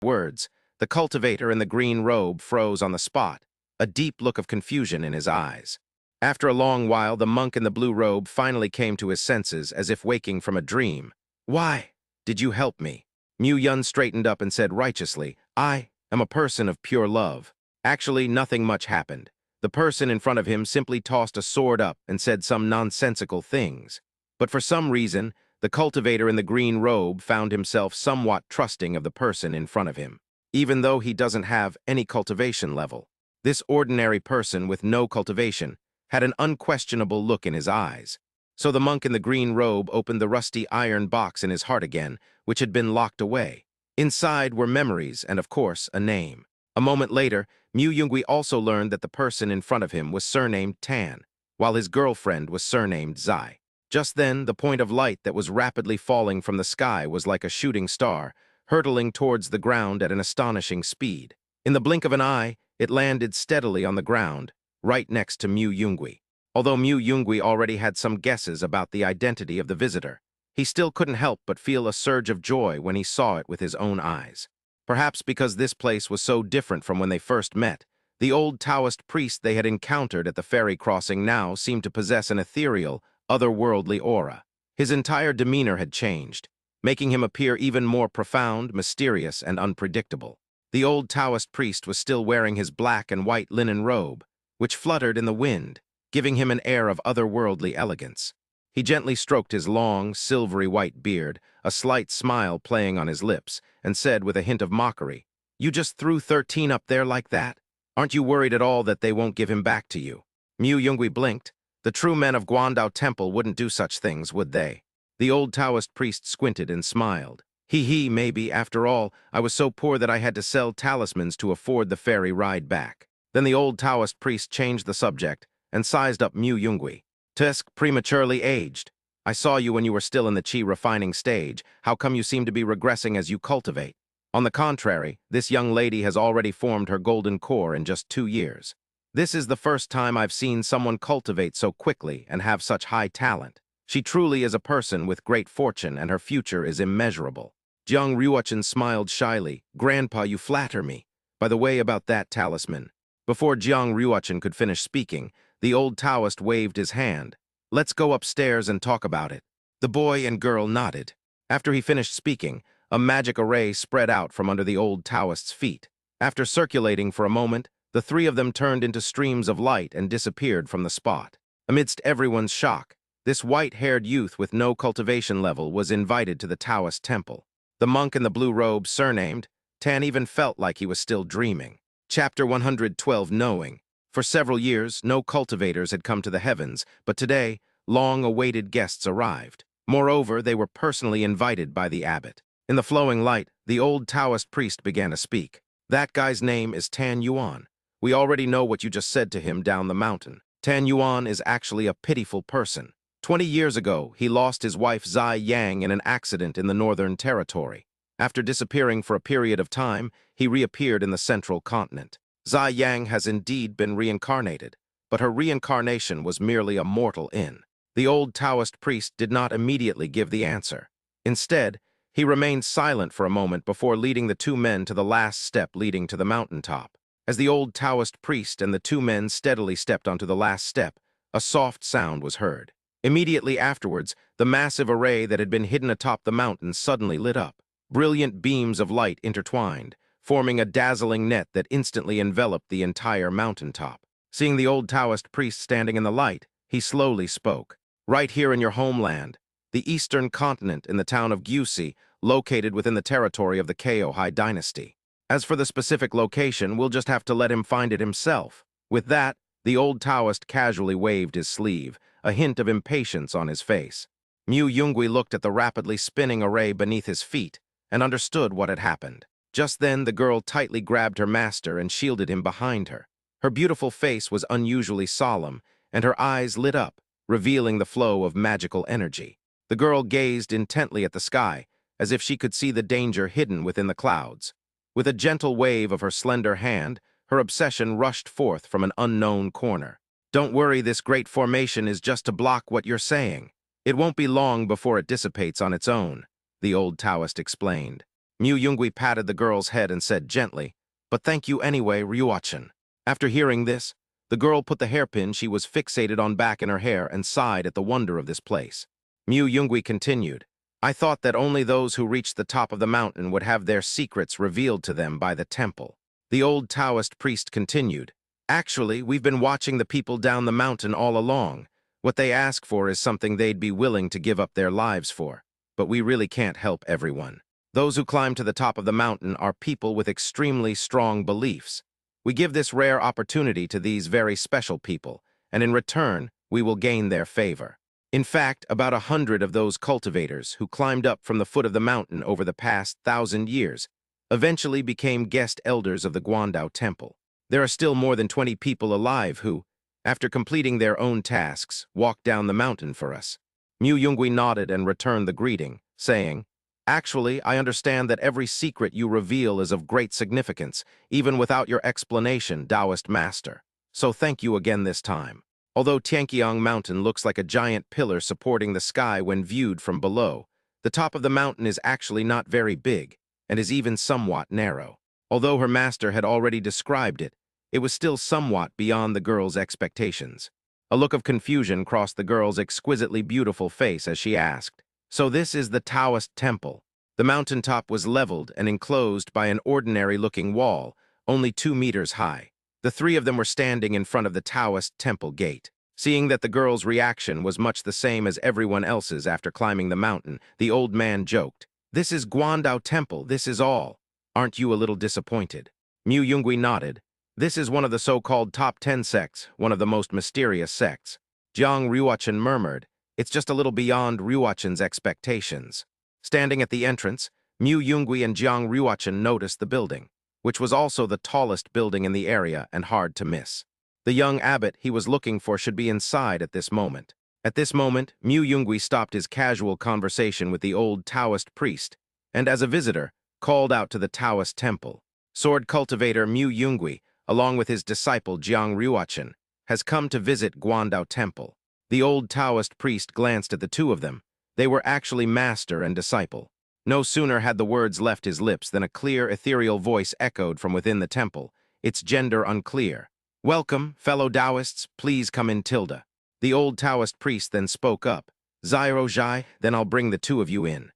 Words, the cultivator in the green robe froze on the spot, a deep look of confusion in his eyes. After a long while, the monk in the blue robe finally came to his senses, as if waking from a dream. "Why did you help me?" Mu Yun straightened up and said righteously, "I am a person of pure love." Actually, nothing much happened. The person in front of him simply tossed a sword up and said some nonsensical things. But for some reason, the cultivator in the green robe found himself somewhat trusting of the person in front of him. Even though he doesn't have any cultivation level, this ordinary person with no cultivation had an unquestionable look in his eyes. So the monk in the green robe opened the rusty iron box in his heart again, which had been locked away. Inside were memories and, of course, a name. A moment later, Mu Yungui also learned that the person in front of him was surnamed Tan, while his girlfriend was surnamed Zai. Just then, the point of light that was rapidly falling from the sky was like a shooting star, hurtling towards the ground at an astonishing speed. In the blink of an eye, it landed steadily on the ground, right next to Mu Yungui. Although Mu Yungui already had some guesses about the identity of the visitor, he still couldn't help but feel a surge of joy when he saw it with his own eyes. Perhaps because this place was so different from when they first met, the old Taoist priest they had encountered at the ferry crossing now seemed to possess an ethereal, otherworldly aura. His entire demeanor had changed, making him appear even more profound, mysterious, and unpredictable. The old Taoist priest was still wearing his black and white linen robe, which fluttered in the wind, giving him an air of otherworldly elegance. He gently stroked his long, silvery white beard, a slight smile playing on his lips, and said with a hint of mockery, "You just threw 13 up there like that? Aren't you worried at all that they won't give him back to you?" Mu Yungui blinked. The true men of Guandao Temple wouldn't do such things, would they? The old Taoist priest squinted and smiled. Maybe, after all, I was so poor that I had to sell talismans to afford the ferry ride back." Then the old Taoist priest changed the subject and sized up Mu Yungui. "Tisk, prematurely aged. I saw you when you were still in the chi refining stage. How come you seem to be regressing as you cultivate? On the contrary, this young lady has already formed her golden core in just 2 years. This is the first time I've seen someone cultivate so quickly and have such high talent. She truly is a person with great fortune, and her future is immeasurable." Jiang Ruochen smiled shyly. "Grandpa, you flatter me. By the way, about that talisman." Before Jiang Ruochen could finish speaking, the old Taoist waved his hand. "Let's go upstairs and talk about it." The boy and girl nodded. After he finished speaking, a magic array spread out from under the old Taoist's feet. After circulating for a moment, the three of them turned into streams of light and disappeared from the spot. Amidst everyone's shock, this white-haired youth with no cultivation level was invited to the Taoist temple. The monk in the blue robe, surnamed Tan, even felt like he was still dreaming. Chapter 112, Knowing. For several years, no cultivators had come to the heavens, but today, long-awaited guests arrived. Moreover, they were personally invited by the abbot. In the flowing light, the old Taoist priest began to speak. "That guy's name is Tan Yuan. We already know what you just said to him down the mountain. Tan Yuan is actually a pitiful person. 20 years ago, he lost his wife Zai Yang in an accident in the Northern Territory. After disappearing for a period of time, he reappeared in the central continent. Zai Yang has indeed been reincarnated, but her reincarnation was merely a mortal in." The old Taoist priest did not immediately give the answer. Instead, he remained silent for a moment before leading the two men to the last step leading to the mountaintop. As the old Taoist priest and the two men steadily stepped onto the last step, a soft sound was heard. Immediately afterwards, the massive array that had been hidden atop the mountain suddenly lit up. Brilliant beams of light intertwined, forming a dazzling net that instantly enveloped the entire mountaintop. Seeing the old Taoist priest standing in the light, he slowly spoke. "Right here in your homeland, the eastern continent in the town of Gusi, located within the territory of the Kao dynasty. As for the specific location, we'll just have to let him find it himself." With that, the old Taoist casually waved his sleeve, a hint of impatience on his face. Mu Yungui looked at the rapidly spinning array beneath his feet and understood what had happened. Just then, the girl tightly grabbed her master and shielded him behind her. Her beautiful face was unusually solemn, and her eyes lit up, revealing the flow of magical energy. The girl gazed intently at the sky, as if she could see the danger hidden within the clouds. With a gentle wave of her slender hand, her obsession rushed forth from an unknown corner. "Don't worry, this great formation is just to block what you're saying. It won't be long before it dissipates on its own," the old Taoist explained. Mu Yungui patted the girl's head and said gently, "But thank you anyway, Ryuachin." After hearing this, the girl put the hairpin she was fixated on back in her hair and sighed at the wonder of this place. Mu Yungui continued, "I thought that only those who reached the top of the mountain would have their secrets revealed to them by the temple." The old Taoist priest continued, "Actually, we've been watching the people down the mountain all along. What they ask for is something they'd be willing to give up their lives for. But we really can't help everyone. Those who climb to the top of the mountain are people with extremely strong beliefs. We give this rare opportunity to these very special people, and in return, we will gain their favor." In fact, about 100 of those cultivators who climbed up from the foot of the mountain over the past 1,000 years eventually became guest elders of the Guandao Temple. There are still more than 20 people alive who, after completing their own tasks, walked down the mountain for us. Mu Yungui nodded and returned the greeting, saying, "Actually, I understand that every secret you reveal is of great significance, even without your explanation, Taoist master. So thank you again this time." Although Tianqiang Mountain looks like a giant pillar supporting the sky when viewed from below, the top of the mountain is actually not very big, and is even somewhat narrow. Although her master had already described it, it was still somewhat beyond the girl's expectations. A look of confusion crossed the girl's exquisitely beautiful face as she asked, "So this is the Taoist temple?" The mountaintop was leveled and enclosed by an ordinary-looking wall, only 2 meters high. The three of them were standing in front of the Taoist temple gate. Seeing that the girl's reaction was much the same as everyone else's after climbing the mountain, the old man joked, "This is Guandao Temple, this is all. Aren't you a little disappointed?" Mu Yungui nodded. "This is one of the so-called top 10 sects, one of the most mysterious sects." Jiang Ryuachin murmured, "It's just a little beyond Ryuachin's expectations." Standing at the entrance, Mu Yungui and Jiang Ryuachin noticed the building, which was also the tallest building in the area and hard to miss. The young abbot he was looking for should be inside at this moment. At this moment, Mu Yungui stopped his casual conversation with the old Taoist priest, and as a visitor, called out to the Taoist temple. Sword cultivator Mu Yungui, along with his disciple Jiang Ryuachin, has come to visit Guandao Temple. The old Taoist priest glanced at the two of them. They were actually master and disciple. No sooner had the words left his lips than a clear, ethereal voice echoed from within the temple, its gender unclear. "Welcome, fellow Taoists, please come in tilde." The old Taoist priest then spoke up, "Zyro Zhai, then I'll bring the two of you in."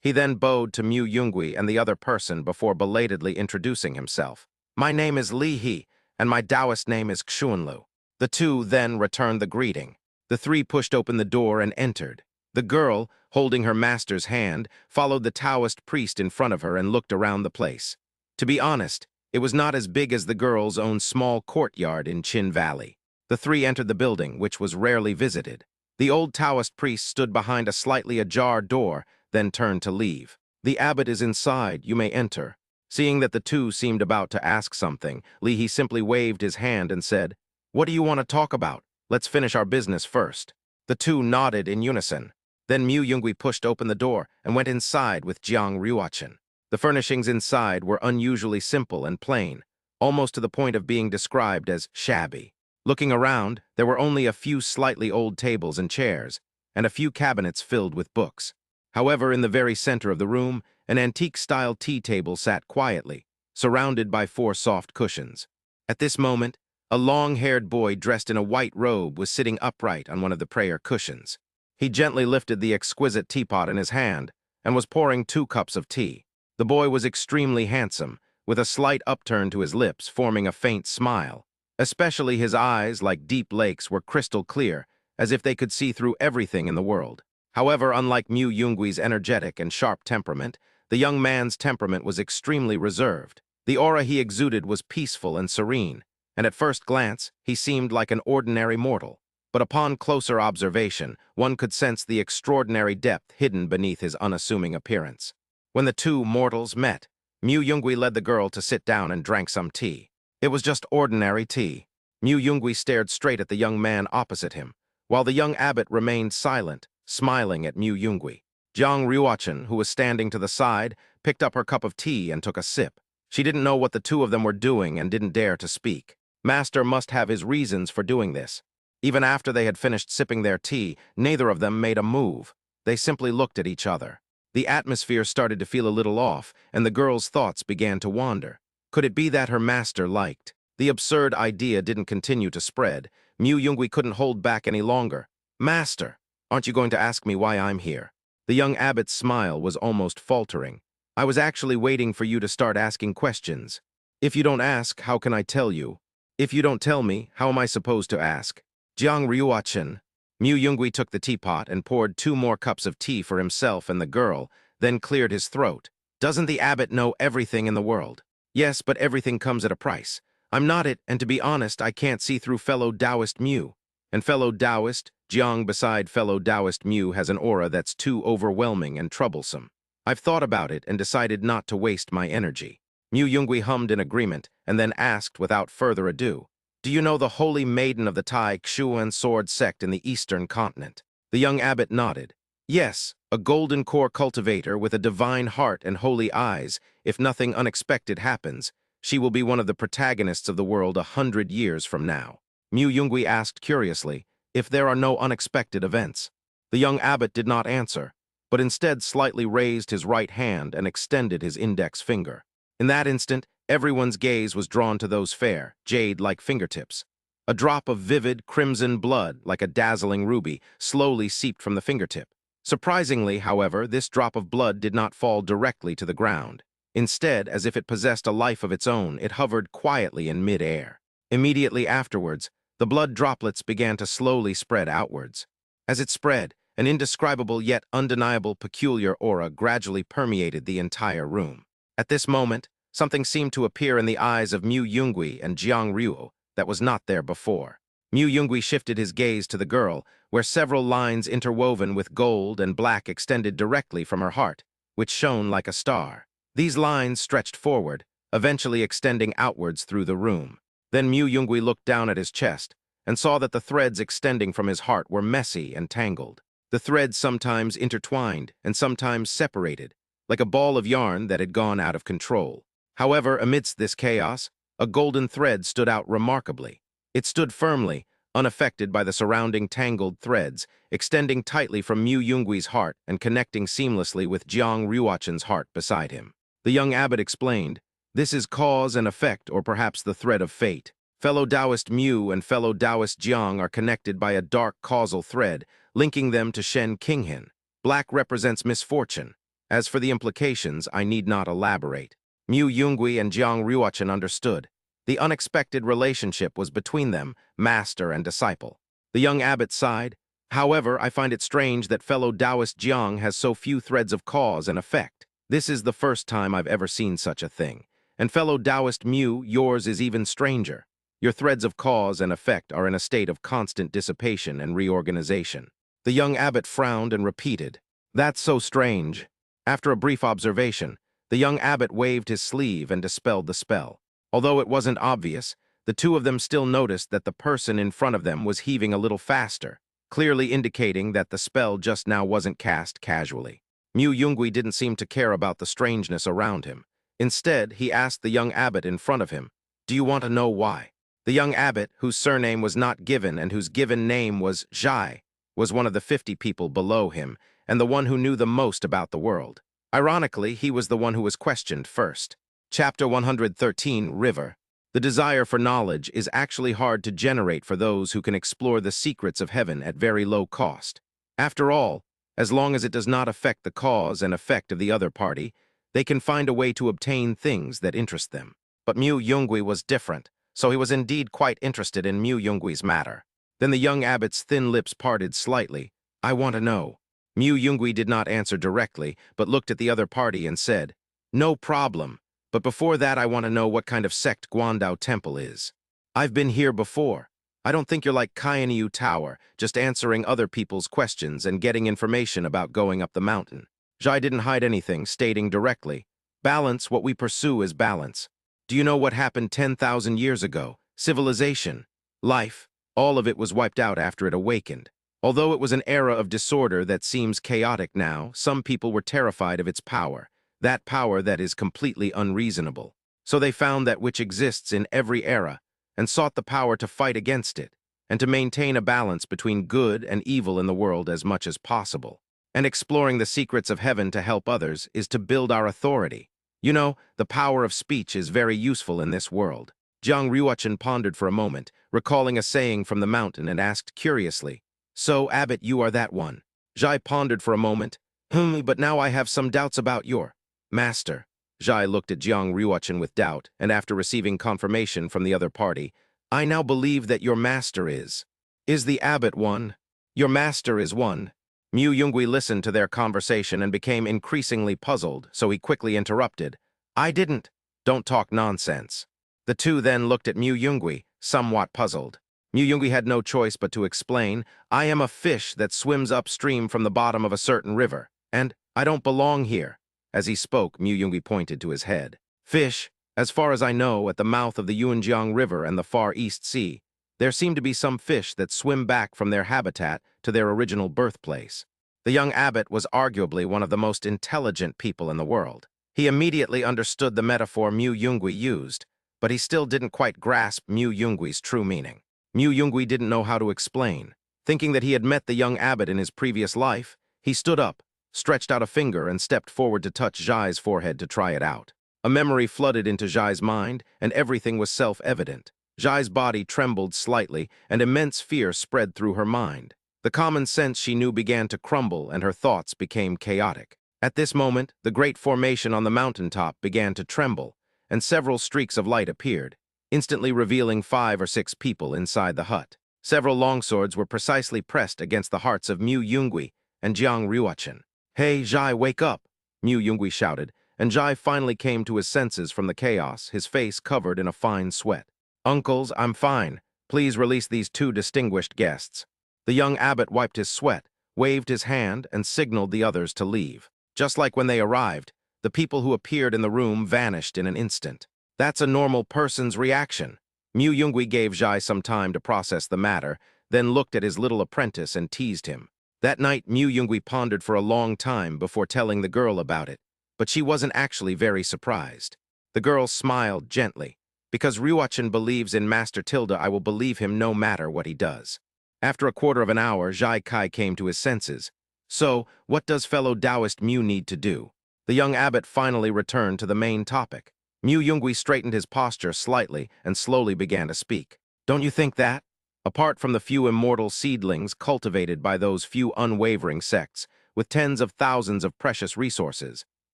He then bowed to Mu Yungui and the other person before belatedly introducing himself. "My name is Li He, and my Taoist name is Xuanlu." The two then returned the greeting. The three pushed open the door and entered. The girl, holding her master's hand, followed the Taoist priest in front of her and looked around the place. To be honest, it was not as big as the girl's own small courtyard in Chin Valley. The three entered the building, which was rarely visited. The old Taoist priest stood behind a slightly ajar door, then turned to leave. "The abbot is inside, you may enter." Seeing that the two seemed about to ask something, Li He simply waved his hand and said, "What do you want to talk about? Let's finish our business first." The two nodded in unison. Then Mu Yungui pushed open the door and went inside with Jiang Ryuachin. The furnishings inside were unusually simple and plain, almost to the point of being described as shabby. Looking around, there were only a few slightly old tables and chairs, and a few cabinets filled with books. However, in the very center of the room, an antique-style tea table sat quietly, surrounded by 4 soft cushions. At this moment, a long-haired boy dressed in a white robe was sitting upright on one of the prayer cushions. He gently lifted the exquisite teapot in his hand and was pouring 2 cups of tea. The boy was extremely handsome, with a slight upturn to his lips forming a faint smile. Especially his eyes, like deep lakes, were crystal clear, as if they could see through everything in the world. However, unlike Mu Yungui's energetic and sharp temperament, the young man's temperament was extremely reserved. The aura he exuded was peaceful and serene, and at first glance, he seemed like an ordinary mortal. But upon closer observation, one could sense the extraordinary depth hidden beneath his unassuming appearance. When the two mortals met, Mu Yungui led the girl to sit down and drank some tea. It was just ordinary tea. Mu Yungui stared straight at the young man opposite him, while the young abbot remained silent, smiling at Mu Yungui. Jiang Ryuachin, who was standing to the side, picked up her cup of tea and took a sip. She didn't know what the two of them were doing and didn't dare to speak. Master must have his reasons for doing this. Even after they had finished sipping their tea, neither of them made a move. They simply looked at each other. The atmosphere started to feel a little off, and the girl's thoughts began to wander. Could it be that her master liked? The absurd idea didn't continue to spread. Mu Yungui couldn't hold back any longer. "Master, aren't you going to ask me why I'm here?" The young abbot's smile was almost faltering. "I was actually waiting for you to start asking questions. If you don't ask, how can I tell you? If you don't tell me, how am I supposed to ask?" Jiang Ryuachin. Mu Yungui took the teapot and poured 2 more cups of tea for himself and the girl, then cleared his throat. "Doesn't the abbot know everything in the world?" "Yes, but everything comes at a price. I'm not it, and to be honest, I can't see through fellow Taoist Mu. And fellow Taoist, Jiang beside fellow Taoist Mu has an aura that's too overwhelming and troublesome. I've thought about it and decided not to waste my energy." Mu Yungui hummed in agreement and then asked without further ado, "Do you know the holy maiden of the Tai Xuan sword sect in the eastern continent?" The young abbot nodded. "Yes, a golden core cultivator with a divine heart and holy eyes. If nothing unexpected happens, she will be one of the protagonists of the world 100 years from now." Mu Yungui asked curiously, "If there are no unexpected events?" The young abbot did not answer, but instead slightly raised his right hand and extended his index finger. In that instant, everyone's gaze was drawn to those fair, jade-like fingertips. A drop of vivid, crimson blood, like a dazzling ruby, slowly seeped from the fingertip. Surprisingly, however, this drop of blood did not fall directly to the ground. Instead, as if it possessed a life of its own, it hovered quietly in mid-air. Immediately afterwards, the blood droplets began to slowly spread outwards. As it spread, an indescribable yet undeniable peculiar aura gradually permeated the entire room. At this moment, something seemed to appear in the eyes of Mu Yungui and Jiang Ryu that was not there before. Mu Yungui shifted his gaze to the girl, where several lines interwoven with gold and black extended directly from her heart, which shone like a star. These lines stretched forward, eventually extending outwards through the room. Then Mu Yungui looked down at his chest and saw that the threads extending from his heart were messy and tangled. The threads sometimes intertwined and sometimes separated, like a ball of yarn that had gone out of control. However, amidst this chaos, a golden thread stood out remarkably. It stood firmly, unaffected by the surrounding tangled threads, extending tightly from Mu Yungui's heart and connecting seamlessly with Jiang Ryuachin's heart beside him. The young abbot explained, "This is cause and effect, or perhaps the thread of fate. Fellow Taoist Mu and fellow Taoist Jiang are connected by a dark causal thread, linking them to Shen Qinghan. Black represents misfortune. As for the implications, I need not elaborate." Mu Yungui and Jiang Ryuachin understood. The unexpected relationship was between them, master and disciple. The young abbot sighed. "However, I find it strange that fellow Taoist Jiang has so few threads of cause and effect. This is the first time I've ever seen such a thing. And fellow Taoist Mu, yours is even stranger. Your threads of cause and effect are in a state of constant dissipation and reorganization." The young abbot frowned and repeated, "That's so strange." After a brief observation, the young abbot waved his sleeve and dispelled the spell. Although it wasn't obvious, the two of them still noticed that the person in front of them was heaving a little faster, clearly indicating that the spell just now wasn't cast casually. Mu Yungui didn't seem to care about the strangeness around him. Instead, he asked the young abbot in front of him, "Do you want to know why?" The young abbot, whose surname was not given and whose given name was Zhai, was one of the 50 people below him and the one who knew the most about the world. Ironically, he was the one who was questioned first. Chapter 113, River. The desire for knowledge is actually hard to generate for those who can explore the secrets of heaven at very low cost. After all, as long as it does not affect the cause and effect of the other party, they can find a way to obtain things that interest them. But Mu Yungui was different, so he was indeed quite interested in Mu Yungui's matter. Then the young abbot's thin lips parted slightly. "I want to know." Mu Yungui did not answer directly, but looked at the other party and said, "No problem. But before that, I want to know what kind of sect Guandao Temple is. I've been here before. I don't think you're like Kaianiu Tower, just answering other people's questions and getting information about going up the mountain." Zhai didn't hide anything, stating directly, "Balance, what we pursue is balance. Do you know what happened 10,000 years ago? Civilization, life, all of it was wiped out after it awakened. Although it was an era of disorder that seems chaotic now, some people were terrified of its power. That power that is completely unreasonable. So they found that which exists in every era and sought the power to fight against it and to maintain a balance between good and evil in the world as much as possible. And exploring the secrets of heaven to help others is to build our authority. You know, the power of speech is very useful in this world. Jiang Ryuchen pondered for a moment, recalling a saying from the mountain, and asked curiously, "So, Abbot, you are that one?" Zhai pondered for a moment. But now I have some doubts about your master." Zhai looked at Jiang Ryuchen with doubt, and after receiving confirmation from the other party, "I now believe that your master is the Abbot one? Your master is one?" Mu Yungui listened to their conversation and became increasingly puzzled, so he quickly interrupted. "I didn't. Don't talk nonsense." The two then looked at Mu Yungui, somewhat puzzled. Mu Yungui had no choice but to explain, "I am a fish that swims upstream from the bottom of a certain river, and I don't belong here." As he spoke, Mu Yungui pointed to his head. "Fish, as far as I know, at the mouth of the Yuanjiang River and the Far East Sea, there seem to be some fish that swim back from their habitat to their original birthplace." The young abbot was arguably one of the most intelligent people in the world. He immediately understood the metaphor Mu Yungui used, but he still didn't quite grasp Mu Yungui's true meaning. Mu Yungui didn't know how to explain. Thinking that he had met the young abbot in his previous life, he stood up, stretched out a finger, and stepped forward to touch Zhai's forehead to try it out. A memory flooded into Zhai's mind, and everything was self-evident. Zhai's body trembled slightly, and immense fear spread through her mind. The common sense she knew began to crumble, and her thoughts became chaotic. At this moment, the great formation on the mountaintop began to tremble, and several streaks of light appeared, instantly revealing 5 or 6 people inside the hut. Several longswords were precisely pressed against the hearts of Mu Yungui and Jiang Ryuchen. "Hey, Zhai, wake up!" Mu Yungui shouted, and Zhai finally came to his senses from the chaos, his face covered in a fine sweat. "Uncles, I'm fine. Please release these 2 distinguished guests." The young abbot wiped his sweat, waved his hand, and signaled the others to leave. Just like when they arrived, the people who appeared in the room vanished in an instant. That's a normal person's reaction. Mu Yungui gave Zhai some time to process the matter, then looked at his little apprentice and teased him. That night, Mu Yungui pondered for a long time before telling the girl about it, but she wasn't actually very surprised. The girl smiled gently. "Because Ryuchen believes in Master Tilda, I will believe him no matter what he does." After a quarter of an hour, Zhai Kai came to his senses. "So, what does fellow Taoist Mu need to do?" The young abbot finally returned to the main topic. Mu Yungui straightened his posture slightly and slowly began to speak. "Don't you think that? Apart from the few immortal seedlings cultivated by those few unwavering sects, with tens of thousands of precious resources,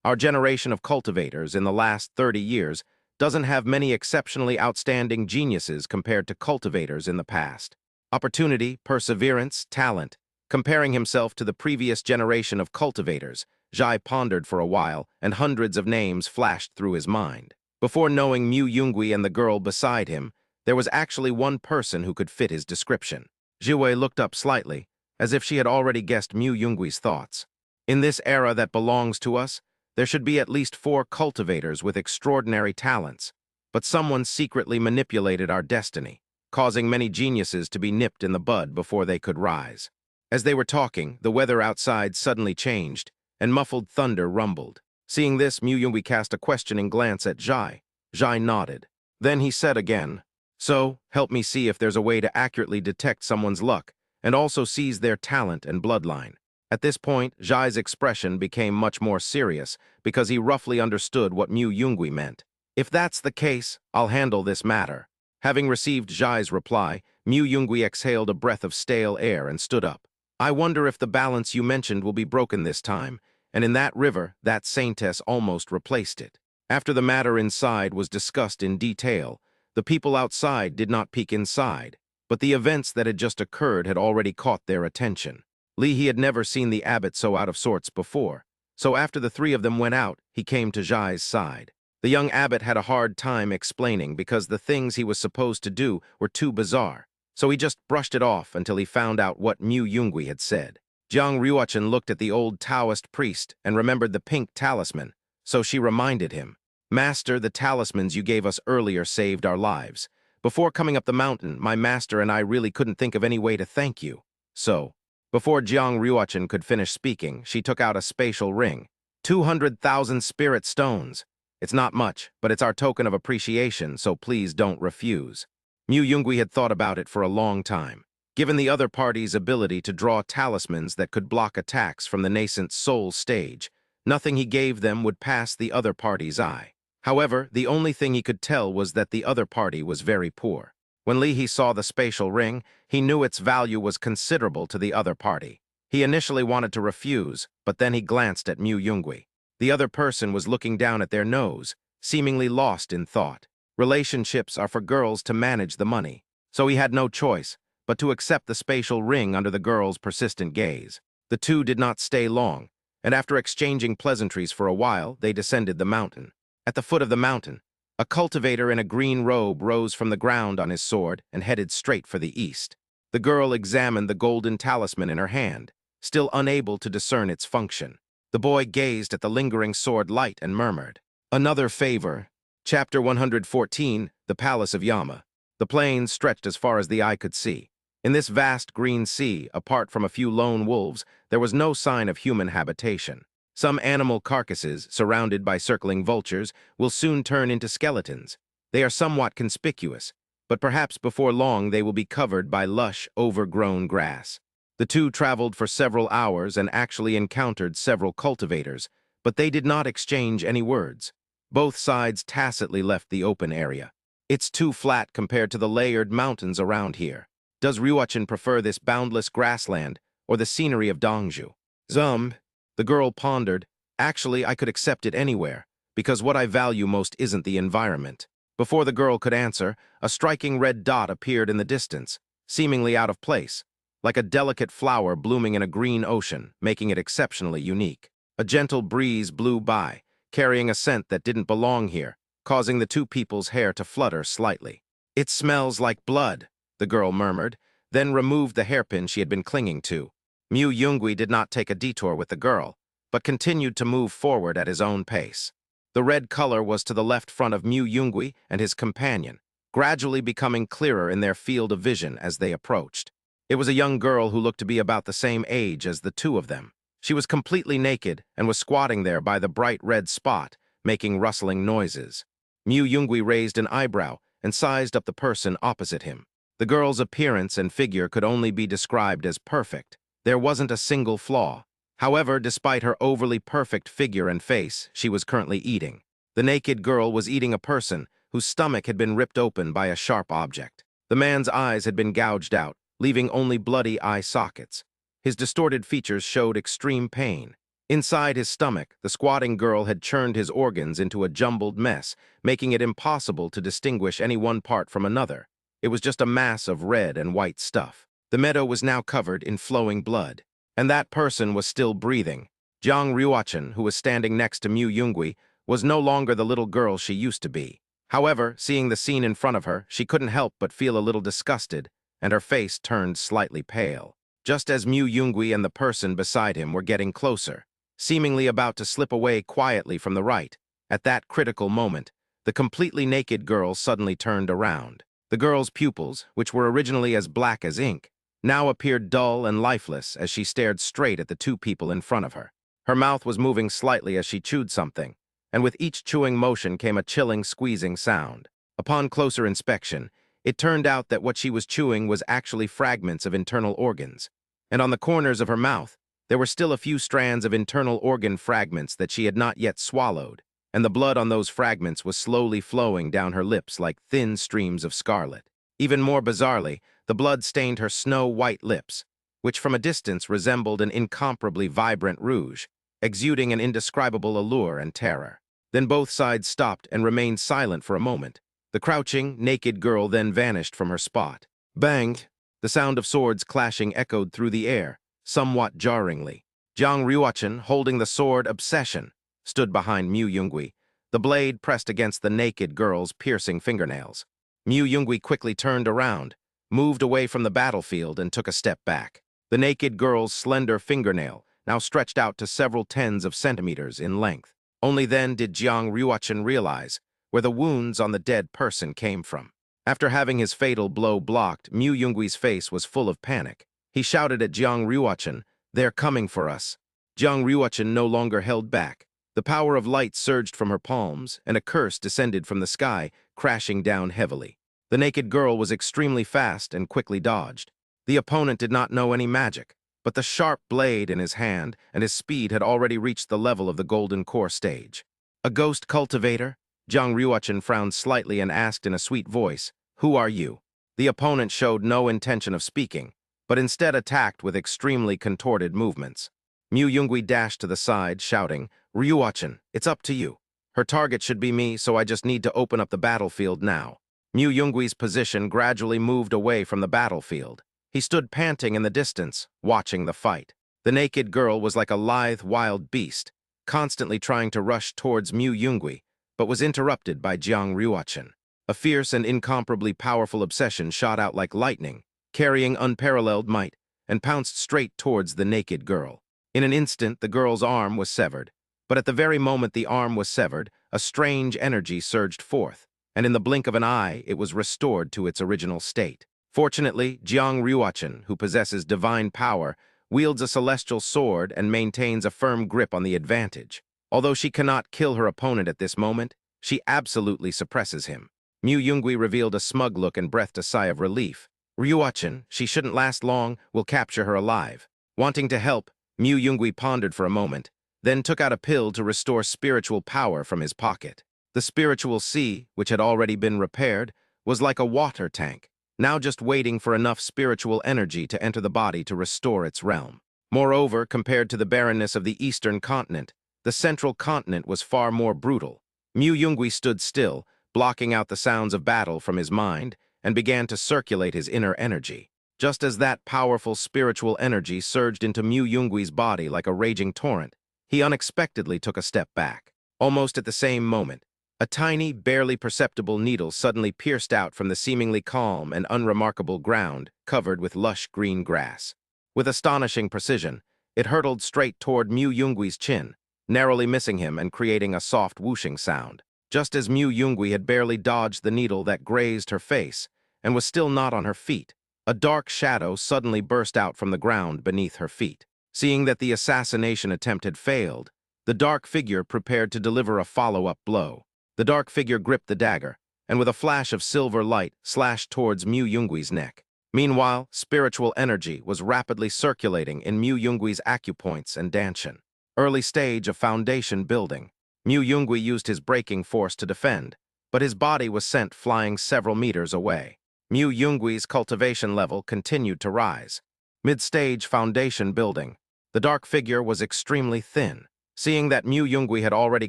our generation of cultivators in the last 30 years doesn't have many exceptionally outstanding geniuses compared to cultivators in the past. Opportunity, perseverance, talent. Comparing himself to the previous generation of cultivators, Zhai pondered for a while, and hundreds of names flashed through his mind. Before knowing Mu Yungui and the girl beside him, there was actually one person who could fit his description. Jiwei looked up slightly, as if she had already guessed Mu Yungui's thoughts. "In this era that belongs to us, there should be at least 4 cultivators with extraordinary talents, but someone secretly manipulated our destiny, causing many geniuses to be nipped in the bud before they could rise." As they were talking, the weather outside suddenly changed, and muffled thunder rumbled. Seeing this, Mu Yungui cast a questioning glance at Zhai. Zhai nodded. Then he said again, "So, help me see if there's a way to accurately detect someone's luck, and also seize their talent and bloodline." At this point, Zhai's expression became much more serious, because he roughly understood what Mu Yungui meant. "If that's the case, I'll handle this matter." Having received Zhai's reply, Mu Yungui exhaled a breath of stale air and stood up. "I wonder if the balance you mentioned will be broken this time, and in that river, that saintess almost replaced it." After the matter inside was discussed in detail, the people outside did not peek inside, but the events that had just occurred had already caught their attention. He had never seen the abbot so out of sorts before, so after the 3 of them went out, he came to Zhai's side. The young abbot had a hard time explaining because the things he was supposed to do were too bizarre, so he just brushed it off until he found out what Mu Yungui had said. Jiang Ryuchen looked at the old Taoist priest and remembered the pink talisman, so she reminded him, "Master, the talismans you gave us earlier saved our lives. Before coming up the mountain, my master and I really couldn't think of any way to thank you. So..." Before Jiang Ryuchen could finish speaking, she took out a spatial ring. 200,000 spirit stones. "It's not much, but it's our token of appreciation, so please don't refuse." Mu Yungui had thought about it for a long time. Given the other party's ability to draw talismans that could block attacks from the nascent soul stage, nothing he gave them would pass the other party's eye. However, the only thing he could tell was that the other party was very poor. When Li saw the spatial ring, he knew its value was considerable to the other party. He initially wanted to refuse, but then he glanced at Mu Yungui. The other person was looking down at their nose, seemingly lost in thought. Relationships are for girls to manage the money, so he had no choice but to accept the spatial ring under the girl's persistent gaze. The two did not stay long, and after exchanging pleasantries for a while, they descended the mountain. At the foot of the mountain, a cultivator in a green robe rose from the ground on his sword and headed straight for the east. The girl examined the golden talisman in her hand, still unable to discern its function. The boy gazed at the lingering sword light and murmured, "Another favor." Chapter 114, The Palace of Yama. The plains stretched as far as the eye could see. In this vast green sea, apart from a few lone wolves, there was no sign of human habitation. Some animal carcasses, surrounded by circling vultures, will soon turn into skeletons. They are somewhat conspicuous, but perhaps before long they will be covered by lush, overgrown grass. The two traveled for several hours and actually encountered several cultivators, but they did not exchange any words. Both sides tacitly left the open area. It's too flat compared to the layered mountains around here. Does Ryuachin prefer this boundless grassland or the scenery of Dongju? The girl pondered. Actually, I could accept it anywhere, because what I value most isn't the environment. Before the girl could answer, a striking red dot appeared in the distance, seemingly out of place, like a delicate flower blooming in a green ocean, making it exceptionally unique. A gentle breeze blew by, carrying a scent that didn't belong here, causing the two people's hair to flutter slightly. "It smells like blood," the girl murmured, then removed the hairpin she had been clinging to. Mu Yungui did not take a detour with the girl, but continued to move forward at his own pace. The red color was to the left front of Mu Yungui and his companion, gradually becoming clearer in their field of vision as they approached. It was a young girl who looked to be about the same age as the two of them. She was completely naked and was squatting there by the bright red spot, making rustling noises. Mu Yungui raised an eyebrow and sized up the person opposite him. The girl's appearance and figure could only be described as perfect. There wasn't a single flaw. However, despite her overly perfect figure and face, she was currently eating. The naked girl was eating a person whose stomach had been ripped open by a sharp object. The man's eyes had been gouged out, leaving only bloody eye sockets. His distorted features showed extreme pain. Inside his stomach, the squatting girl had churned his organs into a jumbled mess, making it impossible to distinguish any one part from another. It was just a mass of red and white stuff. The meadow was now covered in flowing blood. And that person was still breathing. Jiang Ryuachin, who was standing next to Mu Yungui, was no longer the little girl she used to be. However, seeing the scene in front of her, she couldn't help but feel a little disgusted, and her face turned slightly pale. Just as Mu Yungui and the person beside him were getting closer, seemingly about to slip away quietly from the right, at that critical moment, the completely naked girl suddenly turned around. The girl's pupils, which were originally as black as ink, now appeared dull and lifeless as she stared straight at the two people in front of her. Her mouth was moving slightly as she chewed something, and with each chewing motion came a chilling, squeezing sound. Upon closer inspection, it turned out that what she was chewing was actually fragments of internal organs, and on the corners of her mouth, there were still a few strands of internal organ fragments that she had not yet swallowed, and the blood on those fragments was slowly flowing down her lips like thin streams of scarlet. Even more bizarrely, the blood stained her snow-white lips, which from a distance resembled an incomparably vibrant rouge, exuding an indescribable allure and terror. Then both sides stopped and remained silent for a moment. The crouching, naked girl then vanished from her spot. Bang! The sound of swords clashing echoed through the air, somewhat jarringly. Jiang Ryuachin, holding the sword Obsession, stood behind Mu Yungui, the blade pressed against the naked girl's piercing fingernails. Mu Yungui quickly turned around, moved away from the battlefield, and took a step back. The naked girl's slender fingernail now stretched out to several tens of centimeters in length. Only then did Jiang Ryuachin realize where the wounds on the dead person came from. After having his fatal blow blocked, Mu Yungui's face was full of panic. He shouted at Jiang Ryuachin, "They're coming for us." Jiang Ryuachin no longer held back. The power of light surged from her palms, and a curse descended from the sky, crashing down heavily. The naked girl was extremely fast and quickly dodged. The opponent did not know any magic, but the sharp blade in his hand and his speed had already reached the level of the golden core stage. A ghost cultivator? Jiang Ryuchen frowned slightly and asked in a sweet voice, "Who are you?" The opponent showed no intention of speaking, but instead attacked with extremely contorted movements. Mu Yungui dashed to the side, shouting, "Ryuchen, it's up to you. Her target should be me, so I just need to open up the battlefield now." Mu Yungui's position gradually moved away from the battlefield. He stood panting in the distance, watching the fight. The naked girl was like a lithe, wild beast, constantly trying to rush towards Mu Yungui, but was interrupted by Jiang Ryuchen. A fierce and incomparably powerful obsession shot out like lightning, carrying unparalleled might, and pounced straight towards the naked girl. In an instant, the girl's arm was severed, but at the very moment the arm was severed, a strange energy surged forth, and in the blink of an eye, it was restored to its original state. Fortunately, Jiang Ryuchen, who possesses divine power, wields a celestial sword and maintains a firm grip on the advantage. Although she cannot kill her opponent at this moment, she absolutely suppresses him. Mu Yungui revealed a smug look and breathed a sigh of relief. "Ryuchen, she shouldn't last long, we'll capture her alive." Wanting to help, Mu Yungui pondered for a moment, then took out a pill to restore spiritual power from his pocket. The spiritual sea, which had already been repaired, was like a water tank, now just waiting for enough spiritual energy to enter the body to restore its realm. Moreover, compared to the barrenness of the eastern continent, the central continent was far more brutal. Mu Yungui stood still, blocking out the sounds of battle from his mind, and began to circulate his inner energy. Just as that powerful spiritual energy surged into Mu Yungui's body like a raging torrent, he unexpectedly took a step back. Almost at the same moment, a tiny, barely perceptible needle suddenly pierced out from the seemingly calm and unremarkable ground covered with lush green grass. With astonishing precision, it hurtled straight toward Mu Yungui's chin, narrowly missing him and creating a soft whooshing sound. Just as Mu Yungui had barely dodged the needle that grazed her face and was still not on her feet, a dark shadow suddenly burst out from the ground beneath her feet. Seeing that the assassination attempt had failed, the dark figure prepared to deliver a follow-up blow. The dark figure gripped the dagger, and with a flash of silver light, slashed towards Mu Yungui's neck. Meanwhile, spiritual energy was rapidly circulating in Mu Yungui's acupoints and danshin. Early stage of foundation building. Mu Yungui used his breaking force to defend, but his body was sent flying several meters away. Mu Yungui's cultivation level continued to rise. Mid-stage foundation building. The dark figure was extremely thin. Seeing that Mu Yungui had already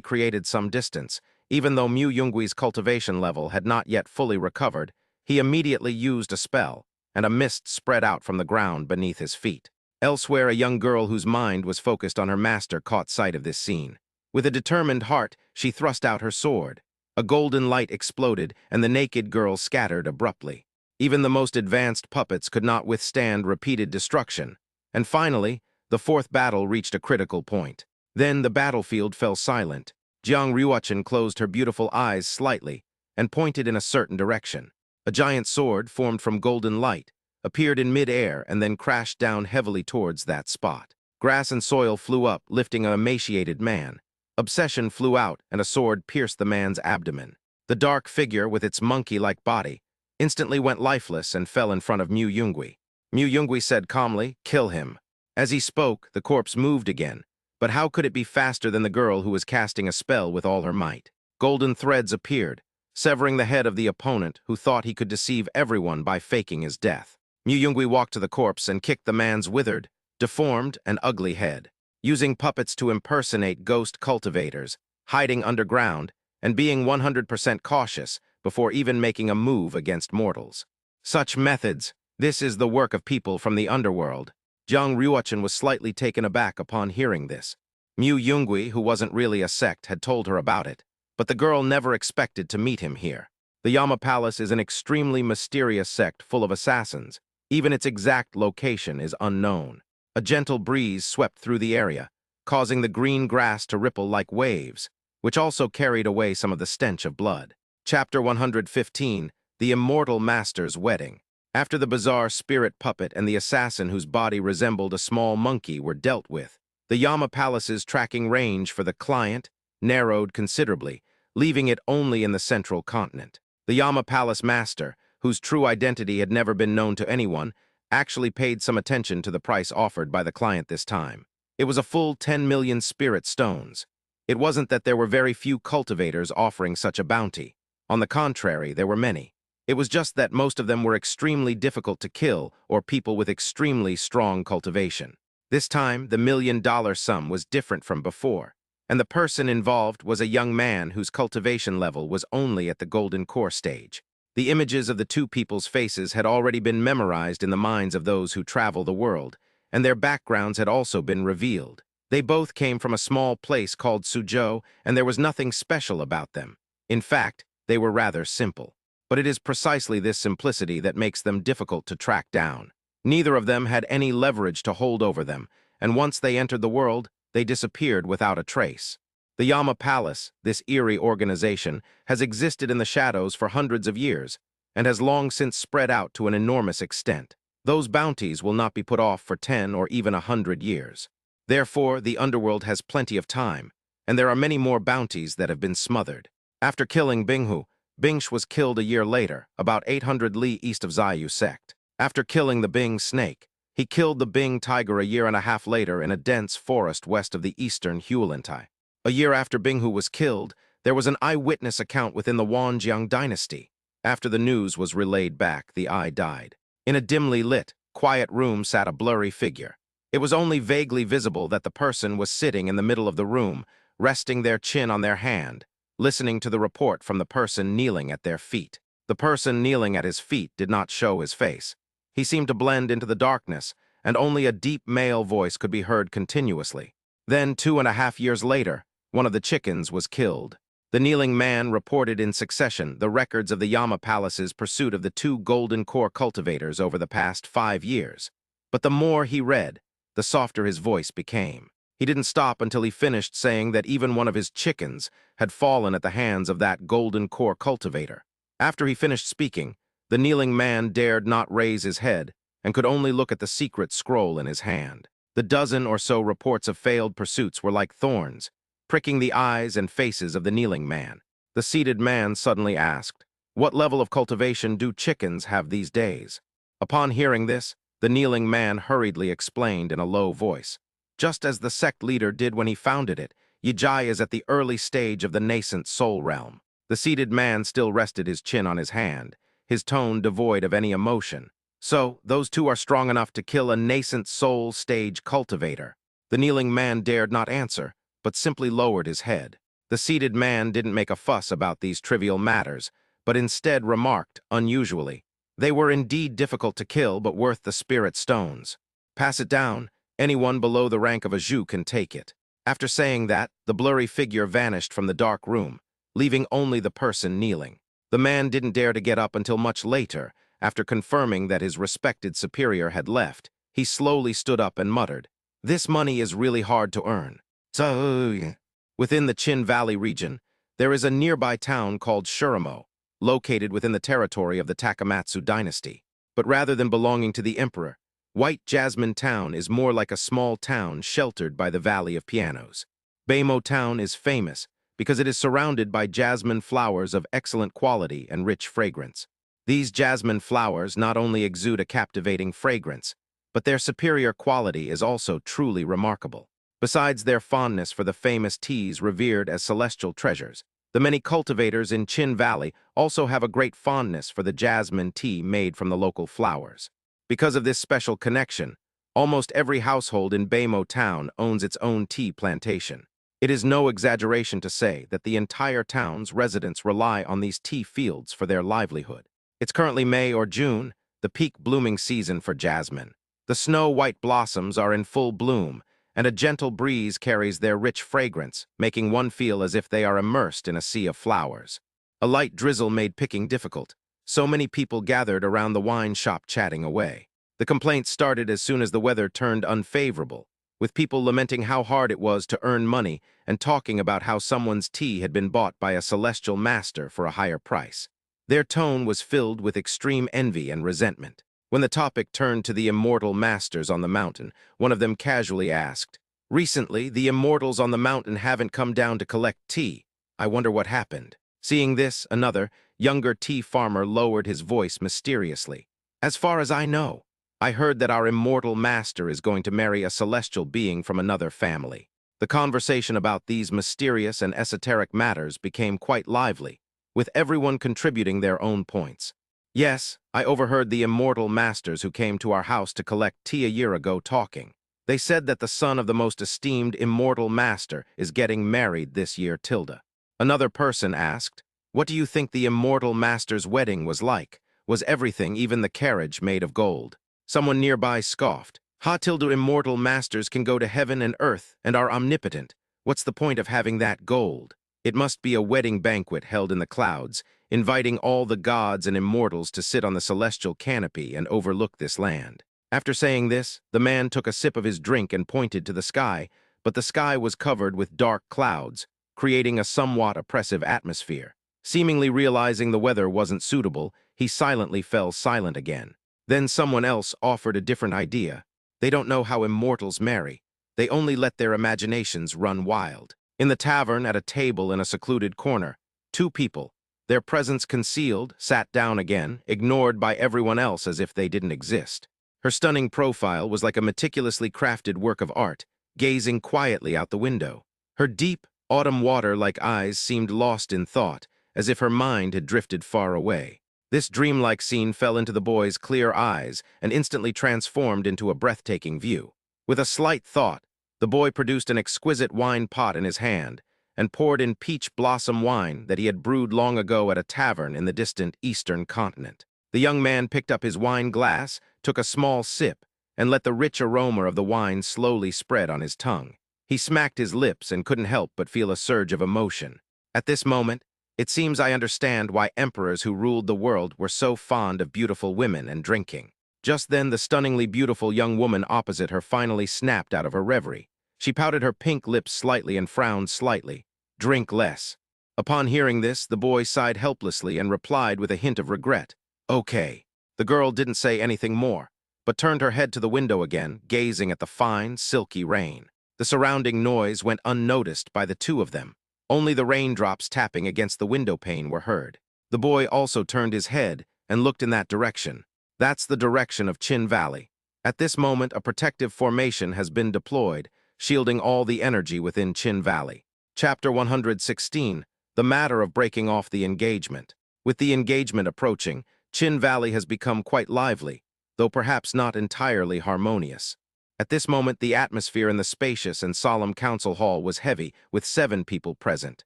created some distance, even though Mu Yungui's cultivation level had not yet fully recovered, he immediately used a spell, and a mist spread out from the ground beneath his feet. Elsewhere, a young girl whose mind was focused on her master caught sight of this scene. With a determined heart, she thrust out her sword. A golden light exploded, and the naked girl scattered abruptly. Even the most advanced puppets could not withstand repeated destruction. And finally, the fourth battle reached a critical point. Then the battlefield fell silent. Jiang Ryuchen closed her beautiful eyes slightly and pointed in a certain direction. A giant sword, formed from golden light, appeared in mid-air and then crashed down heavily towards that spot. Grass and soil flew up, lifting an emaciated man. Obsession flew out, and a sword pierced the man's abdomen. The dark figure, with its monkey-like body, instantly went lifeless and fell in front of Mu Yungui. Mu Yungui said calmly, "Kill him." As he spoke, the corpse moved again. But how could it be faster than the girl who was casting a spell with all her might? Golden threads appeared, severing the head of the opponent who thought he could deceive everyone by faking his death. Mu Yungui walked to the corpse and kicked the man's withered, deformed, and ugly head. Using puppets to impersonate ghost cultivators, hiding underground, and being 100% cautious before even making a move against mortals. Such methods, this is the work of people from the underworld. Jiang Ryuchen was slightly taken aback upon hearing this. Mu Yungui, who wasn't really a sect, had told her about it, but the girl never expected to meet him here. The Yama Palace is an extremely mysterious sect full of assassins. Even its exact location is unknown. A gentle breeze swept through the area, causing the green grass to ripple like waves, which also carried away some of the stench of blood. Chapter 115, The Immortal Master's Wedding. After the bizarre spirit puppet and the assassin whose body resembled a small monkey were dealt with, the Yama Palace's tracking range for the client narrowed considerably, leaving it only in the central continent. The Yama Palace master, whose true identity had never been known to anyone, actually paid some attention to the price offered by the client this time. It was a full 10 million spirit stones. It wasn't that there were very few cultivators offering such a bounty. On the contrary, there were many. It was just that most of them were extremely difficult to kill or people with extremely strong cultivation. This time, the $1 million sum was different from before, and the person involved was a young man whose cultivation level was only at the golden core stage. The images of the two people's faces had already been memorized in the minds of those who travel the world, and their backgrounds had also been revealed. They both came from a small place called Suzhou, and there was nothing special about them. In fact, they were rather simple. But it is precisely this simplicity that makes them difficult to track down. Neither of them had any leverage to hold over them, and once they entered the world, they disappeared without a trace. The Yama Palace, this eerie organization, has existed in the shadows for hundreds of years, and has long since spread out to an enormous extent. Those bounties will not be put off for 10 or even 100 years. Therefore, the underworld has plenty of time, and there are many more bounties that have been smothered. After killing Binghu, Bingsh was killed a year later, about 800 li east of Xiyu sect. After killing the Bing snake, he killed the Bing tiger a year and a half later in a dense forest west of the eastern Huolintai. A year after Binghu was killed, there was an eyewitness account within the Wanjiang dynasty. After the news was relayed back, the eye died. In a dimly lit, quiet room sat a blurry figure. It was only vaguely visible that the person was sitting in the middle of the room, resting their chin on their hand, listening to the report from the person kneeling at their feet. The person kneeling at his feet did not show his face. He seemed to blend into the darkness, and only a deep male voice could be heard continuously. Then, 2.5 years later, one of the chickens was killed. The kneeling man reported in succession the records of the Yama Palace's pursuit of the two golden core cultivators over the past 5 years. But the more he read, the softer his voice became. He didn't stop until he finished saying that even one of his chickens had fallen at the hands of that golden core cultivator. After he finished speaking, the kneeling man dared not raise his head and could only look at the secret scroll in his hand. The dozen or so reports of failed pursuits were like thorns, pricking the eyes and faces of the kneeling man. The seated man suddenly asked, "What level of cultivation do chickens have these days?" Upon hearing this, the kneeling man hurriedly explained in a low voice, "Just as the sect leader did when he founded it, Yijai is at the early stage of the nascent soul realm." The seated man still rested his chin on his hand, his tone devoid of any emotion. "So, those two are strong enough to kill a nascent soul stage cultivator." The kneeling man dared not answer, but simply lowered his head. The seated man didn't make a fuss about these trivial matters, but instead remarked, unusually, "They were indeed difficult to kill, but worth the spirit stones. Pass it down. Anyone below the rank of a Zhu can take it." After saying that, the blurry figure vanished from the dark room, leaving only the person kneeling. The man didn't dare to get up until much later. After confirming that his respected superior had left, he slowly stood up and muttered, "This money is really hard to earn." So, within the Chin Valley region, there is a nearby town called Shuramo, located within the territory of the Takamatsu dynasty. But rather than belonging to the emperor, White Jasmine Town is more like a small town sheltered by the Valley of Pianos. Beimo Town is famous because it is surrounded by jasmine flowers of excellent quality and rich fragrance. These jasmine flowers not only exude a captivating fragrance, but their superior quality is also truly remarkable. Besides their fondness for the famous teas revered as celestial treasures, the many cultivators in Chin Valley also have a great fondness for the jasmine tea made from the local flowers. Because of this special connection, almost every household in Beimo Town owns its own tea plantation. It is no exaggeration to say that the entire town's residents rely on these tea fields for their livelihood. It's currently May or June, the peak blooming season for jasmine. The snow-white blossoms are in full bloom, and a gentle breeze carries their rich fragrance, making one feel as if they are immersed in a sea of flowers. A light drizzle made picking difficult. So many people gathered around the wine shop chatting away. The complaints started as soon as the weather turned unfavorable, with people lamenting how hard it was to earn money and talking about how someone's tea had been bought by a celestial master for a higher price. Their tone was filled with extreme envy and resentment. When the topic turned to the immortal masters on the mountain, one of them casually asked, "Recently, the immortals on the mountain haven't come down to collect tea. I wonder what happened." Seeing this, another, younger tea farmer lowered his voice mysteriously. "As far as I know, I heard that our immortal master is going to marry a celestial being from another family. The conversation about these mysterious and esoteric matters became quite lively, with everyone contributing their own points. Yes, I overheard the immortal masters who came to our house to collect tea a year ago talking. They said that the son of the most esteemed immortal master is getting married this year, Tilda. Another person asked, "What do you think the immortal master's wedding was like? Was everything, even the carriage, made of gold?" Someone nearby scoffed, "Ha, Tilda, immortal masters can go to heaven and earth and are omnipotent. What's the point of having that gold? It must be a wedding banquet held in the clouds, inviting all the gods and immortals to sit on the celestial canopy and overlook this land." After saying this, the man took a sip of his drink and pointed to the sky, but the sky was covered with dark clouds, creating a somewhat oppressive atmosphere. Seemingly realizing the weather wasn't suitable, he silently fell silent again. Then someone else offered a different idea. "They don't know how immortals marry. They only let their imaginations run wild." In the tavern, at a table in a secluded corner, two people, their presence concealed, sat down again, ignored by everyone else as if they didn't exist. Her stunning profile was like a meticulously crafted work of art, gazing quietly out the window. Her deep, autumn water-like eyes seemed lost in thought, as if her mind had drifted far away. This dreamlike scene fell into the boy's clear eyes and instantly transformed into a breathtaking view. With a slight thought, the boy produced an exquisite wine pot in his hand and poured in peach blossom wine that he had brewed long ago at a tavern in the distant eastern continent. The young man picked up his wine glass, took a small sip, and let the rich aroma of the wine slowly spread on his tongue. He smacked his lips and couldn't help but feel a surge of emotion. At this moment, "It seems I understand why emperors who ruled the world were so fond of beautiful women and drinking." Just then, the stunningly beautiful young woman opposite her finally snapped out of her reverie. She pouted her pink lips slightly and frowned slightly. "Drink less." Upon hearing this, the boy sighed helplessly and replied with a hint of regret, "Okay." The girl didn't say anything more, but turned her head to the window again, gazing at the fine, silky rain. The surrounding noise went unnoticed by the two of them. Only the raindrops tapping against the window pane were heard. The boy also turned his head and looked in that direction. That's the direction of Chin Valley. At this moment, a protective formation has been deployed, shielding all the energy within Chin Valley. Chapter 116, The Matter of Breaking Off the Engagement. With the engagement approaching, Chin Valley has become quite lively, though perhaps not entirely harmonious. At this moment, the atmosphere in the spacious and solemn council hall was heavy, with 7 people present.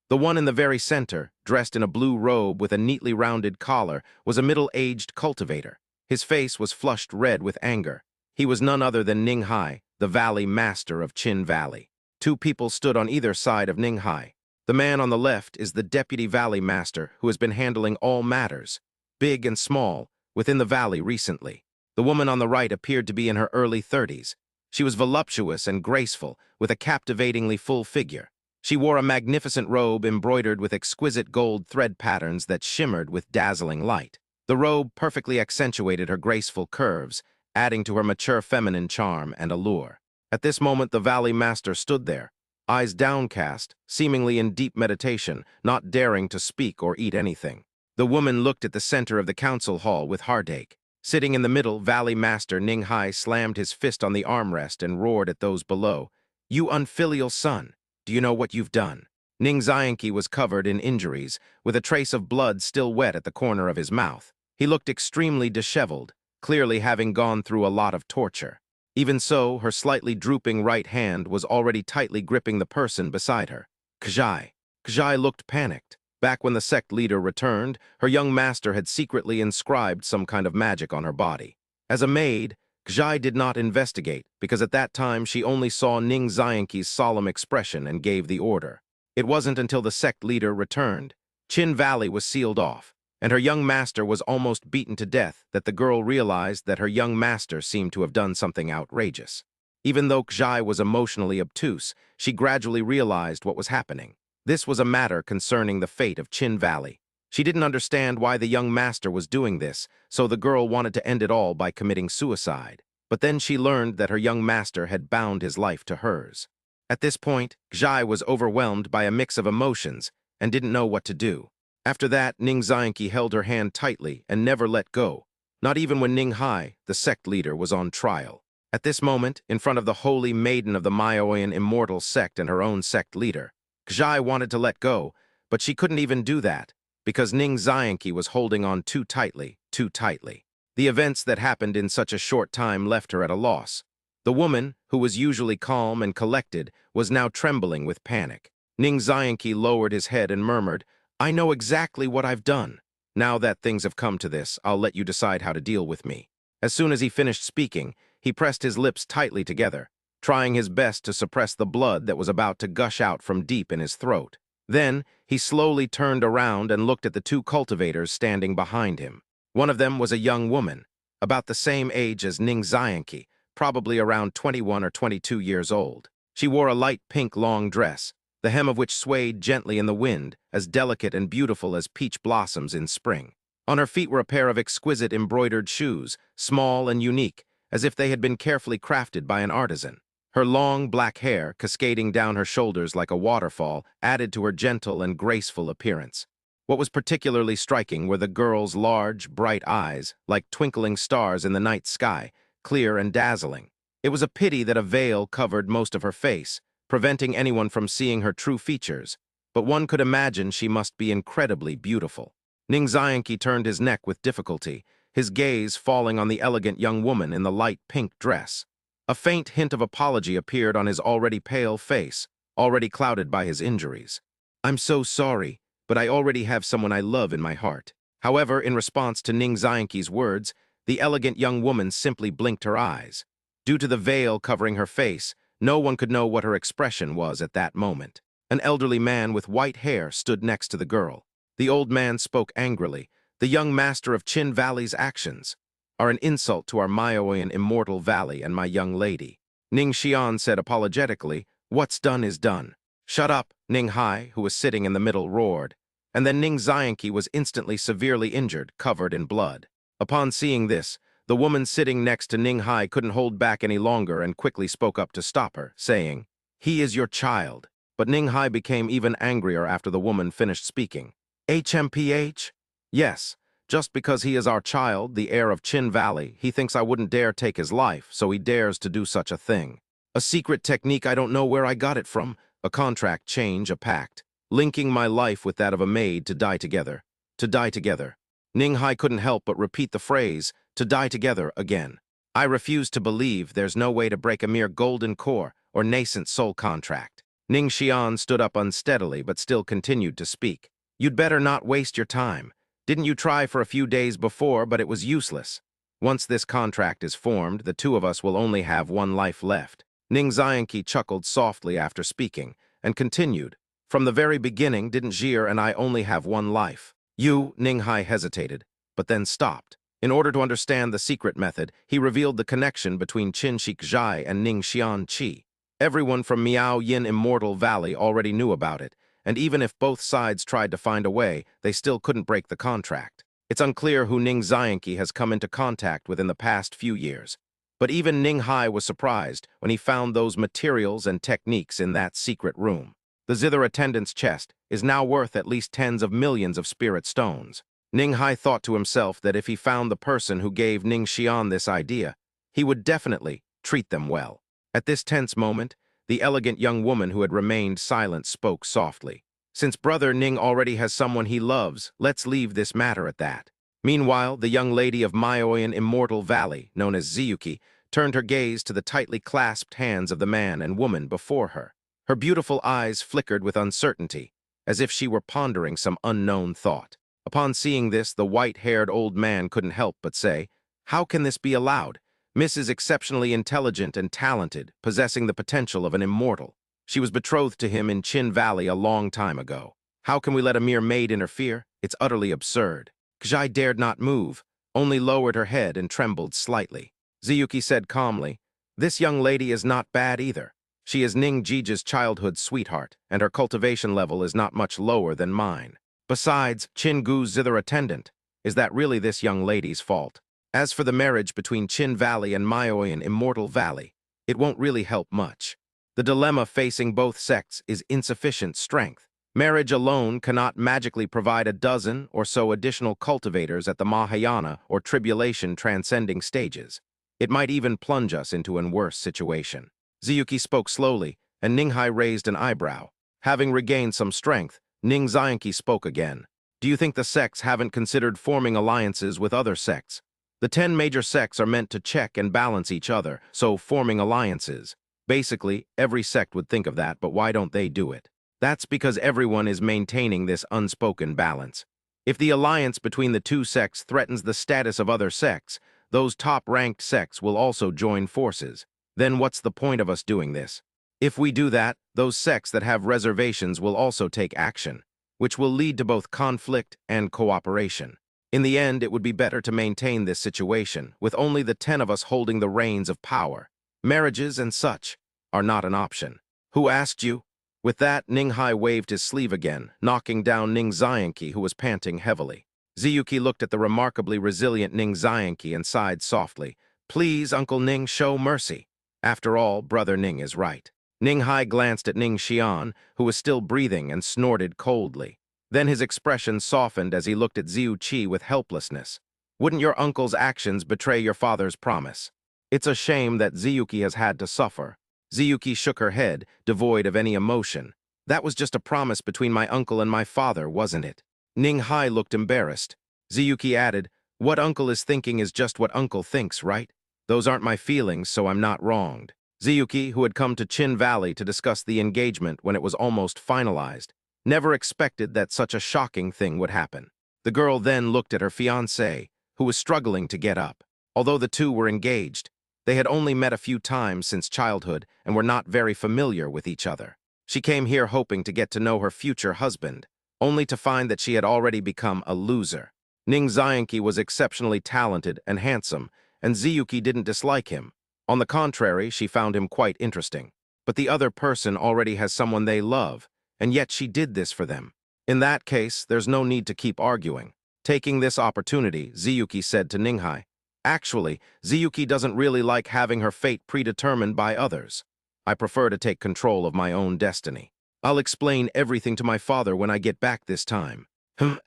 The one in the very center, dressed in a blue robe with a neatly rounded collar, was a middle-aged cultivator. His face was flushed red with anger. He was none other than Ning Hai, the Valley Master of Chin Valley. 2 people stood on either side of Ning Hai. The man on the left is the Deputy Valley Master who has been handling all matters, big and small, within the valley recently. The woman on the right appeared to be in her early 30s. She was voluptuous and graceful, with a captivatingly full figure. She wore a magnificent robe embroidered with exquisite gold thread patterns that shimmered with dazzling light. The robe perfectly accentuated her graceful curves, adding to her mature feminine charm and allure. At this moment, the Valley Master stood there, eyes downcast, seemingly in deep meditation, not daring to speak or eat anything. The woman looked at the center of the council hall with heartache. Sitting in the middle, Valley Master Ning Hai slammed his fist on the armrest and roared at those below. "You unfilial son! Do you know what you've done?" Ning Zhangqi was covered in injuries, with a trace of blood still wet at the corner of his mouth. He looked extremely disheveled, clearly having gone through a lot of torture. Even so, her slightly drooping right hand was already tightly gripping the person beside her. Kjai. Kjai looked panicked. Back when the sect leader returned, her young master had secretly inscribed some kind of magic on her body. As a maid, Kjai did not investigate, because at that time she only saw Ning Zhangqi's solemn expression and gave the order. It wasn't until the sect leader returned. Chin Valley was sealed off, and her young master was almost beaten to death that the girl realized that her young master seemed to have done something outrageous. Even though Kjai was emotionally obtuse, she gradually realized what was happening. This was a matter concerning the fate of Chin Valley. She didn't understand why the young master was doing this, so the girl wanted to end it all by committing suicide. But then she learned that her young master had bound his life to hers. At this point, Kjai was overwhelmed by a mix of emotions and didn't know what to do. After that, Ning Zhangqi held her hand tightly and never let go, not even when Ning Hai, the sect leader, was on trial. At this moment, in front of the holy maiden of the Maoyan immortal sect and her own sect leader, Xai wanted to let go, but she couldn't even do that, because Ning Xianqi was holding on too tightly, too tightly. The events that happened in such a short time left her at a loss. The woman, who was usually calm and collected, was now trembling with panic. Ning Xianqi lowered his head and murmured, "I know exactly what I've done. Now that things have come to this, I'll let you decide how to deal with me." As soon as he finished speaking, he pressed his lips tightly together, trying his best to suppress the blood that was about to gush out from deep in his throat. Then, he slowly turned around and looked at the two cultivators standing behind him. One of them was a young woman, about the same age as Ning Xianqi, probably around 21 or 22 years old. She wore a light pink long dress, the hem of which swayed gently in the wind, as delicate and beautiful as peach blossoms in spring. On her feet were a pair of exquisite embroidered shoes, small and unique, as if they had been carefully crafted by an artisan. Her long black hair, cascading down her shoulders like a waterfall, added to her gentle and graceful appearance. What was particularly striking were the girl's large, bright eyes, like twinkling stars in the night sky, clear and dazzling. It was a pity that a veil covered most of her face, preventing anyone from seeing her true features, but one could imagine she must be incredibly beautiful. Ning Xianqi turned his neck with difficulty, his gaze falling on the elegant young woman in the light pink dress. A faint hint of apology appeared on his already pale face, already clouded by his injuries. "I'm so sorry, but I already have someone I love in my heart." However, in response to Ning Xianqi's words, the elegant young woman simply blinked her eyes. Due to the veil covering her face, no one could know what her expression was at that moment. An elderly man with white hair stood next to the girl. The old man spoke angrily. "The young master of Qin Valley's actions are an insult to our Maoyan immortal valley and my young lady." Ning Xian said apologetically, "What's done is done." "Shut up," Ning Hai, who was sitting in the middle, roared. And then Ning Xianqi was instantly severely injured, covered in blood. Upon seeing this, the woman sitting next to Ning Hai couldn't hold back any longer and quickly spoke up to stop her, saying, "He is your child." But Ning Hai became even angrier after the woman finished speaking. "HMPH? Yes. Just because he is our child, the heir of Qin Valley, he thinks I wouldn't dare take his life, so he dares to do such a thing. A secret technique, I don't know where I got it from. A contract change, a pact, linking my life with that of a maid to die together. To die together." Ning Hai couldn't help but repeat the phrase, "to die together," again. "I refuse to believe there's no way to break a mere golden core or nascent soul contract." Ning Xian stood up unsteadily but still continued to speak. "You'd better not waste your time. Didn't you try for a few days before, but it was useless. Once this contract is formed, the two of us will only have one life left." Ning Xianqi chuckled softly after speaking, and continued, "From the very beginning, didn't Jir and I only have one life?" Ning Hai hesitated, but then stopped. In order to understand the secret method, he revealed the connection between Qin Shixai and Ning Xian Qi. Everyone from Miao Yin Immortal Valley already knew about it, and even if both sides tried to find a way, they still couldn't break the contract. It's unclear who Ning Xianqi has come into contact with in the past few years, but even Ning Hai was surprised when he found those materials and techniques in that secret room. The zither attendant's chest is now worth at least tens of millions of spirit stones. Ning Hai thought to himself that if he found the person who gave Ning Xian this idea, he would definitely treat them well. At this tense moment, the elegant young woman who had remained silent spoke softly. "Since brother Ning already has someone he loves, let's leave this matter at that." Meanwhile, the young lady of Maoyan Immortal Valley, known as Ziyuki, turned her gaze to the tightly clasped hands of the man and woman before her. Her beautiful eyes flickered with uncertainty, as if she were pondering some unknown thought. Upon seeing this, the white-haired old man couldn't help but say, "How can this be allowed? Miss is exceptionally intelligent and talented, possessing the potential of an immortal. She was betrothed to him in Qin Valley a long time ago. How can we let a mere maid interfere? It's utterly absurd." Xai dared not move, only lowered her head and trembled slightly. Ziyuki said calmly, "This young lady is not bad either. She is Ning Jija's childhood sweetheart, and her cultivation level is not much lower than mine. Besides, Qin Gu's zither attendant. Is that really this young lady's fault? As for the marriage between Qin Valley and Maoyan Immortal Valley, it won't really help much. The dilemma facing both sects is insufficient strength. Marriage alone cannot magically provide a dozen or so additional cultivators at the Mahayana or tribulation transcending stages. It might even plunge us into a worse situation. Ziyuki spoke slowly, and Ninghai raised an eyebrow. Having regained some strength, Ning Zionki spoke again. Do you think the sects haven't considered forming alliances with other sects? The 10 major sects are meant to check and balance each other, so forming alliances. Basically, every sect would think of that, but why don't they do it? That's because everyone is maintaining this unspoken balance. If the alliance between the two sects threatens the status of other sects, those top-ranked sects will also join forces. Then what's the point of us doing this? If we do that, those sects that have reservations will also take action, which will lead to both conflict and cooperation. In the end, it would be better to maintain this situation, with only the 10 of us holding the reins of power. Marriages and such are not an option. Who asked you? With that, Ninghai waved his sleeve again, knocking down Ning Zionki, who was panting heavily. Ziyuki looked at the remarkably resilient Ning Zionki and sighed softly. Please, Uncle Ning, show mercy. After all, Brother Ning is right. Ninghai glanced at Ning Xian, who was still breathing, and snorted coldly. Then his expression softened as he looked at Ziyu Qi with helplessness. Wouldn't your uncle's actions betray your father's promise? It's a shame that Ziyuki has had to suffer. Ziyuki shook her head, devoid of any emotion. That was just a promise between my uncle and my father, wasn't it? Ninghai looked embarrassed. Ziyuki added, what uncle is thinking is just what uncle thinks, right? Those aren't my feelings, so I'm not wronged. Ziyuki, who had come to Chin Valley to discuss the engagement when it was almost finalized, never expected that such a shocking thing would happen. The girl then looked at her fiancé, who was struggling to get up. Although the two were engaged, they had only met a few times since childhood and were not very familiar with each other. She came here hoping to get to know her future husband, only to find that she had already become a loser. Ning Zionki was exceptionally talented and handsome, and Ziyuki didn't dislike him. On the contrary, she found him quite interesting. But the other person already has someone they love, and yet she did this for them. In that case, there's no need to keep arguing. Taking this opportunity, Ziyuki said to Ninghai, actually, Ziyuki doesn't really like having her fate predetermined by others. I prefer to take control of my own destiny. I'll explain everything to my father when I get back this time.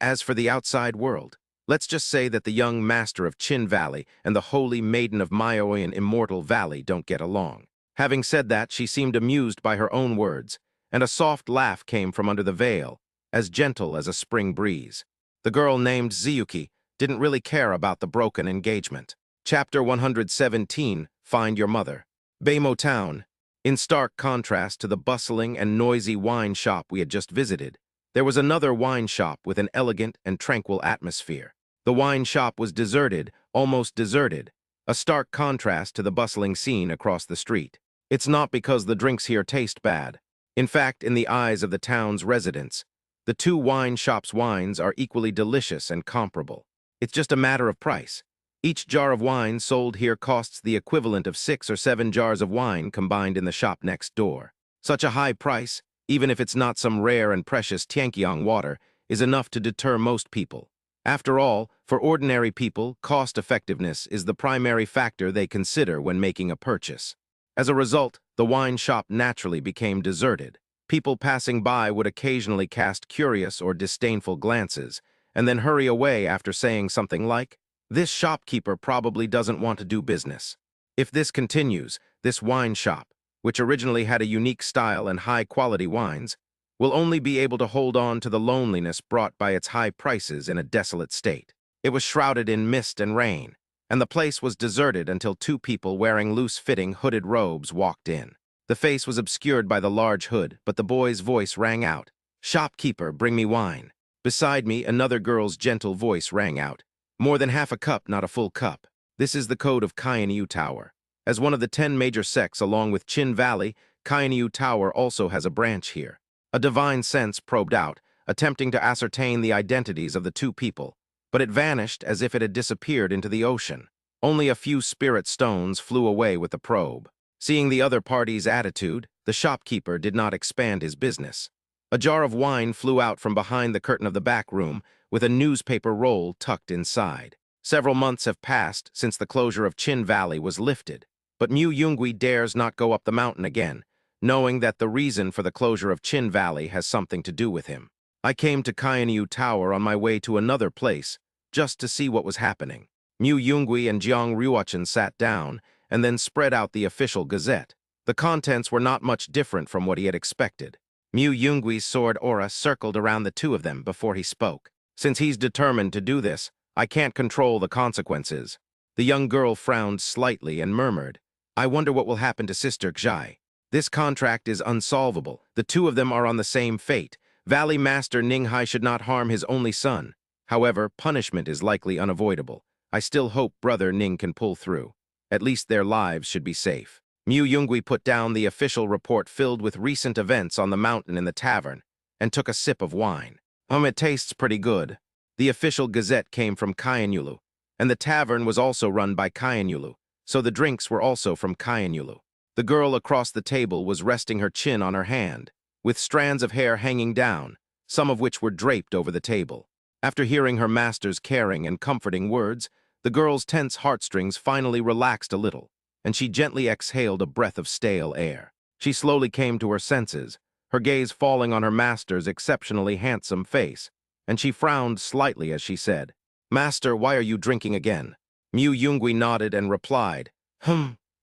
As for the outside world, let's just say that the young master of Chin Valley and the holy maiden of Maoyan Immortal Valley don't get along. Having said that, she seemed amused by her own words, and a soft laugh came from under the veil, as gentle as a spring breeze. The girl named Ziyuki didn't really care about the broken engagement. Chapter 117, Find Your Mother. Beimo Town. In stark contrast to the bustling and noisy wine shop we had just visited, there was another wine shop with an elegant and tranquil atmosphere. The wine shop was deserted, almost deserted, a stark contrast to the bustling scene across the street. It's not because the drinks here taste bad. In fact, in the eyes of the town's residents, the two wine shops' wines are equally delicious and comparable. It's just a matter of price. Each jar of wine sold here costs the equivalent of 6 or 7 jars of wine combined in the shop next door. Such a high price, even if it's not some rare and precious Tianqiang water, is enough to deter most people. After all, for ordinary people, cost-effectiveness is the primary factor they consider when making a purchase. As a result, the wine shop naturally became deserted. People passing by would occasionally cast curious or disdainful glances, and then hurry away after saying something like, "This shopkeeper probably doesn't want to do business." If this continues, this wine shop, which originally had a unique style and high-quality wines, will only be able to hold on to the loneliness brought by its high prices in a desolate state. It was shrouded in mist and rain, and the place was deserted until 2 people wearing loose-fitting hooded robes walked in. The face was obscured by the large hood, but the boy's voice rang out, "Shopkeeper, bring me wine." Beside me, another girl's gentle voice rang out, "More than half a cup, not a full cup." This is the code of Kainyu Tower. As one of the 10 major sects along with Chin Valley, Kainyu Tower also has a branch here. A divine sense probed out, attempting to ascertain the identities of the 2 people, but it vanished as if it had disappeared into the ocean. Only a few spirit stones flew away with the probe. Seeing the other party's attitude, the shopkeeper did not expand his business. A jar of wine flew out from behind the curtain of the back room, with a newspaper roll tucked inside. Several months have passed since the closure of Chin Valley was lifted, but Mu Yungui dares not go up the mountain again, knowing that the reason for the closure of Chin Valley has something to do with him. I came to Kaianyu Tower on my way to another place, just to see what was happening. Mu Yungui and Jiang Ryuachin sat down, and then spread out the official gazette. The contents were not much different from what he had expected. Mu Yungui's sword aura circled around the two of them before he spoke. Since he's determined to do this, I can't control the consequences. The young girl frowned slightly and murmured, I wonder what will happen to Sister Xai. This contract is unsolvable. The two of them are on the same fate. Valley Master Ninghai should not harm his only son. However, punishment is likely unavoidable. I still hope Brother Ning can pull through. At least their lives should be safe. Mu Yungui put down the official report filled with recent events on the mountain in the tavern and took a sip of wine. It tastes pretty good. The official gazette came from Kaianulu, and the tavern was also run by Kaianulu, so the drinks were also from Kaianulu. The girl across the table was resting her chin on her hand, with strands of hair hanging down, some of which were draped over the table. After hearing her master's caring and comforting words, the girl's tense heartstrings finally relaxed a little, and she gently exhaled a breath of stale air. She slowly came to her senses, her gaze falling on her master's exceptionally handsome face, and she frowned slightly as she said, Master, why are you drinking again? Mu Yungui nodded and replied,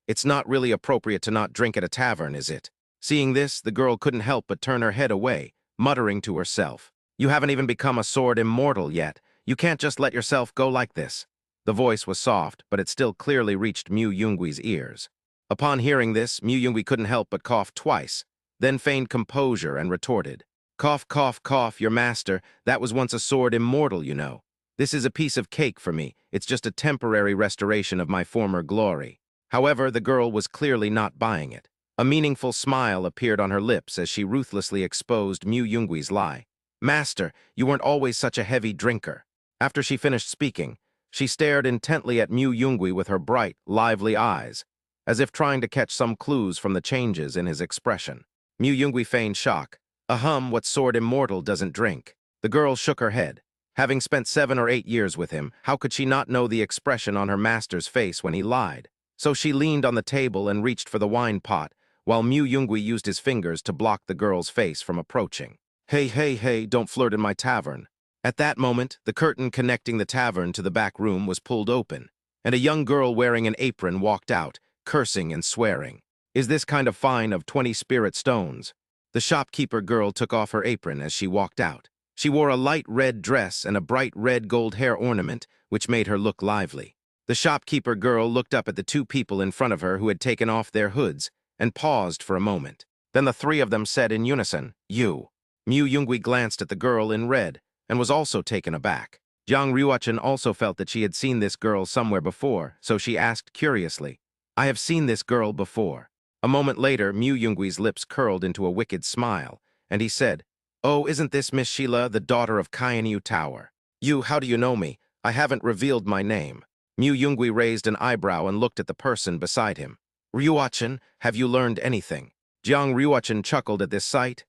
It's not really appropriate to not drink at a tavern, is it? Seeing this, the girl couldn't help but turn her head away, muttering to herself, You haven't even become a sword immortal yet. You can't just let yourself go like this. The voice was soft, but it still clearly reached Mu Yungui's ears. Upon hearing this, Mu Yungui couldn't help but cough twice, then feigned composure and retorted, Cough, cough, cough, your master, that was once a sword immortal, you know. This is a piece of cake for me. It's just a temporary restoration of my former glory. However, the girl was clearly not buying it. A meaningful smile appeared on her lips as she ruthlessly exposed Mu Yungui's lie. Master, you weren't always such a heavy drinker. After she finished speaking, she stared intently at Mu Yungui with her bright, lively eyes, as if trying to catch some clues from the changes in his expression. Mu Yungui feigned shock. What sword immortal doesn't drink? The girl shook her head. Having spent 7 or 8 years with him, how could she not know the expression on her master's face when he lied? So she leaned on the table and reached for the wine pot, while Mu Yungui used his fingers to block the girl's face from approaching. Hey, hey, hey, don't flirt in my tavern. At that moment, the curtain connecting the tavern to the back room was pulled open, and a young girl wearing an apron walked out, cursing and swearing. Is this kind of fine of 20 spirit stones? The shopkeeper girl took off her apron as she walked out. She wore a light red dress and a bright red gold hair ornament, which made her look lively. The shopkeeper girl looked up at the two people in front of her who had taken off their hoods and paused for a moment. Then the three of them said in unison, You. Mu Yungui glanced at the girl in red and was also taken aback. Jiang Ryuachin also felt that she had seen this girl somewhere before, so she asked curiously, I have seen this girl before. A moment later, Mu Yungui's lips curled into a wicked smile, and he said, Oh, isn't this Miss Sheila, the daughter of Kaianyu Tower? You, how do you know me? I haven't revealed my name. Mu Yungui raised an eyebrow and looked at the person beside him. Ryuachin, have you learned anything? Jiang Ryuachin chuckled at this sight.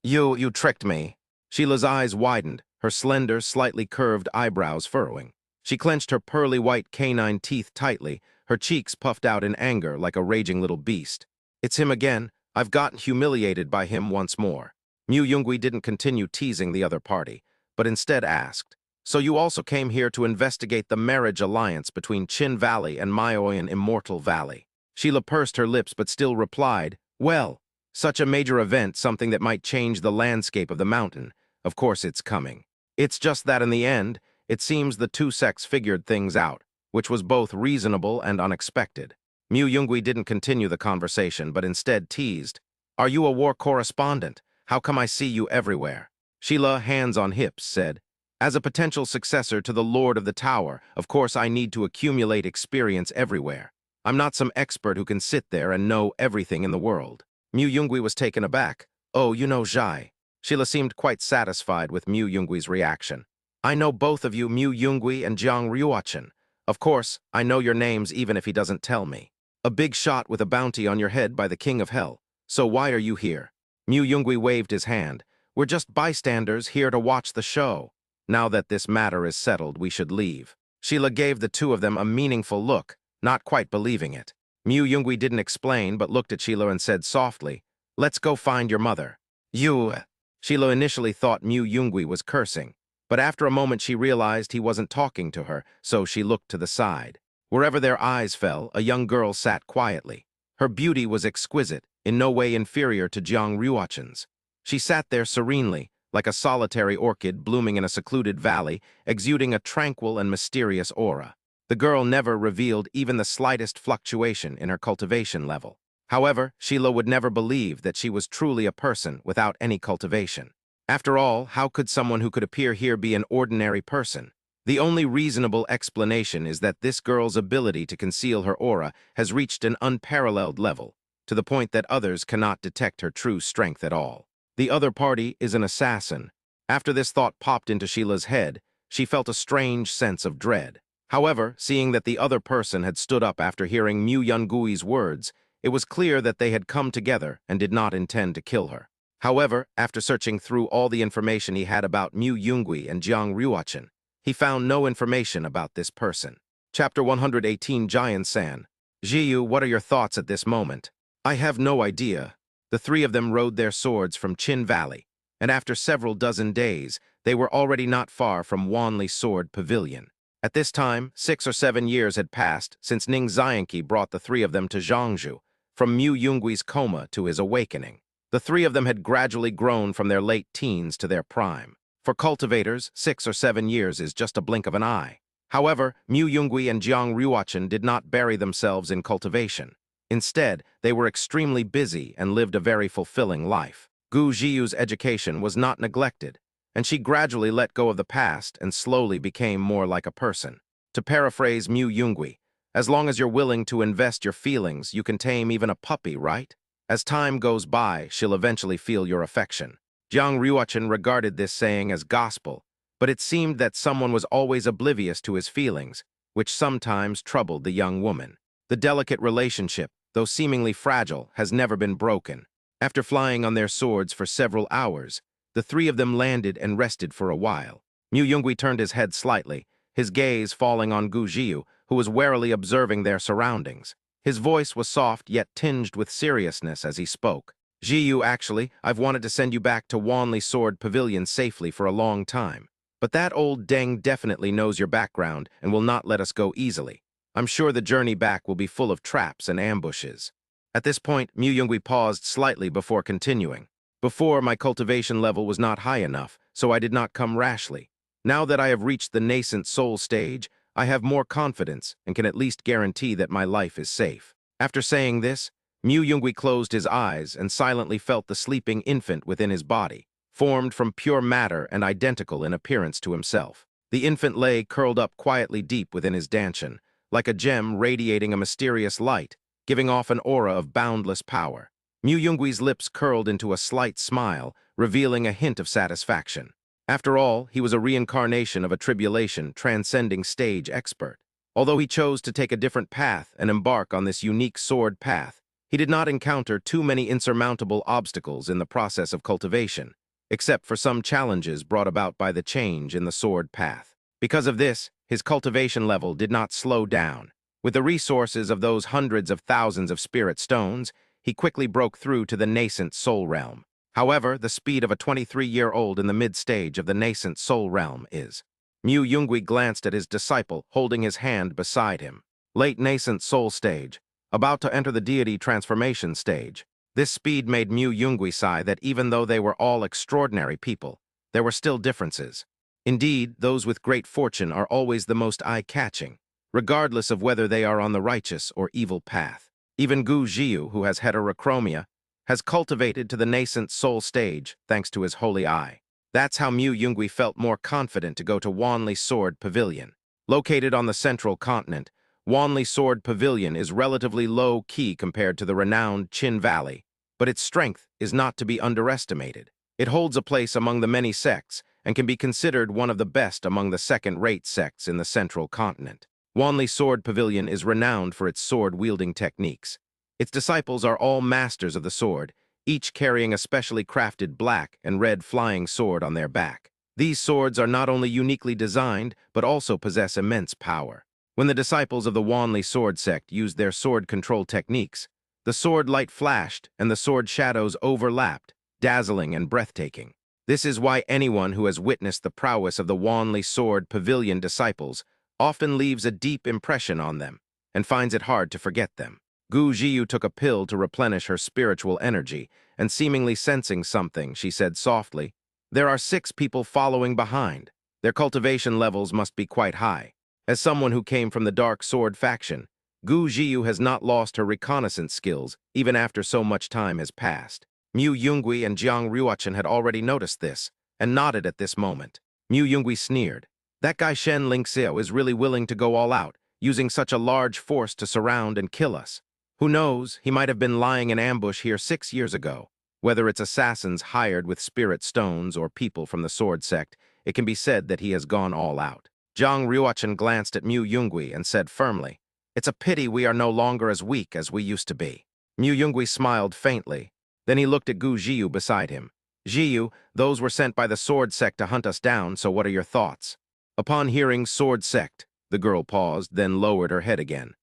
You tricked me. Sheila's eyes widened, her slender, slightly curved eyebrows furrowing. She clenched her pearly white canine teeth tightly, her cheeks puffed out in anger like a raging little beast. It's him again. I've gotten humiliated by him once more. Mu Yungui didn't continue teasing the other party, but instead asked, So you also came here to investigate the marriage alliance between Chin Valley and Maoyan Immortal Valley? Sheila pursed her lips but still replied, Well, such a major event, something that might change the landscape of the mountain. Of course it's coming. It's just that in the end, it seems the two sects figured things out, which was both reasonable and unexpected. Mu Yungui didn't continue the conversation, but instead teased, Are you a war correspondent? How come I see you everywhere? Sheila, hands on hips, said, As a potential successor to the Lord of the Tower, of course I need to accumulate experience everywhere. I'm not some expert who can sit there and know everything in the world. Mu Yungui was taken aback. Oh, you know Zhai. Sheila seemed quite satisfied with Mu Yungui's reaction. I know both of you, Mu Yungui and Jiang Ryuachin. Of course, I know your names even if he doesn't tell me. A big shot with a bounty on your head by the King of Hell. So why are you here? Mu Yungui waved his hand. We're just bystanders here to watch the show. Now that this matter is settled, we should leave. Sheila gave the two of them a meaningful look, not quite believing it. Mu Yungui didn't explain but looked at Sheila and said softly, "Let's go find your mother." You. Sheila initially thought Mu Yungui was cursing, but after a moment she realized he wasn't talking to her, so she looked to the side. Wherever their eyes fell, a young girl sat quietly. Her beauty was exquisite, in no way inferior to Jiang Ruochen's. She sat there serenely, like a solitary orchid blooming in a secluded valley, exuding a tranquil and mysterious aura. The girl never revealed even the slightest fluctuation in her cultivation level. However, Sheila would never believe that she was truly a person without any cultivation. After all, how could someone who could appear here be an ordinary person? The only reasonable explanation is that this girl's ability to conceal her aura has reached an unparalleled level, to the point that others cannot detect her true strength at all. The other party is an assassin. After this thought popped into Sheila's head, she felt a strange sense of dread. However, seeing that the other person had stood up after hearing Mu Yungui's words, it was clear that they had come together and did not intend to kill her. However, after searching through all the information he had about Mu Yungui and Jiang Ruochen, he found no information about this person. Chapter 118, Giant San. Jiyu, what are your thoughts at this moment? I have no idea. The three of them rode their swords from Qin Valley, and after several dozen days, they were already not far from Wanli Sword Pavilion. At this time, 6 or 7 years had passed since Ning Xianqi brought the three of them to Zhangzhou, from Mu Yungui's coma to his awakening. The three of them had gradually grown from their late teens to their prime. For cultivators, 6 or 7 years is just a blink of an eye. However, Mu Yungui and Jiang Ruochen did not bury themselves in cultivation. Instead, they were extremely busy and lived a very fulfilling life. Gu Zhiyu's education was not neglected, and she gradually let go of the past and slowly became more like a person. To paraphrase Mu Yungui, as long as you're willing to invest your feelings, you can tame even a puppy, right? As time goes by, she'll eventually feel your affection. Jiang Ruochen regarded this saying as gospel, but it seemed that someone was always oblivious to his feelings, which sometimes troubled the young woman. The delicate relationship, though seemingly fragile, has never been broken. After flying on their swords for several hours, the three of them landed and rested for a while. Mu Yungui turned his head slightly, his gaze falling on Gu Zhiyu, who was warily observing their surroundings. His voice was soft yet tinged with seriousness as he spoke. Zhiyu, actually, I've wanted to send you back to Wanli Sword Pavilion safely for a long time. But that old Deng definitely knows your background and will not let us go easily. I'm sure the journey back will be full of traps and ambushes. At this point, Mu Yungui paused slightly before continuing. Before, my cultivation level was not high enough, so I did not come rashly. Now that I have reached the nascent soul stage, I have more confidence and can at least guarantee that my life is safe. After saying this, Mu Yungui closed his eyes and silently felt the sleeping infant within his body, formed from pure matter and identical in appearance to himself. The infant lay curled up quietly deep within his danchan, like a gem radiating a mysterious light, giving off an aura of boundless power. Mu Yungui's lips curled into a slight smile, revealing a hint of satisfaction. After all, he was a reincarnation of a tribulation transcending stage expert. Although he chose to take a different path and embark on this unique sword path, he did not encounter too many insurmountable obstacles in the process of cultivation, except for some challenges brought about by the change in the sword path. Because of this, his cultivation level did not slow down. With the resources of those hundreds of thousands of spirit stones, he quickly broke through to the nascent soul realm. However, the speed of a 23-year-old in the mid-stage of the nascent soul realm is. Mu Yungui glanced at his disciple, holding his hand beside him. Late nascent soul stage, about to enter the deity transformation stage. This speed made Mu Yungui sigh that even though they were all extraordinary people, there were still differences. Indeed, those with great fortune are always the most eye-catching, regardless of whether they are on the righteous or evil path. Even Gu Zhiyu, who has heterochromia, has cultivated to the nascent soul stage thanks to his holy eye. That's how Mu Yungui felt more confident to go to Wanli Sword Pavilion. Located on the central continent, Wanli Sword Pavilion is relatively low-key compared to the renowned Qin Valley, but its strength is not to be underestimated. It holds a place among the many sects and can be considered one of the best among the second-rate sects in the central continent. Wanli Sword Pavilion is renowned for its sword-wielding techniques. Its disciples are all masters of the sword, each carrying a specially crafted black and red flying sword on their back. These swords are not only uniquely designed, but also possess immense power. When the disciples of the Wanli sword sect used their sword control techniques, the sword light flashed and the sword shadows overlapped, dazzling and breathtaking. This is why anyone who has witnessed the prowess of the Wanli sword pavilion disciples often leaves a deep impression on them and finds it hard to forget them. Gu Jiu took a pill to replenish her spiritual energy, and seemingly sensing something, she said softly, "There are 6 people following behind. Their cultivation levels must be quite high." As someone who came from the Dark Sword faction, Gu Jiu has not lost her reconnaissance skills even after so much time has passed. Mu Yungui and Jiang Ruochen had already noticed this, and nodded at this moment. Mu Yungui sneered. "That guy Shen Lingxiao is really willing to go all out, using such a large force to surround and kill us. Who knows, he might have been lying in ambush here 6 years ago." Whether it's assassins hired with spirit stones or people from the sword sect, it can be said that he has gone all out. Jiang Ruochen glanced at Mu Yungui and said firmly, "It's a pity we are no longer as weak as we used to be." Mu Yungui smiled faintly. Then he looked at Gu Jiu beside him. "Jiu, those were sent by the sword sect to hunt us down, so what are your thoughts?" Upon hearing sword sect, the girl paused, then lowered her head again.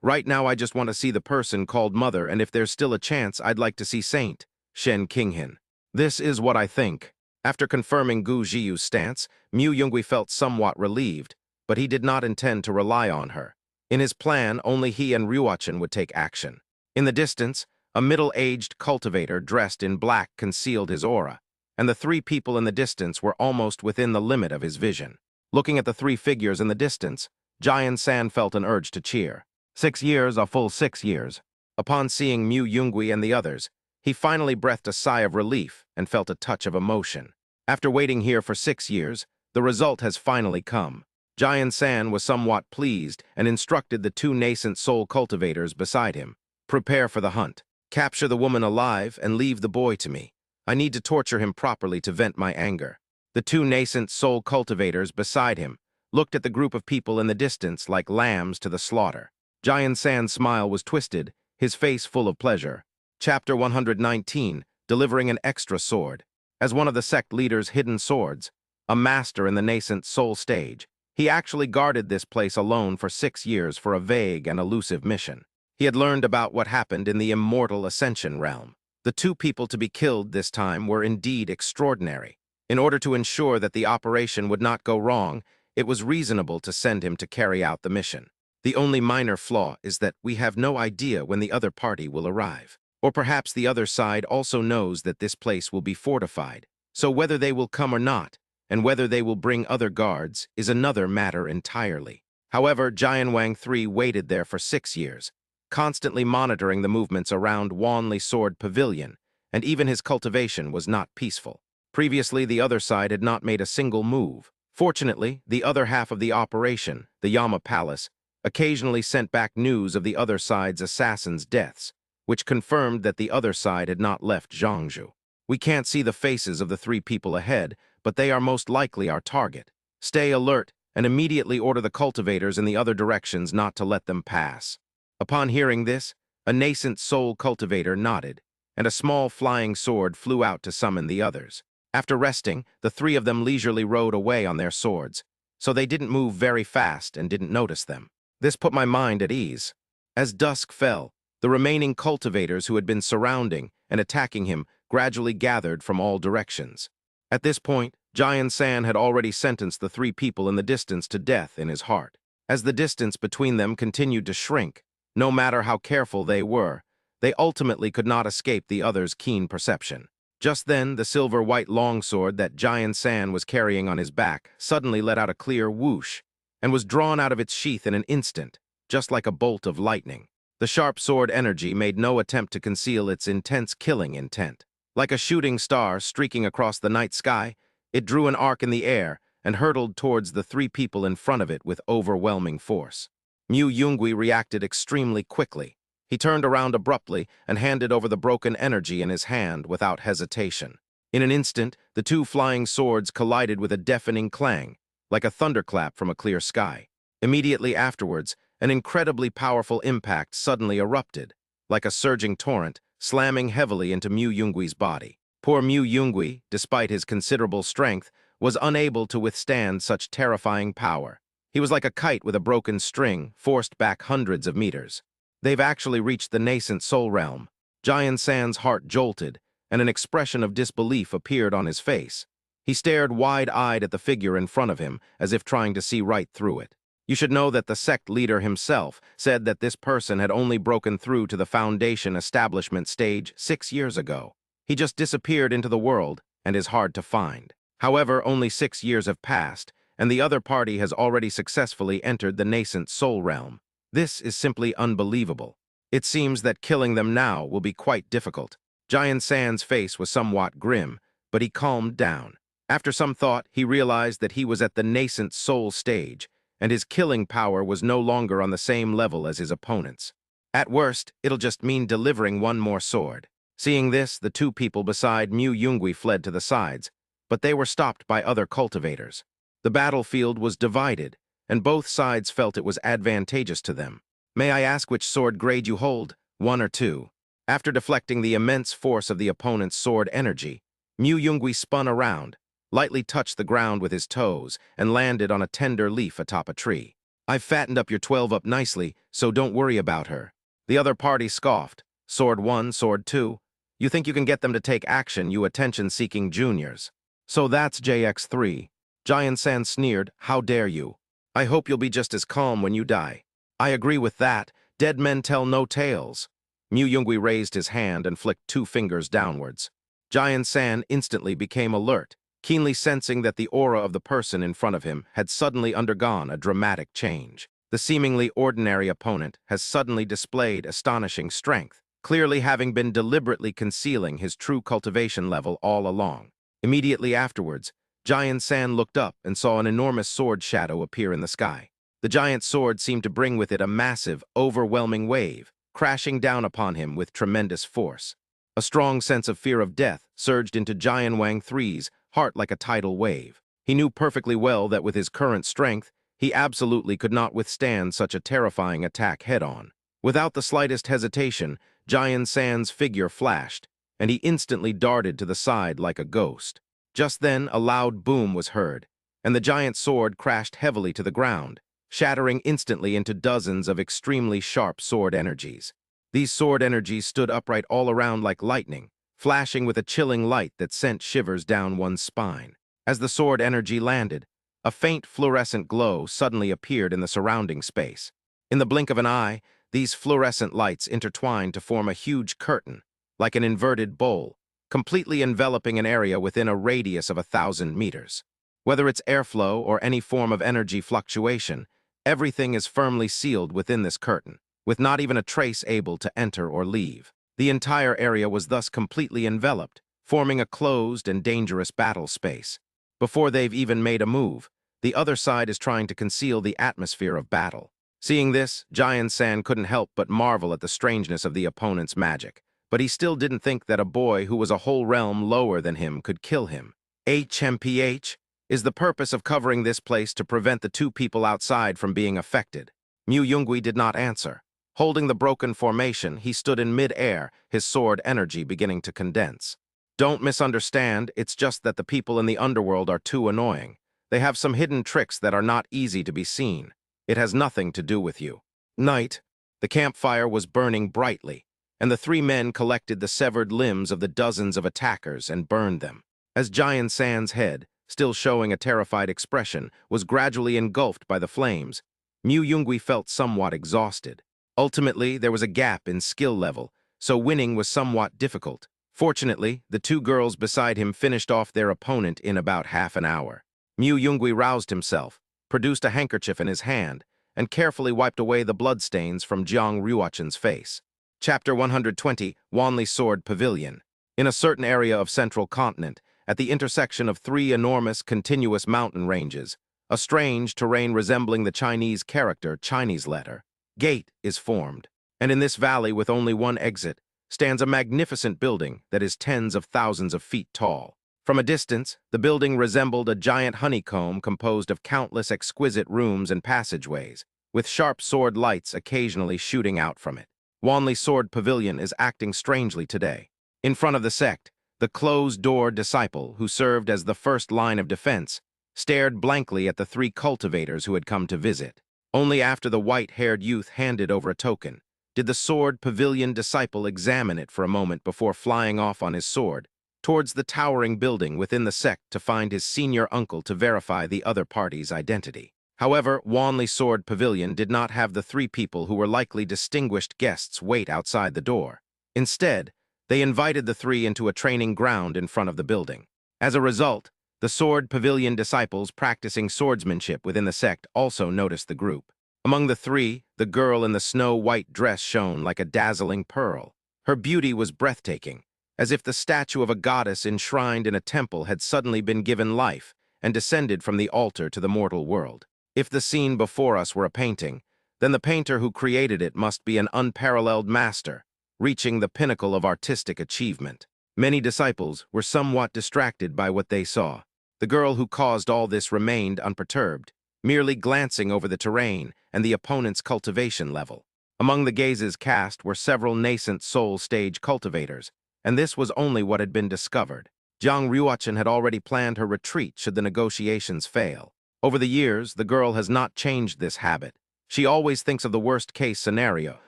Right now I just want to see the person called Mother, and if there's still a chance, I'd like to see Saint Shen Qinghan. This is what I think." After confirming Gu Jiu's stance, Mu Yungui felt somewhat relieved, but he did not intend to rely on her. In his plan, only he and Ruochen would take action. In the distance, a middle-aged cultivator dressed in black concealed his aura, and the 3 people in the distance were almost within the limit of his vision. Looking at the 3 figures in the distance, Jian San felt an urge to cheer. 6 years, a full 6 years. Upon seeing Mu Yungui and the others, he finally breathed a sigh of relief and felt a touch of emotion. After waiting here for 6 years, the result has finally come. Jian San was somewhat pleased and instructed the 2 nascent soul cultivators beside him. "Prepare for the hunt. Capture the woman alive and leave the boy to me. I need to torture him properly to vent my anger." The 2 nascent soul cultivators beside him looked at the group of people in the distance like lambs to the slaughter. Jian San's smile was twisted, his face full of pleasure. Chapter 119, Delivering an Extra Sword. As one of the sect leader's hidden swords, a master in the nascent soul stage, he actually guarded this place alone for 6 years for a vague and elusive mission. He had learned about what happened in the immortal Ascension realm. The 2 people to be killed this time were indeed extraordinary. In order to ensure that the operation would not go wrong, it was reasonable to send him to carry out the mission. The only minor flaw is that we have no idea when the other party will arrive. Or perhaps the other side also knows that this place will be fortified. So whether they will come or not, and whether they will bring other guards, is another matter entirely. However, Jian Wang III waited there for 6 years, constantly monitoring the movements around Wanli Sword Pavilion, and even his cultivation was not peaceful. Previously, the other side had not made a single move. Fortunately, the other half of the operation, the Yama Palace, occasionally sent back news of the other side's assassins' deaths, which confirmed that the other side had not left Zhangzhou. "We can't see the faces of the 3 people ahead, but they are most likely our target. Stay alert and immediately order the cultivators in the other directions not to let them pass." Upon hearing this, a nascent soul cultivator nodded, and a small flying sword flew out to summon the others. After resting, the 3 of them leisurely rode away on their swords, so they didn't move very fast and didn't notice them. This put my mind at ease. As dusk fell, the remaining cultivators who had been surrounding and attacking him gradually gathered from all directions. At this point, Jian San had already sentenced the 3 people in the distance to death in his heart. As the distance between them continued to shrink, no matter how careful they were, they ultimately could not escape the other's keen perception. Just then, the silver-white longsword that Jian San was carrying on his back suddenly let out a clear whoosh and was drawn out of its sheath in an instant, just like a bolt of lightning. The sharp sword energy made no attempt to conceal its intense killing intent. Like a shooting star streaking across the night sky, it drew an arc in the air and hurtled towards the 3 people in front of it with overwhelming force. Mu Yungui reacted extremely quickly. He turned around abruptly and handed over the broken energy in his hand without hesitation. In an instant, the 2 flying swords collided with a deafening clang, like a thunderclap from a clear sky. Immediately afterwards, an incredibly powerful impact suddenly erupted, like a surging torrent, slamming heavily into Mu Yungui's body. Poor Mu Yungui, despite his considerable strength, was unable to withstand such terrifying power. He was like a kite with a broken string, forced back hundreds of meters. They've actually reached the nascent soul realm. Jian San's heart jolted, and an expression of disbelief appeared on his face. He stared wide-eyed at the figure in front of him, as if trying to see right through it. You should know that the sect leader himself said that this person had only broken through to the Foundation establishment stage 6 years ago. He just disappeared into the world and is hard to find. However, only 6 years have passed, and the other party has already successfully entered the nascent soul realm. This is simply unbelievable. It seems that killing them now will be quite difficult. Jian San's face was somewhat grim, but he calmed down. After some thought, he realized that he was at the nascent soul stage, and his killing power was no longer on the same level as his opponents. At worst, it'll just mean delivering one more sword. Seeing this, the two people beside Mu Yungui fled to the sides, but they were stopped by other cultivators. The battlefield was divided, and both sides felt it was advantageous to them. May I ask which sword grade you hold, 1 or 2? After deflecting the immense force of the opponent's sword energy, Mu Yungui spun around, lightly touched the ground with his toes, and landed on a tender leaf atop a tree. I've fattened up your 12 up nicely, so don't worry about her. The other party scoffed. Sword 1, sword 2. You think you can get them to take action, you attention-seeking juniors. So that's JX3. Jian San sneered, how dare you? I hope you'll be just as calm when you die. I agree with that. Dead men tell no tales. Mu Yungui raised his hand and flicked 2 fingers downwards. Jian San instantly became alert, keenly sensing that the aura of the person in front of him had suddenly undergone a dramatic change. The seemingly ordinary opponent has suddenly displayed astonishing strength, clearly having been deliberately concealing his true cultivation level all along. Immediately afterwards, Jian San looked up and saw an enormous sword shadow appear in the sky. The giant sword seemed to bring with it a massive, overwhelming wave, crashing down upon him with tremendous force. A strong sense of fear of death surged into Jian Wang III's heart like a tidal wave. He knew perfectly well that with his current strength, he absolutely could not withstand such a terrifying attack head-on. Without the slightest hesitation, Jian San's figure flashed, and he instantly darted to the side like a ghost. Just then, a loud boom was heard, and the giant sword crashed heavily to the ground, shattering instantly into dozens of extremely sharp sword energies. These sword energies stood upright all around like lightning, flashing with a chilling light that sent shivers down one's spine. As the sword energy landed, a faint fluorescent glow suddenly appeared in the surrounding space. In the blink of an eye, these fluorescent lights intertwined to form a huge curtain, like an inverted bowl, completely enveloping an area within a radius of 1,000 meters. Whether it's airflow or any form of energy fluctuation, everything is firmly sealed within this curtain, with not even a trace able to enter or leave. The entire area was thus completely enveloped, forming a closed and dangerous battle space. Before they've even made a move, the other side is trying to conceal the atmosphere of battle. Seeing this, Jian San couldn't help but marvel at the strangeness of the opponent's magic, but he still didn't think that a boy who was a whole realm lower than him could kill him. HMPH? Is the purpose of covering this place to prevent the two people outside from being affected? Mu Yungui did not answer. Holding the broken formation, he stood in mid-air, his sword energy beginning to condense. Don't misunderstand, it's just that the people in the underworld are too annoying. They have some hidden tricks that are not easy to be seen. It has nothing to do with you. Night. The campfire was burning brightly, and the 3 men collected the severed limbs of the dozens of attackers and burned them. As Jian San's head, still showing a terrified expression, was gradually engulfed by the flames, Mu Yungui felt somewhat exhausted. Ultimately, there was a gap in skill level, so winning was somewhat difficult. Fortunately, the 2 girls beside him finished off their opponent in about half an hour. Mu Yungui roused himself, produced a handkerchief in his hand, and carefully wiped away the bloodstains from Jiang Ruochen's face. Chapter 120, Wanli Sword Pavilion. In a certain area of central continent, at the intersection of 3 enormous continuous mountain ranges, a strange terrain resembling the Chinese character Chinese letter, Gate, is formed. And in this valley with only one exit, stands a magnificent building that is tens of thousands of feet tall. From a distance, the building resembled a giant honeycomb composed of countless exquisite rooms and passageways, with sharp sword lights occasionally shooting out from it. Wanli Sword Pavilion is acting strangely today. In front of the sect, the closed-door disciple, who served as the first line of defense, stared blankly at the three cultivators who had come to visit. Only after the white-haired youth handed over a token did the sword pavilion disciple examine it for a moment before flying off on his sword towards the towering building within the sect to find his senior uncle to verify the other party's identity. However, Wanley Sword Pavilion did not have the three people who were likely distinguished guests wait outside the door. Instead, they invited the three into a training ground in front of the building. As a result, the Sword Pavilion disciples practicing swordsmanship within the sect also noticed the group. Among the three, the girl in the snow-white dress shone like a dazzling pearl. Her beauty was breathtaking, as if the statue of a goddess enshrined in a temple had suddenly been given life and descended from the altar to the mortal world. If the scene before us were a painting, then the painter who created it must be an unparalleled master, reaching the pinnacle of artistic achievement. Many disciples were somewhat distracted by what they saw. The girl who caused all this remained unperturbed, merely glancing over the terrain and the opponent's cultivation level. Among the gazes cast were several nascent soul stage cultivators, and this was only what had been discovered. Jiang Ruochen had already planned her retreat should the negotiations fail. Over the years, the girl has not changed this habit. She always thinks of the worst-case scenario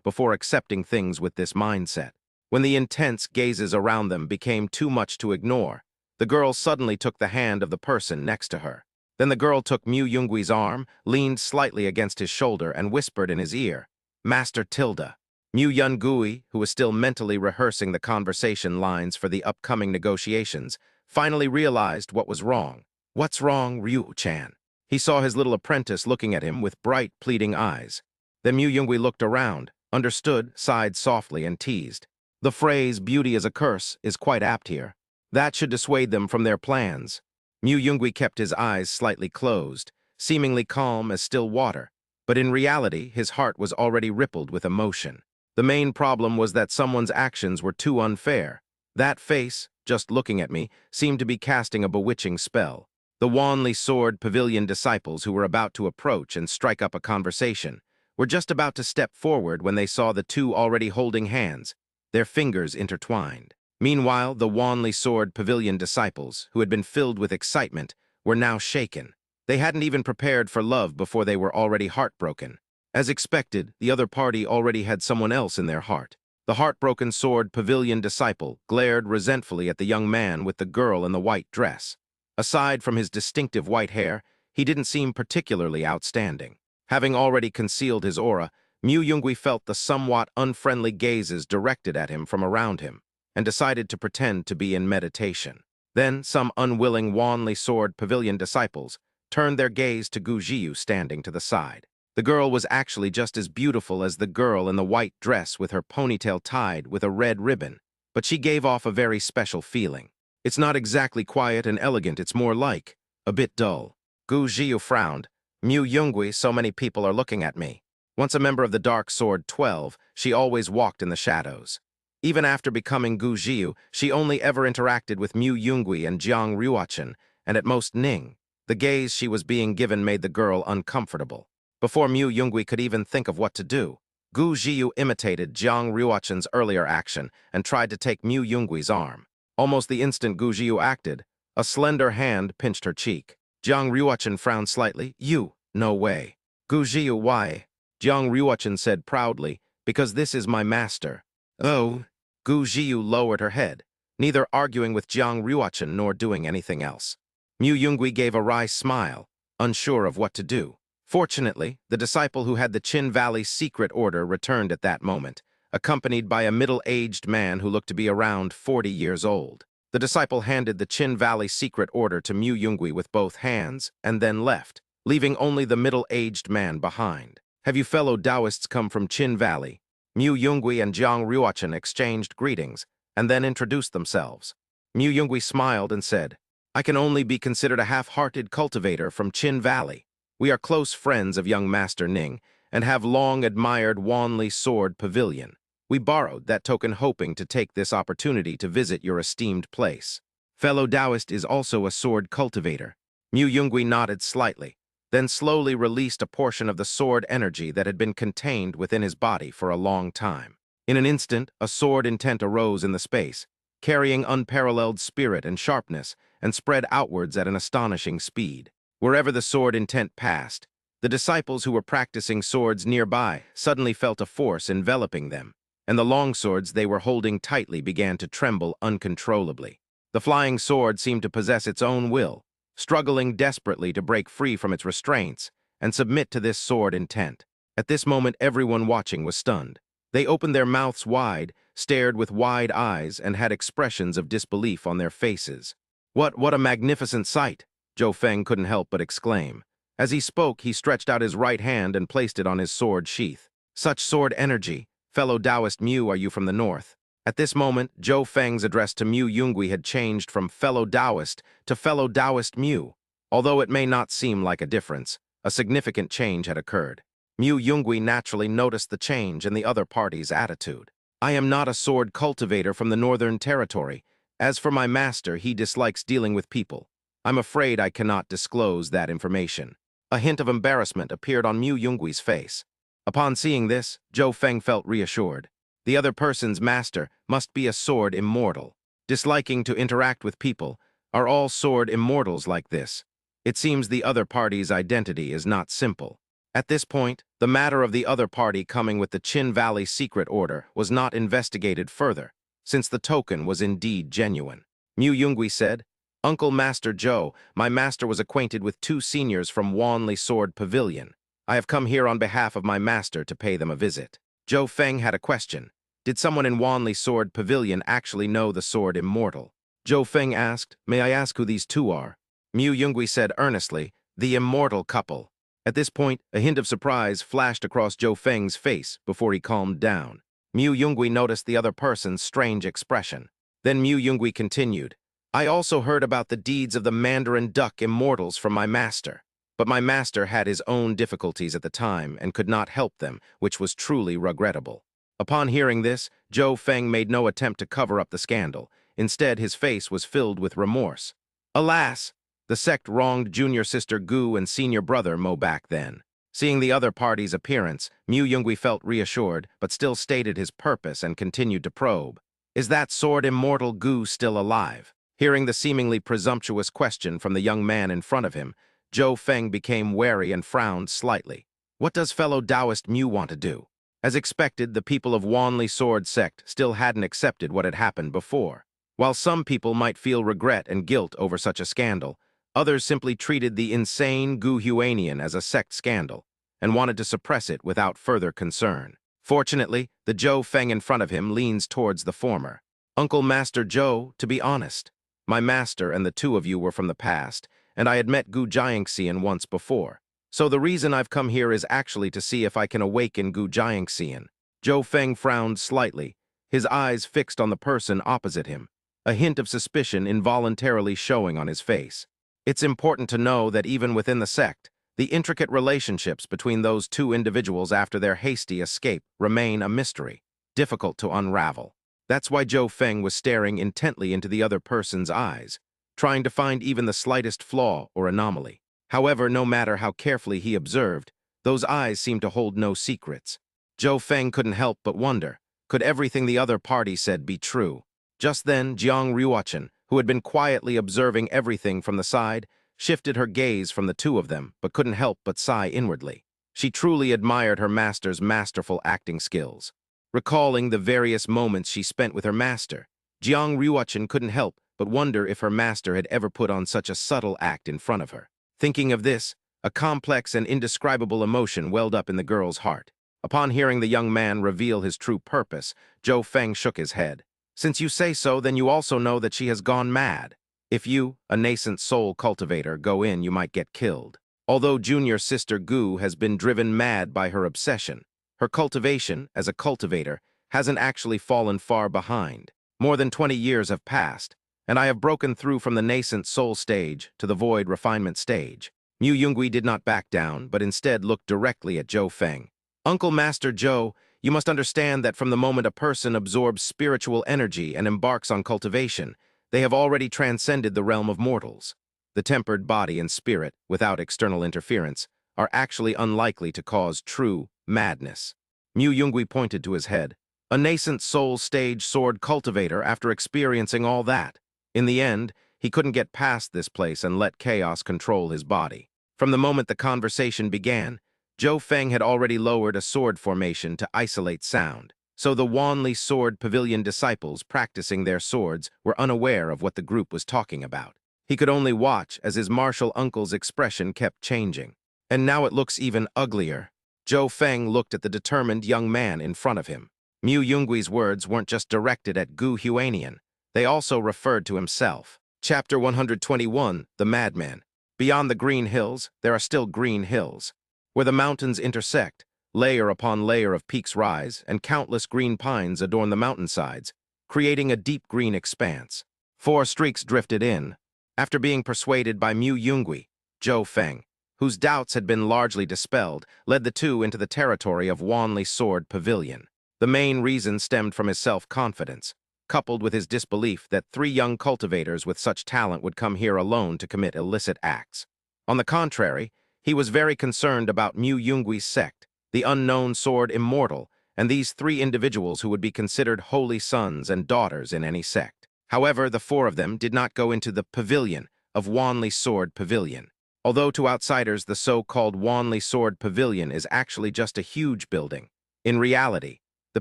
before accepting things with this mindset. When the intense gazes around them became too much to ignore, the girl suddenly took the hand of the person next to her. Then the girl took Mu Yunggui's arm, leaned slightly against his shoulder, and whispered in his ear, "Master Tilda." Mu Yungui, who was still mentally rehearsing the conversation lines for the upcoming negotiations, finally realized what was wrong. "What's wrong, Ryu-chan?" He saw his little apprentice looking at him with bright, pleading eyes. Then Mu Yungui looked around, understood, sighed softly, and teased. The phrase, "beauty is a curse," is quite apt here. That should dissuade them from their plans. Mu Yungui kept his eyes slightly closed, seemingly calm as still water, but in reality his heart was already rippled with emotion. The main problem was that someone's actions were too unfair. That face, just looking at me, seemed to be casting a bewitching spell. The Wanley Sword Pavilion disciples who were about to approach and strike up a conversation were just about to step forward when they saw the two already holding hands, their fingers intertwined. Meanwhile, the Wanley Sword Pavilion disciples, who had been filled with excitement, were now shaken. They hadn't even prepared for love before they were already heartbroken. As expected, the other party already had someone else in their heart. The heartbroken Sword Pavilion disciple glared resentfully at the young man with the girl in the white dress. Aside from his distinctive white hair, he didn't seem particularly outstanding. Having already concealed his aura, Mu Yungui felt the somewhat unfriendly gazes directed at him from around him, and decided to pretend to be in meditation. Then some unwilling Wanley Sword Pavilion disciples turned their gaze to Gu Jiu standing to the side. The girl was actually just as beautiful as the girl in the white dress with her ponytail tied with a red ribbon, but she gave off a very special feeling. It's not exactly quiet and elegant, it's more like a bit dull. Gu Jiu frowned. "Mu Yungui, so many people are looking at me." Once a member of the Dark Sword 12, she always walked in the shadows. Even after becoming Gu Jiu, she only ever interacted with Mu Yungui and Jiang Ruochen, and at most Ning. The gaze she was being given made the girl uncomfortable. Before Mu Yungui could even think of what to do, Gu Jiu imitated Jiang Ruochen's earlier action and tried to take Mu Yungui's arm. Almost the instant Gu Jiu acted, a slender hand pinched her cheek. Jiang Ruochen frowned slightly. "You? No way." "Gu Jiu, why?" Jiang Ruochen said proudly, "Because this is my master." "Oh." Gu Jiu lowered her head, neither arguing with Jiang Ruochen nor doing anything else. Mu Yungui gave a wry smile, unsure of what to do. Fortunately, the disciple who had the Chin Valley secret order returned at that moment, accompanied by a middle-aged man who looked to be around 40 years old. The disciple handed the Chin Valley secret order to Mu Yungui with both hands and then left, leaving only the middle-aged man behind. "Have you fellow Taoists come from Chin Valley?" Mu Yungui and Jiang Ruochen exchanged greetings and then introduced themselves. Mu Yungui smiled and said, "I can only be considered a half-hearted cultivator from Chin Valley. We are close friends of young Master Ning and have long admired Wanley Sword Pavilion. We borrowed that token hoping to take this opportunity to visit your esteemed place." "Fellow Taoist is also a sword cultivator." Mu Yungui nodded slightly, then slowly released a portion of the sword energy that had been contained within his body for a long time. In an instant, a sword intent arose in the space, carrying unparalleled spirit and sharpness, and spread outwards at an astonishing speed. Wherever the sword intent passed, the disciples who were practicing swords nearby suddenly felt a force enveloping them, and the longswords they were holding tightly began to tremble uncontrollably. The flying sword seemed to possess its own will, struggling desperately to break free from its restraints and submit to this sword intent. At this moment, everyone watching was stunned. They opened their mouths wide, stared with wide eyes, and had expressions of disbelief on their faces. What a magnificent sight! Zhou Feng couldn't help but exclaim. As he spoke, he stretched out his right hand and placed it on his sword sheath. Such sword energy! Fellow Taoist Mu, are you from the north? At this moment, Zhou Feng's address to Mu Yungui had changed from fellow Taoist to fellow Taoist Mu. Although it may not seem like a difference, a significant change had occurred. Mu Yungui naturally noticed the change in the other party's attitude. I am not a sword cultivator from the Northern Territory. As for my master, he dislikes dealing with people. I'm afraid I cannot disclose that information. A hint of embarrassment appeared on Mu Yungui's face. Upon seeing this, Zhou Feng felt reassured. The other person's master must be a sword immortal. Disliking to interact with people, are all sword immortals like this? It seems the other party's identity is not simple. At this point, the matter of the other party coming with the Chin Valley secret order was not investigated further, since the token was indeed genuine. Mu Yungui said, Uncle Master Zhou, my master was acquainted with two seniors from Wanli Sword Pavilion. I have come here on behalf of my master to pay them a visit. Zhou Feng had a question. Did someone in Wanli Sword Pavilion actually know the sword immortal? Zhou Feng asked, May I ask who these two are? Mu Yungui said earnestly, the immortal couple. At this point, a hint of surprise flashed across Zhou Feng's face before he calmed down. Mu Yungui noticed the other person's strange expression. Then Mu Yungui continued, I also heard about the deeds of the Mandarin Duck immortals from my master. But my master had his own difficulties at the time and could not help them, which was truly regrettable. Upon hearing this, Zhou Feng made no attempt to cover up the scandal. Instead, his face was filled with remorse. Alas! The sect wronged junior sister Gu and senior brother Mo back then. Seeing the other party's appearance, Mu Yungui felt reassured, but still stated his purpose and continued to probe. Is that sword immortal Gu still alive? Hearing the seemingly presumptuous question from the young man in front of him, Zhou Feng became wary and frowned slightly. What does fellow Taoist Mu want to do? As expected, the people of Wanli Sword Sect still hadn't accepted what had happened before. While some people might feel regret and guilt over such a scandal, others simply treated the insane Gu Huanian as a sect scandal and wanted to suppress it without further concern. Fortunately, the Zhou Feng in front of him leans towards the former. Uncle Master Zhou, to be honest, my master and the two of you were from the past, and I had met Gu Jiangxian once before. So the reason I've come here is actually to see if I can awaken Gu Jiangxian. Zhou Feng frowned slightly, his eyes fixed on the person opposite him, a hint of suspicion involuntarily showing on his face. It's important to know that even within the sect, the intricate relationships between those two individuals after their hasty escape remain a mystery, difficult to unravel. That's why Zhou Feng was staring intently into the other person's eyes, trying to find even the slightest flaw or anomaly. However, no matter how carefully he observed, those eyes seemed to hold no secrets. Zhou Feng couldn't help but wonder, could everything the other party said be true? Just then, Jiang Ruochen, who had been quietly observing everything from the side, shifted her gaze from the two of them, but couldn't help but sigh inwardly. She truly admired her master's masterful acting skills. Recalling the various moments she spent with her master, Jiang Ruochen couldn't help but wonder if her master had ever put on such a subtle act in front of her. Thinking of this, a complex and indescribable emotion welled up in the girl's heart. Upon hearing the young man reveal his true purpose, Zhou Feng shook his head. Since you say so, then you also know that she has gone mad. If you, a nascent soul cultivator, go in, you might get killed. Although junior sister Gu has been driven mad by her obsession, her cultivation, as a cultivator, hasn't actually fallen far behind. More than 20 years have passed, and I have broken through from the nascent soul stage to the void refinement stage. Mu Yungui did not back down, but instead looked directly at Zhou Feng. Uncle Master Zhou, you must understand that from the moment a person absorbs spiritual energy and embarks on cultivation, they have already transcended the realm of mortals. The tempered body and spirit, without external interference, are actually unlikely to cause true madness. Mu Yungui pointed to his head. A nascent soul stage sword cultivator after experiencing all that. In the end, He couldn't get past this place and let chaos control his body. From the moment the conversation began, Zhou Feng had already lowered a sword formation to isolate sound, so the Wanli Sword Pavilion disciples practicing their swords were unaware of what the group was talking about. He could only watch as his martial uncle's expression kept changing. And now it looks even uglier. Zhou Feng looked at the determined young man in front of him. Mu Yungui's words weren't just directed at Gu Huanian. They also referred to himself. Chapter 121, The Madman. Beyond the green hills, there are still green hills. Where the mountains intersect, layer upon layer of peaks rise, and countless green pines adorn the mountainsides, creating a deep green expanse. 4 streaks drifted in. After being persuaded by Mu Yungui, Zhou Feng, whose doubts had been largely dispelled, led the two into the territory of Wanli Sword Pavilion. The main reason stemmed from his self-confidence, coupled with his disbelief that 3 young cultivators with such talent would come here alone to commit illicit acts. On the contrary, he was very concerned about Mu Yungui's sect, the unknown sword immortal, and these 3 individuals who would be considered holy sons and daughters in any sect. However, the 4 of them did not go into the pavilion of Wanli Sword Pavilion. Although to outsiders the so-called Wanli Sword Pavilion is actually just a huge building, in reality, the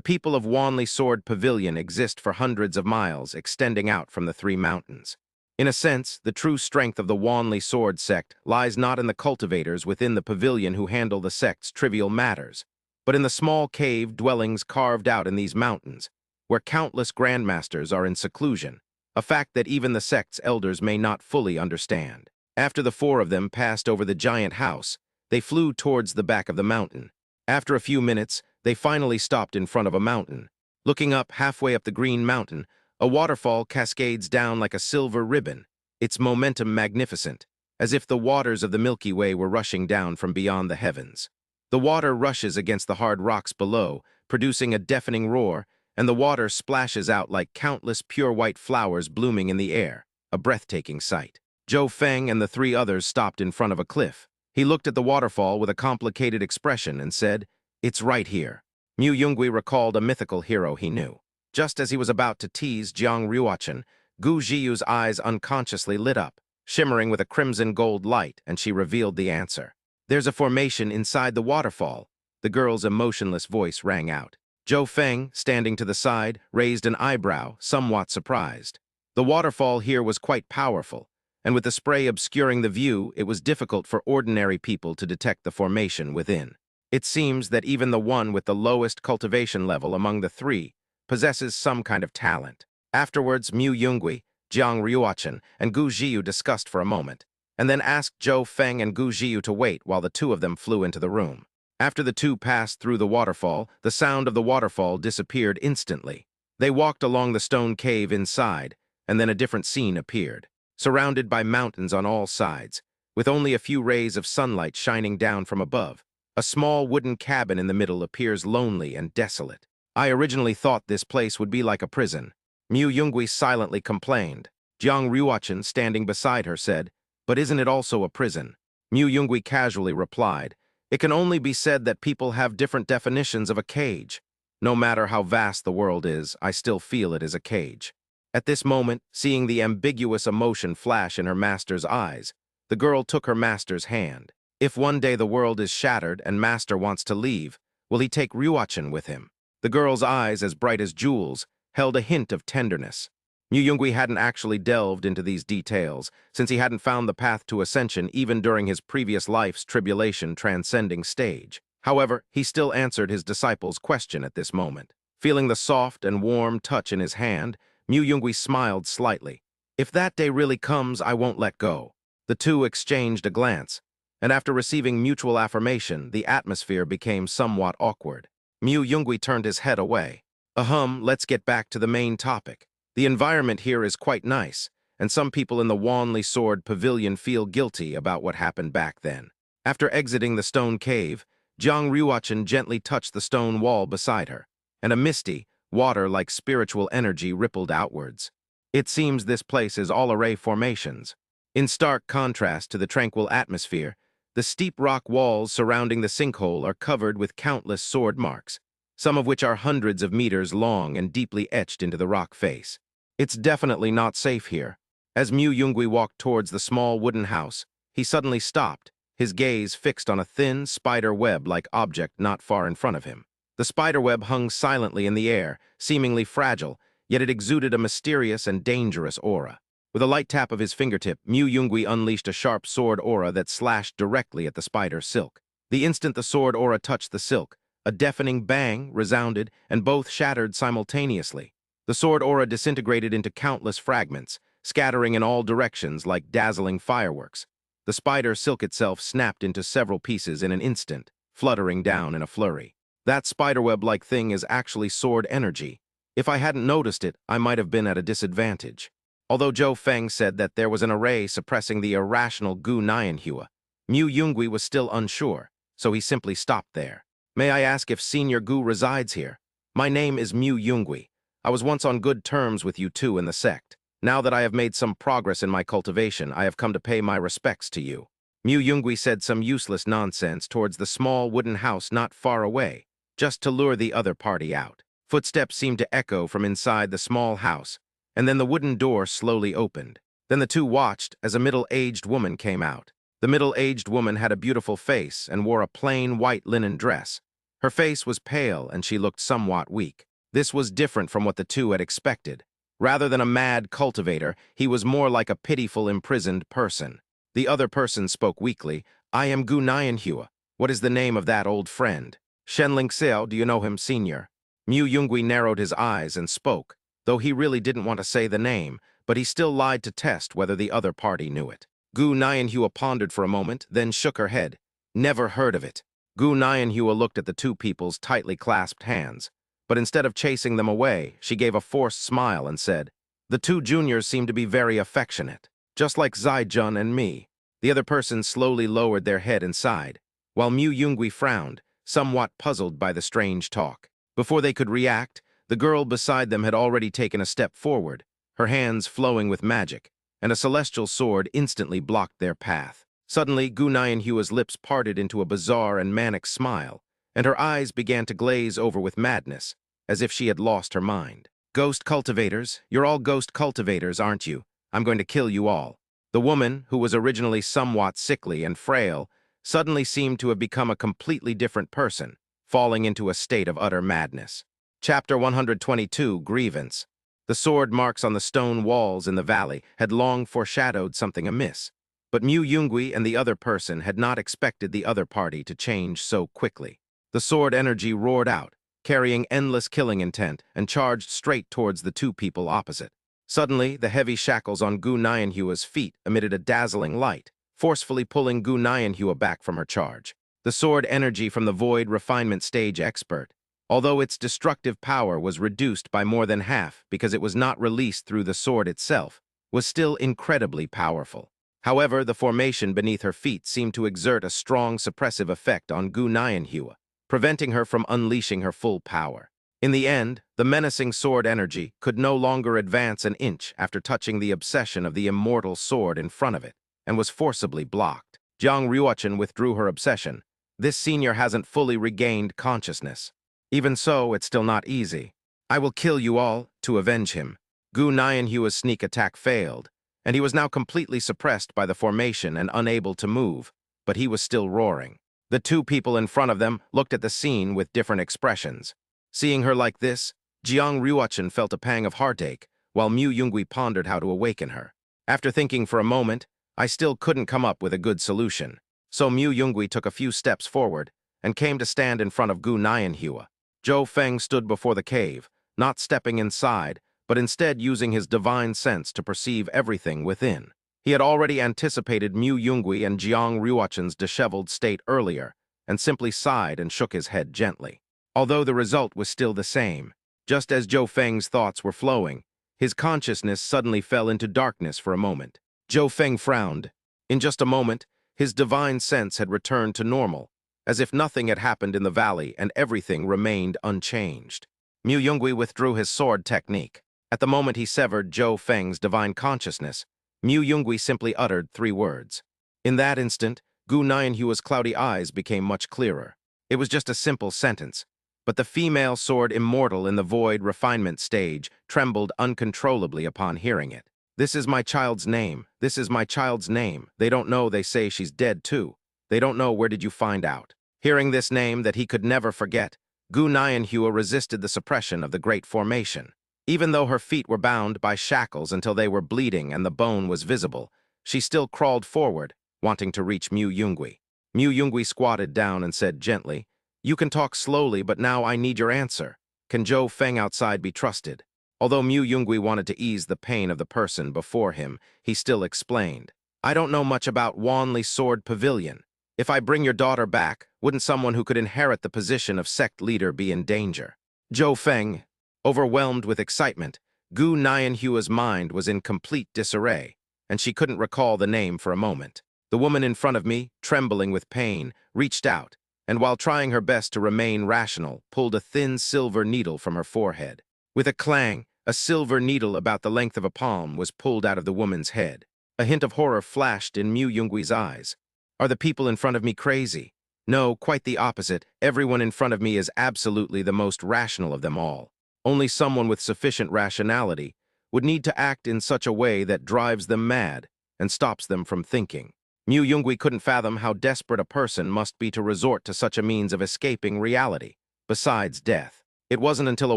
people of Wanli Sword Pavilion exist for hundreds of miles extending out from the 3 mountains. In a sense, the true strength of the Wanli Sword sect lies not in the cultivators within the pavilion who handle the sect's trivial matters, but in the small cave dwellings carved out in these mountains, where countless grandmasters are in seclusion, a fact that even the sect's elders may not fully understand. After the 4 of them passed over the giant house, they flew towards the back of the mountain. After a few minutes, they finally stopped in front of a mountain. Looking up halfway up the green mountain, a waterfall cascades down like a silver ribbon, its momentum magnificent, as if the waters of the Milky Way were rushing down from beyond the heavens. The water rushes against the hard rocks below, producing a deafening roar, and the water splashes out like countless pure white flowers blooming in the air, a breathtaking sight. Zhou Feng and the 3 others stopped in front of a cliff. He looked at the waterfall with a complicated expression and said, "It's right here." Mu Yungui recalled a mythical hero he knew. Just as he was about to tease Jiang Ruochen, Gu Zhiyu's eyes unconsciously lit up, shimmering with a crimson gold light, and she revealed the answer. "There's a formation inside the waterfall," the girl's emotionless voice rang out. Zhou Feng, standing to the side, raised an eyebrow, somewhat surprised. The waterfall here was quite powerful, and with the spray obscuring the view, it was difficult for ordinary people to detect the formation within. It seems that even the one with the lowest cultivation level among the 3 possesses some kind of talent. Afterwards, Mu Yungui, Jiang Ruochen, and Gu Zhiyu discussed for a moment, and then asked Zhou Feng and Gu Zhiyu to wait while the 2 of them flew into the room. After the 2 passed through the waterfall, the sound of the waterfall disappeared instantly. They walked along the stone cave inside, and then a different scene appeared. Surrounded by mountains on all sides, with only a few rays of sunlight shining down from above, a small wooden cabin in the middle appears lonely and desolate. "I originally thought this place would be like a prison," Mu Yungui silently complained. Jiang Ruochen, standing beside her, said, "But isn't it also a prison?" Mu Yungui casually replied, "It can only be said that people have different definitions of a cage. No matter how vast the world is, I still feel it is a cage." At this moment, seeing the ambiguous emotion flash in her master's eyes, the girl took her master's hand. If one day the world is shattered and master wants to leave, will he take Ruochen with him? The girl's eyes, as bright as jewels, held a hint of tenderness. Mu Yungui hadn't actually delved into these details, since he hadn't found the path to ascension even during his previous life's tribulation-transcending stage. However, he still answered his disciple's question at this moment. Feeling the soft and warm touch in his hand, Mu Yungui smiled slightly. "If that day really comes, I won't let go." The 2 exchanged a glance, and after receiving mutual affirmation, the atmosphere became somewhat awkward. Mu Yungui turned his head away. Let's get back to the main topic. The environment here is quite nice, and some people in the Wanli Sword Pavilion feel guilty about what happened back then." After exiting the stone cave, Jiang Ruochen gently touched the stone wall beside her, and a misty, water-like spiritual energy rippled outwards. "It seems this place is all array formations." In stark contrast to the tranquil atmosphere, the steep rock walls surrounding the sinkhole are covered with countless sword marks, some of which are hundreds of meters long and deeply etched into the rock face. "It's definitely not safe here," As Mu Yungui walked towards the small wooden house, he suddenly stopped, his gaze fixed on a thin, spider web-like object not far in front of him. The spider web hung silently in the air, seemingly fragile, yet it exuded a mysterious and dangerous aura. With a light tap of his fingertip, Mu Yungui unleashed a sharp sword aura that slashed directly at the spider's silk. The instant the sword aura touched the silk, a deafening bang resounded, and both shattered simultaneously. The sword aura disintegrated into countless fragments, scattering in all directions like dazzling fireworks. The spider silk itself snapped into several pieces in an instant, fluttering down in a flurry. That spiderweb-like thing is actually sword energy. If I hadn't noticed it, I might have been at a disadvantage. Although Zhou Feng said that there was an array suppressing the irrational Gu Nianhua, Mu Yungui was still unsure, so he simply stopped there. May I ask if Senior Gu resides here? My name is Mu Yungui. I was once on good terms with you two in the sect. Now that I have made some progress in my cultivation, I have come to pay my respects to you. Mu Yungui said some useless nonsense towards the small wooden house not far away, just to lure the other party out. Footsteps seemed to echo from inside the small house, and then the wooden door slowly opened. Then the two watched as a middle-aged woman came out. The middle-aged woman had a beautiful face and wore a plain white linen dress. Her face was pale and she looked somewhat weak. This was different from what the two had expected. Rather than a mad cultivator, he was more like a pitiful imprisoned person. The other person spoke weakly. I am Gu Nianhua. What is the name of that old friend? Shenling Xiao, do you know him, senior? Mu Yungui narrowed his eyes and spoke, though he really didn't want to say the name, but he still lied to test whether the other party knew it. Gu Nianhua pondered for a moment, then shook her head. Never heard of it. Gu Nianhua looked at the two people's tightly clasped hands, but instead of chasing them away, she gave a forced smile and said, the two juniors seem to be very affectionate, just like Zai-jun and me. The other person slowly lowered their head and sighed, while Mu Yungui frowned, somewhat puzzled by the strange talk. Before they could react, the girl beside them had already taken a step forward, her hands flowing with magic, and a celestial sword instantly blocked their path. Suddenly, Gu Nianhua's lips parted into a bizarre and manic smile, and her eyes began to glaze over with madness, as if she had lost her mind. Ghost cultivators, you're all ghost cultivators, aren't you? I'm going to kill you all. The woman, who was originally somewhat sickly and frail, suddenly seemed to have become a completely different person, falling into a state of utter madness. Chapter 122, Grievance. The sword marks on the stone walls in the valley had long foreshadowed something amiss, but Mu Yungui and the other person had not expected the other party to change so quickly. The sword energy roared out, carrying endless killing intent, and charged straight towards the two people opposite. Suddenly, the heavy shackles on Gu Nianhua's feet emitted a dazzling light, forcefully pulling Gu Nianhua back from her charge. The sword energy from the Void Refinement Stage expert, although its destructive power was reduced by more than half because it was not released through the sword itself, was still incredibly powerful. However, the formation beneath her feet seemed to exert a strong suppressive effect on Gu Nianhua, preventing her from unleashing her full power. In the end, the menacing sword energy could no longer advance an inch after touching the obsession of the immortal sword in front of it, and was forcibly blocked. Jiang Ruochen withdrew her obsession. This senior hasn't fully regained consciousness. Even so, it's still not easy. I will kill you all to avenge him. Gu Nianhua's sneak attack failed, and he was now completely suppressed by the formation and unable to move, but he was still roaring. The two people in front of them looked at the scene with different expressions. Seeing her like this, Jiang Ruochen felt a pang of heartache, while Mu Yungui pondered how to awaken her. After thinking for a moment, I still couldn't come up with a good solution. So Mu Yungui took a few steps forward and came to stand in front of Gu Nianhua. Zhou Feng stood before the cave, not stepping inside, but instead using his divine sense to perceive everything within. He had already anticipated Mu Yungui and Jiang Ruochen's disheveled state earlier, and simply sighed and shook his head gently. Although the result was still the same, just as Zhou Feng's thoughts were flowing, his consciousness suddenly fell into darkness for a moment. Zhou Feng frowned. In just a moment, his divine sense had returned to normal, as if nothing had happened in the valley and everything remained unchanged. Mu Yungui withdrew his sword technique. At the moment he severed Zhou Feng's divine consciousness, Mu Yungui simply uttered 3 words. In that instant, Gu Nianhua's cloudy eyes became much clearer. It was just a simple sentence, but the female sword immortal in the Void Refinement stage trembled uncontrollably upon hearing it. This is my child's name. This is my child's name. They don't know, they say she's dead too. They don't know, where did you find out? Hearing this name that he could never forget, Gu Nianhua resisted the suppression of the great formation. Even though her feet were bound by shackles until they were bleeding and the bone was visible, she still crawled forward, wanting to reach Mu Yungui. Mu Yungui squatted down and said gently, "You can talk slowly, but now I need your answer. Can Zhou Feng outside be trusted?" Although Mu Yungui wanted to ease the pain of the person before him, he still explained, "I don't know much about Wanli Sword Pavilion. If I bring your daughter back, wouldn't someone who could inherit the position of sect leader be in danger?" Zhou Feng, overwhelmed with excitement, Gu Nianhua's mind was in complete disarray, and she couldn't recall the name for a moment. The woman in front of me, trembling with pain, reached out, and while trying her best to remain rational, pulled a thin silver needle from her forehead. With a clang, a silver needle about the length of a palm was pulled out of the woman's head. A hint of horror flashed in Mu Yungui's eyes. Are the people in front of me crazy? No, quite the opposite. Everyone in front of me is absolutely the most rational of them all. Only someone with sufficient rationality would need to act in such a way that drives them mad and stops them from thinking. Mu Yungui couldn't fathom how desperate a person must be to resort to such a means of escaping reality, besides death. It wasn't until a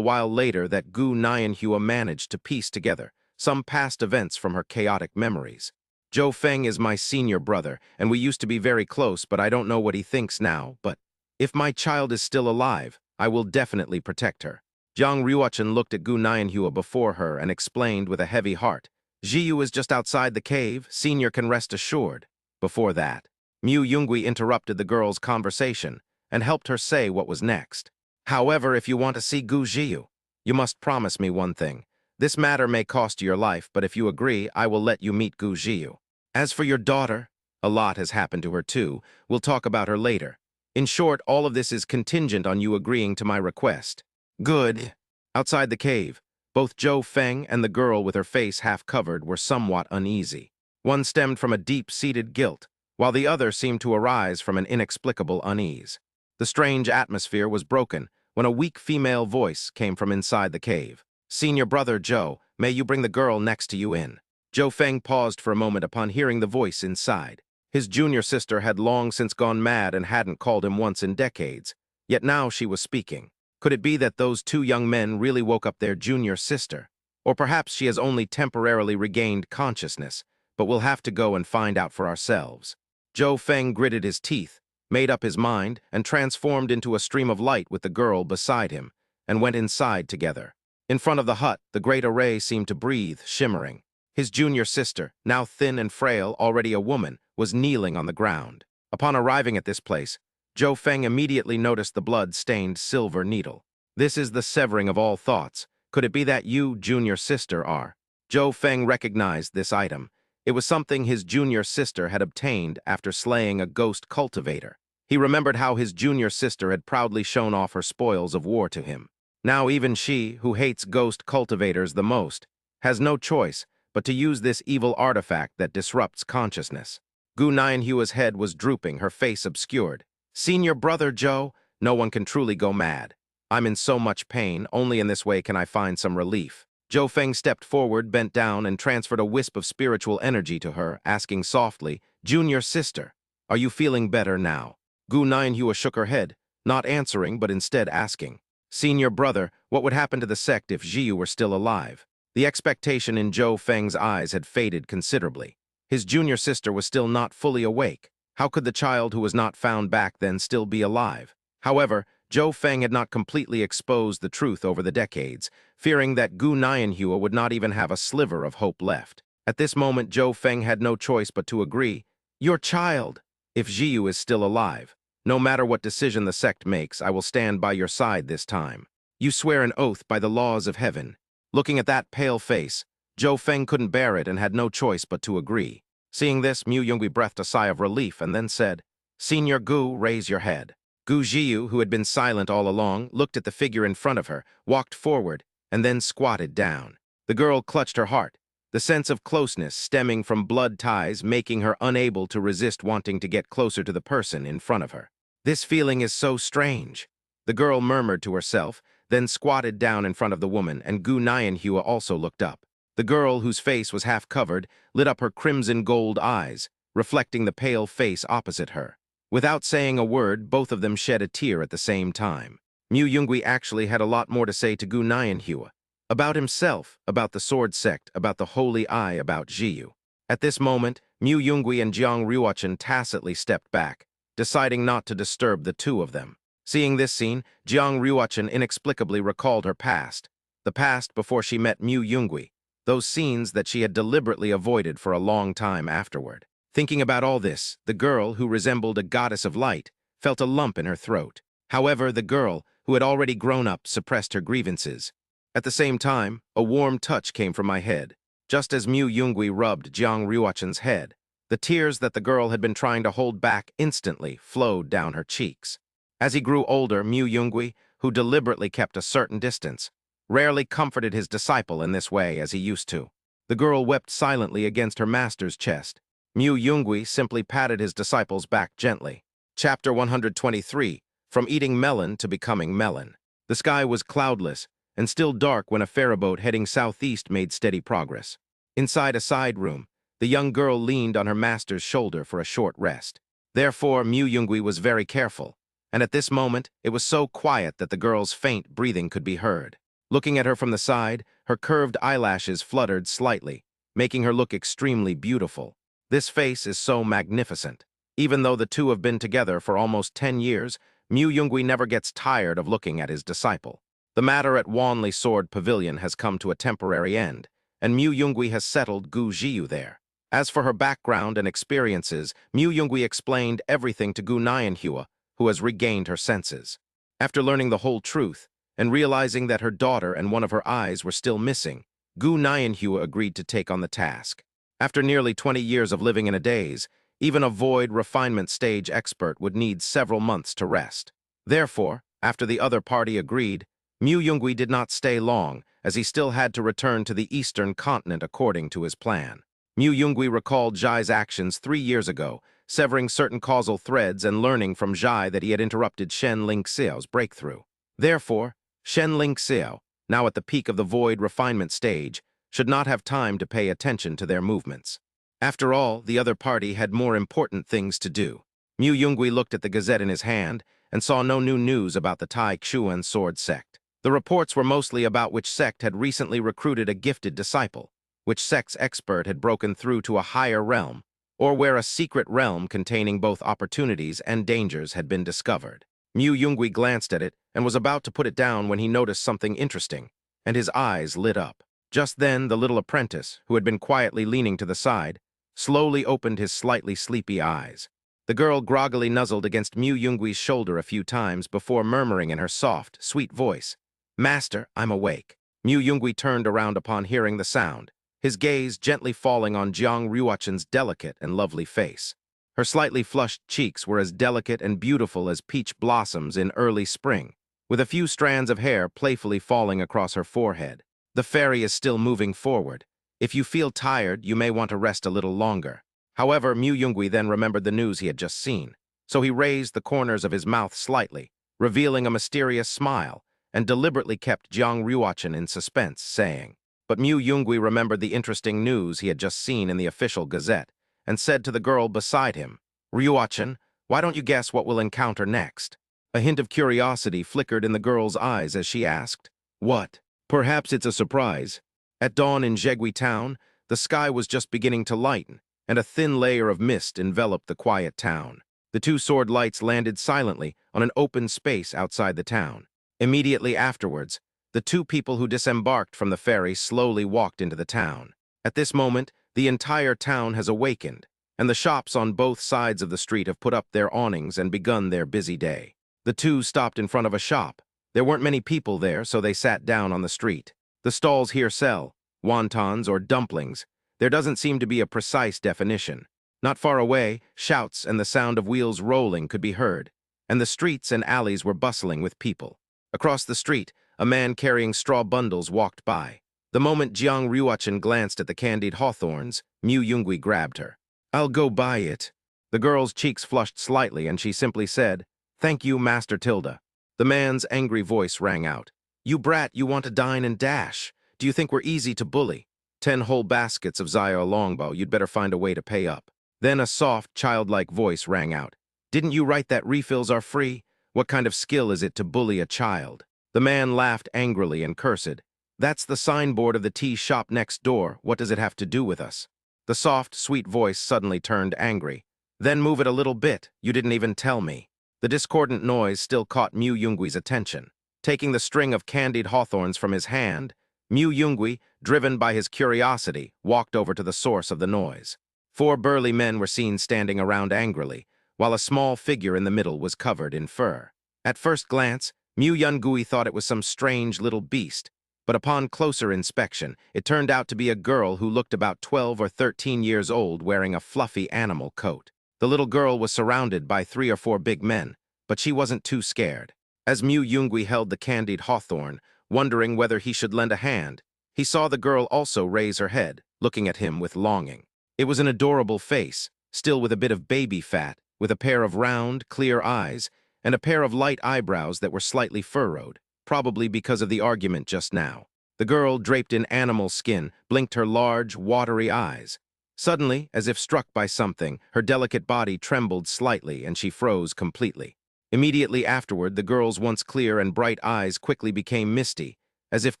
while later that Gu Nianhua managed to piece together some past events from her chaotic memories. Zhou Feng is my senior brother, and we used to be very close, but I don't know what he thinks now. But if my child is still alive, I will definitely protect her. Jiang Ruochen looked at Gu Nianhua before her and explained with a heavy heart, "Jiyu is just outside the cave. Senior can rest assured." Before that, Mu Yungui interrupted the girl's conversation and helped her say what was next. "However, if you want to see Gu Jiyu, you must promise me one thing. This matter may cost you your life, but if you agree, I will let you meet Gu Jiyu. As for your daughter, a lot has happened to her too. We'll talk about her later. In short, all of this is contingent on you agreeing to my request." "Good." Outside the cave, both Zhou Feng and the girl with her face half covered were somewhat uneasy. One stemmed from a deep-seated guilt, while the other seemed to arise from an inexplicable unease. The strange atmosphere was broken when a weak female voice came from inside the cave. "Senior brother Zhou, may you bring the girl next to you in." Zhou Feng paused for a moment upon hearing the voice inside. His junior sister had long since gone mad and hadn't called him once in decades, yet now she was speaking. Could it be that those two young men really woke up their junior sister? Or perhaps she has only temporarily regained consciousness, but we'll have to go and find out for ourselves. Zhou Feng gritted his teeth, made up his mind, and transformed into a stream of light with the girl beside him, and went inside together. In front of the hut, the great array seemed to breathe, shimmering. His junior sister, now thin and frail, already a woman, was kneeling on the ground. Upon arriving at this place, Zhou Feng immediately noticed the blood-stained silver needle. "This is the severing of all thoughts. Could it be that you, junior sister, are?" Zhou Feng recognized this item. It was something his junior sister had obtained after slaying a ghost cultivator. He remembered how his junior sister had proudly shown off her spoils of war to him. Now even she, who hates ghost cultivators the most, has no choice but to use this evil artifact that disrupts consciousness. Gu Nianhua's head was drooping, her face obscured. "Senior brother Zhou, no one can truly go mad. I'm in so much pain, only in this way can I find some relief." Zhou Feng stepped forward, bent down, and transferred a wisp of spiritual energy to her, asking softly, "Junior sister, are you feeling better now?" Gu Nianhua shook her head, not answering but instead asking, "Senior brother, what would happen to the sect if Jiyu were still alive?" The expectation in Zhou Feng's eyes had faded considerably. His junior sister was still not fully awake. How could the child who was not found back then still be alive? However, Zhou Feng had not completely exposed the truth over the decades, fearing that Gu Nianhua would not even have a sliver of hope left. At this moment, Zhou Feng had no choice but to agree. "Your child! If Jiyu is still alive, no matter what decision the sect makes, I will stand by your side this time. You swear an oath by the laws of heaven." Looking at that pale face, Zhou Feng couldn't bear it and had no choice but to agree. Seeing this, Mu Yungui breathed a sigh of relief and then said, "Senior Gu, raise your head." Gu Jiyu, who had been silent all along, looked at the figure in front of her, walked forward, and then squatted down. The girl clutched her heart, the sense of closeness stemming from blood ties making her unable to resist wanting to get closer to the person in front of her. "This feeling is so strange," the girl murmured to herself, then squatted down in front of the woman, and Gu Nianhua also looked up. The girl, whose face was half covered, lit up her crimson gold eyes, reflecting the pale face opposite her. Without saying a word, both of them shed a tear at the same time. Mu Yungui actually had a lot more to say to Gu Nianhua. About himself, about the sword sect, about the holy eye, about Jiyu. At this moment, Mu Yungui and Jiang Ruochen tacitly stepped back, deciding not to disturb the two of them. Seeing this scene, Jiang Ruochen inexplicably recalled her past, the past before she met Mu Yungui, those scenes that she had deliberately avoided for a long time afterward. Thinking about all this, the girl, who resembled a goddess of light, felt a lump in her throat. However, the girl, who had already grown up, suppressed her grievances. At the same time, a warm touch came from my head. Just as Mu Yungui rubbed Jiang Ruochen's head, the tears that the girl had been trying to hold back instantly flowed down her cheeks. As he grew older, Mu Yungui, who deliberately kept a certain distance, rarely comforted his disciple in this way as he used to. The girl wept silently against her master's chest. Mu Yungui simply patted his disciple's back gently. Chapter 123, From Eating Melon to Becoming Melon. The sky was cloudless and still dark when a ferryboat heading southeast made steady progress. Inside a side room, the young girl leaned on her master's shoulder for a short rest. Therefore, Mu Yungui was very careful, and at this moment, it was so quiet that the girl's faint breathing could be heard. Looking at her from the side, her curved eyelashes fluttered slightly, making her look extremely beautiful. This face is so magnificent. Even though the two have been together for almost 10 years, Mu Yungui never gets tired of looking at his disciple. The matter at Wanli Sword Pavilion has come to a temporary end, and Mu Yungui has settled Gu Jiyu there. As for her background and experiences, Mu Yungui explained everything to Gu Nianhua, who has regained her senses. After learning the whole truth, and realizing that her daughter and one of her eyes were still missing, Gu Nianhua agreed to take on the task. After nearly 20 years of living in a daze, even a void refinement stage expert would need several months to rest. Therefore, after the other party agreed, Mu Yungui did not stay long, as he still had to return to the eastern continent according to his plan. Mu Yungui recalled Zhai's actions 3 years ago, severing certain causal threads and learning from Zhai that he had interrupted Shen Lingxiao's breakthrough. Therefore, Shen Lingxiao, now at the peak of the void refinement stage, should not have time to pay attention to their movements. After all, the other party had more important things to do. Mu Yungui looked at the gazette in his hand and saw no new news about the Tai Chuan sword sect. The reports were mostly about which sect had recently recruited a gifted disciple, which sect's expert had broken through to a higher realm, or where a secret realm containing both opportunities and dangers had been discovered. Mu Yungui glanced at it and was about to put it down when he noticed something interesting, and his eyes lit up. Just then, the little apprentice, who had been quietly leaning to the side, slowly opened his slightly sleepy eyes. The girl groggily nuzzled against Mu Yungui's shoulder a few times before murmuring in her soft, sweet voice, "Master, I'm awake." Mu Yungui turned around upon hearing the sound, his gaze gently falling on Jiang Ruochen's delicate and lovely face. Her slightly flushed cheeks were as delicate and beautiful as peach blossoms in early spring, with a few strands of hair playfully falling across her forehead. The ferry is still moving forward. If you feel tired, you may want to rest a little longer. However, Mu Yungui then remembered the news he had just seen, so he raised the corners of his mouth slightly, revealing a mysterious smile, and deliberately kept Jiang Ruochen in suspense, saying, but Mu Yungui remembered the interesting news he had just seen in the official gazette, and said to the girl beside him, "Ruochen, why don't you guess what we'll encounter next?" A hint of curiosity flickered in the girl's eyes as she asked, "What?" "Perhaps it's a surprise." At dawn in Zhegui town, the sky was just beginning to lighten, and a thin layer of mist enveloped the quiet town. The two sword lights landed silently on an open space outside the town. Immediately afterwards, the two people who disembarked from the ferry slowly walked into the town. At this moment, the entire town has awakened, and the shops on both sides of the street have put up their awnings and begun their busy day. The two stopped in front of a shop. There weren't many people there, so they sat down on the street. The stalls here sell wontons or dumplings. There doesn't seem to be a precise definition. Not far away, shouts and the sound of wheels rolling could be heard, and the streets and alleys were bustling with people. Across the street, a man carrying straw bundles walked by. The moment Jiang Ruochen glanced at the candied hawthorns, Mu Yungui grabbed her. "I'll go buy it." The girl's cheeks flushed slightly, and she simply said, "Thank you, Master Tilda." The man's angry voice rang out. "You brat, you want to dine and dash. Do you think we're easy to bully?" 10 whole baskets of Zaya longbow, you'd better find a way to pay up. Then a soft, childlike voice rang out. Didn't you write that refills are free? What kind of skill is it to bully a child? The man laughed angrily and cursed. That's the signboard of the tea shop next door. What does it have to do with us? The soft, sweet voice suddenly turned angry. Then move it a little bit. You didn't even tell me. The discordant noise still caught Mu Yungwee's attention. Taking the string of candied hawthorns from his hand, Mu Yungwee, driven by his curiosity, walked over to the source of the noise. 4 burly men were seen standing around angrily, while a small figure in the middle was covered in fur. At first glance, Mu Yungwee thought it was some strange little beast, but upon closer inspection, it turned out to be a girl who looked about 12 or 13 years old wearing a fluffy animal coat. The little girl was surrounded by 3 or 4 big men, but she wasn't too scared. As Mu Yungwee held the candied hawthorn, wondering whether he should lend a hand, he saw the girl also raise her head, looking at him with longing. It was an adorable face, still with a bit of baby fat, with a pair of round, clear eyes, and a pair of light eyebrows that were slightly furrowed, probably because of the argument just now. The girl, draped in animal skin, blinked her large, watery eyes. Suddenly, as if struck by something, her delicate body trembled slightly and she froze completely. Immediately afterward, the girl's once clear and bright eyes quickly became misty, as if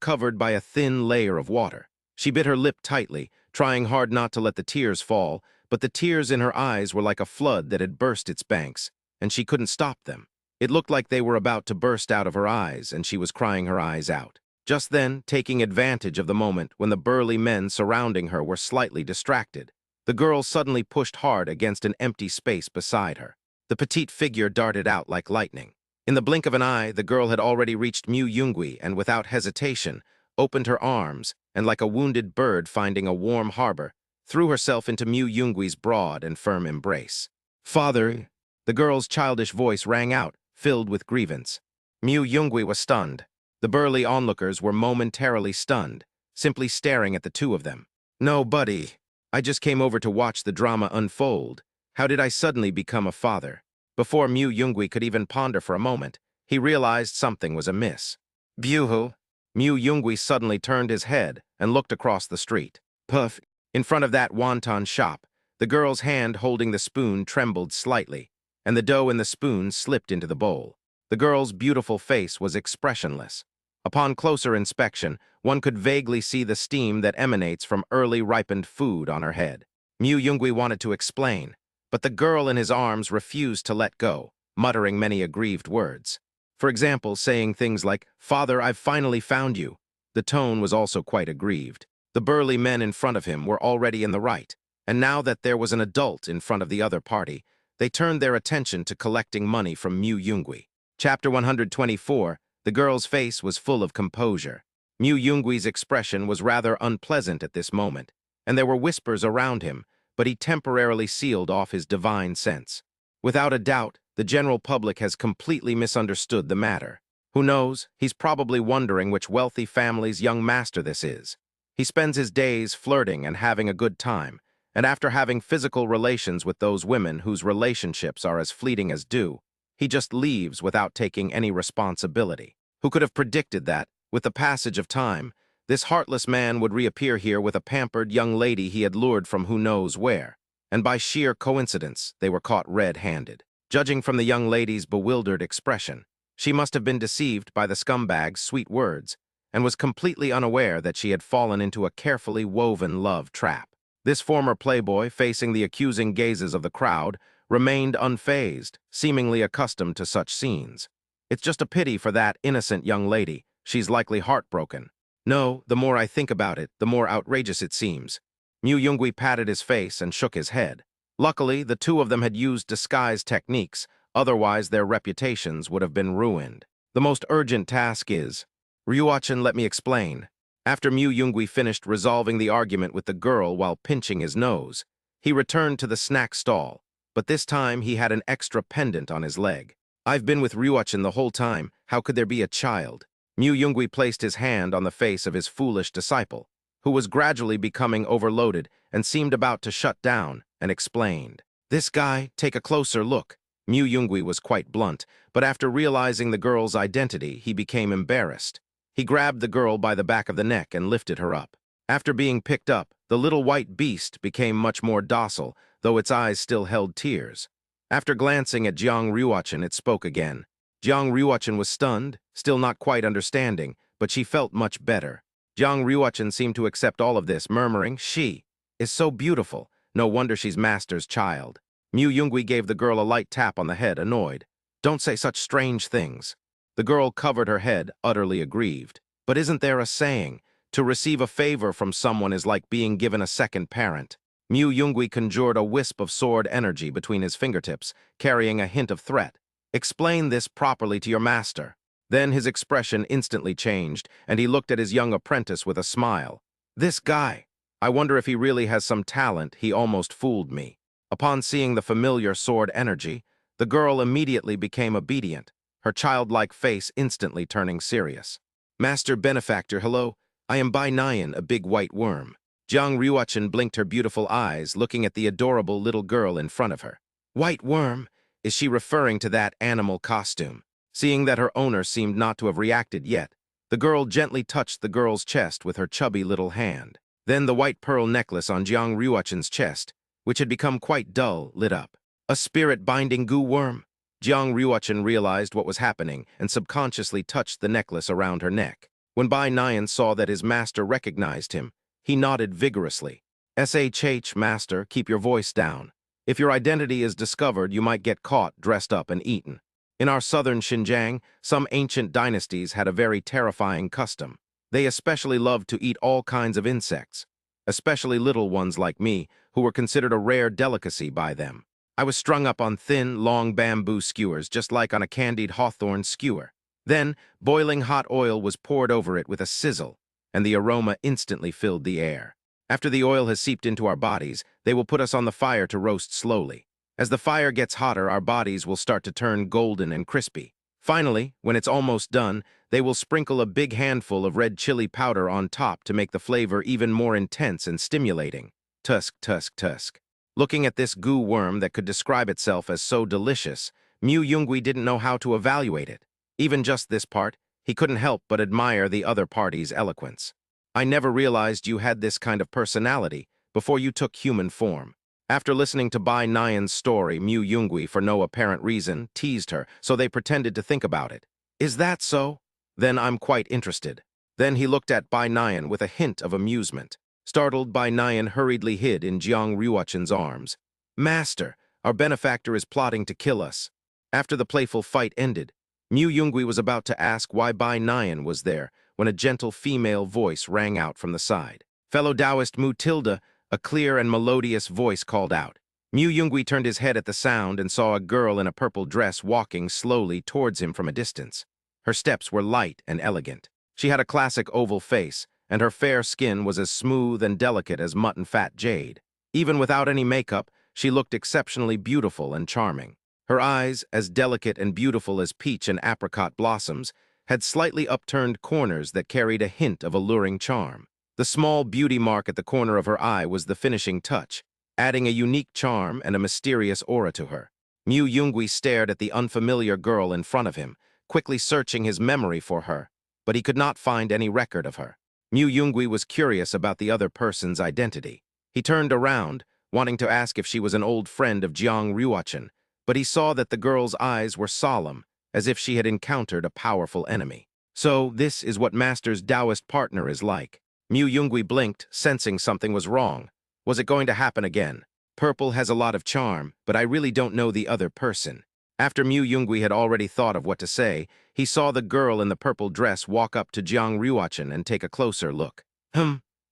covered by a thin layer of water. She bit her lip tightly, trying hard not to let the tears fall, but the tears in her eyes were like a flood that had burst its banks, and she couldn't stop them. It looked like they were about to burst out of her eyes, and she was crying her eyes out. Just then, taking advantage of the moment when the burly men surrounding her were slightly distracted, the girl suddenly pushed hard against an empty space beside her. The petite figure darted out like lightning. In the blink of an eye, the girl had already reached Mu Yungwee and, without hesitation, opened her arms and, like a wounded bird finding a warm harbor, threw herself into Mu Yungwee's broad and firm embrace. "Father!" The girl's childish voice rang out, filled with grievance. Mu Yungwee was stunned. The burly onlookers were momentarily stunned, simply staring at the two of them. "No, buddy. I just came over to watch the drama unfold. How did I suddenly become a father?" Before Mu Yungwee could even ponder for a moment, he realized something was amiss. "Buhu!" Mu Yungwee suddenly turned his head and looked across the street. "Puff!" In front of that wonton shop, the girl's hand holding the spoon trembled slightly, and the dough in the spoon slipped into the bowl. The girl's beautiful face was expressionless. Upon closer inspection, one could vaguely see the steam that emanates from early ripened food on her head. Mu Yungwee wanted to explain, but the girl in his arms refused to let go, muttering many aggrieved words. For example, saying things like, "Father, I've finally found you." The tone was also quite aggrieved. The burly men in front of him were already in the right, and now that there was an adult in front of the other party, they turned their attention to collecting money from Mu Yungwee. Chapter 124, the girl's face was full of composure. Mu Yungwee's expression was rather unpleasant at this moment, and there were whispers around him, but he temporarily sealed off his divine sense. Without a doubt, the general public has completely misunderstood the matter. Who knows, he's probably wondering which wealthy family's young master this is. He spends his days flirting and having a good time, and after having physical relations with those women whose relationships are as fleeting as dew, he just leaves without taking any responsibility. Who could have predicted that, with the passage of time, this heartless man would reappear here with a pampered young lady he had lured from who knows where, and by sheer coincidence, they were caught red-handed. Judging from the young lady's bewildered expression, she must have been deceived by the scumbag's sweet words, and was completely unaware that she had fallen into a carefully woven love trap. This former playboy, facing the accusing gazes of the crowd, remained unfazed, seemingly accustomed to such scenes. It's just a pity for that innocent young lady. She's likely heartbroken. No, the more I think about it, the more outrageous it seems. Mu Yungwee patted his face and shook his head. Luckily, the two of them had used disguise techniques, otherwise their reputations would have been ruined. The most urgent task is... Ryuachin, let me explain. After Mu Yungwee finished resolving the argument with the girl while pinching his nose, he returned to the snack stall, but this time he had an extra pendant on his leg. "I've been with Ryuachin the whole time. How could there be a child?" Mu Yungwee placed his hand on the face of his foolish disciple, who was gradually becoming overloaded and seemed about to shut down, and explained. "This guy, take a closer look." Mu Yungwee was quite blunt, but after realizing the girl's identity, he became embarrassed. He grabbed the girl by the back of the neck and lifted her up. After being picked up, the little white beast became much more docile, though its eyes still held tears. After glancing at Jiang Ryuachin, it spoke again. Jiang Ryuachin was stunned, still not quite understanding, but she felt much better. Jiang Ryuachin seemed to accept all of this, murmuring, "She is so beautiful. No wonder she's master's child." Mu Yungui gave the girl a light tap on the head, annoyed. "Don't say such strange things." The girl covered her head, utterly aggrieved. "But isn't there a saying? To receive a favor from someone is like being given a second parent." Mu Yungui conjured a wisp of sword energy between his fingertips, carrying a hint of threat. "Explain this properly to your master." Then his expression instantly changed, and he looked at his young apprentice with a smile. "This guy. I wonder if he really has some talent. He almost fooled me." Upon seeing the familiar sword energy, the girl immediately became obedient, her childlike face instantly turning serious. "Master Benefactor, hello. I am Bai Nyan, a big white worm." Jiang Ryuachin blinked her beautiful eyes, looking at the adorable little girl in front of her. "White worm? Is she referring to that animal costume?" Seeing that her owner seemed not to have reacted yet, the girl gently touched the girl's chest with her chubby little hand. Then the white pearl necklace on Jiang Ryuachin's chest, which had become quite dull, lit up. "A spirit-binding goo worm?" Jiang Ryuachin realized what was happening and subconsciously touched the necklace around her neck. When Bai Nyan saw that his master recognized him, he nodded vigorously. "SHH, master, keep your voice down. If your identity is discovered, you might get caught, dressed up, and eaten." In our southern Xinjiang, some ancient dynasties had a very terrifying custom. They especially loved to eat all kinds of insects, especially little ones like me, who were considered a rare delicacy by them. I was strung up on thin, long bamboo skewers, just like on a candied hawthorn skewer. Then, boiling hot oil was poured over it with a sizzle, and the aroma instantly filled the air. After the oil has seeped into our bodies, they will put us on the fire to roast slowly. As the fire gets hotter, our bodies will start to turn golden and crispy. Finally, when it's almost done, they will sprinkle a big handful of red chili powder on top to make the flavor even more intense and stimulating. Tusk, tusk, tusk. Looking at this goo worm that could describe itself as so delicious, Mu Yungui didn't know how to evaluate it. Even just this part, he couldn't help but admire the other party's eloquence. "I never realized you had this kind of personality before you took human form." After listening to Bai Nyan's story, Mu Yungui, for no apparent reason, teased her, so they pretended to think about it. "Is that so? Then I'm quite interested." Then he looked at Bai Nyan with a hint of amusement. Startled, Bai Nyan hurriedly hid in Jiang Ryuachin's arms. "Master, our benefactor is plotting to kill us." After the playful fight ended, Mu Yungui was about to ask why Bai Nyan was there when a gentle female voice rang out from the side. "Fellow Taoist Mu Tilda," a clear and melodious voice called out. Mu Yungui turned his head at the sound and saw a girl in a purple dress walking slowly towards him from a distance. Her steps were light and elegant. She had a classic oval face, and her fair skin was as smooth and delicate as mutton-fat jade. Even without any makeup, she looked exceptionally beautiful and charming. Her eyes, as delicate and beautiful as peach and apricot blossoms, had slightly upturned corners that carried a hint of alluring charm. The small beauty mark at the corner of her eye was the finishing touch, adding a unique charm and a mysterious aura to her. Mu Yungui stared at the unfamiliar girl in front of him, quickly searching his memory for her, but he could not find any record of her. Mu Yungui was curious about the other person's identity. He turned around, wanting to ask if she was an old friend of Jiang Ryuachin, but he saw that the girl's eyes were solemn, as if she had encountered a powerful enemy. "So, this is what Master's Taoist partner is like." Mu Yungui blinked, sensing something was wrong. Was it going to happen again? "Purple has a lot of charm, but I really don't know the other person." After Mu Yungui had already thought of what to say, he saw the girl in the purple dress walk up to Jiang Ryuachin and take a closer look.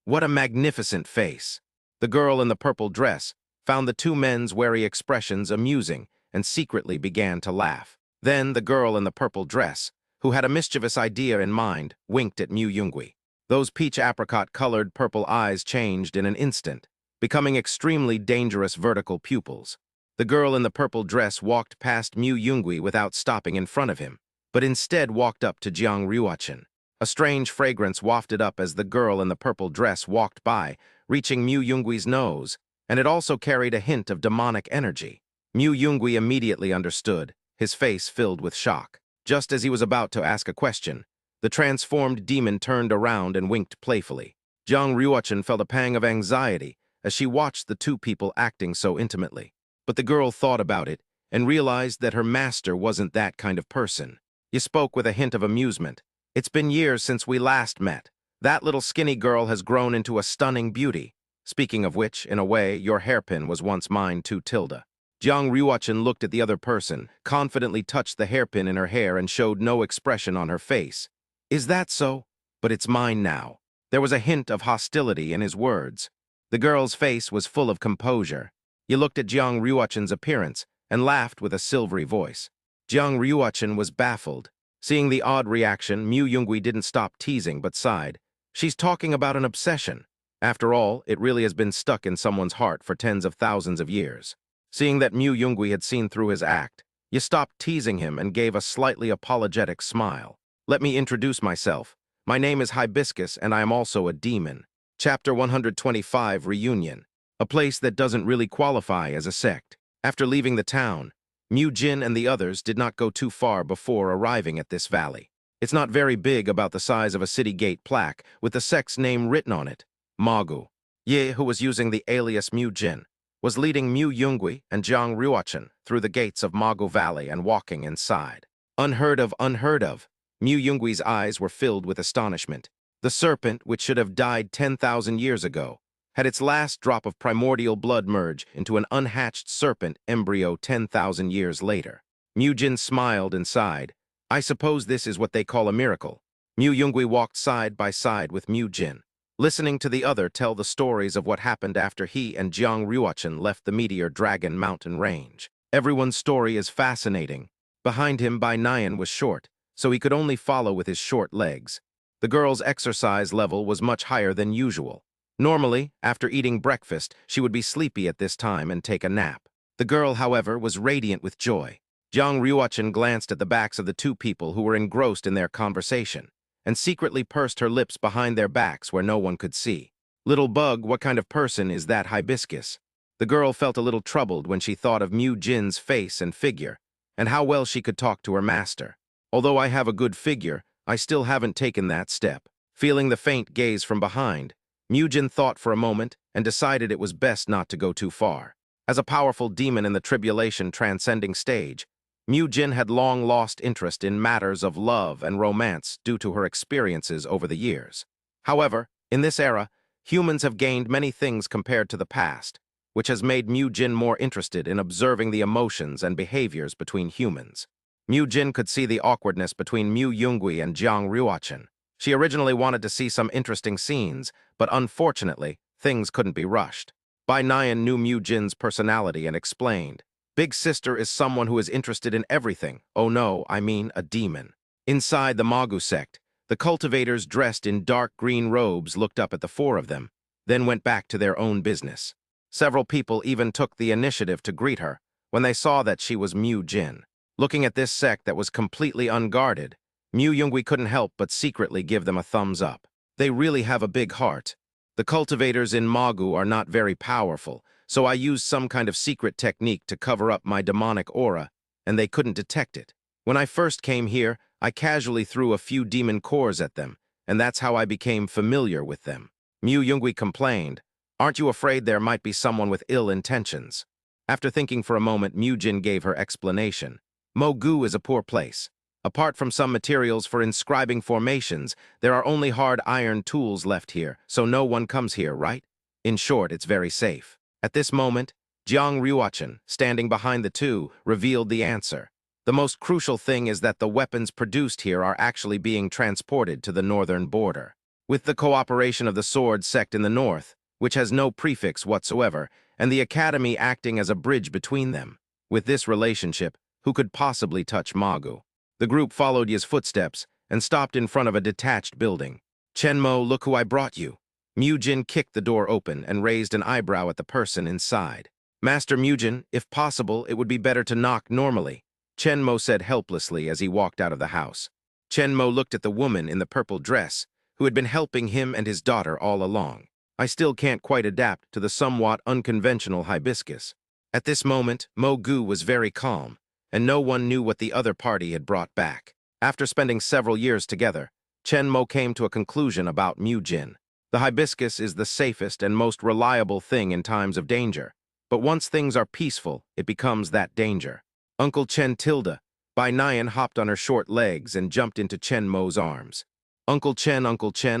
What a magnificent face. The girl in the purple dress found the two men's wary expressions amusing and secretly began to laugh. Then the girl in the purple dress, who had a mischievous idea in mind, winked at Mu Yungui. Those peach apricot-colored purple eyes changed in an instant, becoming extremely dangerous vertical pupils. The girl in the purple dress walked past Mu Yungui without stopping in front of him, but instead walked up to Jiang Ryuachin. A strange fragrance wafted up as the girl in the purple dress walked by, reaching Mu Yungui's nose, and it also carried a hint of demonic energy. Mu Yungui immediately understood, his face filled with shock. Just as he was about to ask a question, the transformed demon turned around and winked playfully. Jiang Ryuchen felt a pang of anxiety as she watched the two people acting so intimately. But the girl thought about it and realized that her master wasn't that kind of person. You spoke with a hint of amusement. It's been years since we last met. That little skinny girl has grown into a stunning beauty. Speaking of which, in a way, your hairpin was once mine too, Tilda. Jiang Ryuchen looked at the other person, confidently touched the hairpin in her hair and showed no expression on her face. Is that so? But it's mine now. There was a hint of hostility in his words. The girl's face was full of composure. He looked at Jiang Ryuchen's appearance and laughed with a silvery voice. Jiang Ryuchen was baffled. Seeing the odd reaction, Mu Yungui didn't stop teasing but sighed. She's talking about an obsession. After all, it really has been stuck in someone's heart for tens of thousands of years. Seeing that Mu Yungui had seen through his act, you stopped teasing him and gave a slightly apologetic smile. Let me introduce myself. My name is Hibiscus, and I am also a demon. Chapter 125, Reunion. A place that doesn't really qualify as a sect. After leaving the town, Mu Jin and the others did not go too far before arriving at this valley. It's not very big, about the size of a city gate plaque, with the sect's name written on it, Magu. Ye, who was using the alias Mu Jin, was leading Mu Yungui and Jiang Ryuchen through the gates of Magu Valley and walking inside. Unheard of, unheard of. Mu Yungui's eyes were filled with astonishment. The serpent, which should have died 10,000 years ago, had its last drop of primordial blood merge into an unhatched serpent embryo 10,000 years later. Mu Jin smiled and sighed. I suppose this is what they call a miracle. Mu Yungui walked side by side with Mu Jin, listening to the other tell the stories of what happened after he and Jiang Ryuchen left the Meteor Dragon mountain range. Everyone's story is fascinating. Behind him, Bai Nian was short, so he could only follow with his short legs. The girl's exercise level was much higher than usual. Normally, after eating breakfast, she would be sleepy at this time and take a nap. The girl, however, was radiant with joy. Jiang Ryuchen glanced at the backs of the two people who were engrossed in their conversation, and secretly pursed her lips behind their backs where no one could see. Little bug, what kind of person is that Hibiscus? The girl felt a little troubled when she thought of Mu Jin's face and figure, and how well she could talk to her master. Although I have a good figure, I still haven't taken that step. Feeling the faint gaze from behind, Mu Jin thought for a moment and decided it was best not to go too far. As a powerful demon in the tribulation transcending stage, Mu Jin had long lost interest in matters of love and romance due to her experiences over the years. However, in this era, humans have gained many things compared to the past, which has made Mu Jin more interested in observing the emotions and behaviors between humans. Mu Jin could see the awkwardness between Mu Yungui and Jiang Ryuchen. She originally wanted to see some interesting scenes, but unfortunately, things couldn't be rushed. Bai Nian knew Mu Jin's personality and explained, Big Sister is someone who is interested in everything. Oh no, I mean a demon. Inside the Magu sect, the cultivators dressed in dark green robes looked up at the four of them, then went back to their own business. Several people even took the initiative to greet her when they saw that she was Mu Jin. Looking at this sect that was completely unguarded, Mu Yungui couldn't help but secretly give them a thumbs up. They really have a big heart. The cultivators in Magu are not very powerful, so I used some kind of secret technique to cover up my demonic aura, and they couldn't detect it. When I first came here, I casually threw a few demon cores at them, and that's how I became familiar with them. Mu Yungui complained, Aren't you afraid there might be someone with ill intentions? After thinking for a moment, Mu Jin gave her explanation. Mogu is a poor place. Apart from some materials for inscribing formations, there are only hard iron tools left here, so no one comes here, right? In short, it's very safe. At this moment, Jiang Ryuchen, standing behind the two, revealed the answer. The most crucial thing is that the weapons produced here are actually being transported to the northern border. With the cooperation of the sword sect in the north, which has no prefix whatsoever, and the academy acting as a bridge between them. With this relationship, who could possibly touch Magu? The group followed Ye's footsteps and stopped in front of a detached building. Chenmo, look who I brought you. Mu Jin kicked the door open and raised an eyebrow at the person inside. Master Mu Jin, if possible, it would be better to knock normally, Chenmo said helplessly as he walked out of the house. Chenmo looked at the woman in the purple dress, who had been helping him and his daughter all along. I still can't quite adapt to the somewhat unconventional Hibiscus. At this moment, Mogu was very calm, and no one knew what the other party had brought back. After spending several years together, Chenmo came to a conclusion about Mu Jin. The hibiscus is the safest and most reliable thing in times of danger. But once things are peaceful, it becomes that danger. Uncle Chen Tilda, Bai Nian hopped on her short legs and jumped into Chen Mo's arms. Uncle Chen,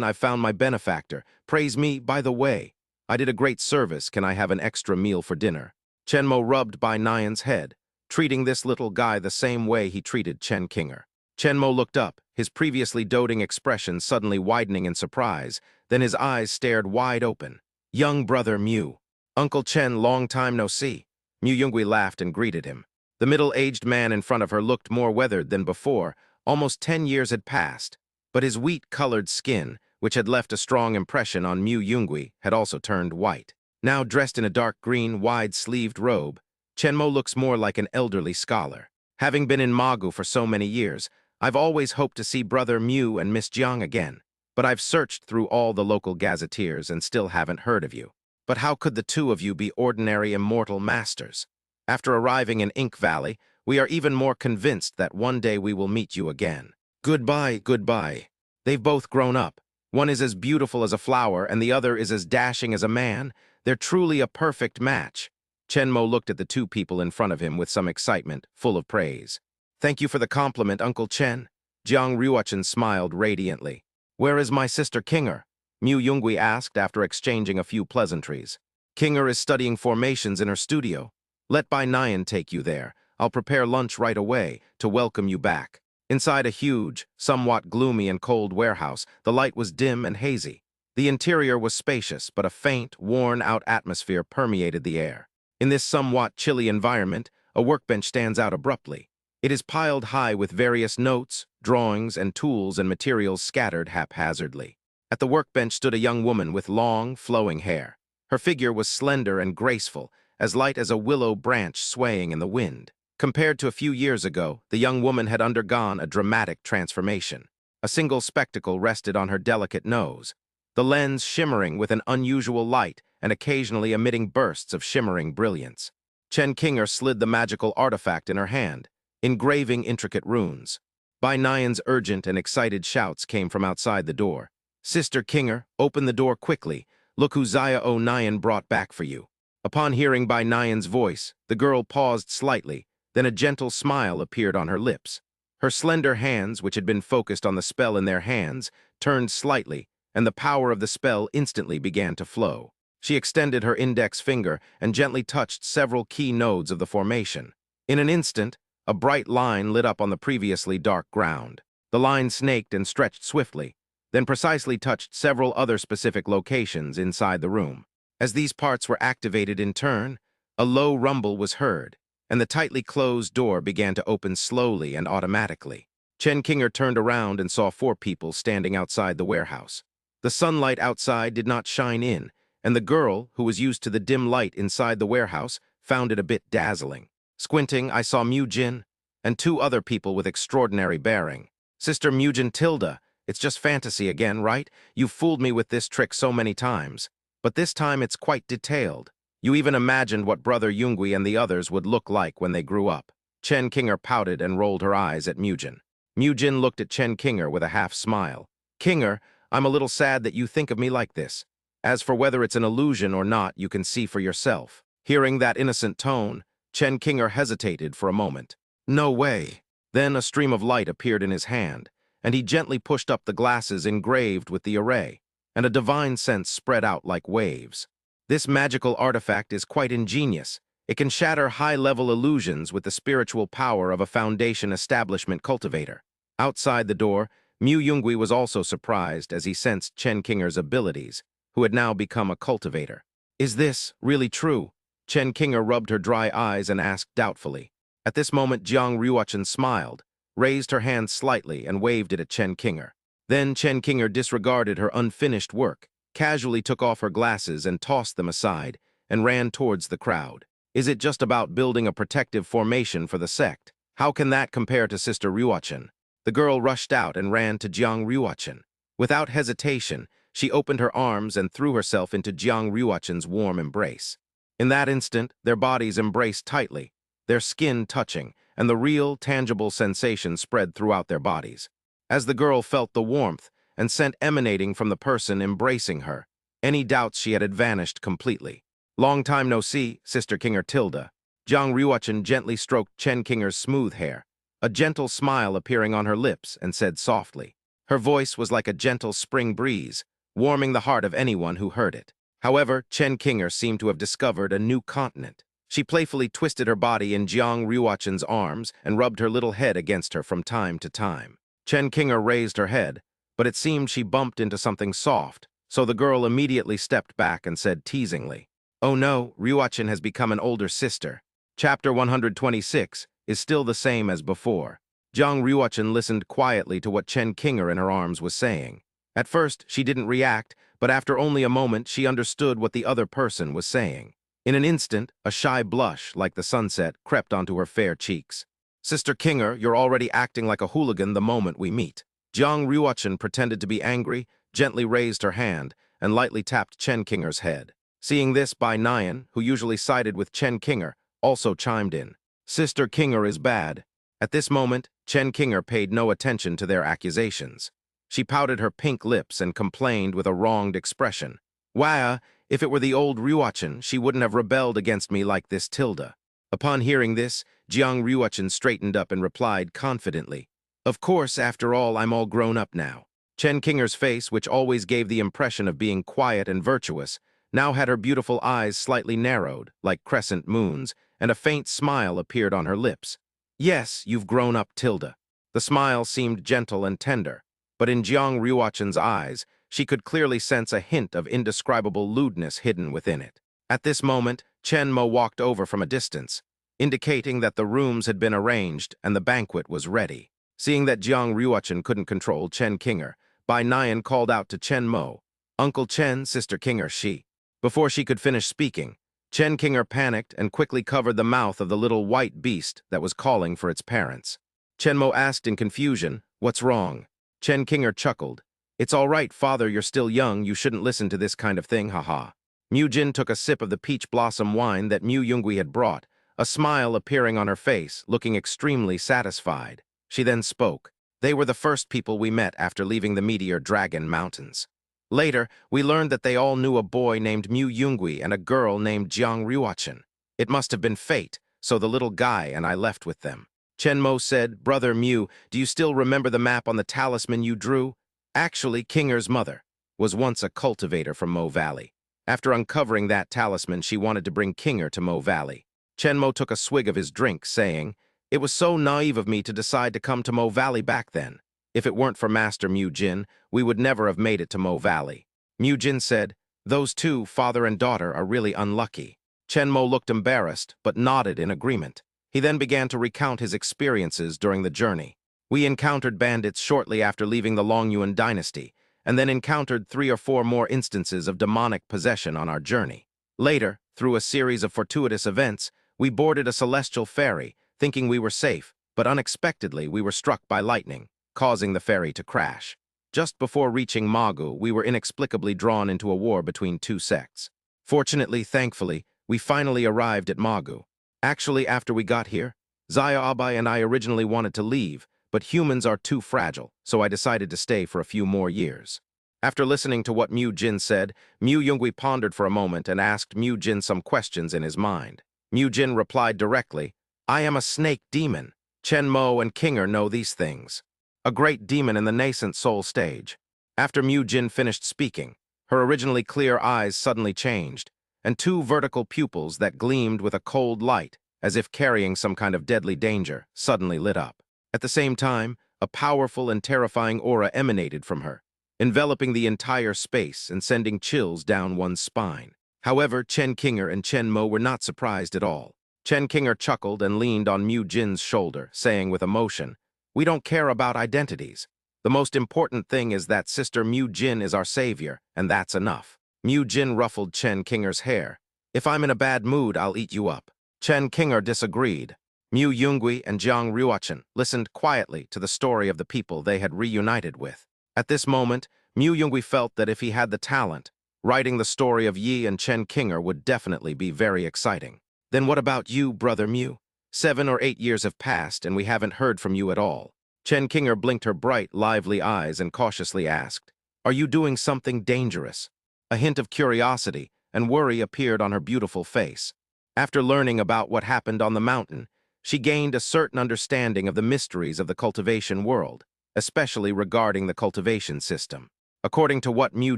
I found my benefactor. Praise me, by the way. I did a great service. Can I have an extra meal for dinner? Chen Mo rubbed Bai Nian's head, treating this little guy the same way he treated Chen Kinger. Chen Mo looked up, his previously doting expression suddenly widening in surprise, then his eyes stared wide open. Young brother Mu. Uncle Chen, long time no see. Mu Yungui laughed and greeted him. The middle-aged man in front of her looked more weathered than before. Almost 10 years had passed, but his wheat-colored skin, which had left a strong impression on Mu Yungui, had also turned white. Now dressed in a dark green, wide-sleeved robe, Chen Mo looks more like an elderly scholar. Having been in Magu for so many years, I've always hoped to see Brother Mu and Miss Jiang again, but I've searched through all the local gazetteers and still haven't heard of you. But how could the two of you be ordinary immortal masters? After arriving in Ink Valley, we are even more convinced that one day we will meet you again. Goodbye, goodbye. They've both grown up. One is as beautiful as a flower, and the other is as dashing as a man. They're truly a perfect match. Chen Mo looked at the two people in front of him with some excitement, full of praise. Thank you for the compliment, Uncle Chen. Jiang Ruochen smiled radiantly. Where is my sister Kinger? Mu Yungui asked after exchanging a few pleasantries. Kinger is studying formations in her studio. Let Bai Nian take you there. I'll prepare lunch right away to welcome you back. Inside a huge, somewhat gloomy and cold warehouse, the light was dim and hazy. The interior was spacious, but a faint, worn-out atmosphere permeated the air. In this somewhat chilly environment, a workbench stands out abruptly. It is piled high with various notes, drawings, and tools and materials scattered haphazardly. At the workbench stood a young woman with long, flowing hair. Her figure was slender and graceful, as light as a willow branch swaying in the wind. Compared to a few years ago, the young woman had undergone a dramatic transformation. A single spectacle rested on her delicate nose, the lens shimmering with an unusual light and occasionally emitting bursts of shimmering brilliance. Chen Kinger slid the magical artifact in her hand, engraving intricate runes. Bai Nian's urgent and excited shouts came from outside the door. Sister Kinger, open the door quickly. Look who Zaya O Nian brought back for you. Upon hearing Bai Nian's voice, the girl paused slightly, then a gentle smile appeared on her lips. Her slender hands, which had been focused on the spell in their hands, turned slightly, and the power of the spell instantly began to flow. She extended her index finger and gently touched several key nodes of the formation. In an instant, a bright line lit up on the previously dark ground. The line snaked and stretched swiftly, then precisely touched several other specific locations inside the room. As these parts were activated in turn, a low rumble was heard, and the tightly closed door began to open slowly and automatically. Chen Kinger turned around and saw 4 people standing outside the warehouse. The sunlight outside did not shine in, and the girl, who was used to the dim light inside the warehouse, found it a bit dazzling. Squinting, I saw Mu-Jin and 2 other people with extraordinary bearing. Sister Mu-Jin Tilda, it's just fantasy again, right? You've fooled me with this trick so many times. But this time it's quite detailed. You even imagined what Brother Yungui and the others would look like when they grew up. Chen Kinger pouted and rolled her eyes at Mu-Jin. Mu-Jin looked at Chen Kinger with a half-smile. Kinger, I'm a little sad that you think of me like this. As for whether it's an illusion or not, you can see for yourself. Hearing that innocent tone, Chen Kinger hesitated for a moment. No way. Then a stream of light appeared in his hand, and he gently pushed up the glasses engraved with the array, and a divine sense spread out like waves. This magical artifact is quite ingenious. It can shatter high-level illusions with the spiritual power of a Foundation establishment cultivator. Outside the door, Mu Yungui was also surprised as he sensed Chen Kinger's abilities, who had now become a cultivator. Is this really true? Chen Kinger rubbed her dry eyes and asked doubtfully. At this moment, Jiang Ruochen smiled, raised her hand slightly, and waved it at Chen Kinger. Then Chen Kinger disregarded her unfinished work, casually took off her glasses and tossed them aside, and ran towards the crowd. Is it just about building a protective formation for the sect? How can that compare to Sister Ruochen? The girl rushed out and ran to Jiang Ruochen. Without hesitation, she opened her arms and threw herself into Jiang Ruochen's warm embrace. In that instant, their bodies embraced tightly, their skin touching, and the real, tangible sensation spread throughout their bodies. As the girl felt the warmth, and scent emanating from the person embracing her. Any doubts she had vanished completely. Long time no see, Sister Kinger Tilda. Jiang Ryuachin gently stroked Chen Kinger's smooth hair, a gentle smile appearing on her lips, and said softly. Her voice was like a gentle spring breeze, warming the heart of anyone who heard it. However, Chen Kinger seemed to have discovered a new continent. She playfully twisted her body in Jiang Ryuachin's arms and rubbed her little head against her from time to time. Chen Kinger raised her head, but it seemed she bumped into something soft, so the girl immediately stepped back and said teasingly, "Oh no, Ryuachin has become an older sister." Chapter 126 is still the same as before. Jiang Ryuachin listened quietly to what Chen Kinger in her arms was saying. At first, she didn't react, but after only a moment, she understood what the other person was saying. In an instant, a shy blush, like the sunset, crept onto her fair cheeks. "Sister Kinger, you're already acting like a hooligan the moment we meet." Jiang Ryuachin pretended to be angry, gently raised her hand, and lightly tapped Chen Kinger's head. Seeing this, Bai Nian, who usually sided with Chen Kinger, also chimed in. "Sister Kinger is bad." At this moment, Chen Kinger paid no attention to their accusations. She pouted her pink lips and complained with a wronged expression. "Why, if it were the old Ryuachin, she wouldn't have rebelled against me like this Tilda." Upon hearing this, Jiang Ryuachin straightened up and replied confidently, "Of course, after all, I'm all grown up now." Chen Kinger's face, which always gave the impression of being quiet and virtuous, now had her beautiful eyes slightly narrowed, like crescent moons, and a faint smile appeared on her lips. "Yes, you've grown up, Tilda." The smile seemed gentle and tender, but in Jiang Ryuachin's eyes, she could clearly sense a hint of indescribable lewdness hidden within it. At this moment, Chen Mo walked over from a distance, indicating that the rooms had been arranged and the banquet was ready. Seeing that Jiang Ryuachin couldn't control Chen Kinger, Bai Nian called out to Chen Mo, "Uncle Chen, Sister Kinger, she." Before she could finish speaking, Chen Kinger panicked and quickly covered the mouth of the little white beast that was calling for its parents. Chen Mo asked in confusion, "What's wrong?" Chen Kinger chuckled. "It's all right, father, you're still young, you shouldn't listen to this kind of thing, haha." Mu Jin took a sip of the peach blossom wine that Mu Yungui had brought, a smile appearing on her face, looking extremely satisfied. She then spoke. "They were the first people we met after leaving the Meteor Dragon Mountains. Later, we learned that they all knew a boy named Mu Yungui and a girl named Jiang Ryuachin. It must have been fate, so the little guy and I left with them." Chen Mo said, "Brother Mu, do you still remember the map on the talisman you drew?" Actually, Kinger's mother was once a cultivator from Mo Valley. After uncovering that talisman, she wanted to bring Kinger to Mo Valley. Chen Mo took a swig of his drink, saying, "It was so naive of me to decide to come to Mo Valley back then. If it weren't for Master Mu Jin, we would never have made it to Mo Valley." Mu Jin said, "Those two, father and daughter, are really unlucky." Chen Mo looked embarrassed, but nodded in agreement. He then began to recount his experiences during the journey. "We encountered bandits shortly after leaving the Longyuan dynasty, and then encountered 3 or 4 more instances of demonic possession on our journey. Later, through a series of fortuitous events, we boarded a celestial ferry, thinking we were safe, but unexpectedly we were struck by lightning, causing the ferry to crash. Just before reaching Magu, we were inexplicably drawn into a war between 2 sects. Fortunately, thankfully, we finally arrived at Magu. Actually, after we got here, Zaya Abai and I originally wanted to leave, but humans are too fragile, so I decided to stay for a few more years." After listening to what Mu Jin said, Mu Yungui pondered for a moment and asked Mu Jin some questions in his mind. Mu Jin replied directly, "I am a snake demon. Chen Mo and Kinger know these things. A great demon in the nascent soul stage." After Mu Jin finished speaking, her originally clear eyes suddenly changed, and 2 vertical pupils that gleamed with a cold light, as if carrying some kind of deadly danger, suddenly lit up. At the same time, a powerful and terrifying aura emanated from her, enveloping the entire space and sending chills down one's spine. However, Chen Kinger and Chen Mo were not surprised at all. Chen Kinger chuckled and leaned on Mu Jin's shoulder, saying with emotion, "We don't care about identities. The most important thing is that Sister Mu Jin is our savior, and that's enough." Mu Jin ruffled Chen Kinger's hair. "If I'm in a bad mood, I'll eat you up." Chen Kinger disagreed. Mu Yungui and Jiang Ryuachin listened quietly to the story of the people they had reunited with. At this moment, Mu Yungui felt that if he had the talent, writing the story of Yi and Chen Kinger would definitely be very exciting. "Then what about you, Brother Mu? 7 or 8 years have passed and we haven't heard from you at all." Chen Qinger blinked her bright, lively eyes and cautiously asked, "Are you doing something dangerous?" A hint of curiosity and worry appeared on her beautiful face. After learning about what happened on the mountain, she gained a certain understanding of the mysteries of the cultivation world, especially regarding the cultivation system. According to what Mu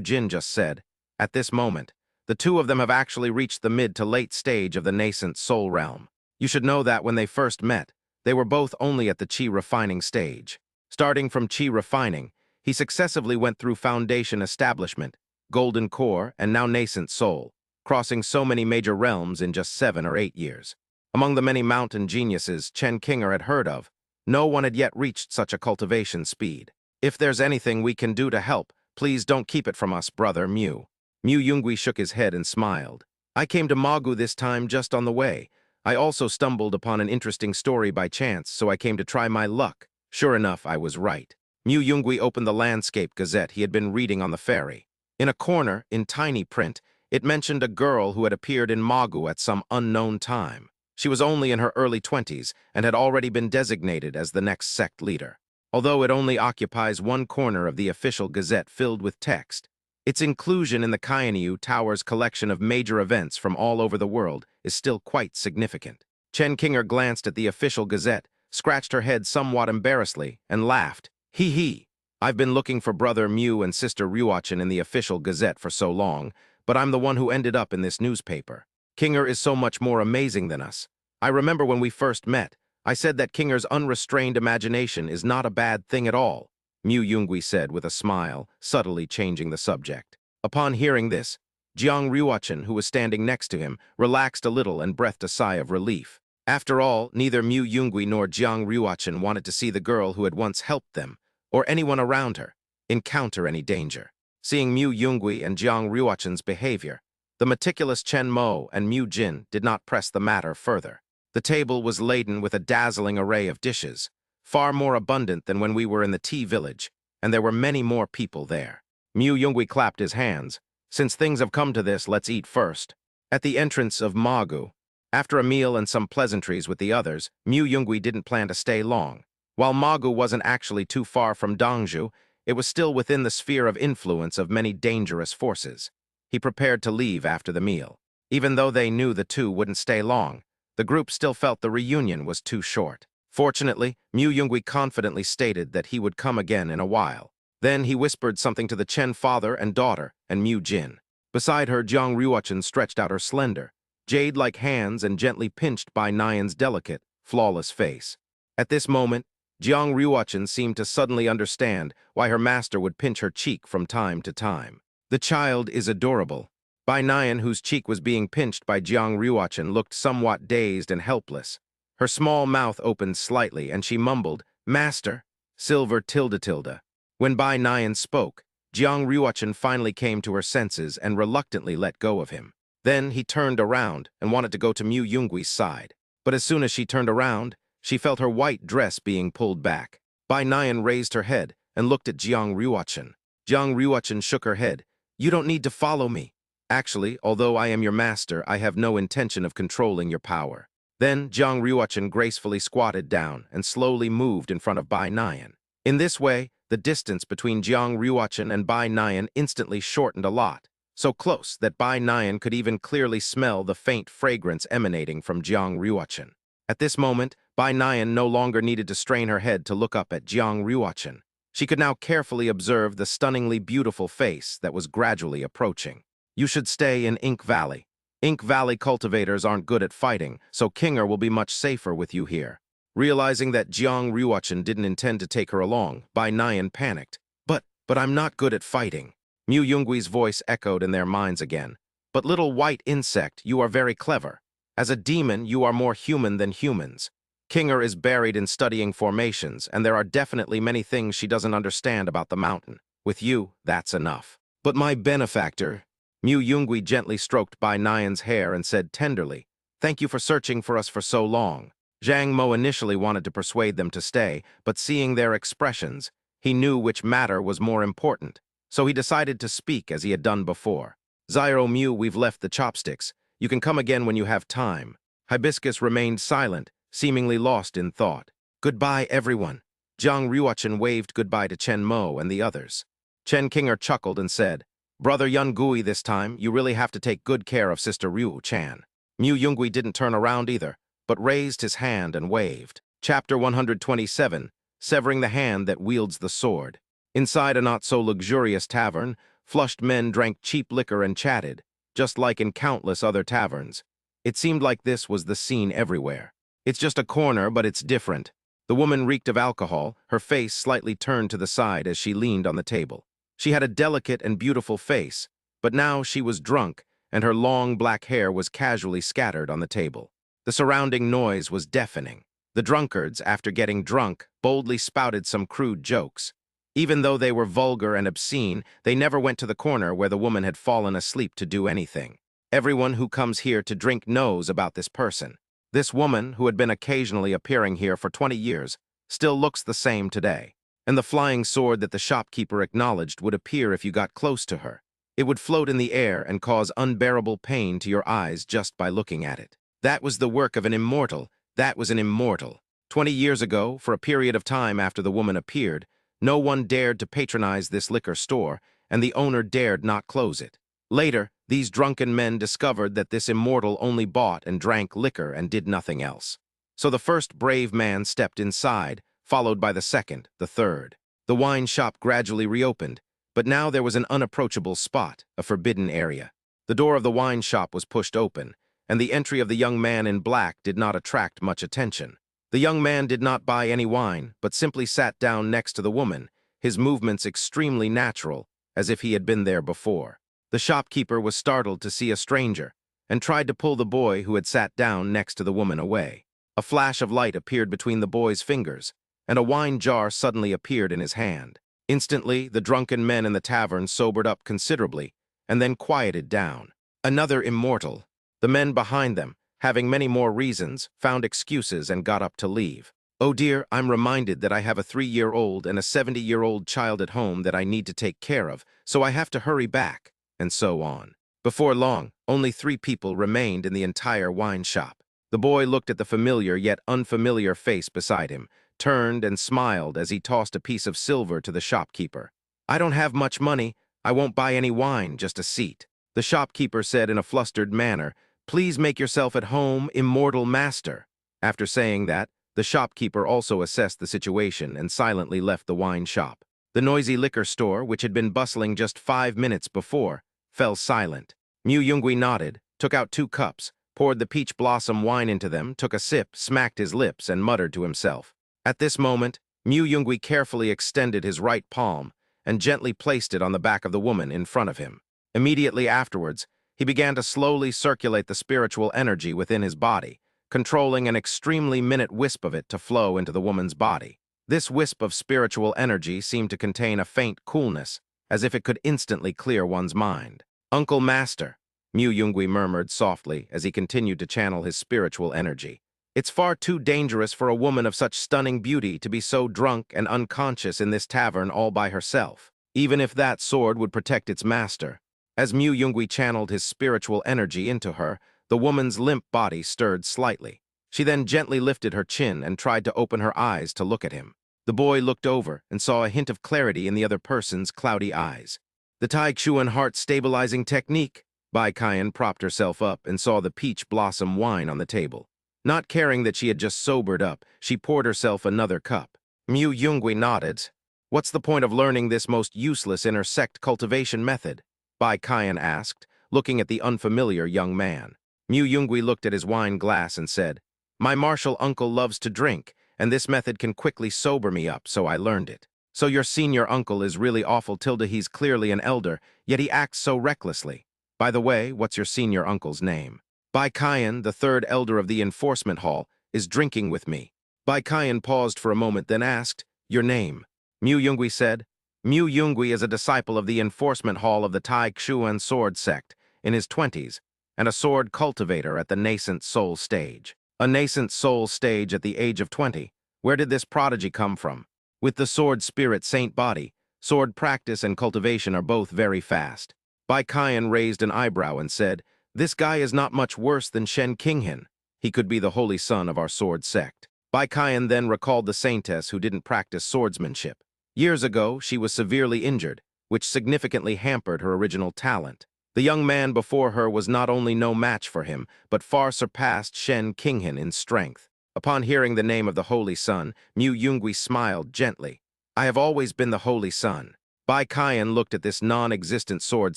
Jin just said, at this moment, the two of them have actually reached the mid to late stage of the nascent soul realm. You should know that when they first met, they were both only at the qi refining stage. Starting from qi refining, he successively went through foundation establishment, golden core, and now nascent soul, crossing so many major realms in just 7 or 8 years. Among the many mountain geniuses Chen Qinger had heard of, no one had yet reached such a cultivation speed. "If there's anything we can do to help, please don't keep it from us, brother Mu." Mu Yungui shook his head and smiled. "I came to Magu this time just on the way. I also stumbled upon an interesting story by chance, so I came to try my luck." Sure enough, I was right. Mu Yungui opened the landscape gazette he had been reading on the ferry. In a corner, in tiny print, it mentioned a girl who had appeared in Magu at some unknown time. She was only in her early 20s and had already been designated as the next sect leader. Although it only occupies one corner of the official gazette filled with text, its inclusion in the Kainyu Tower's collection of major events from all over the world is still quite significant. Chen Qinger glanced at the official gazette, scratched her head somewhat embarrassedly, and laughed. "Hee hee. I've been looking for Brother Mu and Sister Ryuachin in the official gazette for so long, but I'm the one who ended up in this newspaper. Qinger is so much more amazing than us. I remember when we first met, I said that Kinger's unrestrained imagination is not a bad thing at all," Mu Yungui said with a smile, subtly changing the subject. Upon hearing this, Jiang Ryuachin, who was standing next to him, relaxed a little and breathed a sigh of relief. After all, neither Mu Yungui nor Jiang Ryuachin wanted to see the girl who had once helped them, or anyone around her, encounter any danger. Seeing Mu Yungui and Jiang Ryuachin's behavior, the meticulous Chen Mo and Mu Jin did not press the matter further. The table was laden with a dazzling array of dishes, far more abundant than when we were in the tea village, and there were many more people there. Mu Yungui clapped his hands. "Since things have come to this, let's eat first." At the entrance of Magu, after a meal and some pleasantries with the others, Mu Yungui didn't plan to stay long. While Magu wasn't actually too far from Dongzhou, it was still within the sphere of influence of many dangerous forces. He prepared to leave after the meal. Even though they knew the two wouldn't stay long, the group still felt the reunion was too short. Fortunately, Mu Yungui confidently stated that he would come again in a while. Then he whispered something to the Chen father and daughter and Mu Jin. Beside her, Jiang Ryuachin stretched out her slender, jade-like hands and gently pinched Bai Nian's delicate, flawless face. At this moment, Jiang Ryuachin seemed to suddenly understand why her master would pinch her cheek from time to time. "The child is adorable." Bai Nian, whose cheek was being pinched by Jiang Ryuachin, looked somewhat dazed and helpless. Her small mouth opened slightly, and she mumbled, "Master, silver tilde tilde." When Bai Nian spoke, Jiang Ryuachin finally came to her senses and reluctantly let go of him. Then he turned around and wanted to go to Mu Yungui's side. But as soon as she turned around, she felt her white dress being pulled back. Bai Nian raised her head and looked at Jiang Ryuachin. Jiang Ryuachin shook her head. "You don't need to follow me. Actually, although I am your master, I have no intention of controlling your power." Then Jiang Ryuachin gracefully squatted down and slowly moved in front of Bai Nian. In this way, the distance between Jiang Ryuachin and Bai Nian instantly shortened a lot, so close that Bai Nian could even clearly smell the faint fragrance emanating from Jiang Ryuachin. At this moment, Bai Nian no longer needed to strain her head to look up at Jiang Ryuachin. She could now carefully observe the stunningly beautiful face that was gradually approaching. "You should stay in Ink Valley. Ink Valley cultivators aren't good at fighting, so Qinger will be much safer with you here." Realizing that Jiang Ryuachin didn't intend to take her along, Bai Nian panicked. But I'm not good at fighting." Mu Yungui's voice echoed in their minds again. "But little white insect, you are very clever. As a demon, you are more human than humans. Qinger is buried in studying formations, and there are definitely many things she doesn't understand about the mountain. With you, that's enough." "But my benefactor..." Mu Yungui gently stroked Bai Nian's hair and said tenderly, "Thank you for searching for us for so long." Zhang Mo initially wanted to persuade them to stay, but seeing their expressions, he knew which matter was more important, so he decided to speak as he had done before. "Zyro Mu, we've left the chopsticks. You can come again when you have time." Hibiscus remained silent, seemingly lost in thought. "Goodbye, everyone." Jiang Ruochen waved goodbye to Chen Mo and the others. Chen Qinger chuckled and said, "Brother Yun Gui, this time, you really have to take good care of Sister Ryu Chan." Mu Yungui didn't turn around either, but raised his hand and waved. Chapter 127, Severing the Hand That Wields the Sword. Inside a not-so-luxurious tavern, flushed men drank cheap liquor and chatted, just like in countless other taverns. It seemed like this was the scene everywhere. It's just a corner, but it's different. The woman reeked of alcohol, her face slightly turned to the side as she leaned on the table. She had a delicate and beautiful face, but now she was drunk, and her long black hair was casually scattered on the table. The surrounding noise was deafening. The drunkards, after getting drunk, boldly spouted some crude jokes. Even though they were vulgar and obscene, they never went to the corner where the woman had fallen asleep to do anything. Everyone who comes here to drink knows about this person. This woman, who had been occasionally appearing here for 20 years, still looks the same today. And the flying sword that the shopkeeper acknowledged would appear if you got close to her. It would float in the air and cause unbearable pain to your eyes just by looking at it. That was the work of an immortal. That was an immortal. 20 years ago, for a period of time after the woman appeared, no one dared to patronize this liquor store, and the owner dared not close it. Later, these drunken men discovered that this immortal only bought and drank liquor and did nothing else. So the first brave man stepped inside, followed by the second, the third. The wine shop gradually reopened, but now there was an unapproachable spot, a forbidden area. The door of the wine shop was pushed open, and the entry of the young man in black did not attract much attention. The young man did not buy any wine, but simply sat down next to the woman, his movements extremely natural, as if he had been there before. The shopkeeper was startled to see a stranger, and tried to pull the boy who had sat down next to the woman away. A flash of light appeared between the boy's fingers, and a wine jar suddenly appeared in his hand. Instantly, the drunken men in the tavern sobered up considerably, and then quieted down. Another immortal. The men behind them, having many more reasons, found excuses and got up to leave. "Oh dear, I'm reminded that I have a 3-year-old and a 70-year-old child at home that I need to take care of, so I have to hurry back," and so on. Before long, only 3 people remained in the entire wine shop. The boy looked at the familiar yet unfamiliar face beside him, turned and smiled as he tossed a piece of silver to the shopkeeper. "I don't have much money. I won't buy any wine, just a seat." The shopkeeper said in a flustered manner, "Please make yourself at home, immortal master." After saying that, the shopkeeper also assessed the situation and silently left the wine shop. The noisy liquor store, which had been bustling just 5 minutes before, fell silent. Mu Yungui nodded, took out 2 cups, poured the peach blossom wine into them, took a sip, smacked his lips, and muttered to himself. At this moment, Mu Yungui carefully extended his right palm and gently placed it on the back of the woman in front of him. Immediately afterwards, he began to slowly circulate the spiritual energy within his body, controlling an extremely minute wisp of it to flow into the woman's body. This wisp of spiritual energy seemed to contain a faint coolness, as if it could instantly clear one's mind. "Uncle Master," Mu Yungui murmured softly as he continued to channel his spiritual energy. "It's far too dangerous for a woman of such stunning beauty to be so drunk and unconscious in this tavern all by herself, even if that sword would protect its master." As Mu Yungui channeled his spiritual energy into her, the woman's limp body stirred slightly. She then gently lifted her chin and tried to open her eyes to look at him. The boy looked over and saw a hint of clarity in the other person's cloudy eyes. "The Tai Chuan heart-stabilizing technique." Bai Qian propped herself up and saw the peach blossom wine on the table. Not caring that she had just sobered up, she poured herself another cup. Mu Yungui nodded. "What's the point of learning this most useless inner sect cultivation method?" Bai Qian asked, looking at the unfamiliar young man. Mu Yungui looked at his wine glass and said, "My martial uncle loves to drink, and this method can quickly sober me up, so I learned it." "So your senior uncle is really awful, Tilda. He's clearly an elder, yet he acts so recklessly. By the way, what's your senior uncle's name?" "Bai Qian, the 3rd elder of the enforcement hall, is drinking with me." Bai Qian paused for a moment, then asked, "Your name?" Mu Yungui said, "Mu Yungui is a disciple of the enforcement hall of the Tai Chuan sword sect, in his 20s, and a sword cultivator at the nascent soul stage." A nascent soul stage at the age of 20. Where did this prodigy come from? With the sword spirit saint body, sword practice and cultivation are both very fast. Bai Qian raised an eyebrow and said, "This guy is not much worse than Shen Qinghan. He could be the holy son of our sword sect." Bai Qian then recalled the saintess who didn't practice swordsmanship. Years ago, she was severely injured, which significantly hampered her original talent. The young man before her was not only no match for him, but far surpassed Shen Qinghan in strength. Upon hearing the name of the Holy Sun, Mu Yungui smiled gently. I have always been the Holy Sun. Bai Qian looked at this non-existent sword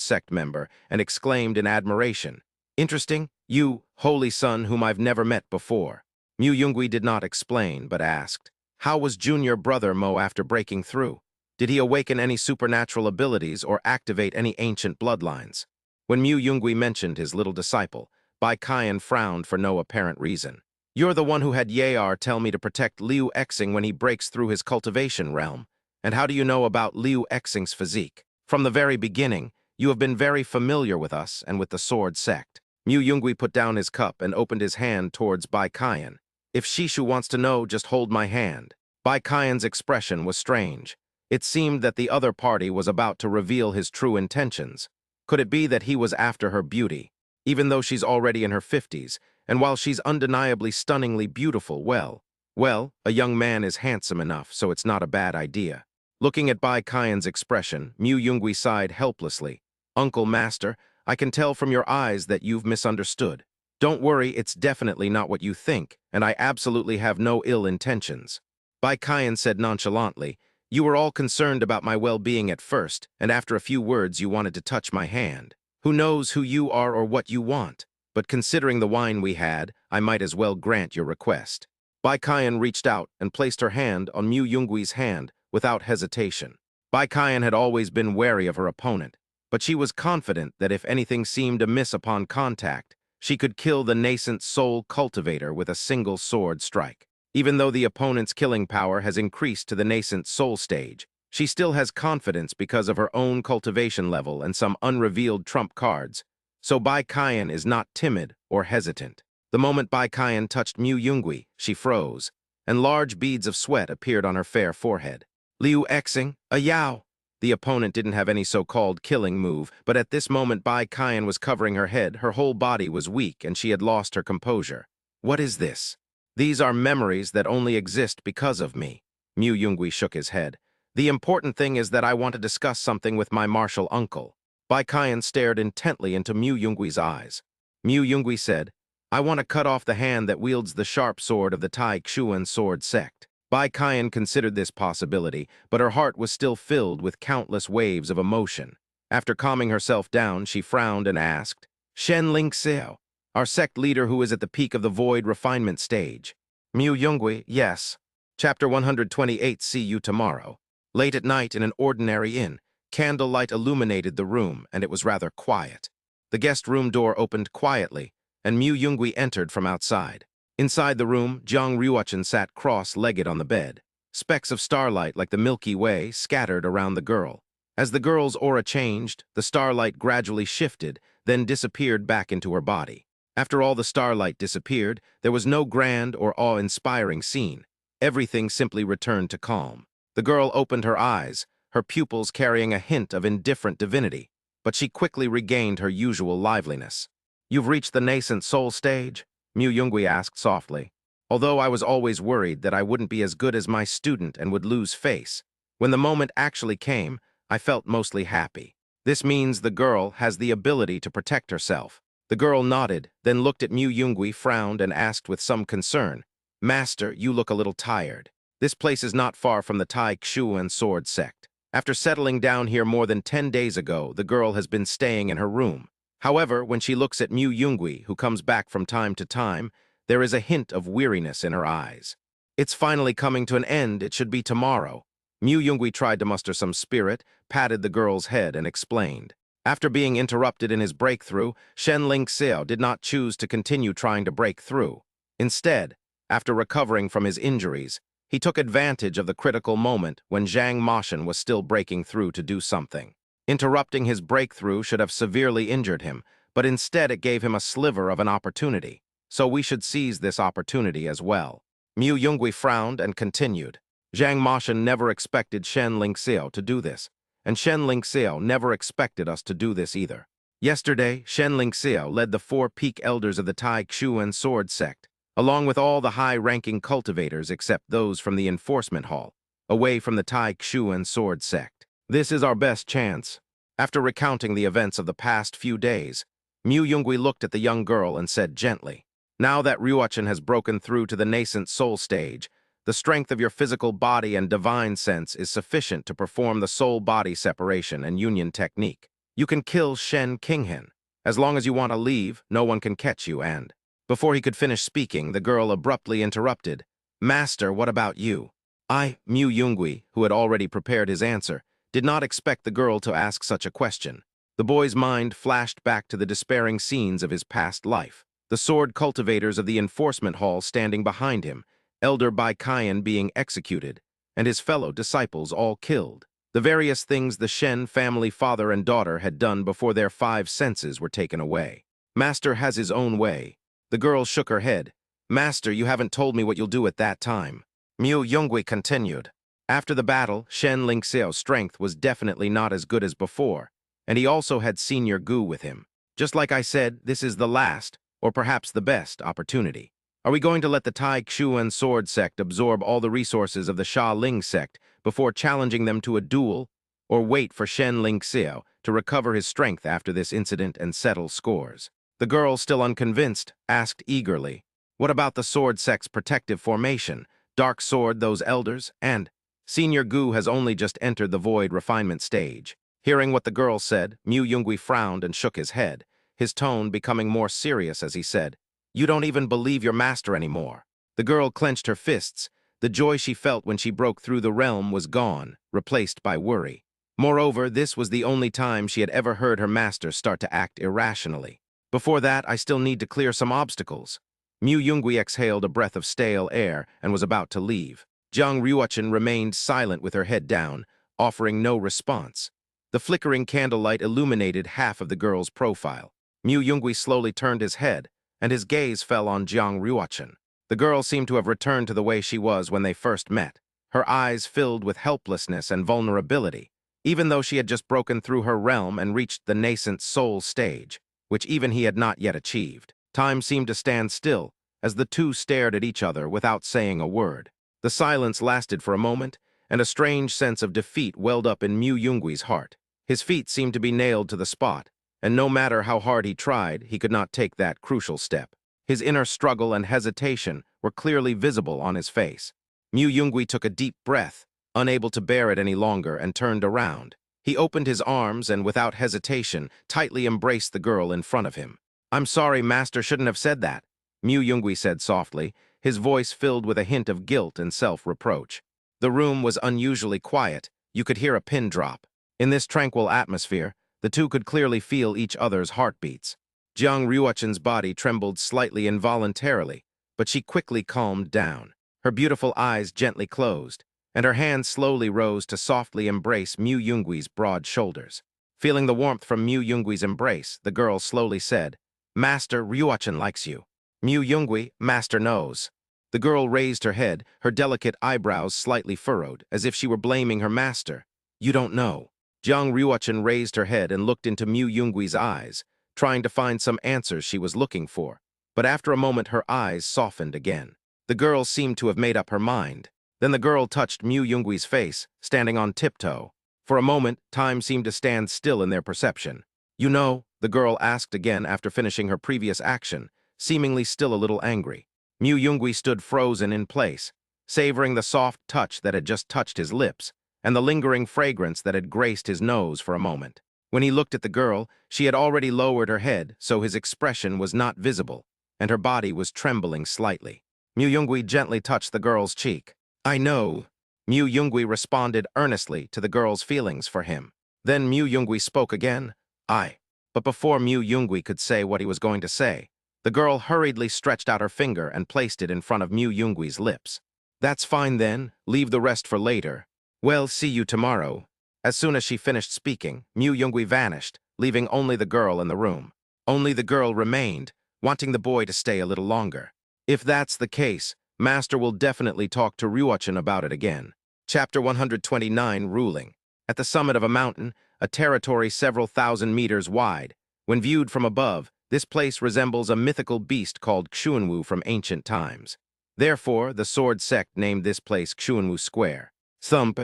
sect member and exclaimed in admiration. Interesting, you, Holy Sun, whom I've never met before. Mu Yungui did not explain, but asked, how was junior brother Mo after breaking through? Did he awaken any supernatural abilities or activate any ancient bloodlines? When Mu Yungui mentioned his little disciple, Bai Qian frowned for no apparent reason. You're the one who had Yar tell me to protect Liu Exing when he breaks through his cultivation realm. And how do you know about Liu Exing's physique? From the very beginning, you have been very familiar with us and with the sword sect. Mu Yungui put down his cup and opened his hand towards Bai Qian. If Shishu wants to know, just hold my hand. Bai Qian's expression was strange. It seemed that the other party was about to reveal his true intentions. Could it be that he was after her beauty? Even though she's already in her 50s, and while she's undeniably stunningly beautiful, well, a young man is handsome enough, so it's not a bad idea. Looking at Bai Qian's expression, Mu Yungui sighed helplessly. Uncle Master, I can tell from your eyes that you've misunderstood. Don't worry, it's definitely not what you think, and I absolutely have no ill intentions. Bai Qian said nonchalantly, you were all concerned about my well-being at first, and after a few words you wanted to touch my hand. Who knows who you are or what you want? But considering the wine we had, I might as well grant your request. Bai Qian reached out and placed her hand on Mu Yungui's hand without hesitation. Bai Qian had always been wary of her opponent, but she was confident that if anything seemed amiss upon contact, she could kill the nascent soul cultivator with a single sword strike. Even though the opponent's killing power has increased to the nascent soul stage, she still has confidence because of her own cultivation level and some unrevealed trump cards, so Bai Qian is not timid or hesitant. The moment Bai Qian touched Mu Yungui, she froze, and large beads of sweat appeared on her fair forehead. Liu Exing, a Yao! The opponent didn't have any so-called killing move, but at this moment Bai Qian was covering her head, her whole body was weak, and she had lost her composure. What is this? These are memories that only exist because of me. Mu Yungui shook his head. The important thing is that I want to discuss something with my martial uncle. Bai Qian stared intently into Mu Yungui's eyes. Mu Yungui said, I want to cut off the hand that wields the sharp sword of the Tai Xuan sword sect. Bai Qian considered this possibility, but her heart was still filled with countless waves of emotion. After calming herself down, she frowned and asked, Shen Ling Xiao, our sect leader who is at the peak of the void refinement stage. Mu Yungui, yes. Chapter 128, see you tomorrow. Late at night in an ordinary inn, candlelight illuminated the room, and it was rather quiet. The guest room door opened quietly, and Mu Yungui entered from outside. Inside the room, Jiang Ruochen sat cross-legged on the bed. Specks of starlight like the Milky Way scattered around the girl. As the girl's aura changed, the starlight gradually shifted, then disappeared back into her body. After all the starlight disappeared, there was no grand or awe-inspiring scene. Everything simply returned to calm. The girl opened her eyes, her pupils carrying a hint of indifferent divinity, but she quickly regained her usual liveliness. You've reached the nascent soul stage? Mu Yungui asked softly. Although I was always worried that I wouldn't be as good as my student and would lose face, when the moment actually came, I felt mostly happy. This means the girl has the ability to protect herself. The girl nodded, then looked at Mu Yungui, frowned, and asked with some concern, Master, you look a little tired. This place is not far from the Tai Xuan sword sect. After settling down here more than 10 days ago, the girl has been staying in her room. However, when she looks at Mu Yungui, who comes back from time to time, there is a hint of weariness in her eyes. It's finally coming to an end, it should be tomorrow. Mu Yungui tried to muster some spirit, patted the girl's head, and explained. After being interrupted in his breakthrough, Shen Ling Xiao did not choose to continue trying to break through. Instead, after recovering from his injuries, he took advantage of the critical moment when Zhang Moshan was still breaking through to do something. Interrupting his breakthrough should have severely injured him, but instead it gave him a sliver of an opportunity. So we should seize this opportunity as well. Mu Yungui frowned and continued. Zhang Moshan never expected Shen Ling Xiao to do this, and Shen Ling Xiao never expected us to do this either. Yesterday, Shen Ling Xiao led the 4 peak elders of the Tai Xuan sword sect, along with all the high-ranking cultivators except those from the enforcement hall, away from the Tai Xuan sword sect. This is our best chance. After recounting the events of the past few days, Mu Yongui looked at the young girl and said gently, "Now that Ryuachin has broken through to the nascent soul stage, the strength of your physical body and divine sense is sufficient to perform the soul-body separation and union technique. You can kill Shen Qinghen. As long as you want to leave, no one can catch you and—" Before he could finish speaking, the girl abruptly interrupted. "Master, what about you?" Mu Yongui, who had already prepared his answer, did not expect the girl to ask such a question. The boy's mind flashed back to the despairing scenes of his past life. The sword cultivators of the enforcement hall standing behind him, Elder Bai Kaiyan being executed, and his fellow disciples all killed. The various things the Shen family father and daughter had done before their 5 senses were taken away. Master has his own way. The girl shook her head. "Master, you haven't told me what you'll do at that time." Mu Yongui continued. After the battle, Shen Lingxiao's strength was definitely not as good as before, and he also had Senior Gu with him. Just like I said, this is the last, or perhaps the best, opportunity. Are we going to let the Tai Xuan sword sect absorb all the resources of the Sha Ling sect before challenging them to a duel, or wait for Shen Lingxiao to recover his strength after this incident and settle scores? The girl, still unconvinced, asked eagerly, "What about the sword sect's protective formation? Dark Sword, those elders, and—" Senior Gu has only just entered the void refinement stage. Hearing what the girl said, Mu Yongui frowned and shook his head, his tone becoming more serious as he said, "You don't even believe your master anymore." The girl clenched her fists. The joy she felt when she broke through the realm was gone, replaced by worry. Moreover, this was the only time she had ever heard her master start to act irrationally. "Before that, I still need to clear some obstacles." Mu Yongui exhaled a breath of stale air and was about to leave. Jiang Ryuachin remained silent with her head down, offering no response. The flickering candlelight illuminated half of the girl's profile. Mu Yongui slowly turned his head, and his gaze fell on Jiang Ryuachin. The girl seemed to have returned to the way she was when they first met, her eyes filled with helplessness and vulnerability, even though she had just broken through her realm and reached the nascent soul stage, which even he had not yet achieved. Time seemed to stand still, as the two stared at each other without saying a word. The silence lasted for a moment, and a strange sense of defeat welled up in Mu Yonggui's heart. His feet seemed to be nailed to the spot, and no matter how hard he tried, he could not take that crucial step. His inner struggle and hesitation were clearly visible on his face. Mu Yongui took a deep breath, unable to bear it any longer, and turned around. He opened his arms and, without hesitation, tightly embraced the girl in front of him. "I'm sorry, Master shouldn't have said that," Mu Yongui said softly, his voice filled with a hint of guilt and self-reproach. The room was unusually quiet. You could hear a pin drop. In this tranquil atmosphere, the two could clearly feel each other's heartbeats. Jiang Ryuachin's body trembled slightly involuntarily, but she quickly calmed down. Her beautiful eyes gently closed, and her hand slowly rose to softly embrace Mu Yonggui's broad shoulders. Feeling the warmth from Mu Yonggui's embrace, the girl slowly said, "Master, Ryuachin likes you." "Mu Yongui, Master knows." The girl raised her head, her delicate eyebrows slightly furrowed, as if she were blaming her master. "You don't know." Jiang Ryuachin raised her head and looked into Mu Yonggui's eyes, trying to find some answers she was looking for. But after a moment, her eyes softened again. The girl seemed to have made up her mind. Then the girl touched Mu Yonggui's face, standing on tiptoe. For a moment, time seemed to stand still in their perception. "You know," the girl asked again after finishing her previous action, seemingly still a little angry. Mu Yongui stood frozen in place, savoring the soft touch that had just touched his lips, and the lingering fragrance that had graced his nose for a moment. When he looked at the girl, she had already lowered her head, so his expression was not visible, and her body was trembling slightly. Mu Yongui gently touched the girl's cheek. "I know." Mu Yongui responded earnestly to the girl's feelings for him. Then Mu Yongui spoke again. "I." But before Mu Yongui could say what he was going to say, the girl hurriedly stretched out her finger and placed it in front of Mu Yonggui's lips. "That's fine then, leave the rest for later. Well, see you tomorrow." As soon as she finished speaking, Mu Yongui vanished, leaving only the girl in the room. Only the girl remained, wanting the boy to stay a little longer. If that's the case, Master will definitely talk to Ryuachin about it again. Chapter 129, Ruling. At the summit of a mountain, a territory several thousand meters wide. When viewed from above, This place resembles a mythical beast called Xuanwu from ancient times. Therefore, the sword sect named this place Xuanwu Square. Thump!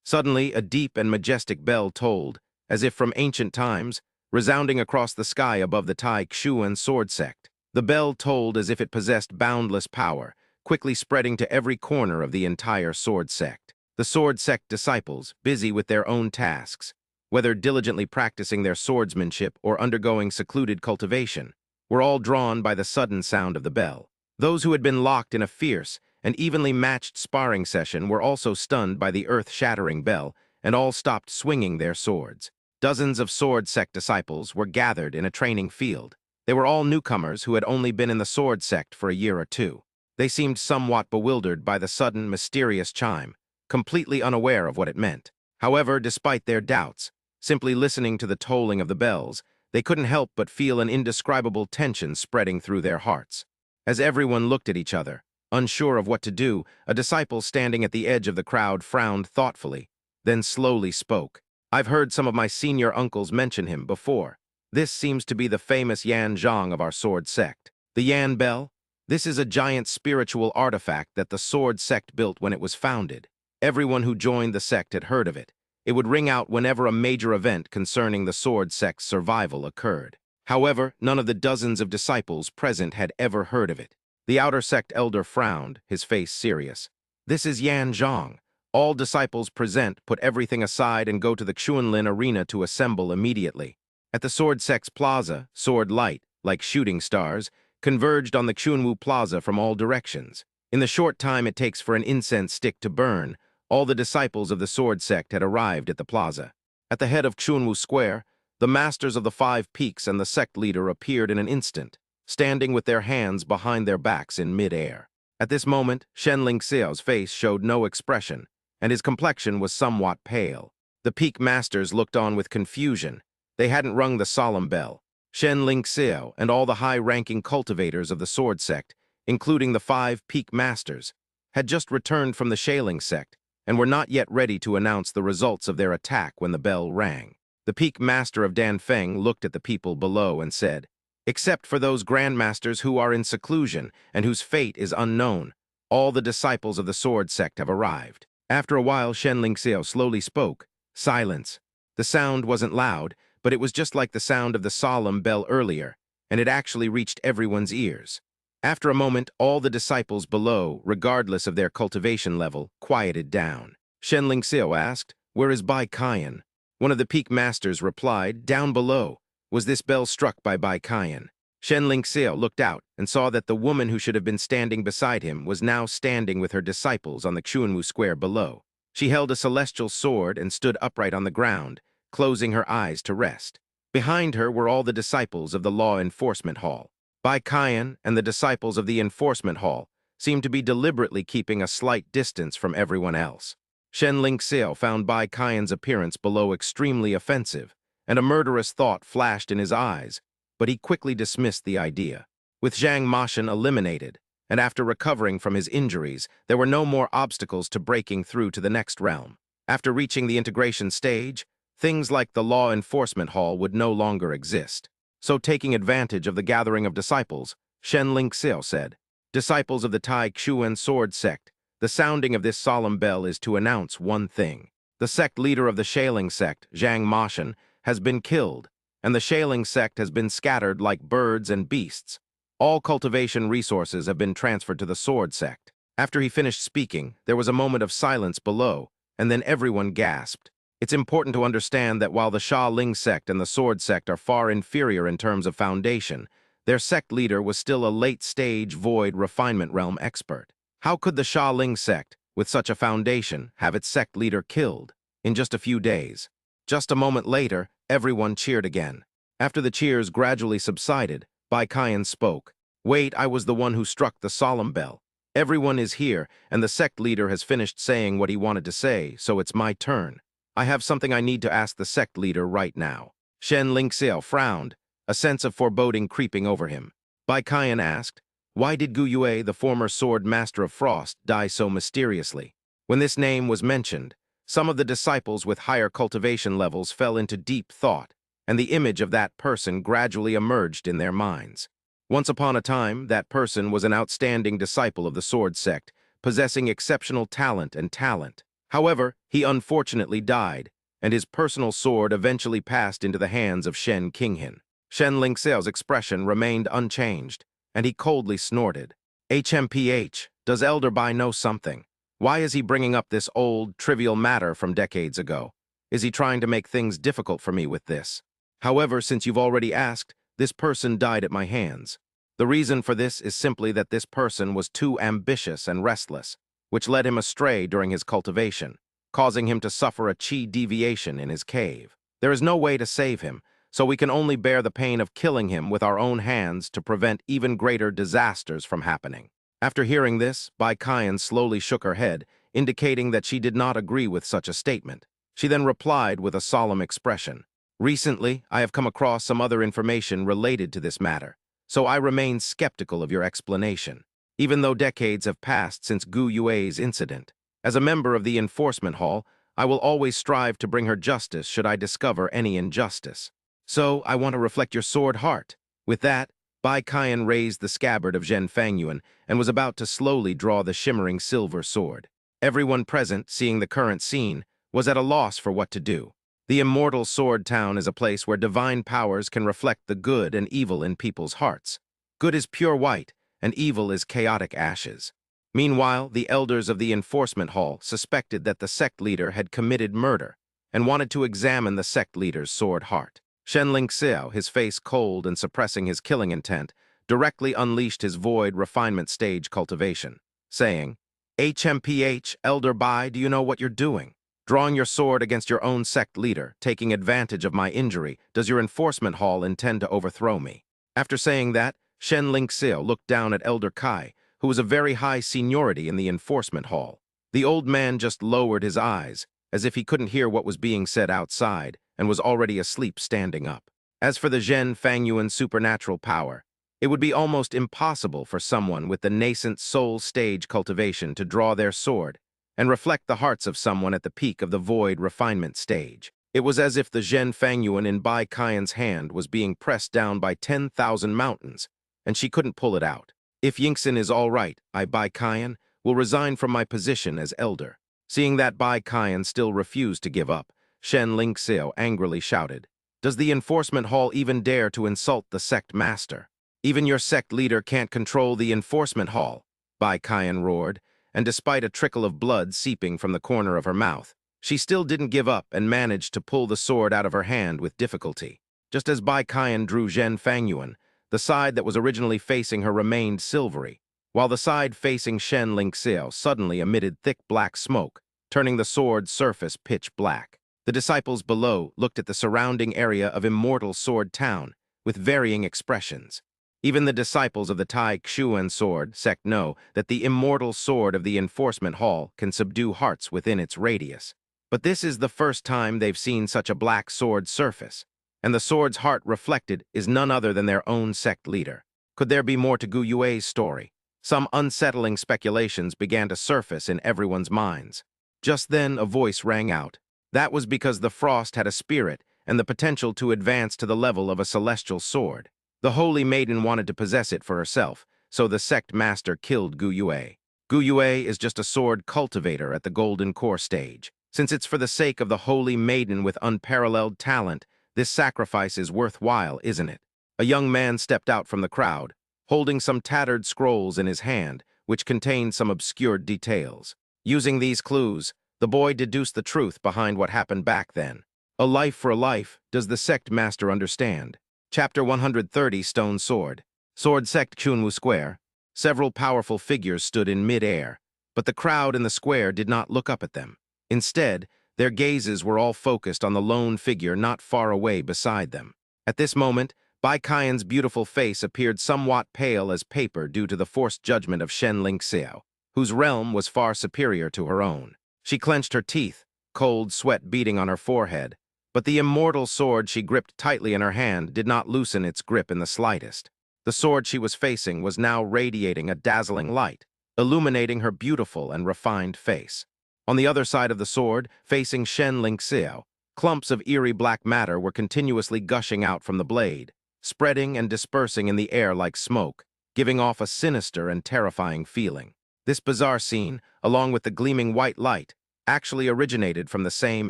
Suddenly, a deep and majestic bell tolled, as if from ancient times, resounding across the sky above the Tai Xuan sword sect. The bell tolled as if it possessed boundless power, quickly spreading to every corner of the entire sword sect. The sword sect disciples, busy with their own tasks, whether diligently practicing their swordsmanship or undergoing secluded cultivation, were all drawn by the sudden sound of the bell. Those who had been locked in a fierce and evenly matched sparring session were also stunned by the earth-shattering bell, and all stopped swinging their swords. Dozens of sword sect disciples were gathered in a training field. They were all newcomers who had only been in the sword sect for a year or two. They seemed somewhat bewildered by the sudden, mysterious chime, completely unaware of what it meant. However, despite their doubts, simply listening to the tolling of the bells, they couldn't help but feel an indescribable tension spreading through their hearts. As everyone looked at each other, unsure of what to do, a disciple standing at the edge of the crowd frowned thoughtfully, then slowly spoke. "I've heard some of my senior uncles mention him before. This seems to be the famous Yan Zhang of our sword sect. The Yan Bell? This is a giant spiritual artifact that the sword sect built when it was founded. Everyone who joined the sect had heard of it. It would ring out whenever a major event concerning the sword sect's survival occurred. However, none of the dozens of disciples present had ever heard of it. The outer sect elder frowned, his face serious. This is Yan Zhang. All disciples present put everything aside and go to the Xuanlin arena to assemble immediately. At the sword sect's plaza, sword light, like shooting stars, converged on the Xuanwu plaza from all directions. In the short time it takes for an incense stick to burn, all the disciples of the sword sect had arrived at the plaza. At the head of Xuanwu Square, the masters of the 5 peaks and the sect leader appeared in an instant, standing with their hands behind their backs in mid-air. At this moment, Shen Lingxiao's face showed no expression, and his complexion was somewhat pale. The peak masters looked on with confusion. They hadn't rung the solemn bell. Shen Lingxiao and all the high-ranking cultivators of the sword sect, including the 5 peak masters, had just returned from the Shaling sect, and were not yet ready to announce the results of their attack when the bell rang. The peak master of Danfeng looked at the people below and said, "Except for those grandmasters who are in seclusion and whose fate is unknown, all the disciples of the sword sect have arrived." After a while, Shen Lingxiao slowly spoke. Silence. The sound wasn't loud, but it was just like the sound of the solemn bell earlier, and it actually reached everyone's ears. After a moment, all the disciples below, regardless of their cultivation level, quieted down. Shen Lingxiao asked, "Where is Bai Kaiyan?" One of the peak masters replied, "Down below. Was this bell struck by Bai Kaiyan?" Shen Lingxiao looked out and saw that the woman who should have been standing beside him was now standing with her disciples on the Xuanwu Square below. She held a celestial sword and stood upright on the ground, closing her eyes to rest. Behind her were all the disciples of the Law Enforcement Hall. Bai Kaiyan and the disciples of the Enforcement Hall seemed to be deliberately keeping a slight distance from everyone else. Shen Lingxiao found Bai Kaiyan's appearance below extremely offensive, and a murderous thought flashed in his eyes, but he quickly dismissed the idea. With Zhang Mashan eliminated, and after recovering from his injuries, there were no more obstacles to breaking through to the next realm. After reaching the integration stage, things like the Law Enforcement Hall would no longer exist. So taking advantage of the gathering of disciples, Shen Lingxiao said, "Disciples of the Tai Xuan sword sect, the sounding of this solemn bell is to announce one thing. The sect leader of the Shaling sect, Zhang Mashan, has been killed, and the Shaling sect has been scattered like birds and beasts. All cultivation resources have been transferred to the sword sect." After he finished speaking, there was a moment of silence below, and then everyone gasped. It's important to understand that while the Sha Ling sect and the sword sect are far inferior in terms of foundation, their sect leader was still a late-stage void refinement realm expert. How could the Sha Ling sect, with such a foundation, have its sect leader killed in just a few days? Just a moment later, everyone cheered again. After the cheers gradually subsided, Bai Kaiyan spoke. "Wait, I was the one who struck the solemn bell. Everyone is here, and the sect leader has finished saying what he wanted to say, so it's my turn. I have something I need to ask the sect leader right now." Shen Lingxiao frowned, a sense of foreboding creeping over him. Bai Kaiyan asked, "Why did Gu Yue, the former sword master of Frost, die so mysteriously?" When this name was mentioned, some of the disciples with higher cultivation levels fell into deep thought, and the image of that person gradually emerged in their minds. Once upon a time, that person was an outstanding disciple of the sword sect, possessing exceptional talent and talent. However, he unfortunately died, and his personal sword eventually passed into the hands of Shen Qinghan. Shen Lingxiao's expression remained unchanged, and he coldly snorted. HMPH, does Elder Bai know something? Why is he bringing up this old, trivial matter from decades ago? Is he trying to make things difficult for me with this? However, since you've already asked, this person died at my hands. The reason for this is simply that this person was too ambitious and restless, which led him astray during his cultivation, causing him to suffer a qi deviation in his cave. There is no way to save him, so we can only bear the pain of killing him with our own hands to prevent even greater disasters from happening. After hearing this, Bai Qian slowly shook her head, indicating that she did not agree with such a statement. She then replied with a solemn expression. Recently, I have come across some other information related to this matter, so I remain skeptical of your explanation, even though decades have passed since Gu Yue's incident. As a member of the Enforcement Hall, I will always strive to bring her justice should I discover any injustice. So, I want to reflect your sword heart. With that, Bai Qian raised the scabbard of Zhen Fangyuan and was about to slowly draw the shimmering silver sword. Everyone present, seeing the current scene, was at a loss for what to do. The immortal Sword Town is a place where divine powers can reflect the good and evil in people's hearts. Good is pure white, and evil is chaotic ashes. Meanwhile, the elders of the Enforcement Hall suspected that the sect leader had committed murder and wanted to examine the sect leader's sword heart. Shen Lingxiao, his face cold and suppressing his killing intent, directly unleashed his void refinement stage cultivation, saying, HMPH, Elder Bai, do you know what you're doing? Drawing your sword against your own sect leader, taking advantage of my injury, does your Enforcement Hall intend to overthrow me? After saying that, Shen Lingxiao looked down at Elder Kai, who was a very high seniority in the Enforcement Hall. The old man just lowered his eyes, as if he couldn't hear what was being said outside, and was already asleep standing up. As for the Zhen Fangyuan supernatural power, it would be almost impossible for someone with the nascent soul stage cultivation to draw their sword and reflect the hearts of someone at the peak of the void refinement stage. It was as if the Zhen Fangyuan in Bai Qian's hand was being pressed down by 10,000 mountains, and she couldn't pull it out. If Yingxin is all right, I, Bai Qian, will resign from my position as elder. Seeing that Bai Qian still refused to give up, Shen Lingxiao angrily shouted, Does the Enforcement Hall even dare to insult the sect master? Even your sect leader can't control the Enforcement Hall, Bai Qian roared, and despite a trickle of blood seeping from the corner of her mouth, she still didn't give up and managed to pull the sword out of her hand with difficulty. Just as Bai Qian drew Zhen Fangyuan, the side that was originally facing her remained silvery, while the side facing Shen Lingxiao suddenly emitted thick black smoke, turning the sword's surface pitch black. The disciples below looked at the surrounding area of Immortal Sword Town with varying expressions. Even the disciples of the Tai Xuan sword sect know that the immortal sword of the Enforcement Hall can subdue hearts within its radius. But this is the first time they've seen such a black sword surface, and the sword's heart reflected is none other than their own sect leader. Could there be more to Gu Yue's story? Some unsettling speculations began to surface in everyone's minds. Just then, a voice rang out. That was because the frost had a spirit and the potential to advance to the level of a celestial sword. The Holy Maiden wanted to possess it for herself, so the sect master killed Gu Yue. Gu Yue is just a sword cultivator at the Golden Core stage. Since it's for the sake of the Holy Maiden with unparalleled talent, this sacrifice is worthwhile, isn't it? A young man stepped out from the crowd, holding some tattered scrolls in his hand, which contained some obscured details. Using these clues, the boy deduced the truth behind what happened back then. A life for a life, does the sect master understand? Chapter 130, Stone Sword. Sword Sect Chunwu Square. Several powerful figures stood in mid-air, but the crowd in the square did not look up at them. Instead, their gazes were all focused on the lone figure not far away beside them. At this moment, Bai Qian's beautiful face appeared somewhat pale as paper due to the forced judgment of Shen Lingxiao, whose realm was far superior to her own. She clenched her teeth, cold sweat beating on her forehead, but the immortal sword she gripped tightly in her hand did not loosen its grip in the slightest. The sword she was facing was now radiating a dazzling light, illuminating her beautiful and refined face. On the other side of the sword, facing Shen Lingxiao, Clumps of eerie black matter were continuously gushing out from the blade, spreading and dispersing in the air like smoke, giving off a sinister and terrifying feeling. This bizarre scene, along with the gleaming white light, actually originated from the same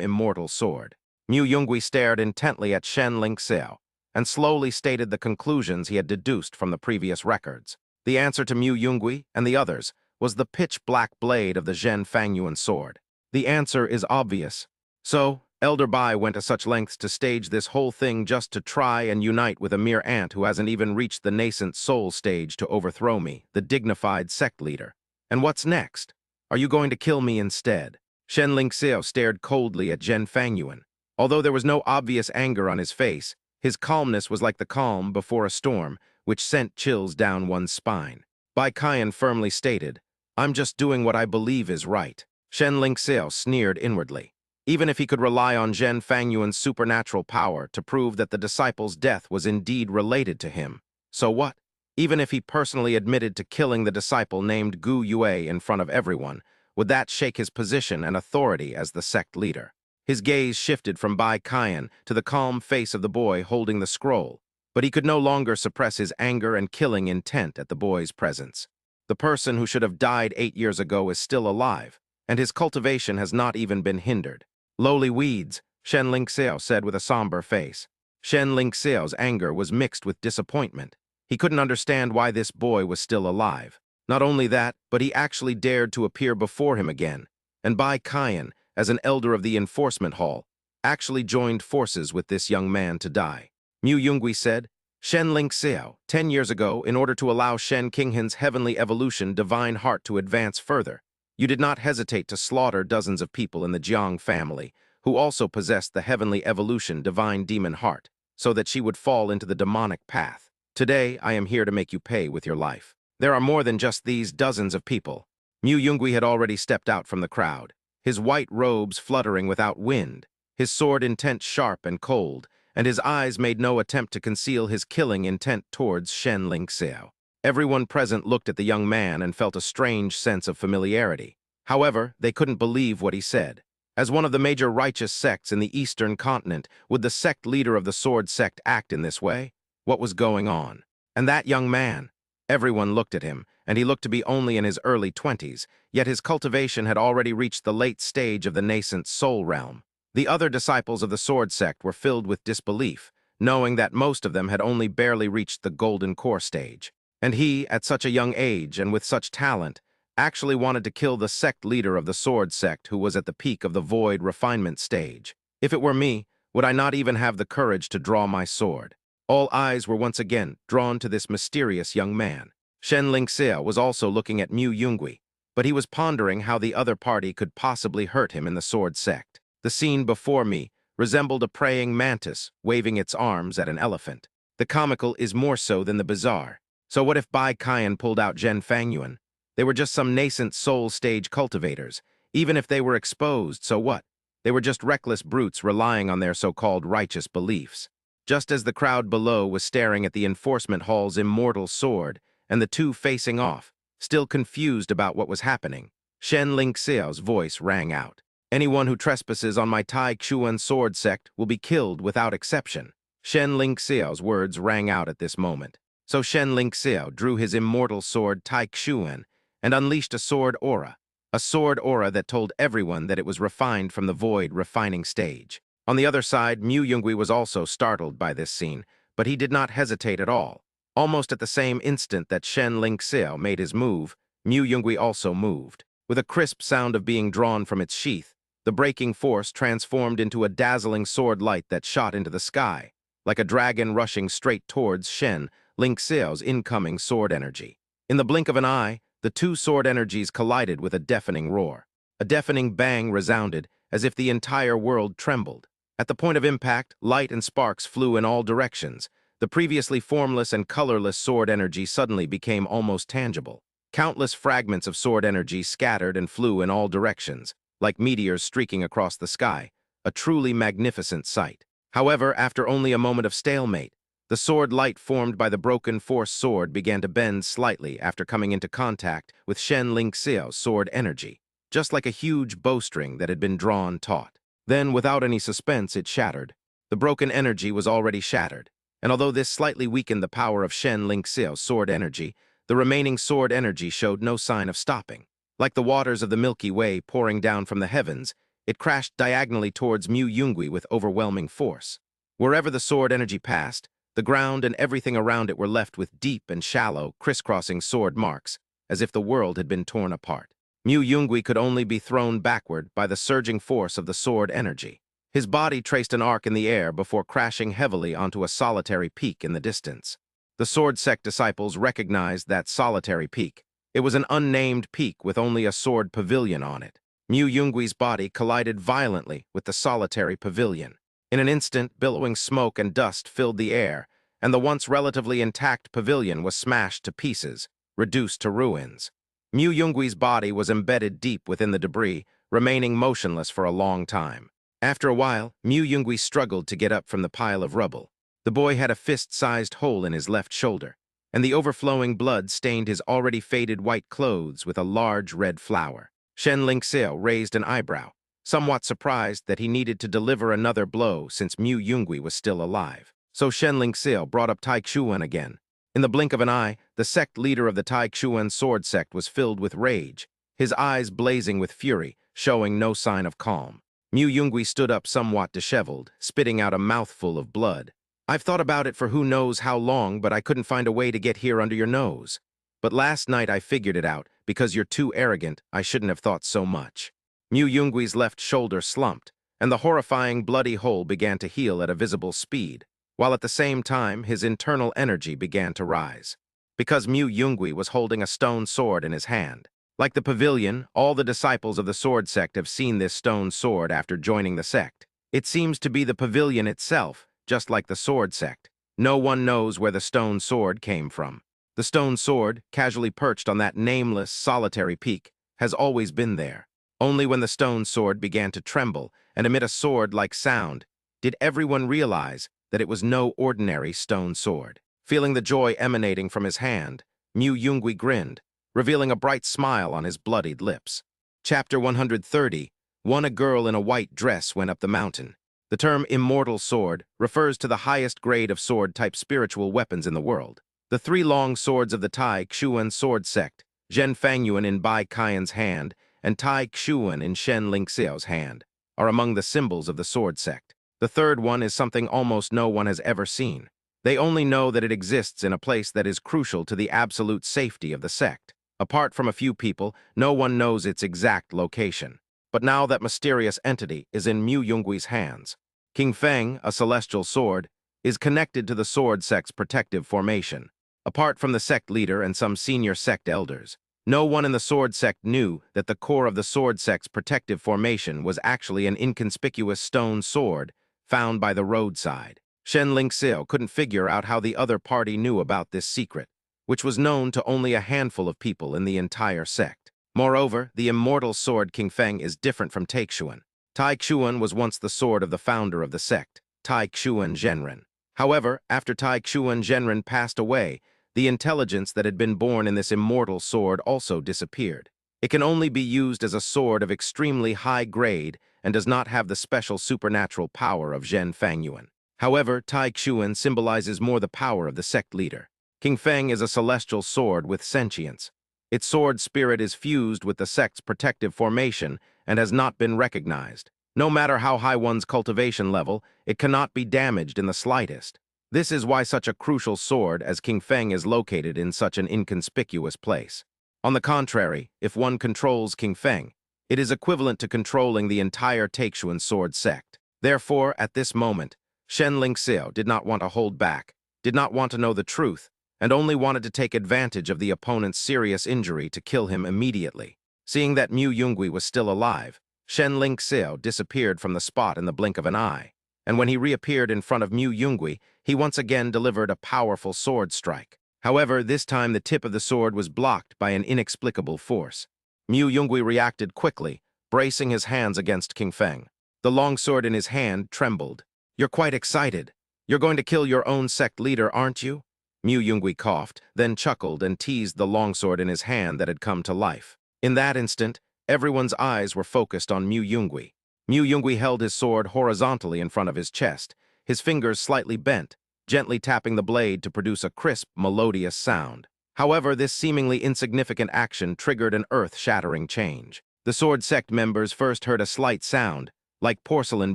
immortal sword. Mu Yungui stared intently at Shen Lingxiao and slowly stated the conclusions he had deduced from the previous records. The answer to Mu Yungui and the others was the pitch-black blade of the Zhen Fangyuan sword. The answer is obvious. So, Elder Bai went to such lengths to stage this whole thing just to try and unite with a mere ant who hasn't even reached the nascent soul stage to overthrow me, the dignified sect leader. And what's next? Are you going to kill me instead? Shen Lingxiao stared coldly at Zhen Fangyuan. Although there was no obvious anger on his face, his calmness was like the calm before a storm, which sent chills down one's spine. Bai Qian firmly stated, "I'm just doing what I believe is right." Shen Lingxiao sneered inwardly. Even if he could rely on Zhen Fangyuan's supernatural power to prove that the disciple's death was indeed related to him, so what? Even if he personally admitted to killing the disciple named Gu Yue in front of everyone, would that shake his position and authority as the sect leader? His gaze shifted from Bai Qian to the calm face of the boy holding the scroll, but he could no longer suppress his anger and killing intent at the boy's presence. The person who should have died 8 years ago is still alive, and his cultivation has not even been hindered. "Lowly weeds," Shen Lingxiao said with a somber face. Shen Lingxiao's anger was mixed with disappointment. He couldn't understand why this boy was still alive. Not only that, but he actually dared to appear before him again, and Bai Qian, as an elder of the enforcement hall, actually joined forces with this young man to die. Mu Yungui said, "Shen Lingxiao, 10 years ago, in order to allow Shen Qinghan's heavenly evolution divine heart to advance further, you did not hesitate to slaughter dozens of people in the Jiang family, who also possessed the heavenly evolution divine demon heart, so that she would fall into the demonic path. Today, I am here to make you pay with your life. There are more than just these dozens of people." Mu Yungui had already stepped out from the crowd, his white robes fluttering without wind, his sword intent sharp and cold, and his eyes made no attempt to conceal his killing intent towards Shen Lingxiao. Everyone present looked at the young man and felt a strange sense of familiarity. However, they couldn't believe what he said. As one of the major righteous sects in the Eastern continent, would the sect leader of the Sword sect act in this way? What was going on? And that young man? Everyone looked at him, and he looked to be only in his early 20s, yet his cultivation had already reached the late stage of the nascent soul realm. The other disciples of the Sword sect were filled with disbelief, knowing that most of them had only barely reached the golden core stage. And he, at such a young age and with such talent, actually wanted to kill the sect leader of the Sword sect who was at the peak of the void refinement stage. If it were me, would I not even have the courage to draw my sword? All eyes were once again drawn to this mysterious young man. Shen Lingxiao was also looking at Mu Yungui, but he was pondering how the other party could possibly hurt him in the Sword sect. The scene before me resembled a praying mantis waving its arms at an elephant. The comical is more so than the bizarre. So what if Bai Qian pulled out Zhen Fangyuan? They were just some nascent soul stage cultivators. Even if they were exposed, so what? They were just reckless brutes relying on their so-called righteous beliefs. Just as the crowd below was staring at the enforcement hall's immortal sword, and the two facing off, still confused about what was happening, Shen Lingxiao's voice rang out. "Anyone who trespasses on my Tai Chuan sword sect will be killed without exception." Shen Lingxiao's words rang out at this moment. So Shen Lingxiao drew his immortal sword Tai Chuan and unleashed a sword aura that told everyone that it was refined from the void refining stage. On the other side, Mu Yungui was also startled by this scene, but he did not hesitate at all. Almost at the same instant that Shen Lingxiao made his move, Mu Yungui also moved. With a crisp sound of being drawn from its sheath, the breaking force transformed into a dazzling sword light that shot into the sky, like a dragon rushing straight towards Shen Lingxiao's incoming sword energy. In the blink of an eye, the two sword energies collided with a deafening roar. A deafening bang resounded, as if the entire world trembled. At the point of impact, light and sparks flew in all directions. The previously formless and colorless sword energy suddenly became almost tangible. Countless fragments of sword energy scattered and flew in all directions, like meteors streaking across the sky, a truly magnificent sight. However, after only a moment of stalemate, the sword light formed by the broken force sword began to bend slightly after coming into contact with Shen Lingxiao's sword energy, just like a huge bowstring that had been drawn taut. Then, without any suspense, it shattered. The broken energy was already shattered, and although this slightly weakened the power of Shen Lingxiao's sword energy, the remaining sword energy showed no sign of stopping. Like the waters of the Milky Way pouring down from the heavens, it crashed diagonally towards Mu Yungui with overwhelming force. Wherever the sword energy passed, the ground and everything around it were left with deep and shallow, crisscrossing sword marks, as if the world had been torn apart. Mu Yungui could only be thrown backward by the surging force of the sword energy. His body traced an arc in the air before crashing heavily onto a solitary peak in the distance. The sword sect disciples recognized that solitary peak. It was an unnamed peak with only a sword pavilion on it. Mu Yungui's body collided violently with the solitary pavilion. In an instant, billowing smoke and dust filled the air, and the once relatively intact pavilion was smashed to pieces, reduced to ruins. Mu Yungui's body was embedded deep within the debris, remaining motionless for a long time. After a while, Mu Yungui struggled to get up from the pile of rubble. The boy had a fist-sized hole in his left shoulder, and the overflowing blood stained his already faded white clothes with a large red flower. Shen Lingxiao raised an eyebrow, somewhat surprised that he needed to deliver another blow since Mu Yungui was still alive. So Shen Lingxiao brought up Tai Xuan again. In the blink of an eye, the sect leader of the Tai Xuan sword sect was filled with rage, his eyes blazing with fury, showing no sign of calm. Mu Yungui stood up somewhat disheveled, spitting out a mouthful of blood. "I've thought about it for who knows how long, but I couldn't find a way to get here under your nose. But last night I figured it out. Because you're too arrogant, I shouldn't have thought so much." Mu Yungui's left shoulder slumped, and the horrifying bloody hole began to heal at a visible speed, while at the same time his internal energy began to rise. Because Mu Yungui was holding a stone sword in his hand. Like the pavilion, all the disciples of the sword sect have seen this stone sword after joining the sect. It seems to be the pavilion itself, just like the sword sect. No one knows where the stone sword came from. The stone sword, casually perched on that nameless, solitary peak, has always been there. Only when the stone sword began to tremble and emit a sword-like sound did everyone realize that it was no ordinary stone sword. Feeling the joy emanating from his hand, Mu Yungui grinned, revealing a bright smile on his bloodied lips. Chapter 130, A girl in a white dress went up the mountain. The term immortal sword refers to the highest grade of sword-type spiritual weapons in the world. The three long swords of the Tai Xuan sword sect, Zhen Fangyuan in Bai Qian's hand and Tai Xuan in Shen Lingxiao's hand, are among the symbols of the sword sect. The third one is something almost no one has ever seen. They only know that it exists in a place that is crucial to the absolute safety of the sect. Apart from a few people, no one knows its exact location. But now that mysterious entity is in Mu Yungui's hands. King Feng, a celestial sword, is connected to the sword sect's protective formation. Apart from the sect leader and some senior sect elders, no one in the sword sect knew that the core of the sword sect's protective formation was actually an inconspicuous stone sword found by the roadside. Shen Lingxiao couldn't figure out how the other party knew about this secret, which was known to only a handful of people in the entire sect. Moreover, the immortal sword King Feng is different from Tai Xuan. Tai Xuan was once the sword of the founder of the sect, Tai Xuan Zhenren. However, after Tai Xuan Zhenren passed away, the intelligence that had been born in this immortal sword also disappeared. It can only be used as a sword of extremely high grade and does not have the special supernatural power of Zhen Fangyuan. However, Tai Xuan symbolizes more the power of the sect leader. King Feng is a celestial sword with sentience. Its sword spirit is fused with the sect's protective formation and has not been recognized. No matter how high one's cultivation level, it cannot be damaged in the slightest. This is why such a crucial sword as King Feng is located in such an inconspicuous place. On the contrary, if one controls King Feng, it is equivalent to controlling the entire Taixuan sword sect. Therefore, at this moment, Shen Lingxiao did not want to hold back, did not want to know the truth, and only wanted to take advantage of the opponent's serious injury to kill him immediately. Seeing that Mu Yungui was still alive, Shen Lingxiao disappeared from the spot in the blink of an eye, and when he reappeared in front of Mu Yungui, he once again delivered a powerful sword strike. However, this time the tip of the sword was blocked by an inexplicable force. Mu Yungui reacted quickly, bracing his hands against King Feng. The long sword in his hand trembled. "You're quite excited. You're going to kill your own sect leader, aren't you?" Mu Yungui coughed, then chuckled and teased the longsword in his hand that had come to life. In that instant, everyone's eyes were focused on Mu Yungui. Mu Yungui held his sword horizontally in front of his chest, his fingers slightly bent, gently tapping the blade to produce a crisp, melodious sound. However, this seemingly insignificant action triggered an earth-shattering change. The sword sect members first heard a slight sound, like porcelain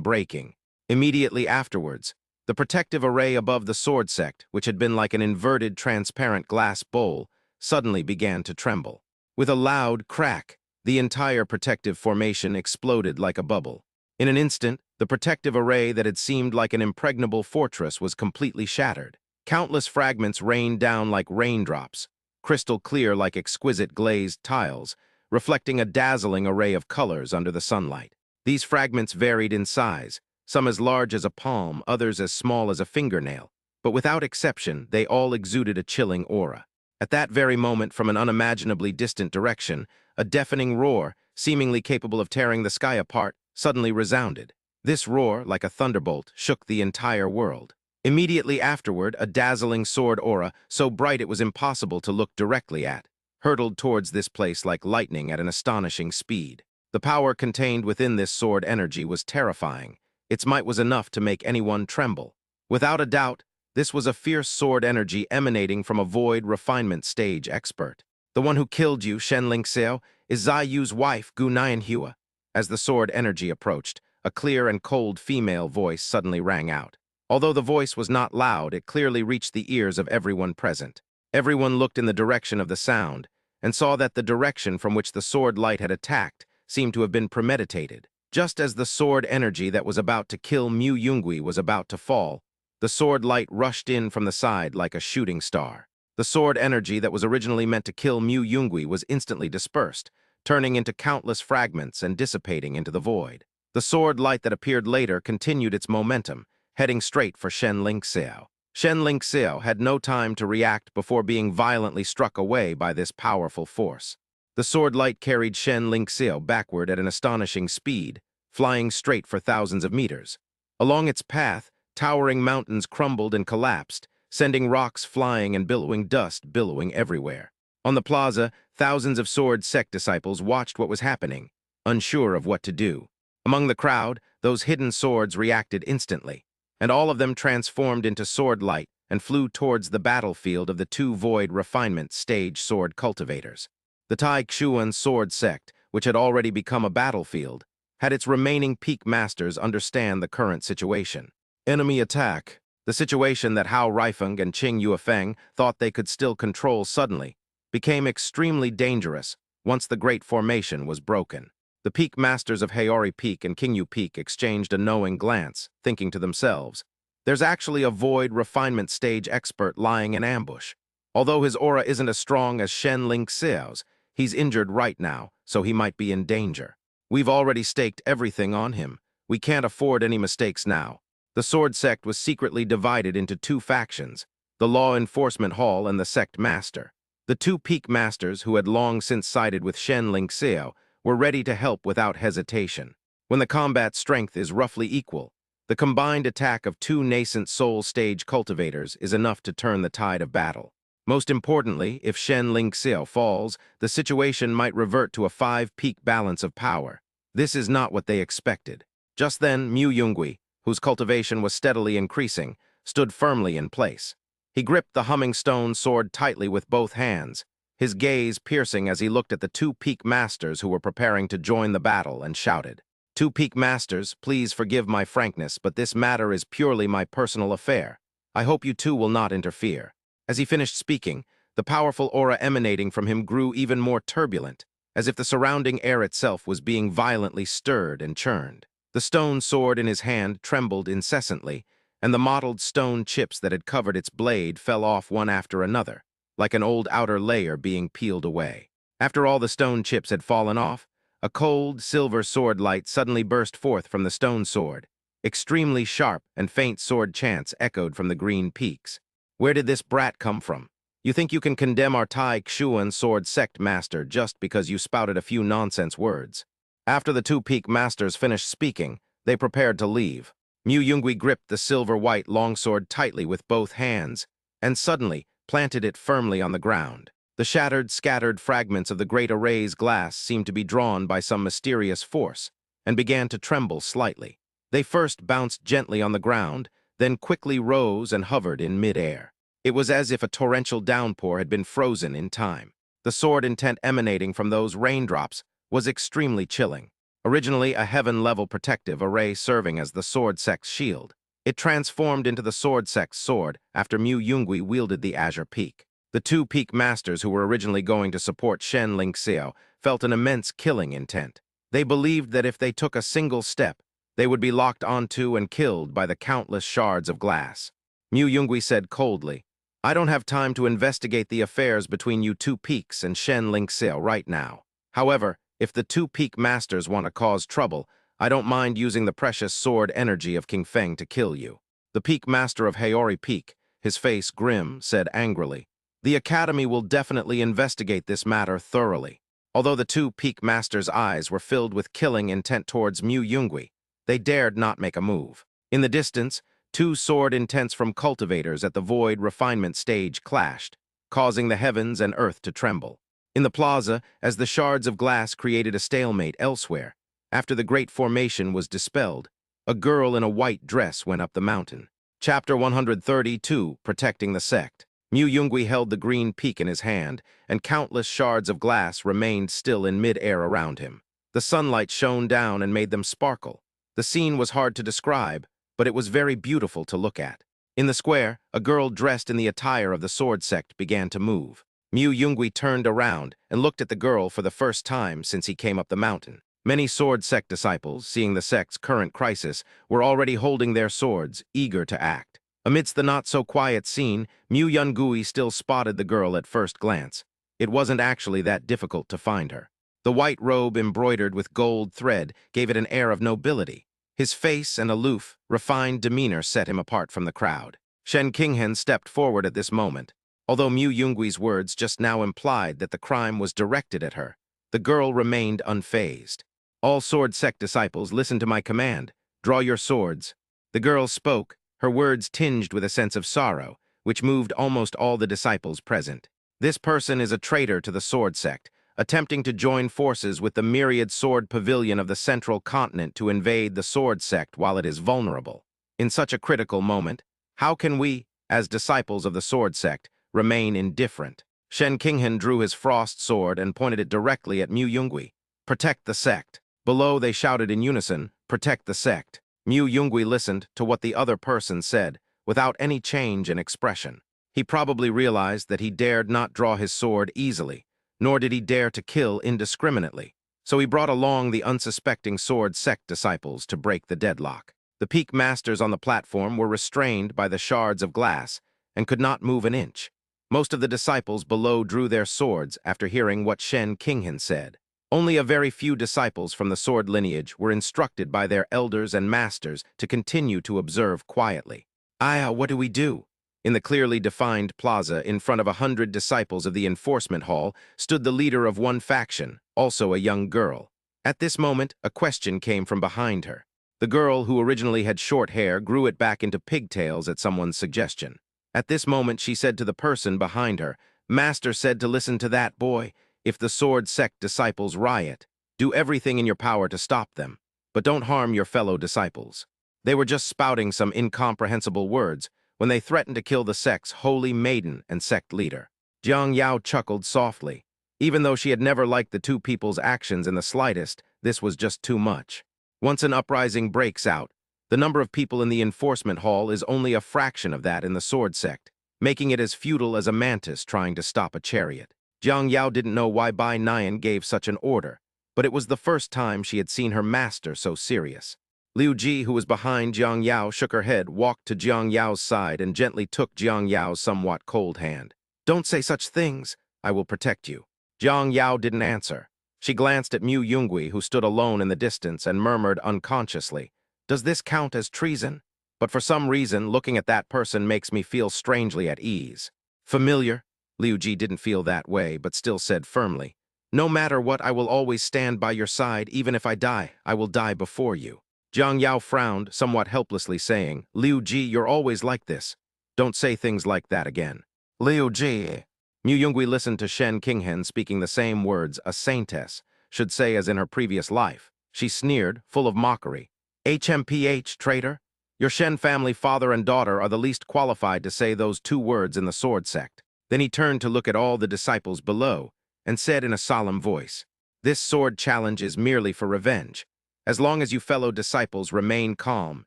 breaking. Immediately afterwards, the protective array above the sword sect, which had been like an inverted, transparent glass bowl, suddenly began to tremble. With a loud crack, the entire protective formation exploded like a bubble. In an instant, the protective array that had seemed like an impregnable fortress was completely shattered. Countless fragments rained down like raindrops, crystal clear like exquisite glazed tiles, reflecting a dazzling array of colors under the sunlight. These fragments varied in size, some as large as a palm, others as small as a fingernail, but without exception, they all exuded a chilling aura. At that very moment, from an unimaginably distant direction, a deafening roar, seemingly capable of tearing the sky apart, suddenly resounded. This roar, like a thunderbolt, shook the entire world. Immediately afterward, a dazzling sword aura, so bright it was impossible to look directly at, hurtled towards this place like lightning at an astonishing speed. The power contained within this sword energy was terrifying. Its might was enough to make anyone tremble. Without a doubt, this was a fierce sword energy emanating from a void refinement stage expert. The one who killed you, Shen Lingxiao, is Zai Yu's wife, Gu Nianhua. As the sword energy approached, a clear and cold female voice suddenly rang out. Although the voice was not loud, it clearly reached the ears of everyone present. Everyone looked in the direction of the sound, and saw that the direction from which the sword light had attacked seemed to have been premeditated. Just as the sword energy that was about to kill Mu Yungui was about to fall, the sword light rushed in from the side like a shooting star. The sword energy that was originally meant to kill Mu Yungui was instantly dispersed, turning into countless fragments and dissipating into the void. The sword light that appeared later continued its momentum, heading straight for Shen Lingxiao. Shen Lingxiao had no time to react before being violently struck away by this powerful force. The sword light carried Shen Lingxiao backward at an astonishing speed, flying straight for thousands of meters. Along its path, towering mountains crumbled and collapsed, sending rocks flying and billowing dust billowing everywhere. On the plaza, thousands of sword sect disciples watched what was happening, unsure of what to do. Among the crowd, those hidden swords reacted instantly, and all of them transformed into sword light and flew towards the battlefield of the two void refinement stage sword cultivators. The Tai Xuan sword sect, which had already become a battlefield, had its remaining peak masters understand the current situation. Enemy attack. The situation that Hao Reifeng and Qing Yuefeng thought they could still control suddenly became extremely dangerous once the great formation was broken. The peak masters of Haori Peak and Qingyu Peak exchanged a knowing glance, thinking to themselves, there's actually a void refinement stage expert lying in ambush. Although his aura isn't as strong as Shen Lingxiao's, he's injured right now, so he might be in danger. We've already staked everything on him. We can't afford any mistakes now. The sword sect was secretly divided into two factions, the Law Enforcement Hall and the Sect Master. The two peak masters, who had long since sided with Shen Lingxiao, were ready to help without hesitation. When the combat strength is roughly equal, the combined attack of two nascent soul stage cultivators is enough to turn the tide of battle. Most importantly, if Shen Lingxiao falls, the situation might revert to a 5-peak balance of power. This is not what they expected. Just then, Mu Yungui, whose cultivation was steadily increasing, stood firmly in place. He gripped the humming stone sword tightly with both hands, his gaze piercing as he looked at the two peak masters who were preparing to join the battle, and shouted, "Two peak masters, please forgive my frankness, but this matter is purely my personal affair. I hope you two will not interfere." As he finished speaking, the powerful aura emanating from him grew even more turbulent, as if the surrounding air itself was being violently stirred and churned. The stone sword in his hand trembled incessantly, and the mottled stone chips that had covered its blade fell off one after another, like an old outer layer being peeled away. After all the stone chips had fallen off, a cold, silver sword light suddenly burst forth from the stone sword. Extremely sharp and faint sword chants echoed from the green peaks. Where did this brat come from? You think you can condemn our Tai Xuan sword sect master just because you spouted a few nonsense words? After the two peak masters finished speaking, they prepared to leave. Mu Yungui gripped the silver-white longsword tightly with both hands, and suddenly planted it firmly on the ground. The shattered, scattered fragments of the great array's glass seemed to be drawn by some mysterious force, and began to tremble slightly. They first bounced gently on the ground, then quickly rose and hovered in mid-air. It was as if a torrential downpour had been frozen in time. The sword intent emanating from those raindrops was extremely chilling. Originally a heaven-level protective array serving as the sword sect's shield, it transformed into the sword sect's sword after Mu Yungui wielded the Azure Peak. The two peak masters who were originally going to support Shen Lingxiao felt an immense killing intent. They believed that if they took a single step, they would be locked onto and killed by the countless shards of glass. Mu Yungui said coldly, "I don't have time to investigate the affairs between you two peaks and Shen Lingxiao right now. However, if the two peak masters want to cause trouble, I don't mind using the precious sword energy of King Feng to kill you." The peak master of Haori Peak, his face grim, said angrily, "The Academy will definitely investigate this matter thoroughly." Although the two peak masters' eyes were filled with killing intent towards Mu Yungui, they dared not make a move. In the distance, two sword intents from cultivators at the void refinement stage clashed, causing the heavens and earth to tremble. In the plaza, as the shards of glass created a stalemate elsewhere, after the great formation was dispelled, a girl in a white dress went up the mountain. Chapter 132, Protecting the Sect. Mu Yungui held the green peak in his hand, and countless shards of glass remained still in mid-air around him. The sunlight shone down and made them sparkle. The scene was hard to describe, but it was very beautiful to look at. In the square, a girl dressed in the attire of the sword sect began to move. Mu Yungui turned around and looked at the girl for the first time since he came up the mountain. Many sword sect disciples, seeing the sect's current crisis, were already holding their swords, eager to act. Amidst the not-so-quiet scene, Mu Yungui still spotted the girl at first glance. It wasn't actually that difficult to find her. The white robe embroidered with gold thread gave it an air of nobility. His face and aloof, refined demeanor set him apart from the crowd. Shen Qinghen stepped forward at this moment. Although Mu Yungui's words just now implied that the crime was directed at her, the girl remained unfazed. "All sword sect disciples, listen to my command. Draw your swords." The girl spoke, her words tinged with a sense of sorrow, which moved almost all the disciples present. "This person is a traitor to the sword sect, attempting to join forces with the myriad sword pavilion of the central continent to invade the sword sect while it is vulnerable. In such a critical moment, how can we, as disciples of the sword sect, remain indifferent?" Shen Qinghen drew his frost sword and pointed it directly at Mu Yungui. "Protect the sect." Below they shouted in unison, "Protect the sect." Mu Yungui listened to what the other person said, without any change in expression. He probably realized that he dared not draw his sword easily, nor did he dare to kill indiscriminately. So he brought along the unsuspecting sword sect disciples to break the deadlock. The peak masters on the platform were restrained by the shards of glass and could not move an inch. Most of the disciples below drew their swords after hearing what Shen Qinghen said. Only a very few disciples from the sword lineage were instructed by their elders and masters to continue to observe quietly. What do we do?" In the clearly defined plaza, in front of 100 disciples of the enforcement hall, stood the leader of one faction, also a young girl. At this moment, a question came from behind her. The girl, who originally had short hair, grew it back into pigtails at someone's suggestion. At this moment, she said to the person behind her, "Master said to listen to that boy. If the sword sect disciples riot, do everything in your power to stop them, but don't harm your fellow disciples." They were just spouting some incomprehensible words when they threatened to kill the sect's holy maiden and sect leader. Jiang Yao chuckled softly. Even though she had never liked the two people's actions in the slightest, this was just too much. Once an uprising breaks out, the number of people in the enforcement hall is only a fraction of that in the sword sect, making it as futile as a mantis trying to stop a chariot. Jiang Yao didn't know why Bai Nian gave such an order, but it was the first time she had seen her master so serious. Liu Ji, who was behind Jiang Yao, shook her head, walked to Jiang Yao's side, and gently took Jiang Yao's somewhat cold hand. "Don't say such things. I will protect you." Jiang Yao didn't answer. She glanced at Mu Yungui, who stood alone in the distance, and murmured unconsciously, "Does this count as treason? But for some reason, looking at that person makes me feel strangely at ease." "Familiar?" Liu Ji didn't feel that way, but still said firmly, "No matter what, I will always stand by your side. Even if I die, I will die before you." Jiang Yao frowned, somewhat helplessly, saying, "Liu Ji, you're always like this. Don't say things like that again." "Liu Ji." Mu Yungui listened to Shen Qinghen speaking the same words a saintess should say as in her previous life. she sneered, full of mockery. HMPH, traitor? Your Shen family father and daughter are the least qualified to say those two words in the sword sect. Then he turned to look at all the disciples below and said in a solemn voice, "This sword challenge is merely for revenge. As long as you fellow disciples remain calm,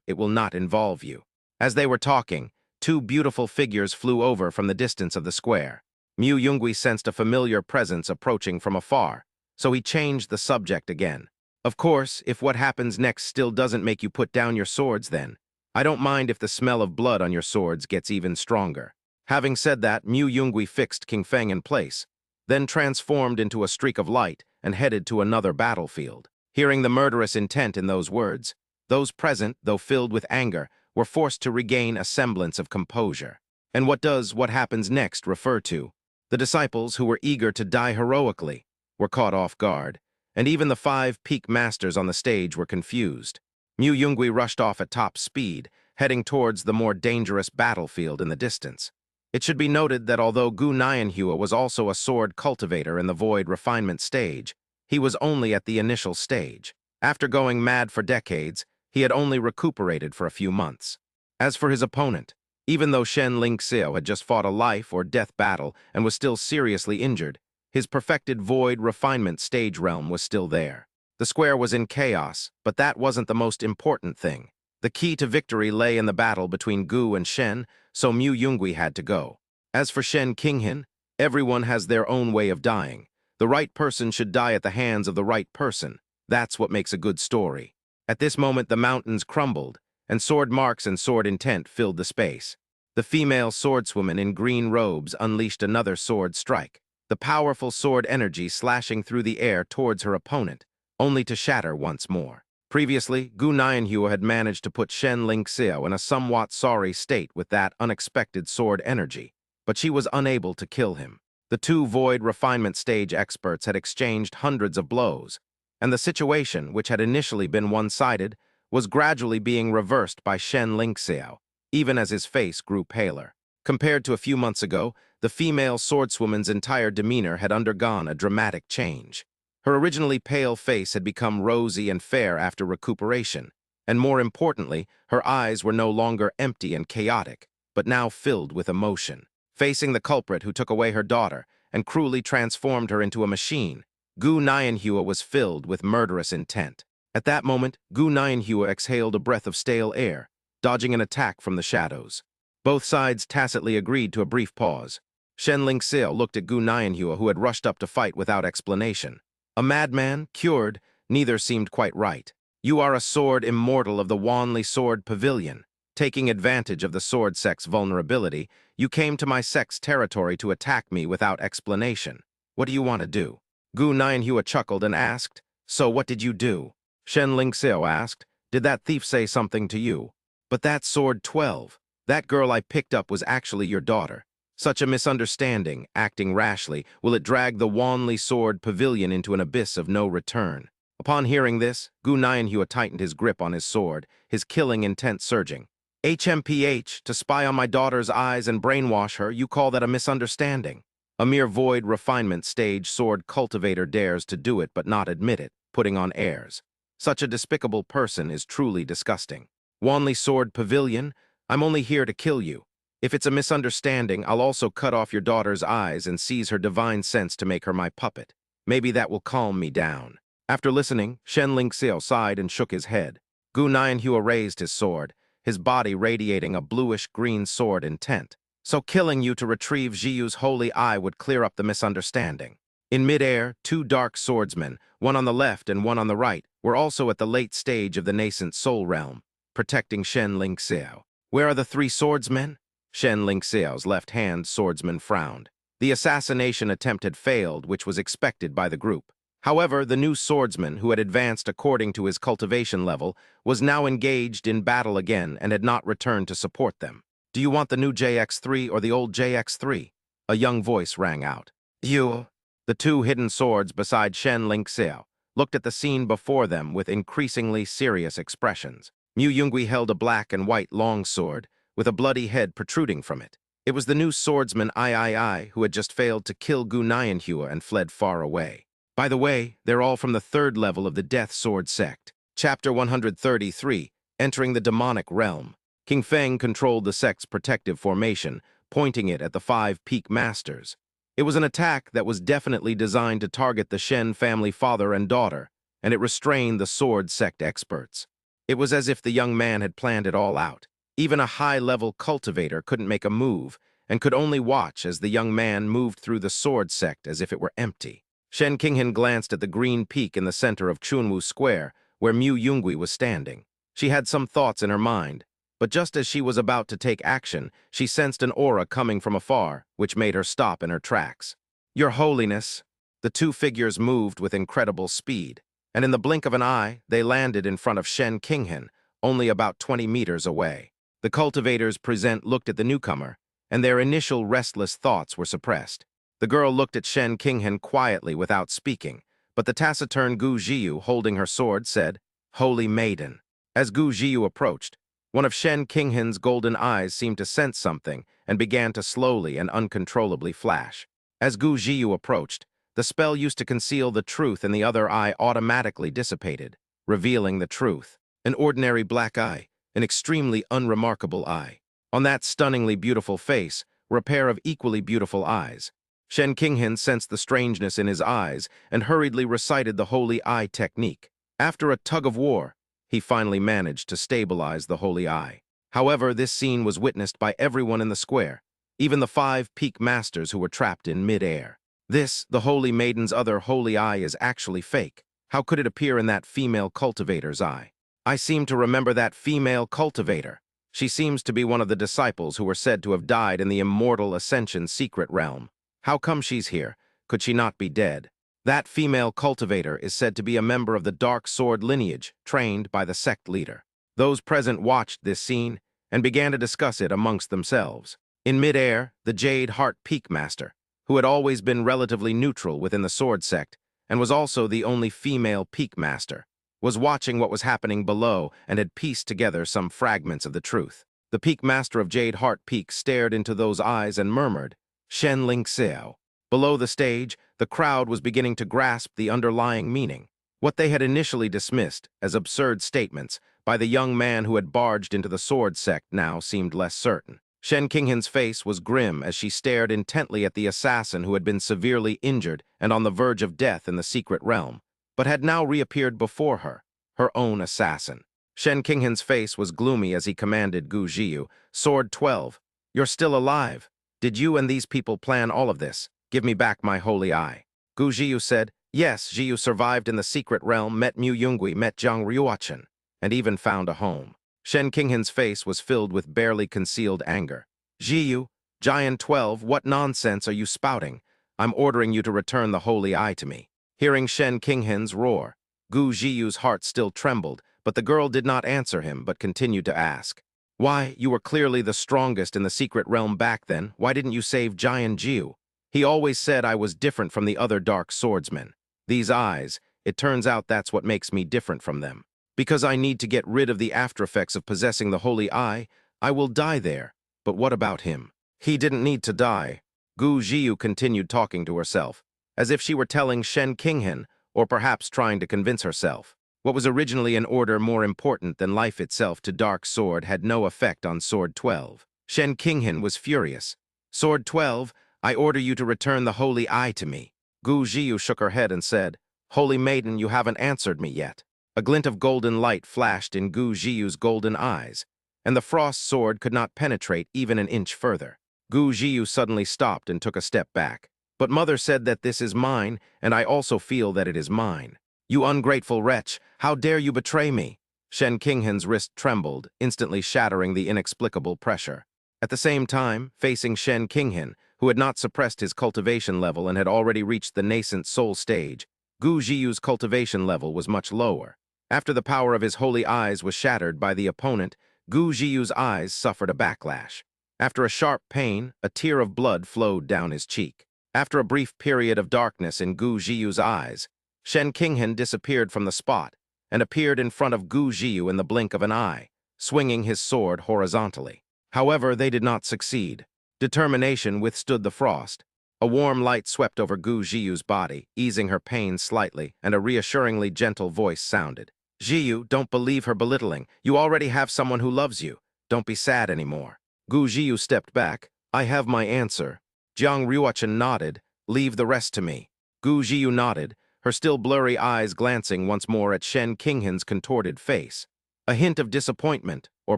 it will not involve you." As they were talking, two beautiful figures flew over from the distance of the square. Mu Yungui sensed a familiar presence approaching from afar, so he changed the subject again. "Of course, if what happens next still doesn't make you put down your swords then, I don't mind if the smell of blood on your swords gets even stronger." Having said that, Mu Yungui fixed King Feng in place, then transformed into a streak of light and headed to another battlefield. Hearing the murderous intent in those words, those present, though filled with anger, were forced to regain a semblance of composure. And what does what happens next refer to? The disciples, who were eager to die heroically, were caught off guard, and even the 5 peak masters on the stage were confused. Mu Yungui rushed off at top speed, heading towards the more dangerous battlefield in the distance. It should be noted that although Gu Nianhua was also a sword cultivator in the void refinement stage, he was only at the initial stage. After going mad for decades, he had only recuperated for a few months. As for his opponent, even though Shen Lingxiao had just fought a life or death battle and was still seriously injured, his perfected void refinement stage realm was still there. The square was in chaos, but that wasn't the most important thing. The key to victory lay in the battle between Gu and Shen, so Mu Yungui had to go. As for Shen Qinghan, everyone has their own way of dying. The right person should die at the hands of the right person. That's what makes a good story. At this moment, the mountains crumbled, and sword marks and sword intent filled the space. The female swordswoman in green robes unleashed another sword strike, the powerful sword energy slashing through the air towards her opponent, only to shatter once more. Previously, Gu Nianhua had managed to put Shen Lingxiao in a somewhat sorry state with that unexpected sword energy, but she was unable to kill him. The two void refinement stage experts had exchanged hundreds of blows, and the situation, which had initially been one-sided, was gradually being reversed by Shen Lingxiao, even as his face grew paler. Compared to a few months ago, the female swordswoman's entire demeanor had undergone a dramatic change. Her originally pale face had become rosy and fair after recuperation, and more importantly, her eyes were no longer empty and chaotic, but now filled with emotion. Facing the culprit who took away her daughter and cruelly transformed her into a machine, Gu Nianhua was filled with murderous intent. At that moment, Gu Nianhua exhaled a breath of stale air, dodging an attack from the shadows. Both sides tacitly agreed to a brief pause. Shen Lingxiao looked at Gu Nianhua, who had rushed up to fight without explanation. A madman, cured, neither seemed quite right. "You are a sword immortal of the Wanli Sword Pavilion. Taking advantage of the sword sect's vulnerability, you came to my sect's territory to attack me without explanation. What do you want to do?" Gu Nianhua chuckled and asked, "So what did you do?" Shen Lingxiao asked, "Did that thief say something to you?" "But that's Sword 12. That girl I picked up was actually your daughter. Such a misunderstanding, acting rashly, will it drag the Wanli Sword Pavilion into an abyss of no return." Upon hearing this, Gu Nianhua tightened his grip on his sword, his killing intent surging. "HMPH, to spy on my daughter's eyes and brainwash her, you call that a misunderstanding? A mere void refinement stage sword cultivator dares to do it but not admit it, putting on airs. Such a despicable person is truly disgusting. Wanli Sword Pavilion, I'm only here to kill you. If it's a misunderstanding, I'll also cut off your daughter's eyes and seize her divine sense to make her my puppet. Maybe that will calm me down." After listening, Shen Lingxiao sighed and shook his head. Gu Nianhua raised his sword, his body radiating a bluish-green sword intent. "So killing you to retrieve Zhiyu's holy eye would clear up the misunderstanding." In midair, 2 dark swordsmen, one on the left and one on the right, were also at the late stage of the nascent soul realm, protecting Shen Lingxiao. "Where are the 3 swordsmen?" Shen Lingxiao's left-hand swordsman frowned. The assassination attempt had failed, which was expected by the group. However, the new swordsman, who had advanced according to his cultivation level, was now engaged in battle again and had not returned to support them. "Do you want the new JX3 or the old JX3? A young voice rang out. "You." The 2 hidden swords beside Shen Lingxiao looked at the scene before them with increasingly serious expressions. Mu Yungui held a black and white longsword, with a bloody head protruding from it. It was the new swordsman I, who had just failed to kill Gu Nianhua and fled far away. By the way, they're all from the third level of the Death Sword sect. Chapter 133, Entering the Demonic Realm. King Feng controlled the sect's protective formation, pointing it at the 5 peak masters. It was an attack that was definitely designed to target the Shen family father and daughter, and it restrained the sword sect experts. It was as if the young man had planned it all out. Even a high-level cultivator couldn't make a move, and could only watch as the young man moved through the sword sect as if it were empty. Shen Qinghan glanced at the green peak in the center of Chunwu Square, where Mu Yungui was standing. She had some thoughts in her mind, but just as she was about to take action, she sensed an aura coming from afar, which made her stop in her tracks. "Your Holiness." The 2 figures moved with incredible speed, and in the blink of an eye, they landed in front of Shen Qinghan, only about 20 meters away. The cultivators present looked at the newcomer, and their initial restless thoughts were suppressed. The girl looked at Shen Qinghan quietly without speaking, but the taciturn Gu Jiyu, holding her sword, said, "Holy Maiden." As Gu Jiyu approached, one of Shen Qinghan's golden eyes seemed to sense something and began to slowly and uncontrollably flash. As Gu Jiyu approached, the spell used to conceal the truth in the other eye automatically dissipated, revealing the truth. An ordinary black eye, an extremely unremarkable eye. On that stunningly beautiful face were a pair of equally beautiful eyes. Shen Qinghan sensed the strangeness in his eyes and hurriedly recited the holy eye technique. After a tug of war, he finally managed to stabilize the holy eye. However, this scene was witnessed by everyone in the square, even the 5 peak masters who were trapped in mid-air. This, the holy maiden's other holy eye, is actually fake. How could it appear in that female cultivator's eye? I seem to remember that female cultivator. She seems to be one of the disciples who were said to have died in the immortal Ascension secret realm. How come she's here? Could she not be dead? That female cultivator is said to be a member of the Dark Sword lineage, trained by the sect leader. Those present watched this scene and began to discuss it amongst themselves. In mid-air, the Jade Heart Peak Master, who had always been relatively neutral within the sword sect and was also the only female Peak Master, was watching what was happening below and had pieced together some fragments of the truth. The Peak Master of Jade Heart Peak stared into those eyes and murmured, "Shen Ling Xiao." Below the stage, the crowd was beginning to grasp the underlying meaning. What they had initially dismissed as absurd statements by the young man who had barged into the sword sect now seemed less certain. Shen Qinghan's face was grim as she stared intently at the assassin who had been severely injured and on the verge of death in the secret realm, but had now reappeared before her, her own assassin. Shen Qinghan's face was gloomy as he commanded Gu Jiyu, "Sword 12, you're still alive. Did you and these people plan all of this? Give me back my holy eye." Gu Jiyu said, "Yes, Jiyu survived in the secret realm, met Mu Yungui, met Zhang Ryuachan, and even found a home." Shen Qinghan's face was filled with barely concealed anger. "Jiyu, Giant 12, what nonsense are you spouting? I'm ordering you to return the holy eye to me." Hearing Shen Qinghan's roar, Gu Jiyu's heart still trembled, but the girl did not answer him but continued to ask, "Why, you were clearly the strongest in the secret realm back then. Why didn't you save Giant Jiu? He always said I was different from the other dark swordsmen. These eyes, it turns out that's what makes me different from them. Because I need to get rid of the aftereffects of possessing the holy eye, I will die there. But what about him? He didn't need to die." Gu Jiu continued talking to herself, as if she were telling Shen Qinghan, or perhaps trying to convince herself. What was originally an order more important than life itself to Dark Sword had no effect on Sword 12. Shen Qinghan was furious. "Sword 12, I order you to return the holy eye to me." Gu Jiu shook her head and said, "Holy Maiden, you haven't answered me yet." A glint of golden light flashed in Gu Jiu's golden eyes, and the frost sword could not penetrate even an inch further. Gu Jiu suddenly stopped and took a step back. "But Mother said that this is mine, and I also feel that it is mine." "You ungrateful wretch, how dare you betray me?" Shen Qinghan's wrist trembled, instantly shattering the inexplicable pressure. At the same time, facing Shen Qinghan, who had not suppressed his cultivation level and had already reached the nascent soul stage, Gu Jiu's cultivation level was much lower. After the power of his holy eyes was shattered by the opponent, Gu Jiu's eyes suffered a backlash. After a sharp pain, a tear of blood flowed down his cheek. After a brief period of darkness in Gu Jiu's eyes, Shen Qinghan disappeared from the spot and appeared in front of Gu Jiu in the blink of an eye, swinging his sword horizontally. However, they did not succeed. Determination withstood the frost, A warm light swept over Gu Zhiyu's body, easing her pain slightly, and a reassuringly gentle voice sounded. Zhiyu, don't believe her belittling. You already have someone who loves you. Don't be sad anymore. Gu Zhiyu stepped back. I have my answer. Jiang Ryuachin nodded. Leave the rest to me. Gu Zhiyu nodded, her still blurry eyes glancing once more at Shen Qinghan's contorted face. A hint of disappointment, or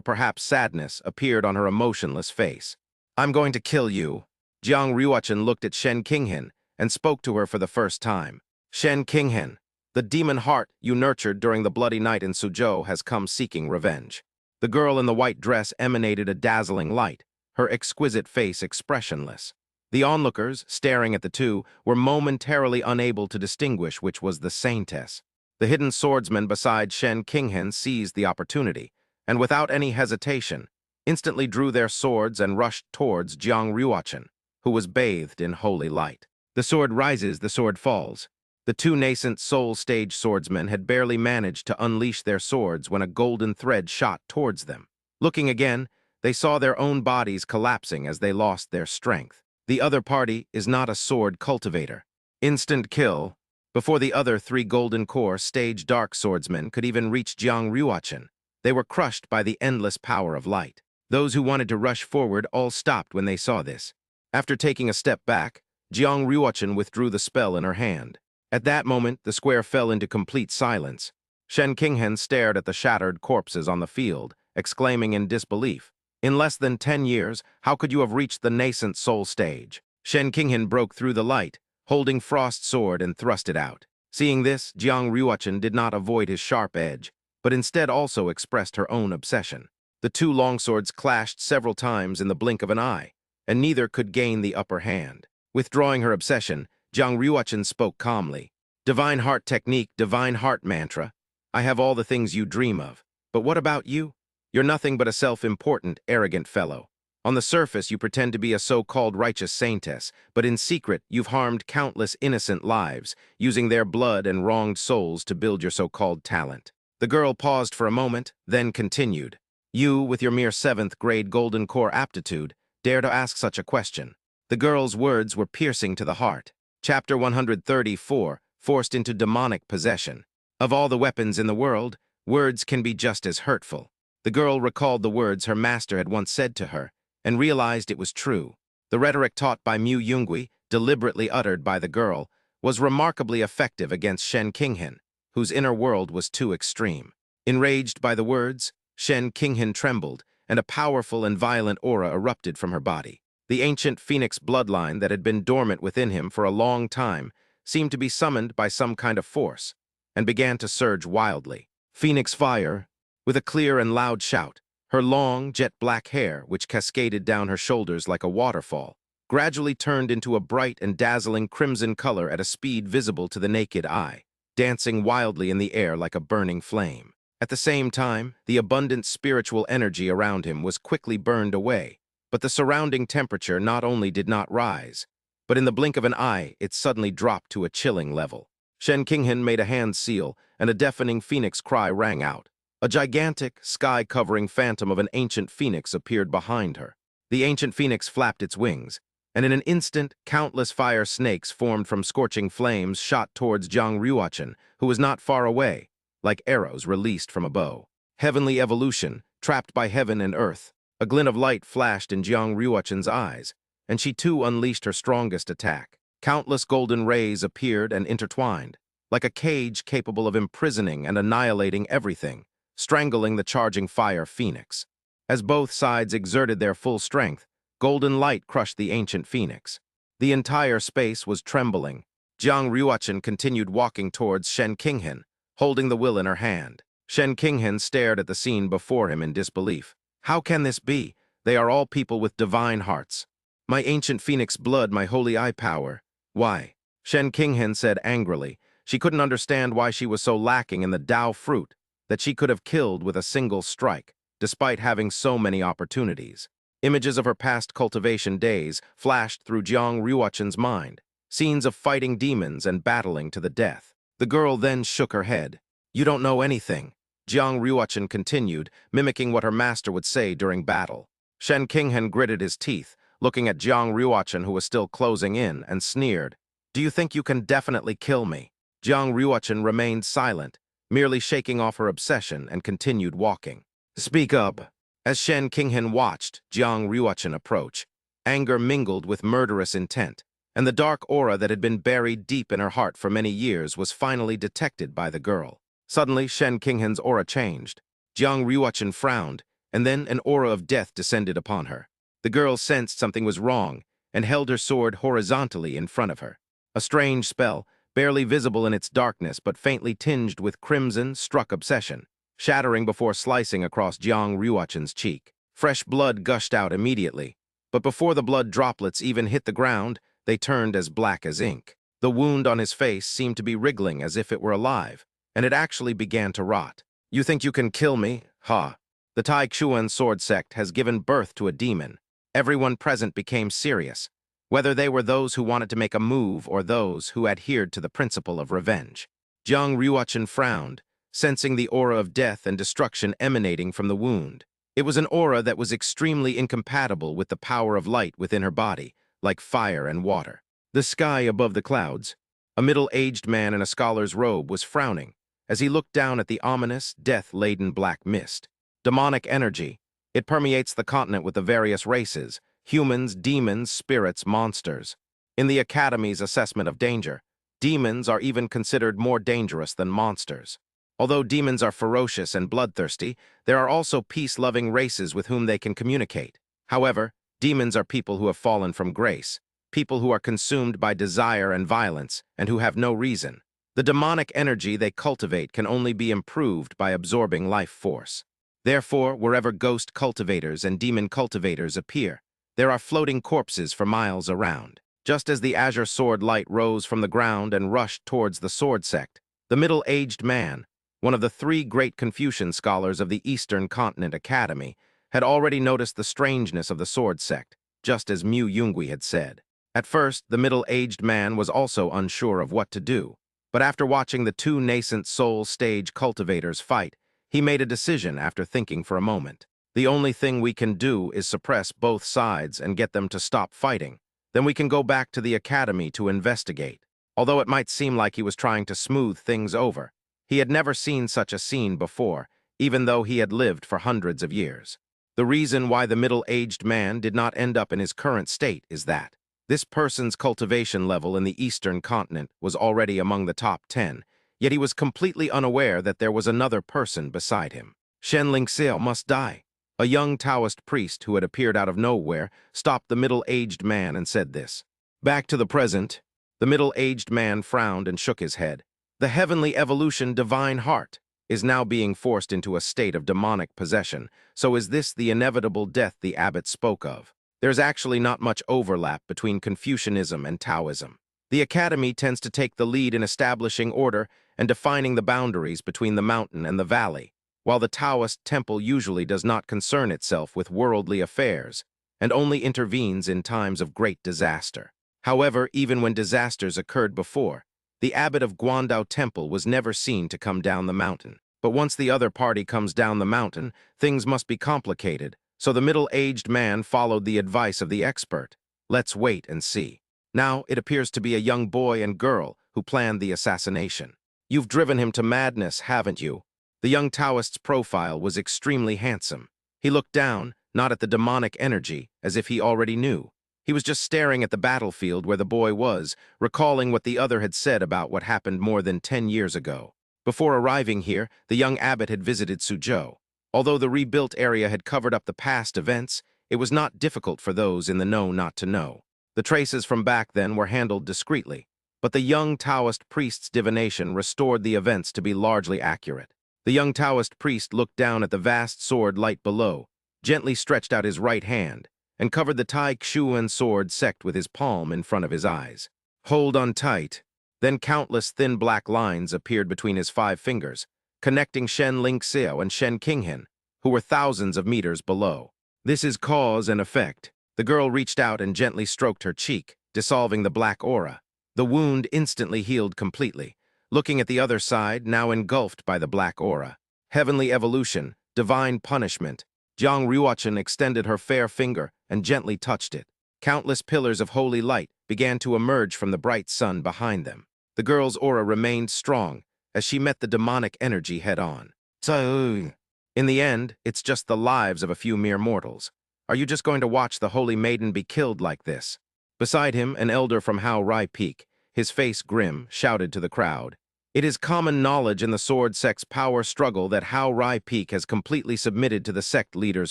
perhaps sadness, appeared on her emotionless face. I'm going to kill you. Jiang Ryuachin looked at Shen Qinghan and spoke to her for the first time. Shen Qinghan, the demon heart you nurtured during the bloody night in Suzhou has come seeking revenge. The girl in the white dress emanated a dazzling light, her exquisite face expressionless. The onlookers, staring at the two, were momentarily unable to distinguish which was the saintess. The hidden swordsman beside Shen Qinghan seized the opportunity, and without any hesitation, instantly drew their swords and rushed towards Jiang Ryuachin, who was bathed in holy light. The sword rises, the sword falls. The two nascent soul stage swordsmen had barely managed to unleash their swords when a golden thread shot towards them. Looking again, they saw their own bodies collapsing as they lost their strength. The other party is not a sword cultivator. Instant kill. Before the other three Golden Core stage dark swordsmen could even reach Jiang Ryuachin, they were crushed by the endless power of light. Those who wanted to rush forward all stopped when they saw this. After taking a step back, Jiang Ryuachin withdrew the spell in her hand. At that moment, the square fell into complete silence. Shen Qinghan stared at the shattered corpses on the field, exclaiming in disbelief. In less than 10 years, how could you have reached the nascent soul stage? Shen Qinghan broke through the light, holding Frost's sword and thrust it out. Seeing this, Jiang Ryuachin did not avoid his sharp edge, but instead also expressed her own obsession. The two longswords clashed several times in the blink of an eye, and neither could gain the upper hand. Withdrawing her obsession, Jiang Ryuachin spoke calmly. Divine Heart Technique, Divine Heart Mantra. I have all the things you dream of. But what about you? You're nothing but a self-important, arrogant fellow. On the surface, you pretend to be a so-called righteous saintess, but in secret, you've harmed countless innocent lives, using their blood and wronged souls to build your so-called talent. The girl paused for a moment, then continued. You, with your mere 7th grade Golden Core aptitude, dare to ask such a question. The girl's words were piercing to the heart. Chapter 134, Forced into Demonic Possession. Of all the weapons in the world, words can be just as hurtful. The girl recalled the words her master had once said to her, and realized it was true. The rhetoric taught by Mu Yungui, deliberately uttered by the girl, was remarkably effective against Shen Qinghan, whose inner world was too extreme. Enraged by the words, Shen Qinghan trembled, and a powerful and violent aura erupted from her body. The ancient phoenix bloodline that had been dormant within him for a long time seemed to be summoned by some kind of force, and began to surge wildly. Phoenix fire. With a clear and loud shout, her long, jet-black hair, which cascaded down her shoulders like a waterfall, gradually turned into a bright and dazzling crimson color at a speed visible to the naked eye, dancing wildly in the air like a burning flame. At the same time, the abundant spiritual energy around him was quickly burned away, but the surrounding temperature not only did not rise, but in the blink of an eye, it suddenly dropped to a chilling level. Shen Qinghan made a hand seal, and a deafening phoenix cry rang out. A gigantic, sky-covering phantom of an ancient phoenix appeared behind her. The ancient phoenix flapped its wings, and in an instant, countless fire snakes formed from scorching flames shot towards Jiang Ryuachin, who was not far away, like arrows released from a bow. Heavenly evolution, trapped by heaven and earth. A glint of light flashed in Jiang Ryuachin's eyes, and she too unleashed her strongest attack. Countless golden rays appeared and intertwined, like a cage capable of imprisoning and annihilating everything, strangling the charging fire phoenix. As both sides exerted their full strength, golden light crushed the ancient phoenix. The entire space was trembling. Jiang Ryuachin continued walking towards Shen Qinghan, holding the will in her hand. Shen Qinghan stared at the scene before him in disbelief. How can this be? They are all people with divine hearts. My ancient phoenix blood, my holy eye power. Why? Shen Qinghan said angrily. She couldn't understand why she was so lacking in the Tao fruit that she could have killed with a single strike, despite having so many opportunities. Images of her past cultivation days flashed through Jiang Ryuachin's mind, scenes of fighting demons and battling to the death. The girl then shook her head. You don't know anything. Jiang Ryuachin continued, mimicking what her master would say during battle. Shen Qinghan gritted his teeth, looking at Jiang Ruochen, who was still closing in, and sneered. "Do you think you can definitely kill me?" Jiang Ruochen remained silent, merely shaking off her obsession, and continued walking. "Speak up." As Shen Qinghan watched Jiang Ruochen approach, anger mingled with murderous intent, and the dark aura that had been buried deep in her heart for many years was finally detected by the girl. Suddenly, Shen Qinghan's aura changed. Jiang Ruochen frowned, and then an aura of death descended upon her. The girl sensed something was wrong and held her sword horizontally in front of her. A strange spell, barely visible in its darkness but faintly tinged with crimson, struck Obsession, shattering before slicing across Jiang Ruochen's cheek. Fresh blood gushed out immediately, but before the blood droplets even hit the ground, they turned as black as ink. The wound on his face seemed to be wriggling as if it were alive, and it actually began to rot. "You think you can kill me? Ha! The Tai Chuan sword sect has given birth to a demon." Everyone present became serious, whether they were those who wanted to make a move or those who adhered to the principle of revenge. Jiang Ruochen frowned, sensing the aura of death and destruction emanating from the wound. It was an aura that was extremely incompatible with the power of light within her body, like fire and water. The sky above the clouds, a middle-aged man in a scholar's robe was frowning as he looked down at the ominous, death-laden black mist. Demonic energy. It permeates the continent with the various races, humans, demons, spirits, monsters. In the Academy's assessment of danger, demons are even considered more dangerous than monsters. Although demons are ferocious and bloodthirsty, there are also peace-loving races with whom they can communicate. However, demons are people who have fallen from grace, people who are consumed by desire and violence, and who have no reason. The demonic energy they cultivate can only be improved by absorbing life force. Therefore, wherever ghost cultivators and demon cultivators appear, there are floating corpses for miles around. Just as the azure sword light rose from the ground and rushed towards the sword sect, the middle-aged man, one of the 3 great Confucian scholars of the Eastern Continent Academy, had already noticed the strangeness of the sword sect, just as Mu Yungui had said. At first, the middle-aged man was also unsure of what to do, but after watching the 2 nascent soul stage cultivators fight, he made a decision after thinking for a moment. The only thing we can do is suppress both sides and get them to stop fighting. Then we can go back to the academy to investigate. Although it might seem like he was trying to smooth things over, he had never seen such a scene before, even though he had lived for hundreds of years. The reason why the middle-aged man did not end up in his current state is that this person's cultivation level in the Eastern Continent was already among the top 10, yet he was completely unaware that there was another person beside him. Shen Lingxiao must die. A young Taoist priest who had appeared out of nowhere stopped the middle-aged man and said this. Back to the present. The middle-aged man frowned and shook his head. The heavenly evolution divine heart is now being forced into a state of demonic possession, so is this the inevitable death the abbot spoke of? There's actually not much overlap between Confucianism and Taoism. The academy tends to take the lead in establishing order and defining the boundaries between the mountain and the valley, while the Taoist temple usually does not concern itself with worldly affairs and only intervenes in times of great disaster. However, even when disasters occurred before, the abbot of Guandao Temple was never seen to come down the mountain. But once the other party comes down the mountain, things must be complicated, so the middle-aged man followed the advice of the expert. Let's wait and see. Now, it appears to be a young boy and girl who planned the assassination. You've driven him to madness, haven't you? The young Taoist's profile was extremely handsome. He looked down, not at the demonic energy, as if he already knew. He was just staring at the battlefield where the boy was, recalling what the other had said about what happened more than 10 years ago. Before arriving here, the young abbot had visited Suzhou. Although the rebuilt area had covered up the past events, it was not difficult for those in the know not to know. The traces from back then were handled discreetly, but the young Taoist priest's divination restored the events to be largely accurate. The young Taoist priest looked down at the vast sword light below, gently stretched out his right hand, and covered the Tai Chuan sword sect with his palm in front of his eyes. Hold on tight. Then countless thin black lines appeared between his 5 fingers, connecting Shen Lingxiao and Shen Qinghan, who were thousands of meters below. This is cause and effect. The girl reached out and gently stroked her cheek, dissolving the black aura. The wound instantly healed completely. Looking at the other side, now engulfed by the black aura. Heavenly evolution, divine punishment. Jiang Ruochen extended her fair finger and gently touched it. Countless pillars of holy light began to emerge from the bright sun behind them. The girl's aura remained strong as she met the demonic energy head-on. So, in the end, it's just the lives of a few mere mortals. Are you just going to watch the holy maiden be killed like this? Beside him, an elder from Hao Rai Peak, his face grim, shouted to the crowd. It is common knowledge in the sword sect's power struggle that Hao Rai Peak has completely submitted to the sect leader's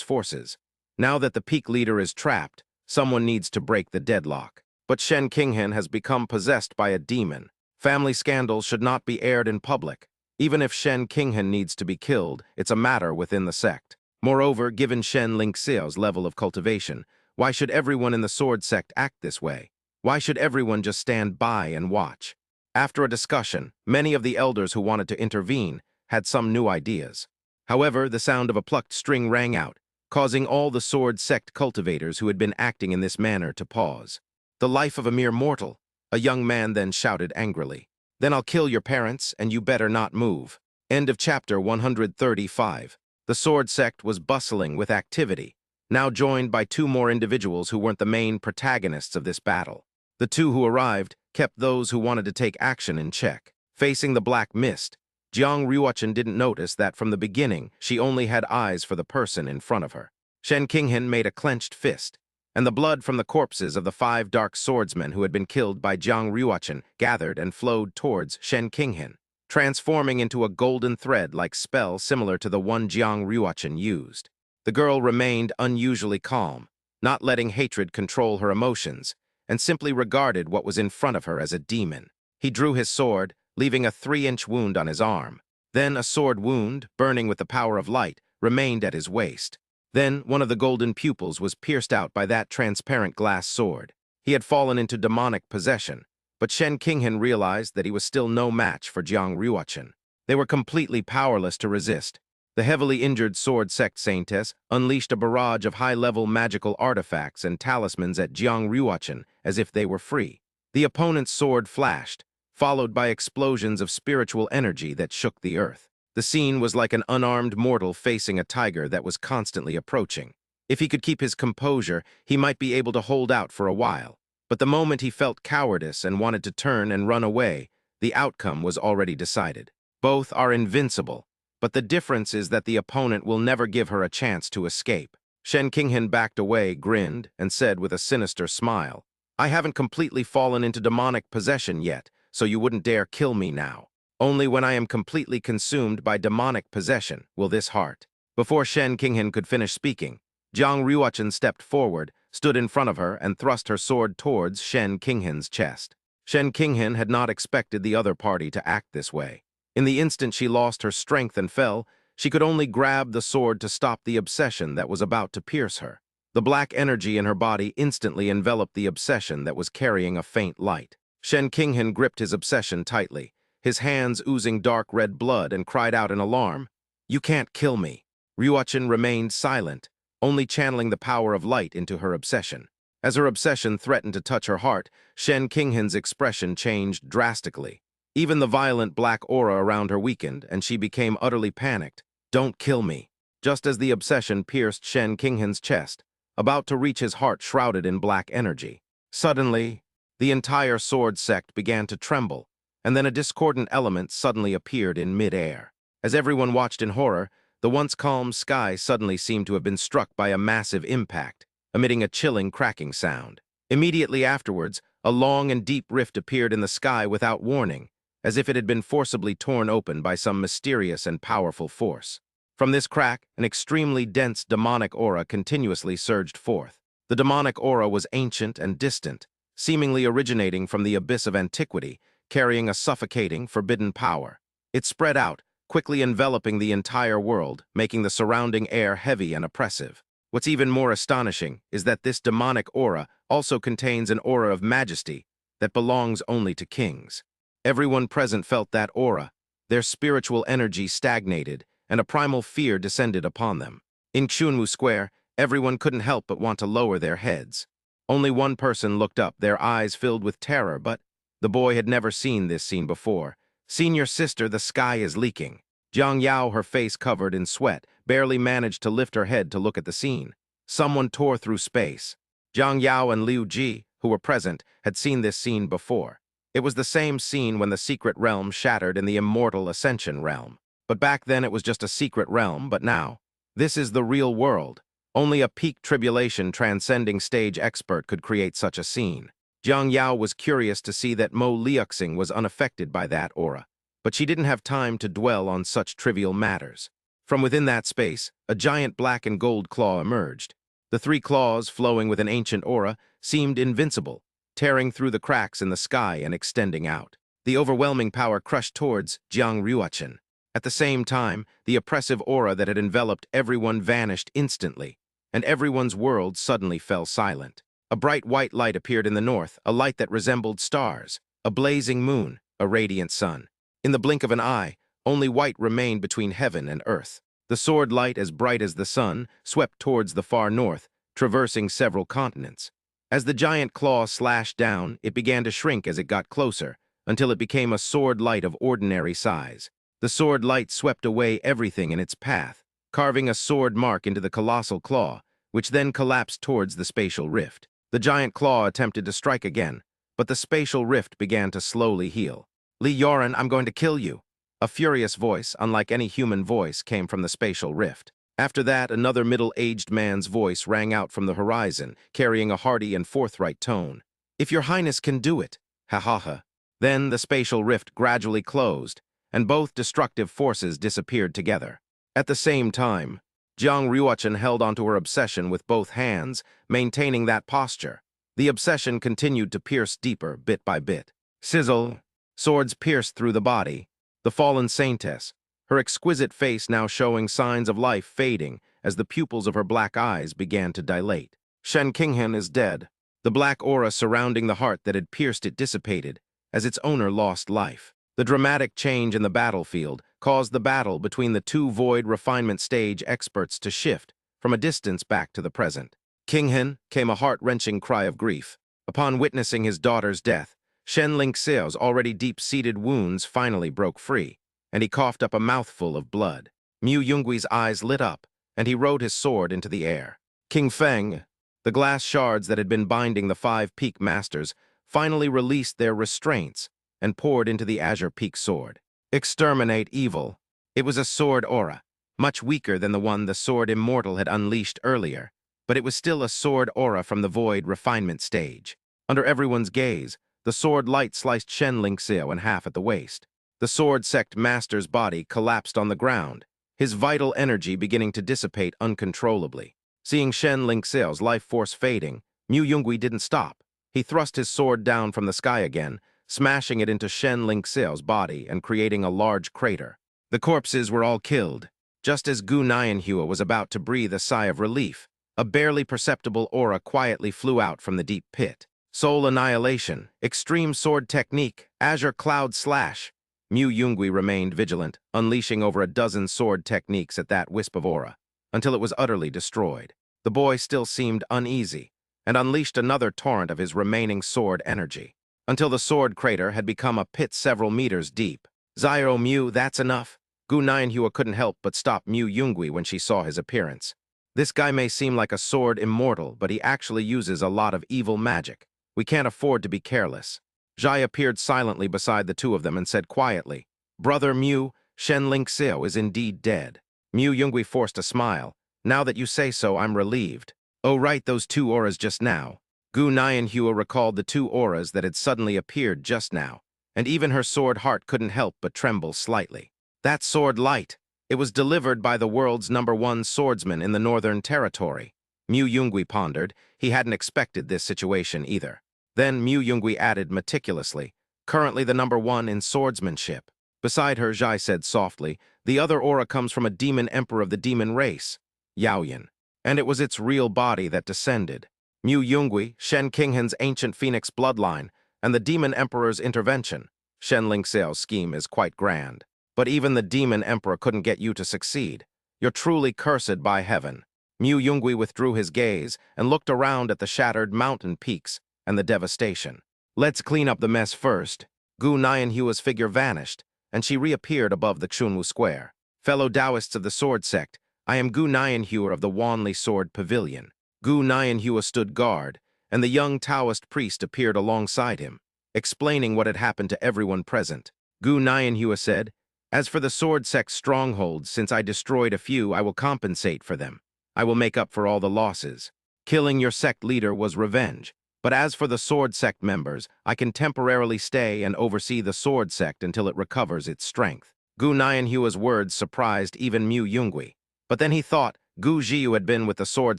forces. Now that the peak leader is trapped, someone needs to break the deadlock. But Shen Qinghen has become possessed by a demon. Family scandals should not be aired in public. Even if Shen Qinghen needs to be killed, it's a matter within the sect. Moreover, given Shen Lingxiao's level of cultivation, why should everyone in the sword sect act this way? Why should everyone just stand by and watch? After a discussion, many of the elders who wanted to intervene had some new ideas. However, the sound of a plucked string rang out, causing all the sword sect cultivators who had been acting in this manner to pause. The life of a mere mortal, a young man then shouted angrily. Then I'll kill your parents, and you better not move. End of chapter 135. The sword sect was bustling with activity, now joined by two more individuals who weren't the main protagonists of this battle. The two who arrived kept those who wanted to take action in check. Facing the black mist, Jiang Ruochen didn't notice that from the beginning she only had eyes for the person in front of her. Shen Qinghen made a clenched fist, and the blood from the corpses of the 5 dark swordsmen who had been killed by Jiang Ruochen gathered and flowed towards Shen Qinghen, transforming into a golden thread-like spell similar to the one Jiang Ruochen used. The girl remained unusually calm, not letting hatred control her emotions, and simply regarded what was in front of her as a demon. He drew his sword, leaving a 3-inch wound on his arm. Then a sword wound, burning with the power of light, remained at his waist. Then one of the golden pupils was pierced out by that transparent glass sword. He had fallen into demonic possession, but Shen Qinghen realized that he was still no match for Jiang Ruochen. They were completely powerless to resist. The heavily injured sword sect saintess unleashed a barrage of high-level magical artifacts and talismans at Jiang Ruochen as if they were free. The opponent's sword flashed, followed by explosions of spiritual energy that shook the earth. The scene was like an unarmed mortal facing a tiger that was constantly approaching. If he could keep his composure, he might be able to hold out for a while. But the moment he felt cowardice and wanted to turn and run away, the outcome was already decided. Both are invincible, but the difference is that the opponent will never give her a chance to escape. Shen Qinghen backed away, grinned, and said with a sinister smile, I haven't completely fallen into demonic possession yet, so you wouldn't dare kill me now. Only when I am completely consumed by demonic possession will this heart. Before Shen Qinghen could finish speaking, Jiang Ruochen stepped forward, stood in front of her, and thrust her sword towards Shen Qinghen's chest. Shen Qinghen had not expected the other party to act this way. In the instant she lost her strength and fell, she could only grab the sword to stop the obsession that was about to pierce her. The black energy in her body instantly enveloped the obsession that was carrying a faint light. Shen Qinghen gripped his obsession tightly, his hands oozing dark red blood, and cried out in alarm, You can't kill me. Ruochen remained silent, only channeling the power of light into her obsession. As her obsession threatened to touch her heart, Shen Qinghen's expression changed drastically. Even the violent black aura around her weakened, and she became utterly panicked. Don't kill me. Just as the obsession pierced Shen Qinghen's chest, about to reach his heart shrouded in black energy. Suddenly, the entire sword sect began to tremble, and then a discordant element suddenly appeared in mid-air. As everyone watched in horror, the once calm sky suddenly seemed to have been struck by a massive impact, emitting a chilling cracking sound. Immediately afterwards, a long and deep rift appeared in the sky without warning, as if it had been forcibly torn open by some mysterious and powerful force. From this crack, an extremely dense demonic aura continuously surged forth. The demonic aura was ancient and distant, seemingly originating from the abyss of antiquity, carrying a suffocating, forbidden power. It spread out, quickly enveloping the entire world, making the surrounding air heavy and oppressive. What's even more astonishing is that this demonic aura also contains an aura of majesty that belongs only to kings. Everyone present felt that aura. Their spiritual energy stagnated, and a primal fear descended upon them. In Xunwu Square, everyone couldn't help but want to lower their heads. Only one person looked up, their eyes filled with terror, but the boy had never seen this scene before. Senior sister, the sky is leaking. Jiang Yao, her face covered in sweat, barely managed to lift her head to look at the scene. Someone tore through space. Jiang Yao and Liu Ji, who were present, had seen this scene before. It was the same scene when the secret realm shattered in the immortal Ascension realm. But back then it was just a secret realm, but now, this is the real world. Only a peak tribulation transcending stage expert could create such a scene. Jiang Yao was curious to see that Mo Liuxing was unaffected by that aura, but she didn't have time to dwell on such trivial matters. From within that space, a giant black and gold claw emerged. The three claws, flowing with an ancient aura, seemed invincible, tearing through the cracks in the sky and extending out. The overwhelming power crushed towards Jiang Ruochen. At the same time, the oppressive aura that had enveloped everyone vanished instantly, and everyone's world suddenly fell silent. A bright white light appeared in the north, a light that resembled stars, a blazing moon, a radiant sun. In the blink of an eye, only white remained between heaven and earth. The sword light, as bright as the sun, swept towards the far north, traversing several continents. As the giant claw slashed down, it began to shrink as it got closer, until it became a sword light of ordinary size. The sword light swept away everything in its path, carving a sword mark into the colossal claw, which then collapsed towards the spatial rift. The giant claw attempted to strike again, but the spatial rift began to slowly heal. "Li Yoren, I'm going to kill you." A furious voice, unlike any human voice, came from the spatial rift. After that, another middle-aged man's voice rang out from the horizon, carrying a hearty and forthright tone. "If your highness can do it, ha ha ha." Then the spatial rift gradually closed, and both destructive forces disappeared together. At the same time, Jiang Ruochen held onto her obsession with both hands, maintaining that posture. The obsession continued to pierce deeper, bit by bit. Sizzle! Swords pierced through the body. The fallen saintess, her exquisite face now showing signs of life fading as the pupils of her black eyes began to dilate. Shen Qinghan is dead. The black aura surrounding the heart that had pierced it dissipated as its owner lost life. The dramatic change in the battlefield caused the battle between the two void refinement stage experts to shift from a distance back to the present. Qinghan came a heart-wrenching cry of grief. Upon witnessing his daughter's death, Shen Lingxiao's already deep-seated wounds finally broke free, and he coughed up a mouthful of blood. Mu Yungui's eyes lit up, and he rode his sword into the air. King Feng, the glass shards that had been binding the 5 peak masters, finally released their restraints and poured into the Azure Peak sword. Exterminate evil. It was a sword aura, much weaker than the one the sword immortal had unleashed earlier, but it was still a sword aura from the void refinement stage. Under everyone's gaze, the sword light sliced Shen Lingxiao in half at the waist. The sword-sect master's body collapsed on the ground, his vital energy beginning to dissipate uncontrollably. Seeing Shen Lingxiao's life force fading, Mu Yungui didn't stop. He thrust his sword down from the sky again, smashing it into Shen Lingxiao's body and creating a large crater. The corpses were all killed. Just as Gu Nianhua was about to breathe a sigh of relief, a barely perceptible aura quietly flew out from the deep pit. Soul annihilation, extreme sword technique, Azure cloud slash. Mu Yungui remained vigilant, unleashing over a dozen sword techniques at that wisp of aura, until it was utterly destroyed. The boy still seemed uneasy, and unleashed another torrent of his remaining sword energy, until the sword crater had become a pit several meters deep. "Zyro Mu, that's enough." Gu Nianhua couldn't help but stop Mu Yungui when she saw his appearance. "This guy may seem like a sword immortal, but he actually uses a lot of evil magic. We can't afford to be careless." Zhai appeared silently beside the two of them and said quietly, "Brother Mu, Shen Lingxiao is indeed dead." Mu Yungui forced a smile. "Now that you say so, I'm relieved." "Oh right, those two auras just now." Gu Nianhua recalled the two auras that had suddenly appeared just now, and even her sword heart couldn't help but tremble slightly. "That sword light, it was delivered by the world's #1 swordsman in the Northern Territory." Mu Yungui pondered. He hadn't expected this situation either. Then Mu Yungui added meticulously, "Currently the #1 in swordsmanship." Beside her, Zhai said softly, "The other aura comes from a demon emperor of the demon race, Yaoyan, and it was its real body that descended. Mu Yungui, Shen Qinghan's ancient phoenix bloodline, and the demon emperor's intervention. Shen Lingxiao's scheme is quite grand. But even the demon emperor couldn't get you to succeed. You're truly cursed by heaven." Mu Yungui withdrew his gaze and looked around at the shattered mountain peaks and the devastation. "Let's clean up the mess first." Gu Nianhua's figure vanished, and she reappeared above the Chunwu Square. "Fellow Taoists of the Sword Sect, I am Gu Nianhua of the Wanli Sword Pavilion. Gu Nianhua stood guard, and the young Taoist priest appeared alongside him, explaining what had happened to everyone present. Gu Nianhua said, "As for the sword sect's strongholds, since I destroyed a few, I will compensate for them. I will make up for all the losses. Killing your sect leader was revenge. But as for the sword sect members, I can temporarily stay and oversee the sword sect until it recovers its strength." Gu Nianhua's words surprised even Mu Yungui. But then he thought, Gu Jiu had been with the sword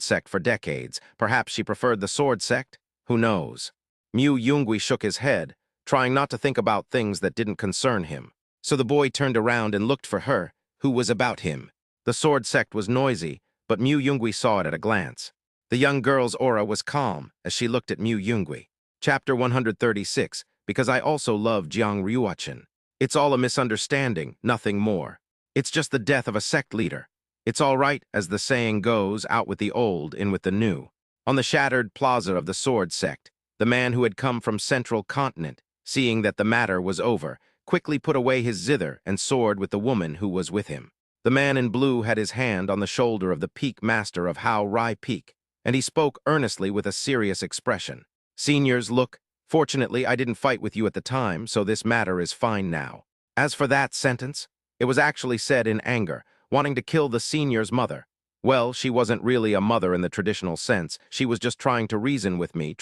sect for decades. Perhaps she preferred the sword sect? Who knows? Mu Yungui shook his head, trying not to think about things that didn't concern him. So the boy turned around and looked for her, who was about him. The sword sect was noisy, but Mu Yungui saw it at a glance. The young girl's aura was calm as she looked at Mu Yungui. Chapter 136, Because I also love Jiang Ryuachin. It's all a misunderstanding, nothing more. It's just the death of a sect leader. It's all right, as the saying goes, out with the old, in with the new. On the shattered plaza of the sword sect, the man who had come from Central Continent, seeing that the matter was over, quickly put away his zither and sword with the woman who was with him. The man in blue had his hand on the shoulder of the peak master of Hao Rai Peak, and he spoke earnestly with a serious expression. "Seniors, look, fortunately I didn't fight with you at the time, so this matter is fine now. As for that sentence, it was actually said in anger, wanting to kill the senior's mother. Well, she wasn't really a mother in the traditional sense. She was just trying to reason with me.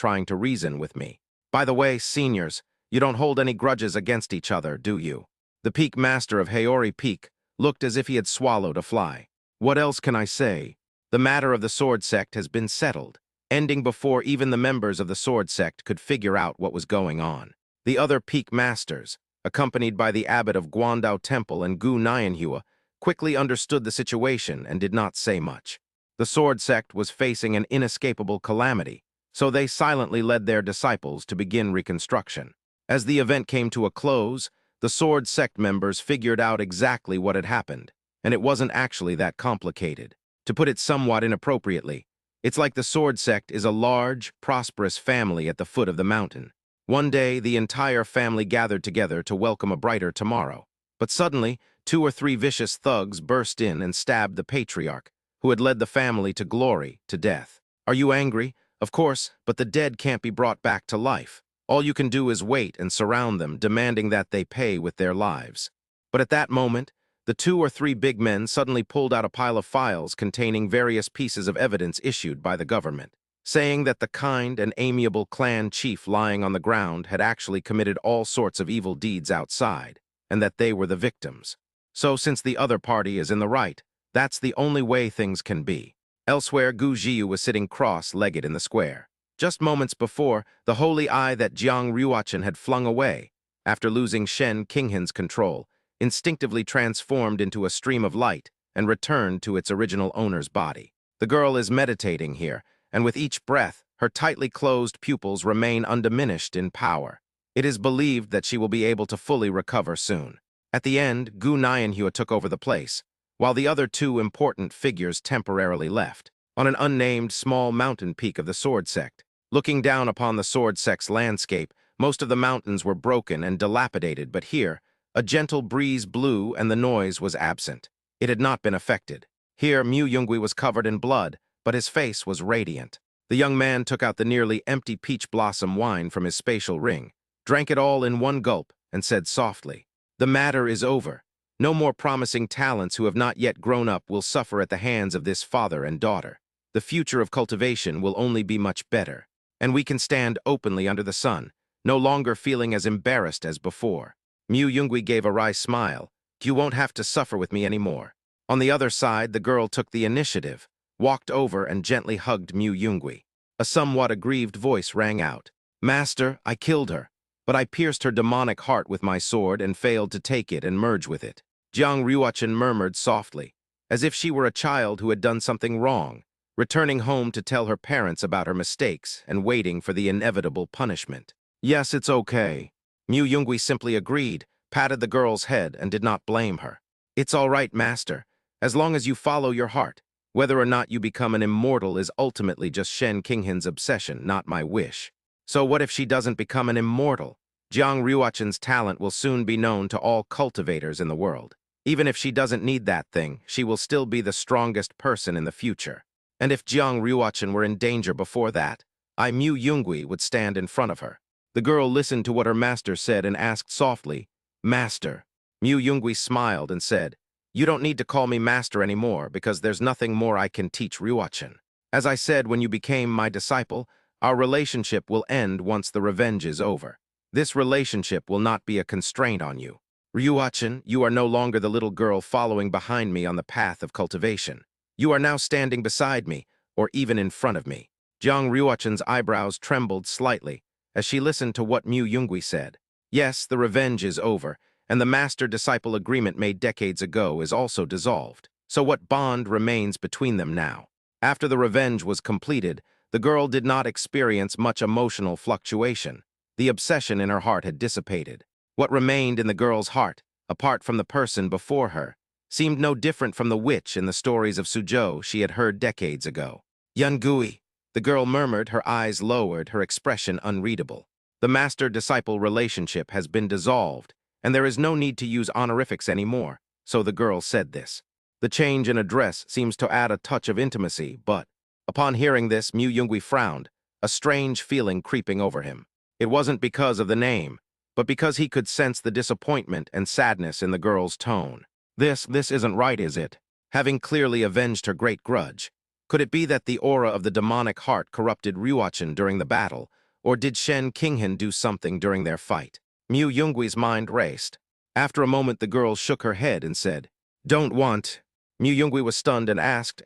By the way, seniors, you don't hold any grudges against each other, do you?" The peak master of Haori Peak looked as if he had swallowed a fly. "What else can I say? The matter of the sword sect has been settled, ending before even the members of the sword sect could figure out what was going on." The other peak masters, accompanied by the abbot of Guandao Temple and Gu Nianhua, quickly understood the situation and did not say much. The sword sect was facing an inescapable calamity, so they silently led their disciples to begin reconstruction. As the event came to a close, the sword sect members figured out exactly what had happened, and it wasn't actually that complicated. To put it somewhat inappropriately, it's like the sword sect is a large, prosperous family at the foot of the mountain. One day, the entire family gathered together to welcome a brighter tomorrow. But suddenly, 2 or 3 vicious thugs burst in and stabbed the patriarch, who had led the family to glory, to death. Are you angry? Of course, but the dead can't be brought back to life. All you can do is wait and surround them, demanding that they pay with their lives. But at that moment, the 2 or 3 big men suddenly pulled out a pile of files containing various pieces of evidence issued by the government, saying that the kind and amiable clan chief lying on the ground had actually committed all sorts of evil deeds outside, and that they were the victims. So since the other party is in the right, that's the only way things can be. Elsewhere, Gu Jiu was sitting cross-legged in the square. Just moments before, the holy eye that Jiang Ryuachin had flung away, after losing Shen Qinghan's control, instinctively transformed into a stream of light and returned to its original owner's body. The girl is meditating here, and with each breath, her tightly closed pupils remain undiminished in power. It is believed that she will be able to fully recover soon. At the end, Gu Nianhua took over the place, while the other 2 important figures temporarily left. On an unnamed small mountain peak of the sword sect, looking down upon the sword sect's landscape, most of the mountains were broken and dilapidated, but here, a gentle breeze blew and the noise was absent. It had not been affected. Here, Mu Yungui was covered in blood, but his face was radiant. The young man took out the nearly empty peach blossom wine from his spatial ring, drank it all in one gulp, and said softly, "The matter is over. No more promising talents who have not yet grown up will suffer at the hands of this father and daughter. The future of cultivation will only be much better, and we can stand openly under the sun, no longer feeling as embarrassed as before." Mu Yungui gave a wry smile. "You won't have to suffer with me anymore." On the other side, the girl took the initiative, walked over and gently hugged Mu Yungui. A somewhat aggrieved voice rang out, "Master, I killed her, but I pierced her demonic heart with my sword and failed to take it and merge with it." Jiang Ryuachin murmured softly, as if she were a child who had done something wrong, returning home to tell her parents about her mistakes and waiting for the inevitable punishment. "Yes, it's okay." Mu Yungui simply agreed, patted the girl's head, and did not blame her. "It's all right, master, as long as you follow your heart. Whether or not you become an immortal is ultimately just Shen Qinghan's obsession, not my wish." So what if she doesn't become an immortal? Jiang Ryuachin's talent will soon be known to all cultivators in the world. Even if she doesn't need that thing, she will still be the strongest person in the future. And if Jiang Ryuachin were in danger before that, Mu Yungui would stand in front of her. The girl listened to what her master said and asked softly, "Master." Mu Yungui smiled and said, "You don't need to call me master anymore because there's nothing more I can teach Ryuachin. As I said when you became my disciple, our relationship will end once the revenge is over. This relationship will not be a constraint on you. Ryuachin, you are no longer the little girl following behind me on the path of cultivation. You are now standing beside me, or even in front of me." Jiang Ryuachin's eyebrows trembled slightly as she listened to what Mu Yungui said. Yes, the revenge is over, and the master-disciple agreement made decades ago is also dissolved. So what bond remains between them now? After the revenge was completed, the girl did not experience much emotional fluctuation. The obsession in her heart had dissipated. What remained in the girl's heart, apart from the person before her, seemed no different from the witch in the stories of Suzhou she had heard decades ago. "Yungui," the girl murmured, her eyes lowered, her expression unreadable. "The master-disciple relationship has been dissolved, and there is no need to use honorifics anymore," so the girl said this. The change in address seems to add a touch of intimacy, but, upon hearing this, Mu Yungui frowned, a strange feeling creeping over him. It wasn't because of the name, but because he could sense the disappointment and sadness in the girl's tone. This isn't right, is it? Having clearly avenged her great grudge, could it be that the aura of the demonic heart corrupted Ryuachin during the battle, or did Shen Qinghan do something during their fight? Mu Yungui's mind raced. After a moment, the girl shook her head and said, "Don't want." Mu Yungui was stunned and asked,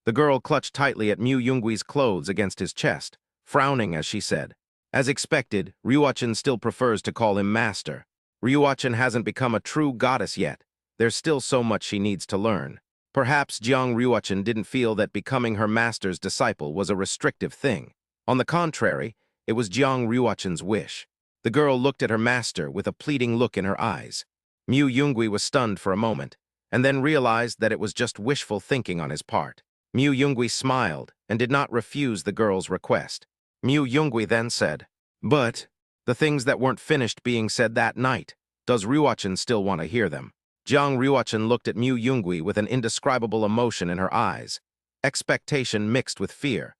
The girl clutched tightly at Mu Yungui's clothes against his chest, frowning as she said, "As expected, Ryuachin still prefers to call him master. Ryuachin hasn't become a true goddess yet. There's still so much she needs to learn." Perhaps Jiang Ryuachin didn't feel that becoming her master's disciple was a restrictive thing. On the contrary, it was Jiang Ryuachin's wish. The girl looked at her master with a pleading look in her eyes. Mu Yungui was stunned for a moment, and then realized that it was just wishful thinking on his part. Mu Yungui smiled and did not refuse the girl's request. Mu Yungui then said, "But the things that weren't finished being said that night, does Ryuachin still want to hear them?" Jiang Ryuachin looked at Mu Yungui with an indescribable emotion in her eyes, expectation mixed with fear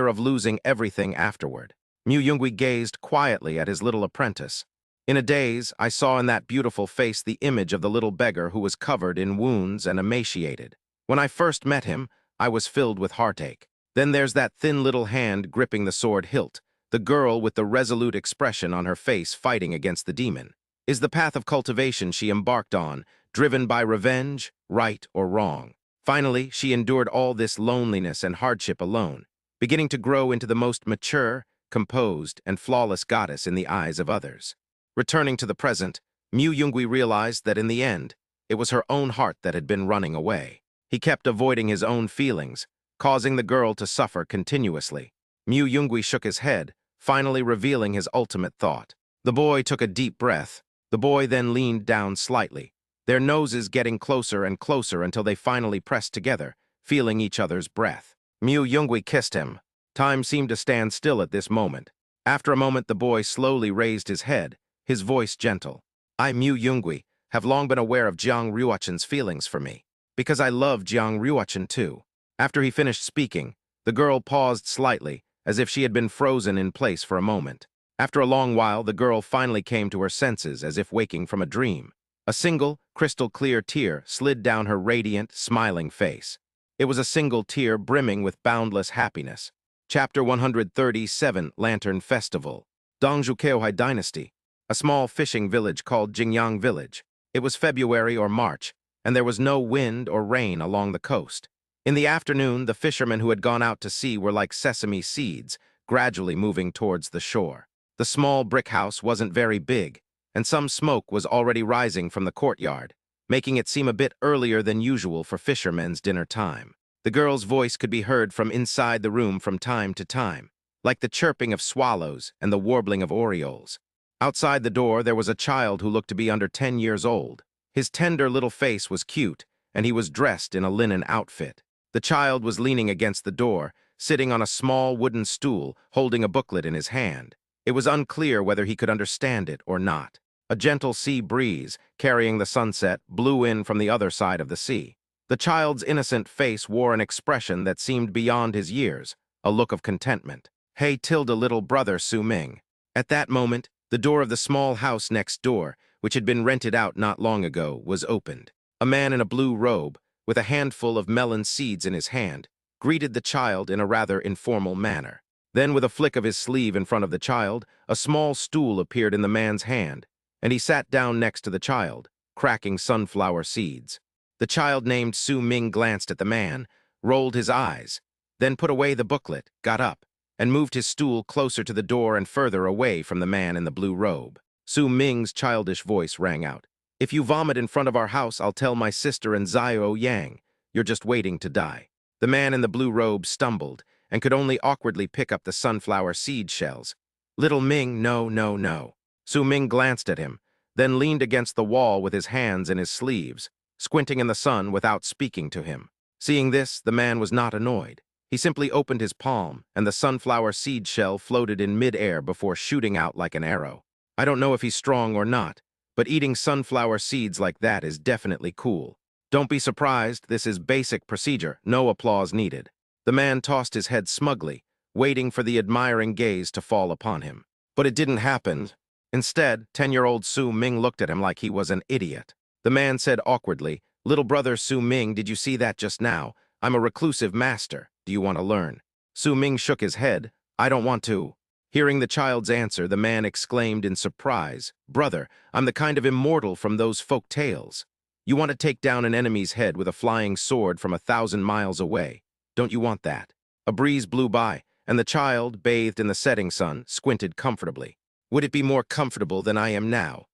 of losing everything afterward. Mu Yungui gazed quietly at his little apprentice. In a daze, I saw in that beautiful face the image of the little beggar who was covered in wounds and emaciated. When I first met him, I was filled with heartache. Then there's that thin little hand gripping the sword hilt, the girl with the resolute expression on her face fighting against the demon. Is the path of cultivation she embarked on driven by revenge, right or wrong? Finally, she endured all this loneliness and hardship alone, beginning to grow into the most mature, composed, and flawless goddess in the eyes of others. Returning to the present, Mu Yungui realized that in the end, it was her own heart that had been running away. He kept avoiding his own feelings, causing the girl to suffer continuously. Mu Yungui shook his head, finally revealing his ultimate thought. The boy took a deep breath. The boy then leaned down slightly, their noses getting closer and closer until they finally pressed together, feeling each other's breath. Mu Yungui kissed him. Time seemed to stand still at this moment. After a moment, the boy slowly raised his head, his voice gentle. "I, Mu Yungui, have long been aware of Jiang Ryuachin's feelings for me, because I love Jiang Ryuachin too." After he finished speaking, the girl paused slightly, as if she had been frozen in place for a moment. After a long while, the girl finally came to her senses as if waking from a dream. A single, crystal-clear tear slid down her radiant, smiling face. It was a single tear brimming with boundless happiness. Chapter 137, Lantern Festival. Dongzhukeohai Dynasty, a small fishing village called Jingyang Village. It was February or March, and there was no wind or rain along the coast. In the afternoon, the fishermen who had gone out to sea were like sesame seeds, gradually moving towards the shore. The small brick house wasn't very big, and some smoke was already rising from the courtyard, making it seem a bit earlier than usual for fishermen's dinner time. The girl's voice could be heard from inside the room from time to time, like the chirping of swallows and the warbling of orioles. Outside the door, there was a child who looked to be under 10 years old. His tender little face was cute, and he was dressed in a linen outfit. The child was leaning against the door, sitting on a small wooden stool, holding a booklet in his hand. It was unclear whether he could understand it or not. A gentle sea breeze, carrying the sunset, blew in from the other side of the sea. The child's innocent face wore an expression that seemed beyond his years, a look of contentment. Hey, Tilda, little brother Su Ming. At that moment, the door of the small house next door, which had been rented out not long ago, was opened. A man in a blue robe, with a handful of melon seeds in his hand, greeted the child in a rather informal manner. Then, with a flick of his sleeve in front of the child, a small stool appeared in the man's hand, and he sat down next to the child, cracking sunflower seeds. The child named Su Ming glanced at the man, rolled his eyes, then put away the booklet, got up, and moved his stool closer to the door and further away from the man in the blue robe. Su Ming's childish voice rang out. If you vomit in front of our house, I'll tell my sister and Xiao Yang. You're just waiting to die. The man in the blue robe stumbled and could only awkwardly pick up the sunflower seed shells. Little Ming, no, no, no. Su Ming glanced at him, then leaned against the wall with his hands in his sleeves, squinting in the sun without speaking to him. Seeing this, the man was not annoyed. He simply opened his palm, and the sunflower seed shell floated in mid-air before shooting out like an arrow. I don't know if he's strong or not, but eating sunflower seeds like that is definitely cool. Don't be surprised, this is basic procedure, no applause needed. The man tossed his head smugly, waiting for the admiring gaze to fall upon him. But it didn't happen. Instead, 10-year-old Su Ming looked at him like he was an idiot. The man said awkwardly, "Little brother Su Ming, did you see that just now? I'm a reclusive master. Do you want to learn?" Su Ming shook his head. "I don't want to." Hearing the child's answer, the man exclaimed in surprise, "Brother, I'm the kind of immortal from those folk tales. You want to take down an enemy's head with a flying sword from 1,000 miles away. Don't you want that?" A breeze blew by, and the child, bathed in the setting sun, squinted comfortably. "Would it be more comfortable than I am now?"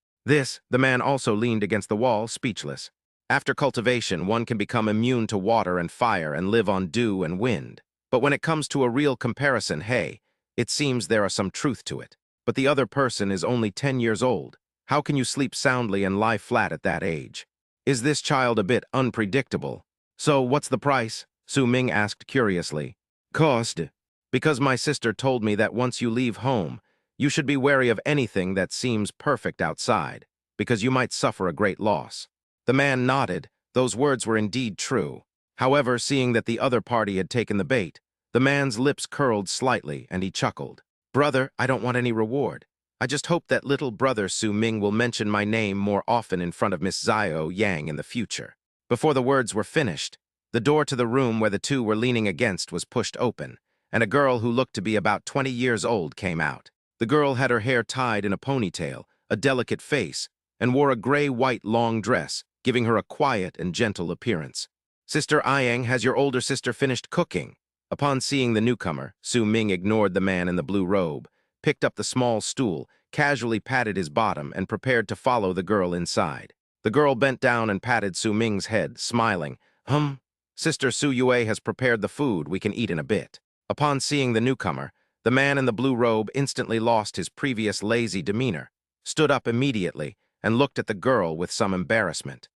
The man also leaned against the wall, speechless. After cultivation, one can become immune to water and fire and live on dew and wind. But when it comes to a real comparison, hey, it seems there are some truth to it. But the other person is only 10 years old. How can you sleep soundly and lie flat at that age? Is this child a bit unpredictable? "So, what's the price?" Su Ming asked curiously. "Cost. Because my sister told me that once you leave home, you should be wary of anything that seems perfect outside, because you might suffer a great loss." The man nodded. Those words were indeed true. However, seeing that the other party had taken the bait, the man's lips curled slightly and he chuckled. "Brother, I don't want any reward. I just hope that little brother Su Ming will mention my name more often in front of Miss Xiao Yang in the future." Before the words were finished, the door to the room where the two were leaning against was pushed open, and a girl who looked to be about 20 years old came out. The girl had her hair tied in a ponytail, a delicate face, and wore a gray-white long dress, giving her a quiet and gentle appearance. "Sister Ayang, has your older sister finished cooking?" Upon seeing the newcomer, Su Ming ignored the man in the blue robe, picked up the small stool, casually patted his bottom, and prepared to follow the girl inside. The girl bent down and patted Su Ming's head, smiling. Sister Su Yue has prepared the food. We can eat in a bit." Upon seeing the newcomer, the man in the blue robe instantly lost his previous lazy demeanor, stood up immediately, and looked at the girl with some embarrassment.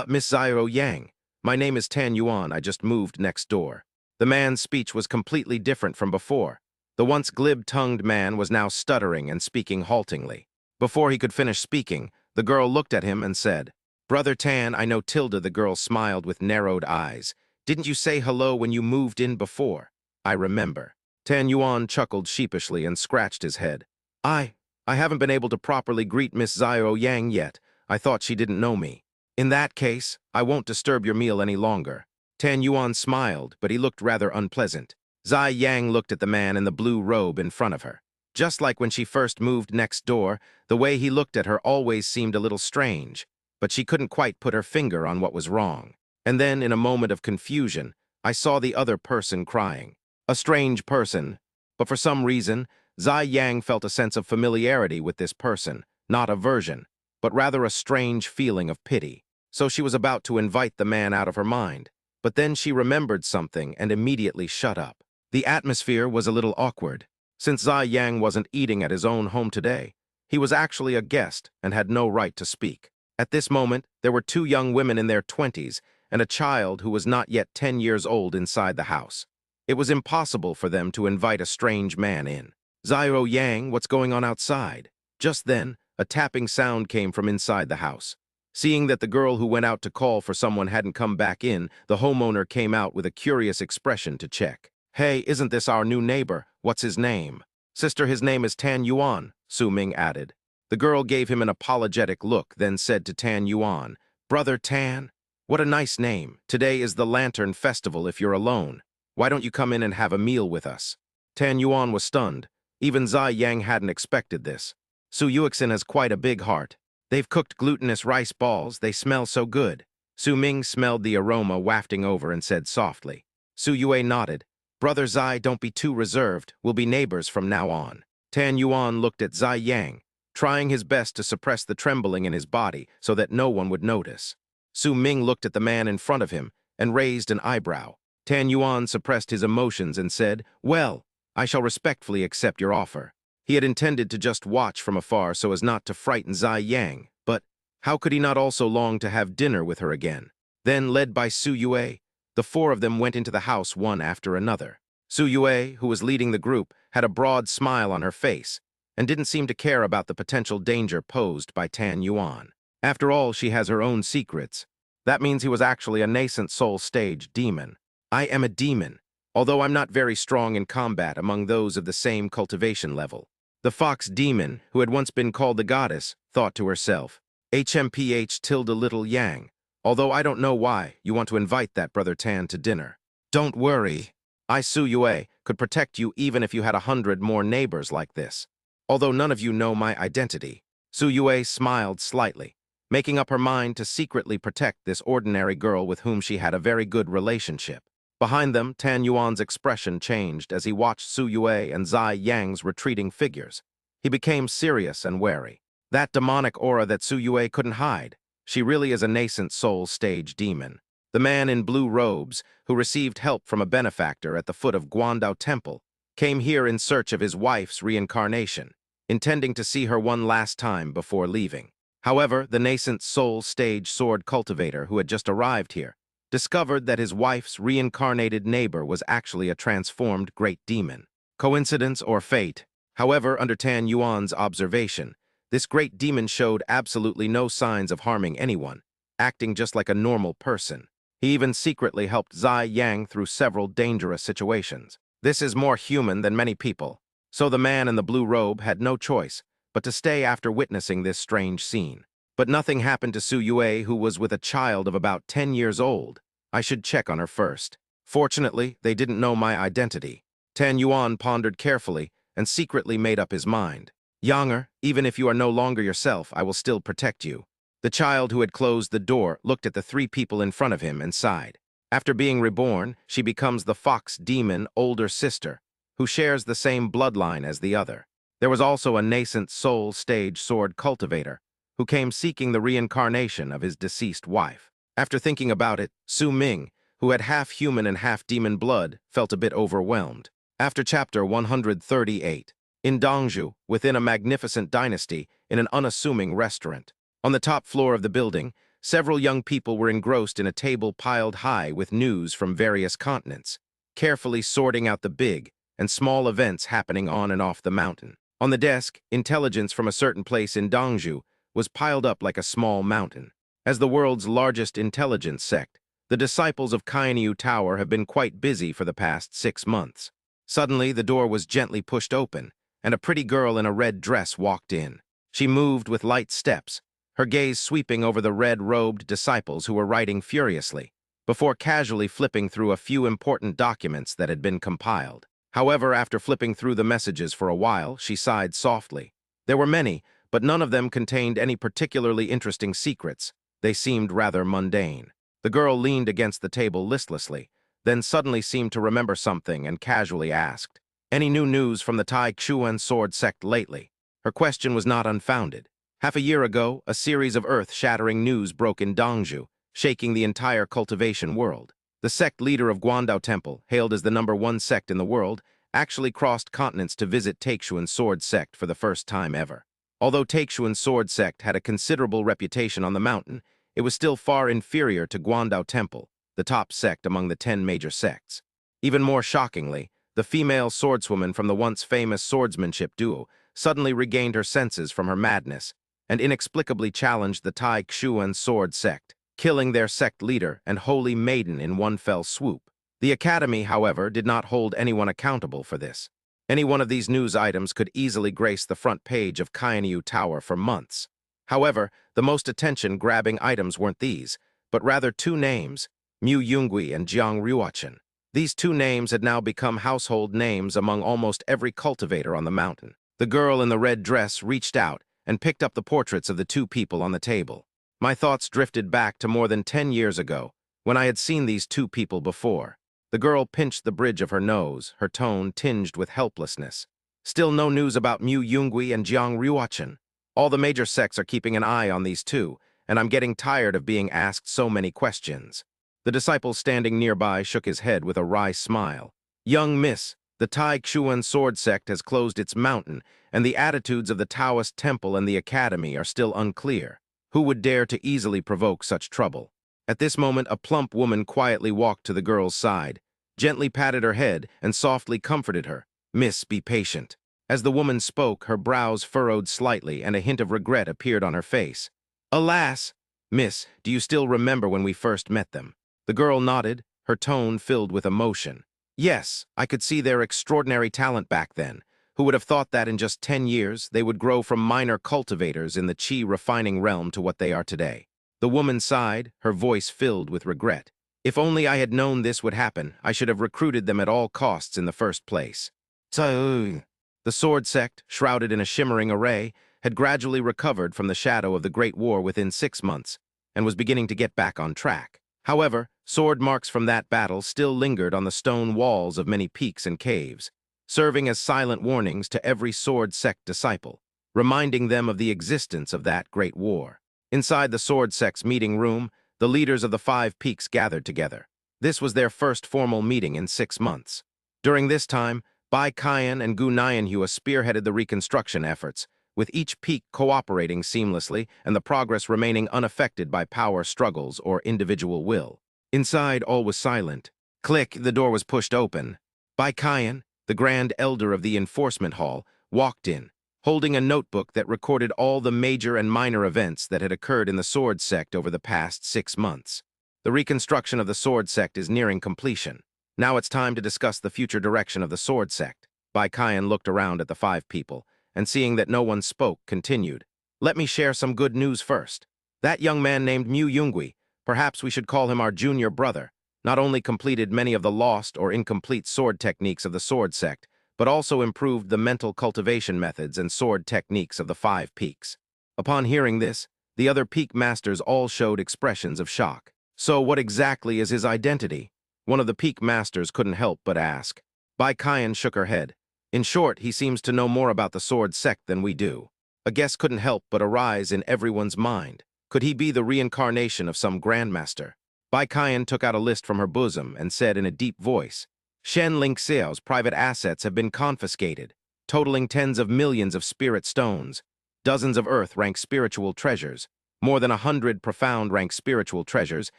Miss Xiao Yang. My name is Tan Yuan. I just moved next door." The man's speech was completely different from before. The once glib-tongued man was now stuttering and speaking haltingly. Before he could finish speaking, the girl looked at him and said, "Brother Tan, I know Tilda." The girl smiled with narrowed eyes. "Didn't you say hello when you moved in before?" "I remember." Tan Yuan chuckled sheepishly and scratched his head. I haven't been able to properly greet Miss Xiao Yang yet. I thought she didn't know me." "In that case, I won't disturb your meal any longer." Tan Yuan smiled, but he looked rather unpleasant. Zai Yang looked at the man in the blue robe in front of her. Just like when she first moved next door, the way he looked at her always seemed a little strange, but she couldn't quite put her finger on what was wrong. And then, in a moment of confusion, I saw the other person crying. A strange person. But for some reason, Zai Yang felt a sense of familiarity with this person, not aversion, but rather a strange feeling of pity. So she was about to invite the man out of her mind. But then she remembered something and immediately shut up. The atmosphere was a little awkward. Since Zai Yang wasn't eating at his own home today, he was actually a guest and had no right to speak. At this moment, there were two young women in their 20s and a child who was not yet 10 years old inside the house. It was impossible for them to invite a strange man in. "Xiao Yang, what's going on outside?" Just then, a tapping sound came from inside the house. Seeing that the girl who went out to call for someone hadn't come back in, the homeowner came out with a curious expression to check. "Hey, isn't this our new neighbor? What's his name?" "Sister, his name is Tan Yuan," Su Ming added. The girl gave him an apologetic look, then said to Tan Yuan, "Brother Tan, what a nice name. Today is the Lantern Festival if you're alone. Why don't you come in and have a meal with us?" Tan Yuan was stunned. Even Zai Yang hadn't expected this. Su Yuixin has quite a big heart. They've cooked glutinous rice balls. They smell so good. Su Ming smelled the aroma wafting over and said softly. Su Yue nodded. "Brother Zai, don't be too reserved. We'll be neighbors from now on." Tan Yuan looked at Zai Yang, trying his best to suppress the trembling in his body so that no one would notice. Su Ming looked at the man in front of him and raised an eyebrow. Tan Yuan suppressed his emotions and said, "Well, I shall respectfully accept your offer." He had intended to just watch from afar so as not to frighten Zai Yang, but how could he not also long to have dinner with her again? Then, led by Su Yue, the four of them went into the house one after another. Su Yue, who was leading the group, had a broad smile on her face and didn't seem to care about the potential danger posed by Tan Yuan. After all, she has her own secrets. That means he was actually a nascent soul stage demon. "I am a demon, although I'm not very strong in combat among those of the same cultivation level." The fox demon, who had once been called the goddess, thought to herself, "HMPH tilde little Yang, although I don't know why you want to invite that Brother Tan to dinner. Don't worry. I, Su Yue, could protect you even if you had 100 more neighbors like this. Although none of you know my identity." Su Yue smiled slightly, making up her mind to secretly protect this ordinary girl with whom she had a very good relationship. Behind them, Tan Yuan's expression changed as he watched Su Yue and Zai Yang's retreating figures. He became serious and wary. That demonic aura that Su Yue couldn't hide. She really is a nascent soul stage demon. The man in blue robes, who received help from a benefactor at the foot of Guandao Temple, came here in search of his wife's reincarnation, intending to see her one last time before leaving. However, the nascent soul stage sword cultivator who had just arrived here discovered that his wife's reincarnated neighbor was actually a transformed great demon. Coincidence or fate? However, under Tan Yuan's observation, this great demon showed absolutely no signs of harming anyone, acting just like a normal person. He even secretly helped Zai Yang through several dangerous situations. This is more human than many people. So the man in the blue robe had no choice but to stay after witnessing this strange scene. But nothing happened to Su Yue, who was with a child of about 10 years old. I should check on her first. Fortunately, they didn't know my identity. Tan Yuan pondered carefully and secretly made up his mind. "Younger, even if you are no longer yourself, I will still protect you." The child who had closed the door looked at the three people in front of him and sighed. After being reborn, she becomes the fox demon older sister, who shares the same bloodline as the other. There was also a nascent soul stage sword cultivator, who came seeking the reincarnation of his deceased wife. After thinking about it, Su Ming, who had half human and half demon blood, felt a bit overwhelmed. After chapter 138, in Dongzhou, within a magnificent dynasty, in an unassuming restaurant. On the top floor of the building, several young people were engrossed in a table piled high with news from various continents, carefully sorting out the big and small events happening on and off the mountain. On the desk, intelligence from a certain place in Dongzhou was piled up like a small mountain. As the world's largest intelligence sect, the disciples of Kainiu Tower have been quite busy for the past 6 months. Suddenly, the door was gently pushed open, and a pretty girl in a red dress walked in. She moved with light steps, her gaze sweeping over the red-robed disciples who were writing furiously, before casually flipping through a few important documents that had been compiled. However, after flipping through the messages for a while, she sighed softly. There were many, but none of them contained any particularly interesting secrets. They seemed rather mundane. The girl leaned against the table listlessly, then suddenly seemed to remember something and casually asked, "Any new news from the Tai Chuan sword sect lately?" Her question was not unfounded. Half a year ago, a series of earth-shattering news broke in Dongzhou, shaking the entire cultivation world. The sect leader of Guandao Temple, hailed as the #1 sect in the world, actually crossed continents to visit Taixuan's sword sect for the first time ever. Although Taixuan's sword sect had a considerable reputation on the mountain, it was still far inferior to Guandao Temple, the top sect among the 10 major sects. Even more shockingly, the female swordswoman from the once famous swordsmanship duo suddenly regained her senses from her madness and inexplicably challenged the Tai Xuan sword sect, killing their sect leader and holy maiden in one fell swoop. The Academy, however, did not hold anyone accountable for this. Any one of these news items could easily grace the front page of Kainyu Tower for months. However, the most attention-grabbing items weren't these, but rather two names, Mu Yungui and Jiang Ruochen. These two names had now become household names among almost every cultivator on the mountain. The girl in the red dress reached out and picked up the portraits of the two people on the table. My thoughts drifted back to more than 10 years ago, when I had seen these two people before. The girl pinched the bridge of her nose, her tone tinged with helplessness. Still no news about Mu Yungui and Jiang Ruochen. All the major sects are keeping an eye on these two, and I'm getting tired of being asked so many questions. The disciple standing nearby shook his head with a wry smile. Young miss, the Tai Xuan sword sect has closed its mountain, and the attitudes of the Taoist temple and the academy are still unclear. Who would dare to easily provoke such trouble? At this moment, a plump woman quietly walked to the girl's side, gently patted her head, and softly comforted her. Miss, be patient. As the woman spoke, her brows furrowed slightly and a hint of regret appeared on her face. Alas! Miss, do you still remember when we first met them? The girl nodded, her tone filled with emotion. Yes, I could see their extraordinary talent back then. Who would have thought that in just 10 years, they would grow from minor cultivators in the qi refining realm to what they are today? The woman sighed, her voice filled with regret. If only I had known this would happen, I should have recruited them at all costs in the first place. The sword sect, shrouded in a shimmering array, had gradually recovered from the shadow of the Great War within 6 months, and was beginning to get back on track. However, sword marks from that battle still lingered on the stone walls of many peaks and caves, serving as silent warnings to every sword sect disciple, reminding them of the existence of that great war. Inside the sword sect's meeting room, the leaders of the 5 peaks gathered together. This was their first formal meeting in 6 months. During this time, Bai Qian and Gu Nianhua spearheaded the reconstruction efforts, with each peak cooperating seamlessly and the progress remaining unaffected by power struggles or individual will. Inside, all was silent. Click, the door was pushed open. Bai Qian, the Grand Elder of the Enforcement Hall, walked in, holding a notebook that recorded all the major and minor events that had occurred in the sword sect over the past 6 months. The reconstruction of the sword sect is nearing completion. Now it's time to discuss the future direction of the sword sect. Bai Qian looked around at the 5 people, and seeing that no one spoke, continued. Let me share some good news first. That young man named Mu Yungui, perhaps we should call him our junior brother, not only completed many of the lost or incomplete sword techniques of the sword sect, but also improved the mental cultivation methods and sword techniques of the 5 peaks. Upon hearing this, the other peak masters all showed expressions of shock. So what exactly is his identity? One of the peak masters couldn't help but ask. Bai Qian shook her head. In short, he seems to know more about the sword sect than we do. A guess couldn't help but arise in everyone's mind. Could he be the reincarnation of some grandmaster? Bai Qian took out a list from her bosom and said in a deep voice, Shen Lingxiao's private assets have been confiscated, totaling tens of millions of spirit stones, dozens of earth-rank spiritual treasures, more than 100 profound-rank spiritual treasures,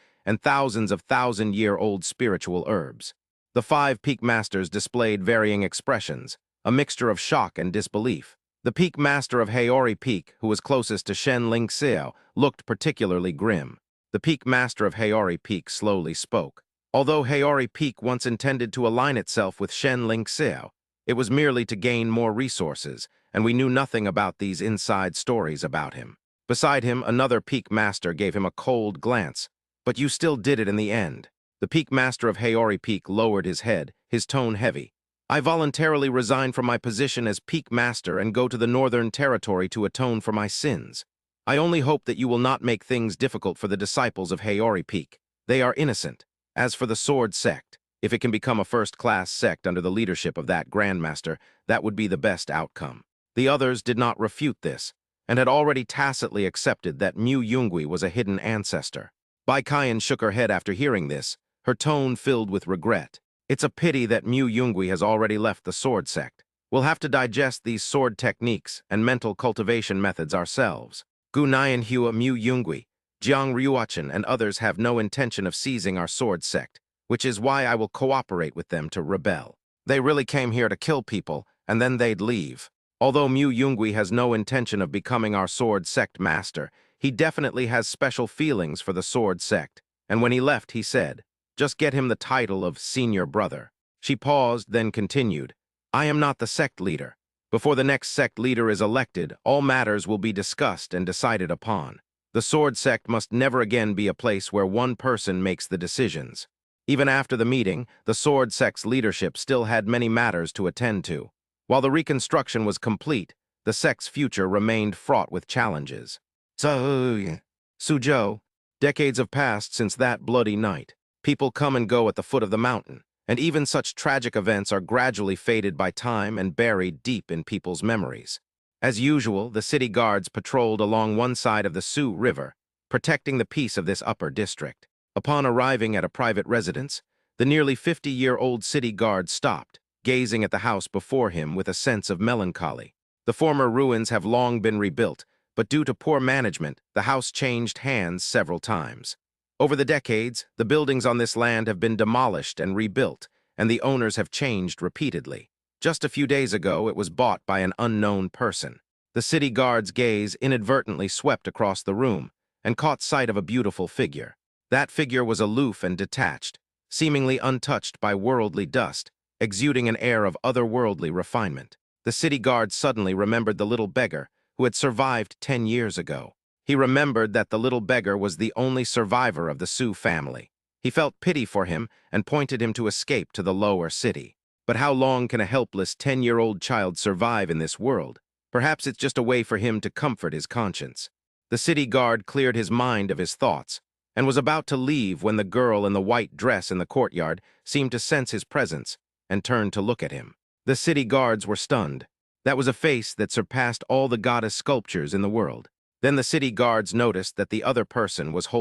and thousands of thousand-year-old spiritual herbs. The 5 peak masters displayed varying expressions, a mixture of shock and disbelief. The peak master of Haori Peak, who was closest to Shen Lingxiao, looked particularly grim. The peak master of Haori Peak slowly spoke. Although Haori Peak once intended to align itself with Shen Lingxiao, it was merely to gain more resources, and we knew nothing about these inside stories about him. Beside him, another peak master gave him a cold glance. But you still did it in the end. The peak master of Haori Peak lowered his head, his tone heavy. I voluntarily resign from my position as peak master and go to the Northern Territory to atone for my sins. I only hope that you will not make things difficult for the disciples of Haori Peak. They are innocent. As for the sword sect, if it can become a first-class sect under the leadership of that grandmaster, that would be the best outcome. The others did not refute this, and had already tacitly accepted that Mu Yungui was a hidden ancestor. Bai Qian shook her head after hearing this, her tone filled with regret. It's a pity that Mu Yungui has already left the sword sect. We'll have to digest these sword techniques and mental cultivation methods ourselves. Gu Nianhua, Mu Yungui, Jiang Ruochen, and others have no intention of seizing our sword sect, which is why I will cooperate with them to rebel. They really came here to kill people, and then they'd leave. Although Mu Yungui has no intention of becoming our sword sect master, he definitely has special feelings for the sword sect, and when he left he said, "Just get him the title of senior brother." She paused, then continued, "I am not the sect leader. Before the next sect leader is elected, all matters will be discussed and decided upon. The sword sect must never again be a place where one person makes the decisions." Even after the meeting, the sword sect's leadership still had many matters to attend to. While the reconstruction was complete, the sect's future remained fraught with challenges. Suzhou, decades have passed since that bloody night. People come and go at the foot of the mountain, and even such tragic events are gradually faded by time and buried deep in people's memories. As usual, the city guards patrolled along one side of the Su River, protecting the peace of this upper district. Upon arriving at a private residence, the nearly 50-year-old city guard stopped, gazing at the house before him with a sense of melancholy. The former ruins have long been rebuilt, but due to poor management, the house changed hands several times. Over the decades, the buildings on this land have been demolished and rebuilt, and the owners have changed repeatedly. Just a few days ago, it was bought by an unknown person. The city guard's gaze inadvertently swept across the room and caught sight of a beautiful figure. That figure was aloof and detached, seemingly untouched by worldly dust, exuding an air of otherworldly refinement. The city guard suddenly remembered the little beggar who had survived 10 years ago. He remembered that the little beggar was the only survivor of the Su family. He felt pity for him and pointed him to escape to the lower city. But how long can a helpless 10-year-old child survive in this world? Perhaps it's just a way for him to comfort his conscience. The city guard cleared his mind of his thoughts and was about to leave when the girl in the white dress in the courtyard seemed to sense his presence and turned to look at him. The city guards were stunned. That was a face that surpassed all the goddess sculptures in the world. Then the city guards noticed that the other person was holding